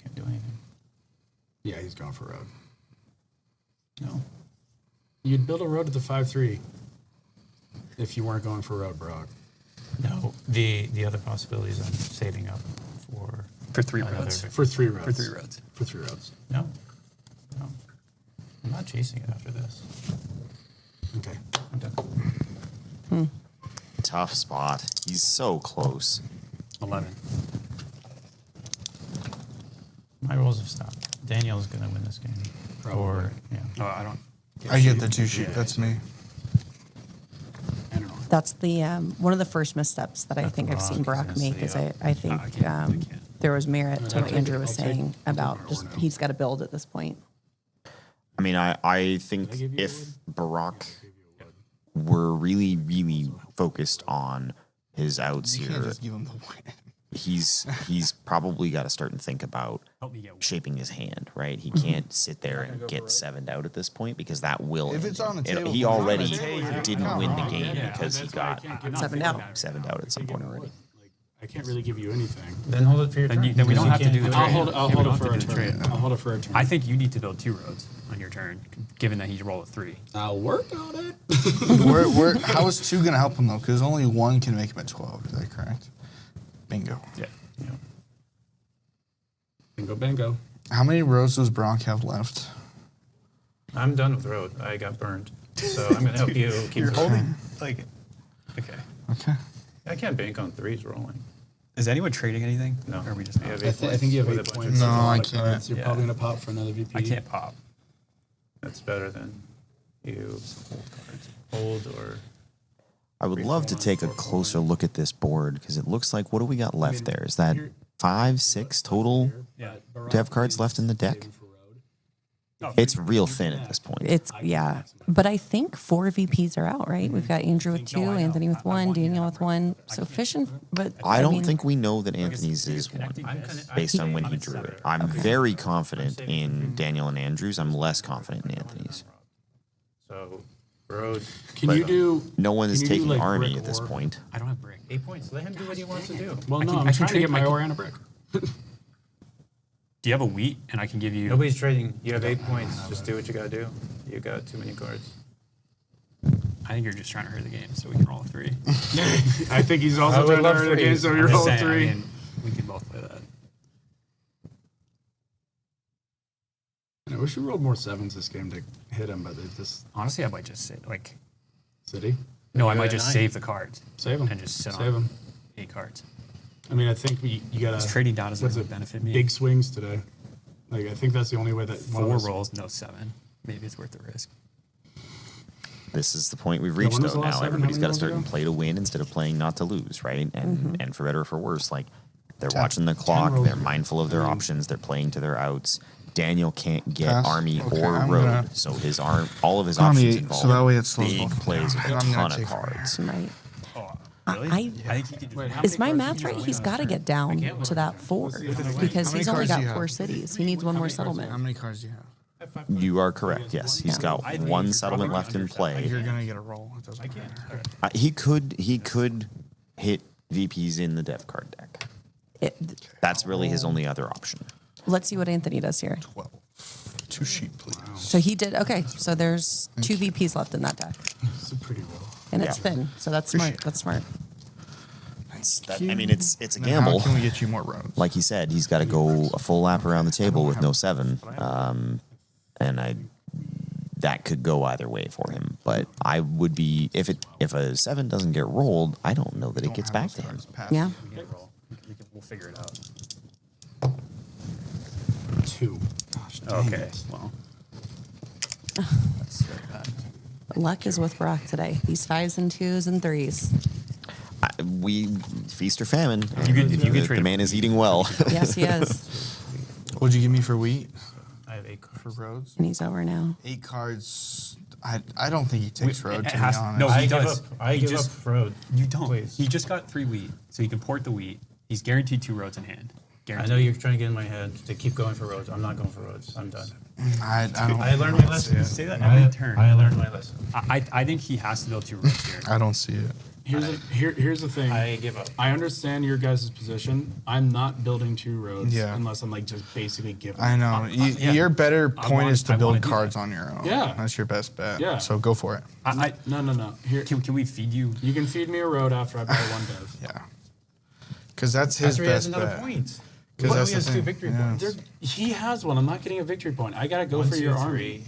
I: Can't do anything.
G: Yeah, he's going for road.
I: No.
G: You'd build a road at the 5-3 if you weren't going for road, Barack.
I: No. The other possibilities I'm saving up for
C: 3
I: another
C: roads.
I: victory.
G: For 3 roads.
C: For 3 roads.
G: For 3 roads.
I: No. No. I'm not chasing it after this.
G: Okay.
I: I'm done.
B: Tough spot. He's so close.
C: 11.
I: My rolls have stopped. Daniel's going to win this game.
G: Probably.
I: Or, yeah.
C: Oh, I don't.
H: I get the 2 sheep. That's me.
G: I don't know.
A: That's the one of the first missteps that I think I've seen
I: Barack is
A: Barack
I: gonna
A: make. Is
I: city
A: I think
C: I can't.
A: there was merit to what Andrew was
G: I'll take-
A: saying about just he's got to build at this point.
B: I mean, I think if Barack were really, really focused on his outs
H: You
B: here,
H: can't just give him the win.
B: he's probably got to start and think about shaping his hand, right? He can't sit there and get 7'd out at this point because that will.
H: If
B: end
H: it's on the
B: him.
H: table,
B: He
H: it's on the
B: already
H: table.
B: didn't win the
H: Come
B: game
G: on.
B: because he got
A: 7'd out.
B: 7'd out at some point already.
G: I can't really give you anything.
I: Then hold it for your turn.
E: Then we don't have to do the trade.
G: I'll hold it
E: Yeah, we don't
G: for
E: have
G: a
E: to do the
G: turn.
E: trade.
G: I'll hold it for a turn.
E: I think you need to build 2 roads on your turn, given that he's roll a 3.
G: I'll work on it.
H: How is 2 going to help him, though? Because only 1 can make him at 12. Is that correct? Bingo.
E: Yeah.
G: Bingo, bingo.
H: How many roads does Bronk have left?
I: I'm done with road. I got burned. So I'm going to help you keep
H: You're
I: rolling.
E: Like, okay.
H: Okay.
I: I can't bank on 3s rolling.
E: Is anyone trading anything?
I: No.
E: Or are we just
I: You
E: not?
I: have 8
G: I think you have
I: with
G: 8
I: a bunch
G: points.
I: of
H: No,
G: There's a
H: I
G: lot of
H: can't.
G: cards. You're
E: Yeah.
G: probably going to pop for another VP.
E: I can't pop.
I: That's better than you hold or...
B: I would love to take a closer look at this board because it looks like, what do we got left there? Is that 5, 6 total dev cards left in the deck? It's real thin at this point.
A: It's but I think 4 VPs are out, right? We've got Andrew with 2, Anthony with 1, Daniel with 1. So fishing, but
B: I don't
A: mean,
B: think we know that Anthony's is 1 based on when he drew it. I'm very confident in Daniel and Andrew's. I'm less confident in Anthony's.
I: So, road...
G: Can
B: But
G: you do?
B: no one is
G: can you do,
B: taking
G: like,
B: Army
G: brick
B: at this
G: or-
B: point.
E: I don't have brick.
I: 8 points. Let him do what he wants to do.
G: Well,
E: I
G: no,
E: can-
G: I'm
E: I
G: trying
E: can
G: to get my
E: trade- I
G: ore
E: can-
G: and a brick.
E: Do you have a wheat? And I can give you.
I: Nobody's trading. You have 8 points. Just do what you got to do. You got too many cards.
E: I think you're just trying to hurry the game so we can roll a 3.
G: I think he's
I: I
G: also
I: would
G: trying to
I: love
G: hurry the game,
I: threes.
G: so
E: I'm
G: we
E: just
G: roll
E: saying,
G: 3.
E: I mean, we can both play that.
G: I wish we rolled more 7s this game to hit him, but it just
E: Honestly, I might just sit like.
G: City.
E: No, I
I: You
E: might
I: got a
E: just
I: 9.
E: save the cards.
G: Save them.
E: And just sit
G: Save
E: on
G: them.
E: 8 cards.
G: I mean, I think you gotta.
E: This trading down doesn't
G: what's
E: really
G: it,
E: benefit me.
G: Big swings today. Like I think that's the only way that one of
E: 4
G: us-
E: rolls, no 7. Maybe it's worth the risk.
B: This is the point we've
G: Yeah,
B: reached,
G: when was
B: though.
G: the last
B: Now
G: 7? How
B: everybody's
G: many
B: got to
G: rolls
B: start
G: ago?
B: and play to win instead of playing not to lose, right? And for better or for worse, like they're
H: 10.
B: watching the
H: 10
B: clock,
H: rolls
B: they're
H: ago.
B: mindful of their options, they're playing to their outs. Daniel can't get
H: Pass.
B: Army
H: Okay,
B: or
H: I'm
B: road,
H: gonna-
B: so his all of his
H: On the
B: options
H: 8,
B: involve
H: so that way it slows
B: big
H: both of them
B: plays
H: down.
B: with a
H: And I'm gonna
B: ton of
H: take her.
B: cards.
A: right.
E: Really?
A: I
E: I think he could just.
A: is my math right? He's got to get down to that 4 because
H: How many
A: he's only
H: cards do
A: got
H: you
A: 4
H: have?
A: cities. He needs one more
H: How
A: settlement.
H: many cards do you have?
B: You are correct. Yes, he's got 1 settlement left in play.
H: You're gonna get a roll. It doesn't matter.
B: He could hit VPs in the dev card deck. That's really his only other option.
A: Let's see what Anthony does here.
H: 12. 2 sheet, please.
A: So he did okay. So there's 2 VPs left in that deck,
G: It's a pretty roll.
A: and it's
B: Yeah.
A: thin. So that's smart. That's smart.
B: I mean, it's a
H: Now,
B: gamble.
H: How can we get you more roads?
B: Like he said, he's got to go a full lap around the table with no 7, and that could go either way for him. But I would be if a 7 doesn't get rolled, I don't know that it gets back to him.
A: Yeah.
E: We'll figure it out.
G: 2. Gosh, dang
E: Okay.
G: it.
E: Well. That's very bad.
A: Luck is with Brock today. These 5s and 2s and 3s.
B: We feast or famine.
E: If you could
B: the
E: trade
B: man is eating well.
A: Yes, he is.
H: What'd you give me for wheat?
I: I have 8 cards.
H: For roads?
A: And he's over now.
H: 8 cards. I don't think he takes road,
E: It
H: to
E: has-
H: be honest.
E: No, he
I: I give
E: does.
I: up. I
E: He
I: give
E: just-
I: up road.
E: You don't.
I: Please.
E: He just got 3 wheat, so he can port the wheat. He's guaranteed 2 roads in hand.
I: I
E: Guaranteed.
I: know you're trying to get in my head to keep going for roads. I'm not going for roads. I'm done.
H: I don't.
I: I learned my lesson.
E: Say that every turn.
I: I learned my lesson.
E: I think he has to build 2 roads here.
H: I don't see it.
G: Here's the thing.
I: I give up.
G: I understand your guys' position. I'm not building 2 roads
H: Yeah.
G: unless I'm like just basically giving.
H: I know.
E: yeah.
H: Your better
E: I
H: point
E: want-
H: is to
E: I wanna
H: build
E: do
H: cards
E: that.
H: on your own.
G: Yeah.
H: That's your best bet.
G: Yeah.
H: So go for it.
G: No. Here,
E: Can we feed you?
G: you can feed me a road after I buy 1 dev.
H: Yeah. Because that's his
I: After he has
H: best
I: another
H: bet.
I: point.
H: Because
I: What
H: that's
I: if he
H: the
I: has 2
H: thing.
I: victory
H: Yeah.
I: points?
G: He has one. I'm not getting a victory point. I gotta go
I: 1,
G: for
I: 2,
G: your
I: 3.
G: army.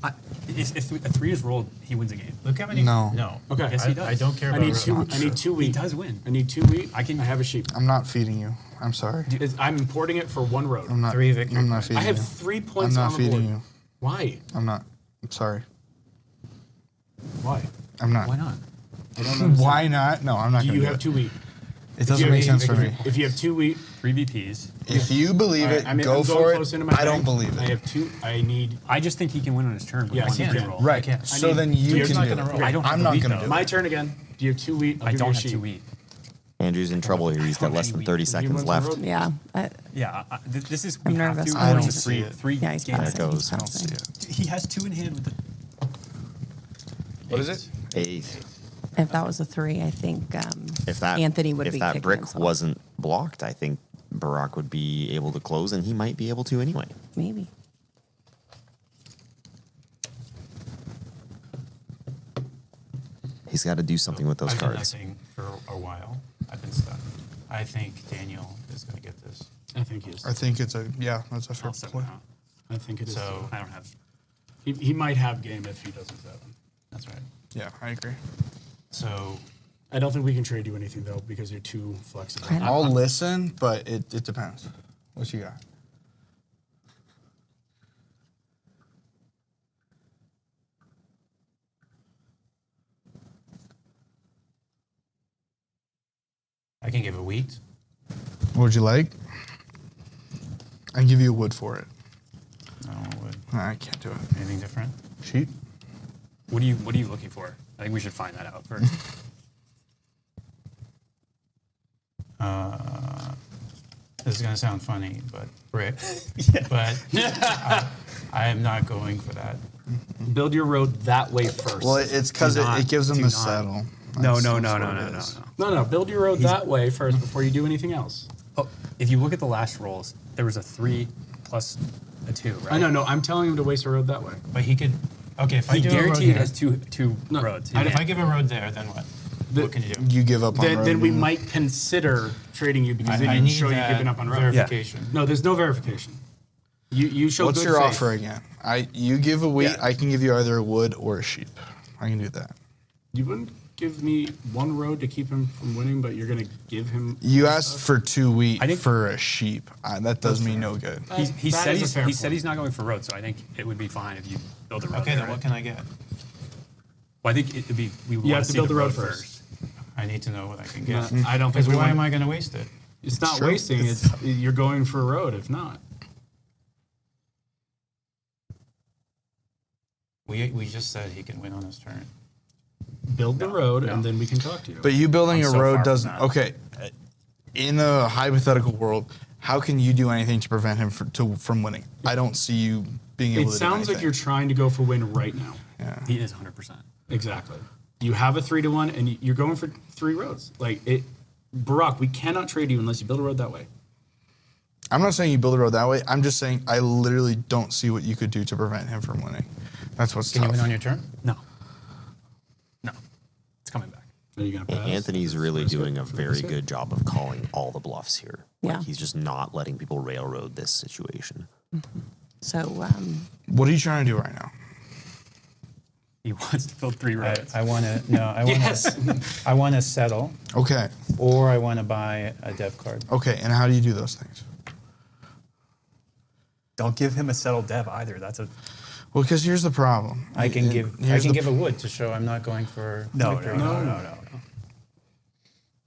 E: If a 3 is rolled, he wins a game.
I: Look how many.
H: No.
I: No.
G: Okay.
E: Yes, he does.
I: I don't care
G: I
I: about
G: need
I: roads.
G: 2. I need 2 wheat.
E: He does win.
G: I need 2 wheat.
E: I can-
G: I have a sheep.
H: I'm not feeding you. I'm sorry.
G: I'm importing it for 1 road.
H: I'm not.
I: 3 victory
H: I'm not
I: points.
H: feeding
G: I have
H: you.
G: 3
H: I'm
G: points
H: not
G: on the
H: feeding
G: board.
H: you.
G: Why?
H: I'm not. I'm sorry.
G: Why?
H: I'm not.
E: Why not?
G: I don't understand.
H: Why not? No, I'm not
G: Do
H: going
G: you
H: to
G: have 2 wheat?
H: It doesn't make sense for me.
G: If you have 2 wheat,
C: 3 VPs.
H: If you believe it,
G: I'm
H: go
G: going
H: for
G: close
H: it.
G: into my
H: I don't
G: thing.
H: believe
G: I
H: it.
G: have 2.
C: I just think he can win on his turn. With
G: Yes,
C: one
G: he
C: hand
G: can.
C: roll.
H: Right. So then you can do it.
C: I don't have
H: I'm
C: the
H: not
C: wheat,
H: going to
C: though.
H: do
G: My
H: it.
G: turn again. Do you have 2 wheat?
C: I don't have
G: sheep.
C: 2 wheat.
B: Andrew's in trouble here. He's got less than 30 seconds left.
A: Yeah.
C: Yeah, this is.
A: I'm
C: we have
A: nervous.
C: to.
H: I don't
C: It's a
H: see it.
C: three
A: Yeah, he's
C: game
A: passing.
B: There it goes.
H: I don't see it.
C: He has 2 in hand with the.
H: What is it?
B: 8.
A: If that was a 3, I think
B: If that
A: Anthony would be
B: if that
A: kicking
B: brick
A: himself.
B: wasn't blocked, I think Barack would be able to close, and he might be able to anyway.
A: Maybe.
B: He's got to do something with those
I: I've done
B: cards.
I: nothing for a while. I've been stuck. I think Daniel is going to get this.
G: I think he is.
H: I think it's a, yeah, that's a fair
C: I'll 7
H: play.
C: out.
G: I think it is.
I: So
C: I don't have.
G: He might have game if he doesn't 7.
I: that's right.
H: Yeah, I agree.
I: So
G: I don't think we can trade you anything though because you're too flexible.
H: I'll listen, but it depends. What you got?
I: I can give a wheat.
H: What would you like? I can give you a wood for it.
I: No, wood.
H: I can't do it.
I: Anything different?
H: Sheep?
C: What are you looking for? I think we should find that out first.
I: This is going to sound funny, but brick. But I am not going for that.
G: Build your road that way first.
H: Well, it's because it gives them the settle.
C: No.
G: No. Build your road that way first before you do anything else.
C: Oh, if you look at the last rolls, there was a 3 plus a 2, right?
G: I know. No, I'm telling him to waste a road that way.
I: But he could. Okay, if I
C: He
I: do a road
C: guaranteed
I: here,
C: has two roads.
I: and if I give a road there, then what? What can you do?
H: You give up on road.
G: Then we might consider trading you because
I: I
G: then you
I: need
G: show you
I: that
G: giving up on road.
I: verification.
G: No, there's no verification. You show
H: What's
G: good
H: your
G: faith.
H: offer again? You give a wheat.
G: Yeah.
H: I can give you either a wood or a sheep. I can do that.
G: You wouldn't give me 1 road to keep him from winning, but you're going to give him.
H: You asked for 2 wheat
C: I think-
H: for a sheep. That does me no good.
C: He
G: That
C: said
G: is a fair
C: he said
G: point.
C: he's not going for road, so I think it would be fine if you build a road.
I: Okay,
C: there,
I: then what
C: right?
I: can I get?
C: Well, I think it would be. We would
G: You
C: want
G: have to build the road first.
I: I need to know what I can get.
G: No, I don't think
I: Because
G: we
I: why
G: want-
I: am I going to waste it?
G: It's not
H: True.
G: wasting. It's you're going for a road. If not,
I: We just said he can win on his turn.
G: build the road and then we can talk to you.
H: But you building
C: I'm
H: a
C: so
H: road
C: far from
H: doesn't.
C: that.
H: Okay, in a hypothetical world, how can you do anything to prevent him from winning? I don't see you being able
G: It
H: to do
G: sounds like
H: anything.
G: you're trying to go for win right now.
H: Yeah.
C: He is 100%.
G: Exactly. You have a 3-1, and you're going for 3 roads. Like it, Barack, we cannot trade you unless you build a road that way.
H: I'm not saying you build a road that way. I'm just saying I literally don't see what you could do to prevent him from winning. That's what's
I: Can
H: tough.
I: you win on your turn?
C: No. It's coming back.
G: Are you gonna pass?
B: Anthony's really doing a very good job of calling all the bluffs here.
A: Yeah.
B: He's just not letting people railroad this situation.
A: So,
H: What are you trying to do right now?
C: He wants to build 3 roads.
I: I want to. No, I want to. I want to settle,
H: Okay.
I: or I want to buy a dev card.
H: Okay. And how do you do those things?
C: Don't give him a settled dev either. That's a
H: Well, because here's the problem.
I: I can give. I
H: Here's
I: can
H: the
I: give a wood to show I'm not going for.
C: no.
I: victory.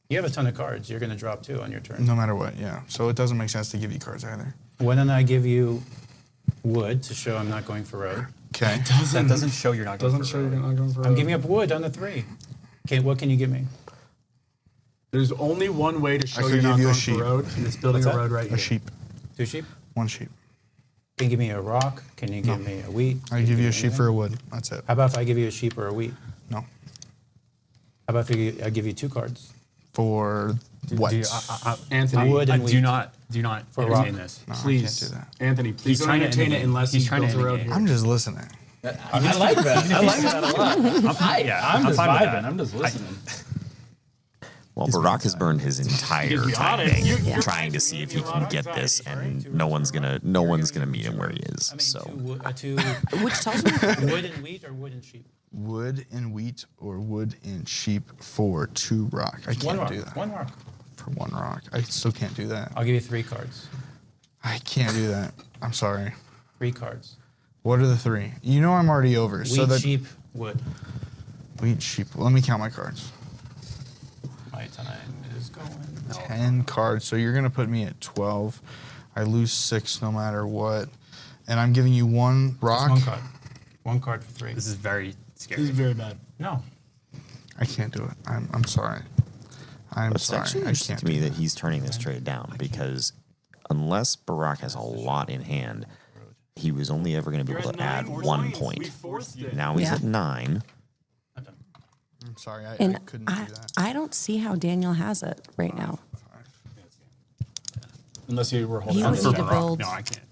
I: You have a ton of cards. You're going to drop 2 on your turn.
H: No matter what, yeah. So it doesn't make sense to give you cards either.
I: Why don't I give you wood to show I'm not going for road?
H: Okay.
C: That doesn't show you're not going
G: Doesn't
C: for
G: show
C: road.
G: you're not going for a
I: I'm
G: road.
I: giving up wood on the 3. Okay, what can you give me?
G: There's only one way to show
H: could
G: you're not
H: give you a
G: going
H: sheep.
G: for road, and it's building
I: What's
G: a
I: that?
G: road right
H: A
G: here.
H: sheep.
I: 2 sheep?
H: 1 sheep.
I: Can you give me a rock? Can you give me a wheat?
H: I
I: Can
H: give you a
I: me
H: sheep
I: anything?
H: for a wood. That's it.
I: How about if I give you a sheep or a wheat?
H: No.
I: How about if I give you 2 cards?
H: For what?
G: Anthony,
I: wood and
C: do not
I: For
C: entertain
I: rock.
C: this.
H: No,
G: please,
H: I can't do that.
G: Anthony, please don't
C: trying to
G: entertain
C: end the
G: it
C: game.
G: unless
C: He's
G: he
C: trying to
G: builds a
C: end the
G: road
C: game.
G: here.
H: I'm just listening.
M: I like that. I like that a lot.
C: I'm
M: just
C: fine with
M: vibing.
C: that.
M: I'm just listening.
B: Well, Barack has burned his entire
G: be
B: time
G: honest,
B: bank
G: you're
B: trying to see if he can get this, and no one's gonna meet him where he is.
I: I mean,
B: So
A: which tells me
I: wood and wheat or wood and sheep?
H: Wood and wheat or wood and sheep for 2 rock. I
I: One
H: can't
I: rock.
H: do that.
I: 1 rock.
H: For 1 rock. I still can't do that.
I: I'll give you 3 cards.
H: I can't do that. I'm sorry.
I: 3 cards.
H: What are the 3? You know I'm already over.
I: Wheat,
H: so that
I: sheep, wood.
H: wheat, sheep. Let me count my cards.
I: My time is going.
H: 10 cards. So you're going to put me at 12. I lose 6 no matter what. And I'm giving you 1 rock.
I: Just 1 card. 1 card for 3.
C: This is very scary.
G: This is very bad.
I: No.
H: I can't do it. I'm sorry. I'm
B: It's
H: sorry.
B: actually
H: I
B: interesting
H: can't
B: to me that he's turning this trade down because unless Barack has a lot in hand, he was only ever going to be able to add 1 point. Now he's at 9.
H: I'm sorry. I
A: And
H: couldn't do that.
A: I don't see how Daniel has it right now.
G: Unless you were holding
A: He
G: on
A: would
G: to
A: need to
G: Barack.
A: build
C: No, I can't.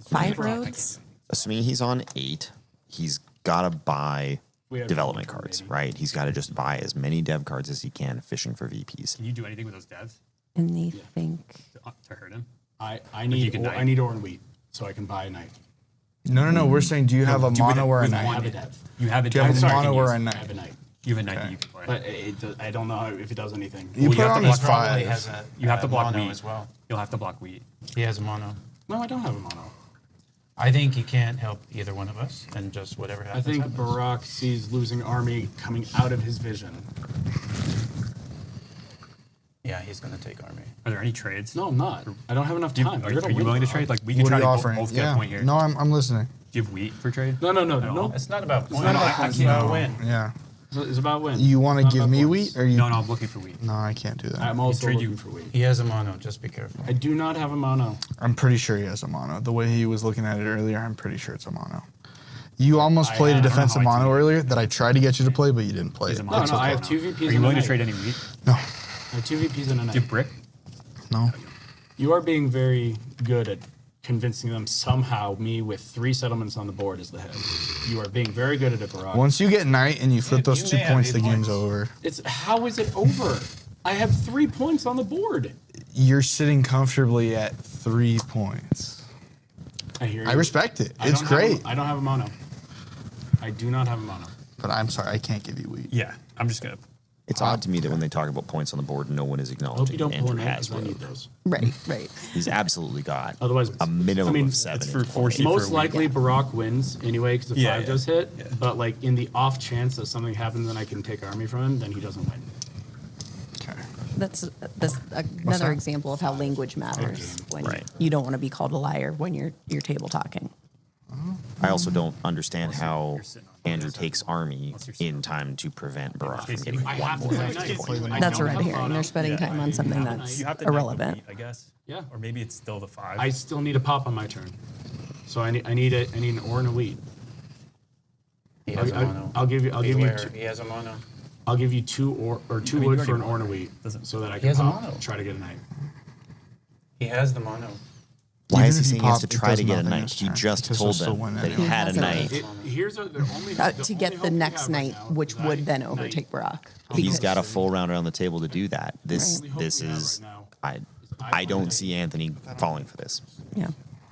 A: 5 roads.
B: Assuming he's on 8, he's got to buy
G: We have
B: development
G: one,
B: cards,
G: maybe.
B: right? He's got to just buy as many dev cards as he can fishing for VPs.
C: Can you do anything with those devs
A: And they think
C: to hurt him?
G: I
C: you
G: need
C: can
G: I need ore and wheat so I can buy a knight.
H: No. We're saying, do you have a
C: Do with
H: mono
C: it-
H: or a
C: with
H: knight?
C: one
G: I have a
C: dev.
G: dev.
C: You have a
H: Do you have a
C: sorry,
H: mono
C: can
H: or
C: use-
H: a
G: I
H: knight?
G: have a knight.
C: You have a knight that you can play.
G: But I don't know if it does anything.
H: You
C: Well,
H: put
C: have
H: on
C: to
H: his
C: block-
I: Probably
H: 5.
I: has a
C: You have to block
I: mono
C: wheat
I: as well.
C: You'll have to block wheat.
I: He has a mono.
G: No, I don't have a mono.
I: I think he can't help either one of us, and just whatever
G: I
I: happens.
G: think
I: happens.
G: Barack sees losing army coming out of his vision.
I: Yeah, he's going to take army.
C: Are there any trades?
G: No, I'm not. I don't have enough
C: Do you,
G: time.
C: are,
G: You're
C: are you willing to trade? Like we can
H: What
C: try
H: are
C: to
H: you
C: both
H: offering?
C: get
H: Yeah.
C: a point here.
H: No, I'm listening.
C: Do you have wheat for trade?
G: No.
I: It's not about points.
G: not about
I: I
G: points,
I: can't
G: no.
I: win.
H: Yeah.
G: It's about win.
H: You want to
G: Not
H: give
G: about
H: me
G: points.
H: wheat or you?
C: No, I'm looking for wheat.
H: No, I can't do that.
G: I'm also
C: trade
G: looking
C: you-
G: for wheat.
I: He has a mono. Just be careful.
G: I do not have a mono.
H: I'm pretty sure he has a mono. The way he was looking at it earlier, I'm pretty sure it's a mono. You almost played a defensive mono earlier that I tried to get you to play, but you didn't play it.
G: No, I have 2 VPs.
C: Are you willing to trade any wheat?
H: No.
G: I have 2 VPs and a knight.
C: Do you have brick?
H: No.
G: You are being very good at convincing them somehow me with 3 settlements on the board is the head. You are being very good at it, Barack.
H: Once you get knight and you flip those
I: you
H: 2
I: may have
H: points,
I: 8
H: the game's
I: points.
H: over.
G: It's how is it over? I have 3 points on the board.
H: You're sitting comfortably at 3 points.
G: I hear you.
H: I respect it.
G: I
H: It's
G: don't have
H: great.
G: I don't have a mono. I do not have a mono.
H: But I'm sorry, I can't give you wheat.
C: Yeah, I'm just gonna.
B: It's odd to me that when they talk about points on the board, no one is
G: I hope you
B: acknowledging
G: don't pull
B: Andrew
G: an 8
B: has
G: because I need
B: road.
G: those.
A: right.
B: He's absolutely got
G: Otherwise,
B: a minimum
G: I mean,
B: of 7.
C: it's for
B: in
C: 4
B: play.
C: sheep.
G: Most
C: for a
G: likely
C: week.
G: Barack wins anyway because the
C: Yeah,
G: 5
C: yeah,
G: does hit.
C: yeah.
G: But like in the off chance that something happens and I can take army from him, then he doesn't win.
H: Okay.
A: That's another
H: that?
A: example of how language matters when
B: Right.
A: you don't want to be called a liar when you're table talking.
B: I also don't understand how Andrew takes army in time to prevent Barack from getting
G: I
B: one
G: have to
B: more
G: play
B: extra
G: knights.
B: point.
G: I
A: That's a
G: don't
A: red
G: have
A: herring.
G: mono.
A: They're spending time on something that's
C: You have to net
A: irrelevant.
C: wheat, I guess.
G: Yeah.
C: Or maybe it's still the 5.
G: I still need a pop on my turn, so I need an ore and a wheat.
I: He has a mono.
G: I'll give you
I: Beware,
G: two,
I: he has a mono.
G: I'll give you 2 ore or 2
C: I mean,
G: wood
C: you
G: for an
C: already
G: ore and a
C: won.
G: wheat,
C: Doesn't-
G: so that I
I: He
G: can
I: has a
G: pop,
I: mono.
G: try to get a knight.
I: He has the mono.
B: Why
H: Even
B: is he
H: if you
B: saying he has
H: pop,
B: to
H: it
B: try
H: does
B: to get a
H: nothing
B: knight?
H: this
B: He
H: turn,
B: just
H: because
B: told
H: he'll still
B: them
H: win
B: that he
H: anyway.
B: had a
A: He
B: knight.
A: hasn't.
G: Here's the only
A: To
G: only
A: get
G: hope
A: the
G: we
A: next
G: have right
A: night,
G: now
A: which
G: is
A: would then
G: knight.
A: overtake Barack.
B: He's
A: Because-
B: got a full round around the table to do that. This
G: Right.
B: this
G: Hope we have
B: is
G: right
B: I don't see Anthony falling for this.
A: Yeah.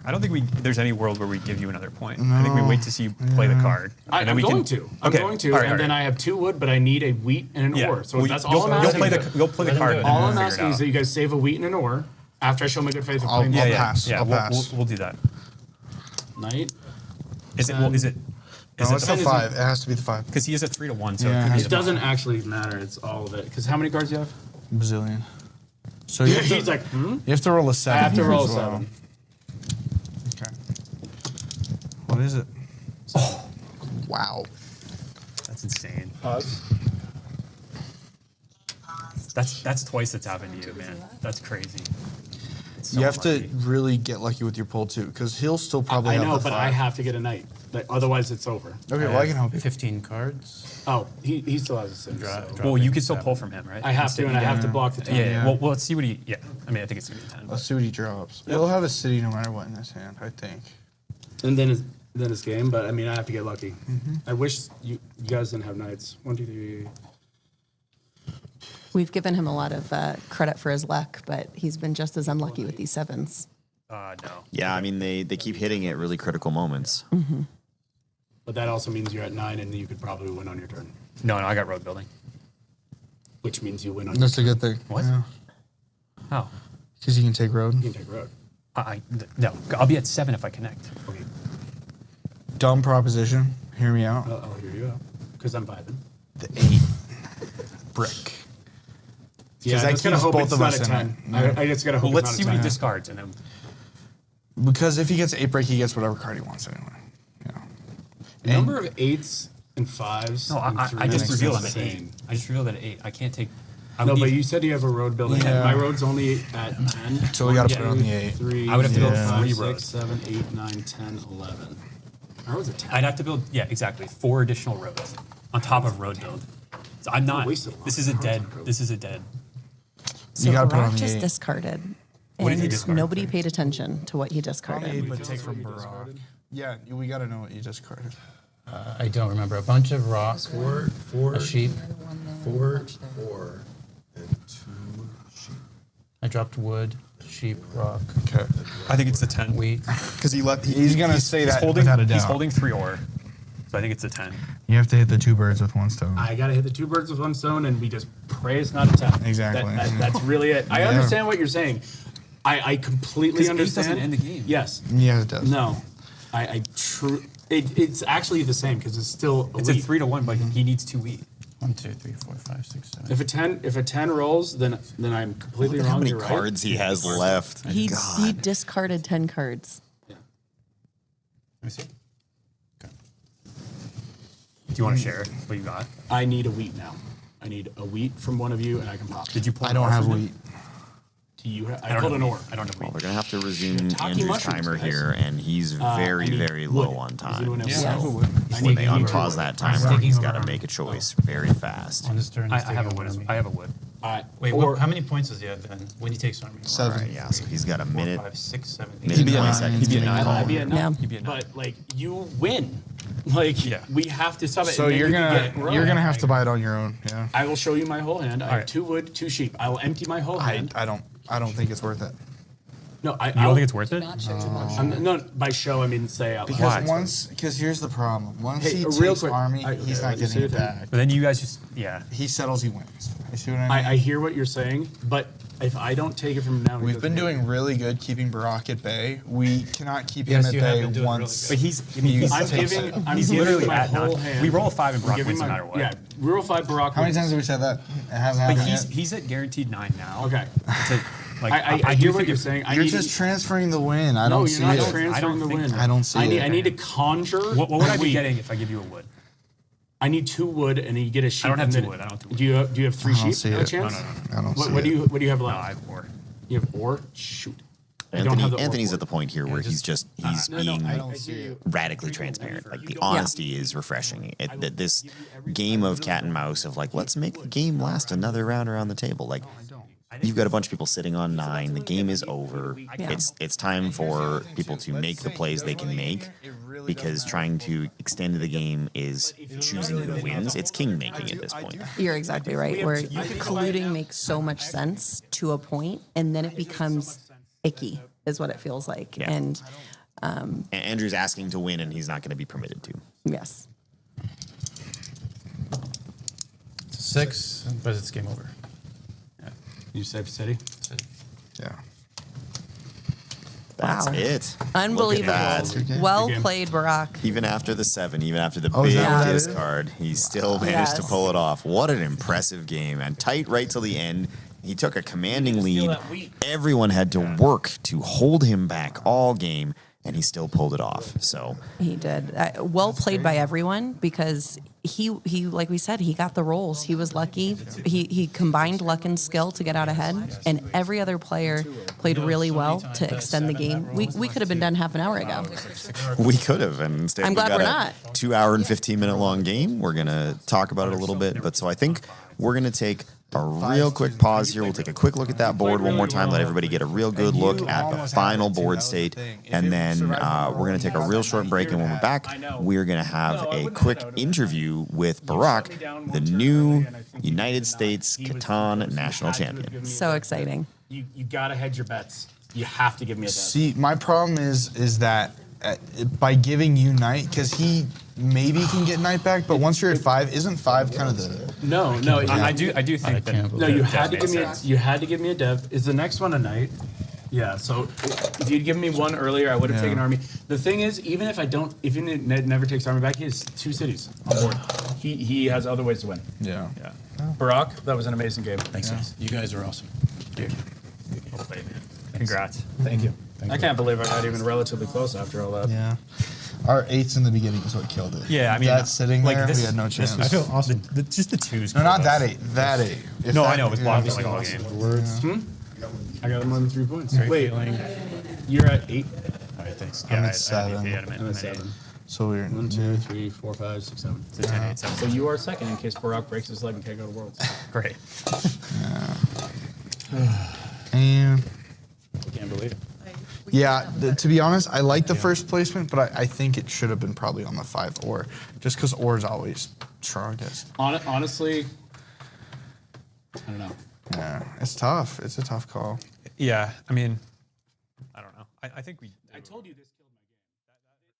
C: I don't think there's any world where we give you another point. I think we wait to see you play the card.
G: I'm
C: and then we
G: going
C: can,
G: to. I'm
C: Okay,
G: going to,
C: all right,
G: and
C: all
G: then
C: right.
G: I have 2 wood, but I need a wheat and an
C: Yeah.
G: ore. So
C: Well,
G: that's
C: you'll-
G: all I'm
C: you'll
G: asking.
C: play the you'll play the
I: Let him
C: card.
I: do it.
C: and
G: All
C: then
G: I'm
C: we'll
G: asking
C: figure it
G: is that
C: out.
G: you guys save a wheat and an ore after I show my good faith of
H: I'll
G: playing
H: I'll
G: the
H: pass.
C: Yeah,
H: I'll
C: we'll,
H: pass.
C: we'll do that.
G: knight.
C: Is it? Well, is it? Is
H: No, it's
C: it
H: the 5. It has to be the 5.
C: Because he is at 3 to 1, so
H: Yeah.
C: it could be
G: It
C: the
G: doesn't
C: bottom.
G: actually matter. It's all of it. Because how many cards do you have?
H: Bazillion. So you have to,
G: He's like,
H: you have to roll a 7.
G: I have to roll
H: as
G: a
H: well.
G: 7.
H: Okay. What is it? Oh, wow.
C: That's insane.
G: Pause.
C: That's twice it's happened to you, man. That's crazy. It's so
H: You have
C: unlucky.
H: to really get lucky with your pull too, because he'll still probably
G: I
H: have
G: know,
H: the
G: but
H: 5.
G: I have to get a knight. Like, otherwise, it's over.
H: Okay, well I can help you.
I: 15 cards.
G: Oh, he still has a 6.
I: Drop-
G: so.
I: drop
C: Well,
I: it
C: you
I: to
C: can still
I: 7.
C: pull from him, right?
G: I have to, and I have to block the 10.
C: Yeah. Well, let's see what he. Yeah. I mean, I think it's gonna be 10.
H: Let's see what he drops. He'll have a city no matter what in his hand, I think.
G: And then his game, but I mean, I have to get lucky. I wish you guys didn't have knights. 1, 2, 3.
A: We've given him a lot of credit for his luck, but he's been just as unlucky with these 7s.
C: No.
B: Yeah, I mean they keep hitting at really critical moments.
G: But that also means you're at 9, and you could probably win on your turn.
C: No, I got road building.
G: Which means you win on
H: That's a
G: your
H: good thing.
C: What?
H: Yeah.
C: How?
H: Because you can take road.
G: You can take road.
C: No. I'll be at 7 if I connect.
G: Okay.
H: Dumb proposition. Hear me out.
G: I'll hear you out. Because I'm vibing.
H: The 8. Brick.
G: Yeah, I just gotta hope it's not a 10. I just gotta hope
C: Let's
G: it's
C: see
G: not
C: what
G: a
C: he
G: 10.
C: discards, and then
H: Because if he gets 8 break, he gets whatever card he wants anyway.
G: The number of 8s and 5s.
C: no,
G: and
C: I just
G: 3s
C: revealed
G: is
C: I'm at 8.
G: insane.
C: I just revealed that at 8. I can't take.
G: No, but you said you have a road build at 10.
H: Yeah.
G: My road's only at 10.
H: So we gotta put it
G: 1,
H: on the
G: 2,
H: 8.
G: 3,
C: I would have to build
G: 4,
C: 3
G: 5,
C: roads.
G: 6, 7, 8, 9, 10, 11. My road's at 10.
C: I'd have to build, yeah, exactly, 4 additional roads on top of road build. So I'm not.
G: wasted a lot
C: This is a dead. This is a dead.
A: So
H: gotta put it on
A: Barack
H: the
A: just
H: 8.
A: discarded.
C: What did he
A: And
C: discard?
A: nobody paid attention to what he
H: On
A: discarded.
H: 8, but take from Barack. Yeah, we gotta know what you discarded.
I: I don't remember. A bunch of rocks,
V: Four,
I: a sheep.
V: 4, and 2 sheep.
I: I dropped wood, sheep, rock.
H: Okay.
C: I think it's a 10.
I: Wheat.
C: Because
H: He's gonna say that
C: holding,
H: without a doubt.
C: He's holding 3 ore. So I think it's a 10.
H: You have to hit the 2 birds with 1 stone.
G: I gotta hit the 2 birds with 1 stone, and we just pray it's not a 10.
H: Exactly.
G: That's really it. I
H: Yeah.
G: understand what you're saying. I completely
C: 'Cause 8
G: understand.
C: doesn't end the game.
G: Yes.
H: Yeah, it does.
G: No. It's actually the same because it's still a
C: It's
G: wheat.
C: a 3 to 1, but he needs 2 wheat.
I: 1, 2, 3, 4, 5, 6, 7.
G: If a 10 rolls, then I'm completely wrong.
B: How many
G: You're right.
B: cards he has left?
A: He
B: God.
A: discarded 10 cards.
I: Let me see.
C: Do you want to share what you got?
G: I need a wheat now. I need a wheat from one of you, and I can pop.
C: Did you pull
H: I don't have wheat.
G: Do you?
C: I
G: I
C: don't
G: pulled
C: know
G: an
C: wheat.
G: ore.
C: I don't know
B: Well,
C: wheat.
B: we're gonna have to resume
G: Talking
B: Andrew's
G: mushrooms,
B: timer
G: guys.
B: here, and he's
G: I
B: very,
G: need
B: very
G: wood.
B: low on
G: Does anyone
B: time.
G: have
A: Yeah.
G: wood? I
B: When
G: need
B: they
G: a wood.
B: unpause that timer,
I: taking
B: he's
I: over
B: got to
I: on-
B: make a choice very fast.
I: On this turn,
C: I
I: he's
C: have a
I: taking
C: wood.
I: over me.
C: I have a wood.
I: Wait,
G: or-
I: how many points does he have then when he takes army?
H: 7.
B: Right, yeah, so he's got a
I: 4,
B: minute,
I: 5, 6, 7, 8.
B: minute and
H: be a
B: 20
H: nine.
B: seconds
H: He'd be
B: to
H: a
B: make a
H: nine.
B: call.
G: I'd be at 9.
A: Yeah.
C: He'd be a 9.
G: But like you win. Like
C: Yeah.
G: we have to stop it.
H: So
G: and then
H: you're
G: you can
H: gonna
G: get rogue.
H: you're gonna have to buy it on your own. Yeah.
G: I will show you my whole hand. I have
C: Alright.
G: 2 wood, 2 sheep. I will empty my whole hand.
H: I don't think it's worth it.
G: No,
C: You don't think it's worth it?
G: No, by show I mean say out loud.
H: Because here's the problem. Once
G: Hey,
H: he
G: real
H: takes
G: quick,
H: army,
G: I-
H: he's
G: okay,
H: not
G: just
H: getting
G: say
H: it
G: the thing.
H: back.
C: But then you guys just, yeah.
H: He settles, he wins. You see what I mean?
G: I hear what you're saying, but if I don't take it from now,
H: We've been doing really good keeping Barack at bay. We cannot keep
I: Yes,
H: him
I: you
H: at
I: have
H: bay
I: been doing really
H: once.
I: good.
C: But he's
G: I'm giving. I'm
C: he's
G: giving
C: literally
G: my
C: at
G: whole
C: 9.
G: hand.
C: We roll a 5 and
G: I'm
C: Brock
G: giving
C: wins no
G: my-
C: matter what.
G: Yeah, real 5 Barack.
H: How many
G: wins.
H: times have we said that? It hasn't
C: But
H: happened yet.
C: he's at guaranteed 9 now.
G: Okay.
C: To, like,
G: I
C: do
G: hear what
C: think
G: you're
C: if-
G: saying. I
H: You're
G: need
H: just transferring the win. I
G: No,
H: don't
G: you're
H: see
G: not
H: it.
G: transferring the
C: think
G: win.
C: so.
H: I don't see it.
G: I need to conjure.
C: What would I be
G: wheat.
C: getting if I give you a wood?
G: I need 2 wood, and you get a sheep.
C: I don't have
G: and
C: 2
G: then-
C: wood. I don't have 2 wood.
G: Do you have 3
H: I don't
G: sheep?
H: see
G: by
H: it.
G: chance?
H: I don't see
G: What do
H: it.
G: you have
C: No,
G: left?
C: I have 4.
G: You have ore. Shoot. I don't have the ore
B: Anthony's
G: for
B: at the point here where he's being
H: I don't see it.
B: radically transparent. Like the honesty is refreshing. This game of cat and mouse of like, let's make the game last another round around the table. Like, you've got a bunch of people sitting on 9. The game is over.
A: Yeah.
B: It's time for people to make the plays they can make, because trying to extend the game is choosing who wins. It's king making at this point.
A: You're exactly right. Where colluding makes so much sense to a point, and then it becomes icky, is what it feels like.
B: Yeah.
A: And
B: And Andrew's asking to win, and he's not going to be permitted to.
A: yes,
I: 6, but it's game over.
G: You safe city.
H: Yeah.
B: That's
A: Wow.
B: it.
A: unbelievable.
B: Look at that.
A: Well played, Barack.
B: Even after the 7, even after the
H: Oh, is
B: big
H: that what that is?
B: discard, he still managed to
A: Yes.
B: pull it off. What an impressive game. And tight right till the end. He took a commanding lead. Everyone had to work to hold him back all game, and he still pulled it off. So
A: He did. Well played by everyone, because he like we said, he got the rolls. He was lucky. He combined luck and skill to get out ahead, and every other player played really well to extend the game. We could have been done half an hour ago.
B: we could have, and instead
A: I'm
B: we
A: glad
B: got
A: we're
B: a
A: not.
B: 2-hour and 15-minute long game. We're going to talk about it a little bit, but so I think we're going to take a real quick pause here. We'll take a quick look at that board one more time, let everybody get a real good look at the final board state, and then we're going to take a real short break, and when we're back, we're going to have a quick interview with Barack, the new United States CATAN National Champion.
A: So exciting.
G: You gotta hedge your bets. You have to give me a dev.
H: See, my problem is that by giving you knight, because he maybe can get knight back, but once you're at 5, isn't 5 kind of the?
G: No.
C: I do think that.
G: No, you had to give me. You had to give me a dev. Is the next one a knight? Yeah. So if you'd given me one earlier, I would have taken army. The thing is, even if I don't, if he never takes army back, he has 2 cities on board. he has other ways to win.
H: Yeah.
G: Yeah. Barack, that was an amazing game.
I: Thanks, guys. You guys are awesome.
G: Thank you.
C: Well played, man. Congrats.
G: Thank you.
I: Thank
G: I
I: you.
G: can't believe I got even relatively close after all that.
H: Yeah. Our 8s in the beginning is what killed it.
C: Yeah, I mean,
H: that's sitting
C: like
H: there.
C: this-
H: We had no chance.
C: I feel
I: awesome.
C: Just the 2s.
H: No, not that 8. That 8. If
C: No,
H: that,
C: I know. It was blocked like all
I: awesome.
C: game.
I: Words.
G: I got more than 3 points.
I: Great
G: Wait,
I: feeling.
G: you're at 8.
I: All right, thanks.
H: I'm
C: Yeah,
H: at 7.
G: I'm at 7.
H: So we're
G: 1, 2, 3, 4, 5, 6, 7.
C: It's a 10, 8, 7.
G: So you are second in case Barack breaks his leg and can't go to Worlds.
C: Great.
H: And
G: I can't believe it.
H: yeah, to be honest, I like the first placement, but I think it should have been probably on the 5 or, just because or is always strongest.
G: Honestly, I don't know.
H: Yeah, it's tough. It's a tough call.
E: Yeah, I mean, I don't know. I think we.
G: I told you this killed my game.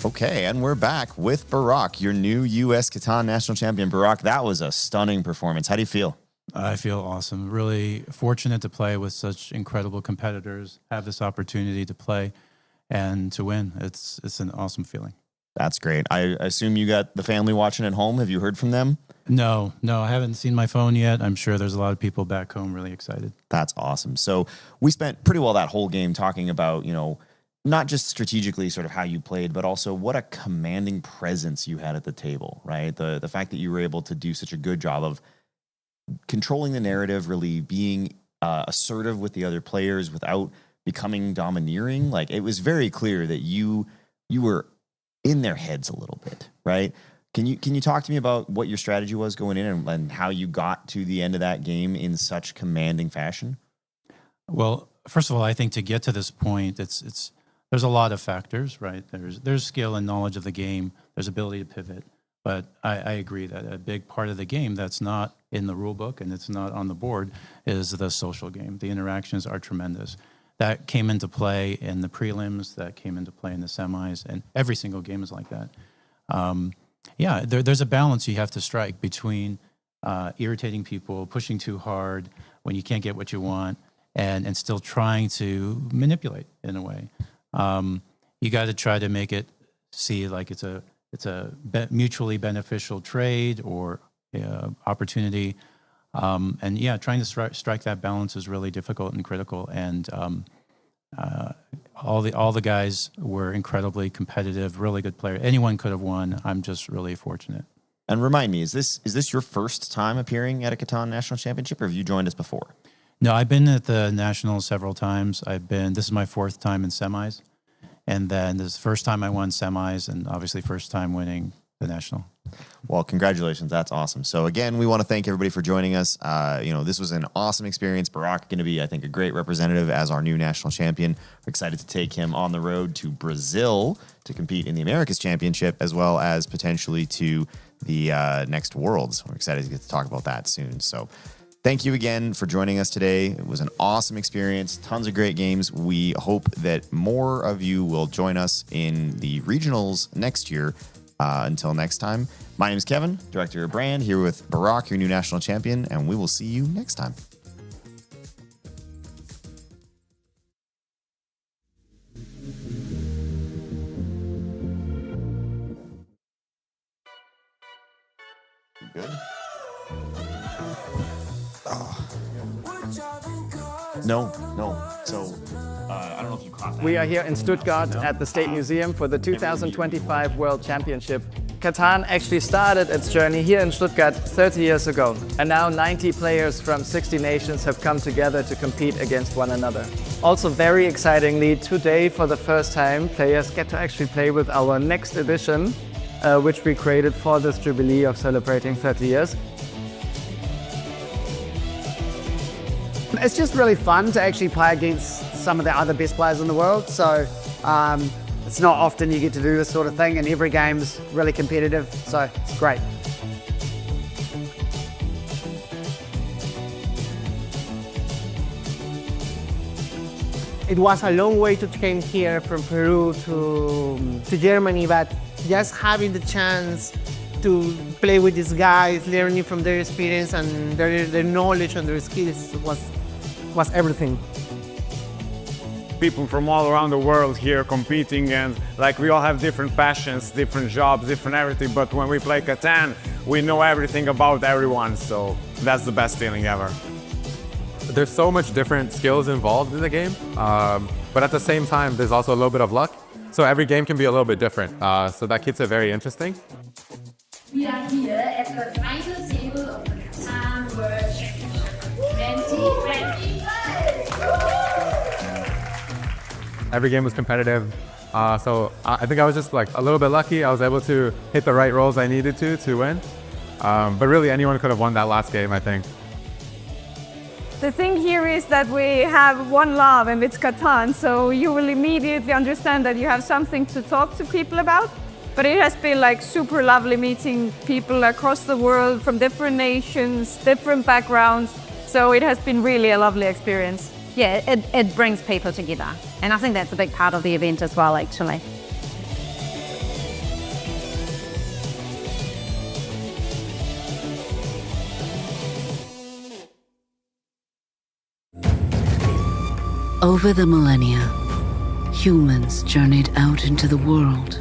B: Okay, and we're back with Barack, your new US CATAN National Champion. Barack, that was a stunning performance. How do you feel?
I: I feel awesome. Really fortunate to play with such incredible competitors, have this opportunity to play and to win. It's an awesome feeling.
B: That's great. I assume you got the family watching at home. Have you heard from them?
I: No, I haven't seen my phone yet. I'm sure there's a lot of people back home really excited.
B: That's awesome. So we spent pretty well that whole game talking about, not just strategically sort of how you played, but also what a commanding presence you had at the table, right? The fact that you were able to do such a good job of controlling the narrative, really being assertive with the other players without becoming domineering. Like, it was very clear that you were in their heads a little bit, right? Can you talk to me about what your strategy was going in and how you got to the end of that game in such commanding fashion?
I: Well, first of all, I think to get to this point, there's a lot of factors, right? There's skill and knowledge of the game. There's ability to pivot. But I agree that a big part of the game that's not in the rule book and it's not on the board is the social game. The interactions are tremendous. That came into play in the prelims, that came into play in the semis, and every single game is like that. There's a balance you have to strike between irritating people, pushing too hard when you can't get what you want, and still trying to manipulate in a way. You got to try to make it see like it's a mutually beneficial trade or opportunity. Trying to strike that balance is really difficult and critical. And all the guys were incredibly competitive, really good players. Anyone could have won. I'm just really fortunate.
B: And remind me, is this your first time appearing at a CATAN National Championship, or have you joined us before?
I: No, I've been at the Nationals several times. This is my fourth time in semis. And then this is the first time I won semis, and obviously first time winning the National.
B: Well, congratulations. That's awesome. So again, we want to thank everybody for joining us. This was an awesome experience. Barak going to be, I think, a great representative as our new national champion. We're excited to take him on the road to Brazil to compete in the Americas Championship, as well as potentially to the next Worlds. We're excited to get to talk about that soon. So thank you again for joining us today. It was an awesome experience. Tons of great games. We hope that more of you will join us in the regionals next year. Until next time, my name is Kevin, Director of Brand, here with Barak, your new national champion, and we will see you next time. Good? Oh. No. So, I don't know if you caught that.
K: We are here in Stuttgart at the State Museum for the 2025 World Championship. CATAN actually started its journey here in Stuttgart 30 years ago, and now 90 players from 60 nations have come together to compete against one another. Also very excitingly, today for the first time, players get to actually play with our next edition, which we created for this jubilee of celebrating 30 years.
L: It's just really fun to actually play against some of the other best players in the world. So it's not often you get to do this sort of thing, and every game's really competitive. So it's great.
M: It was a long way to came here from Peru to Germany, but just having the chance to play with these guys, learning from their experience and their knowledge and their skills was everything.
N: People from all around the world here competing, and like we all have different passions, different jobs, different everything, but when we play CATAN, we know everything about everyone, so that's the best feeling ever.
O: There's so much different skills involved in the game, but at the same time, there's also a little bit of luck. So every game can be a little bit different, so that keeps it very interesting.
P: We are here at the final table of the CATAN World Championship 2025.
O: Every game was competitive, so I think I was just like a little bit lucky. I was able to hit the right rolls I needed to win, but really anyone could have won that last game, I think.
Q: The thing here is that we have one love, and it's Catan, so you will immediately understand that you have something to talk to people about. But it has been like super lovely meeting people across the world from different nations, different backgrounds. So it has been really a lovely experience.
R: Yeah, it brings people together. And I think that's a big part of the event as well, actually.
D: Over the millennia, humans journeyed out into the world,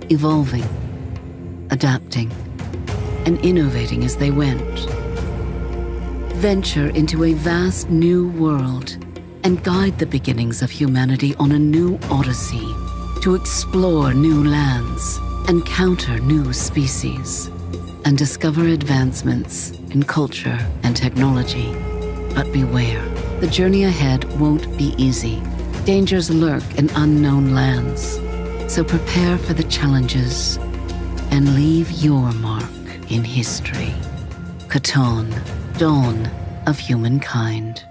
D: evolving, adapting, and innovating as they went. Venture into a vast new world and guide the beginnings of humanity on a new odyssey to explore new lands, encounter new species, and discover advancements in culture and technology. But beware, the journey ahead won't be easy. Dangers lurk in unknown lands, so prepare for the challenges and leave your mark in history. Catan, Dawn of Humankind.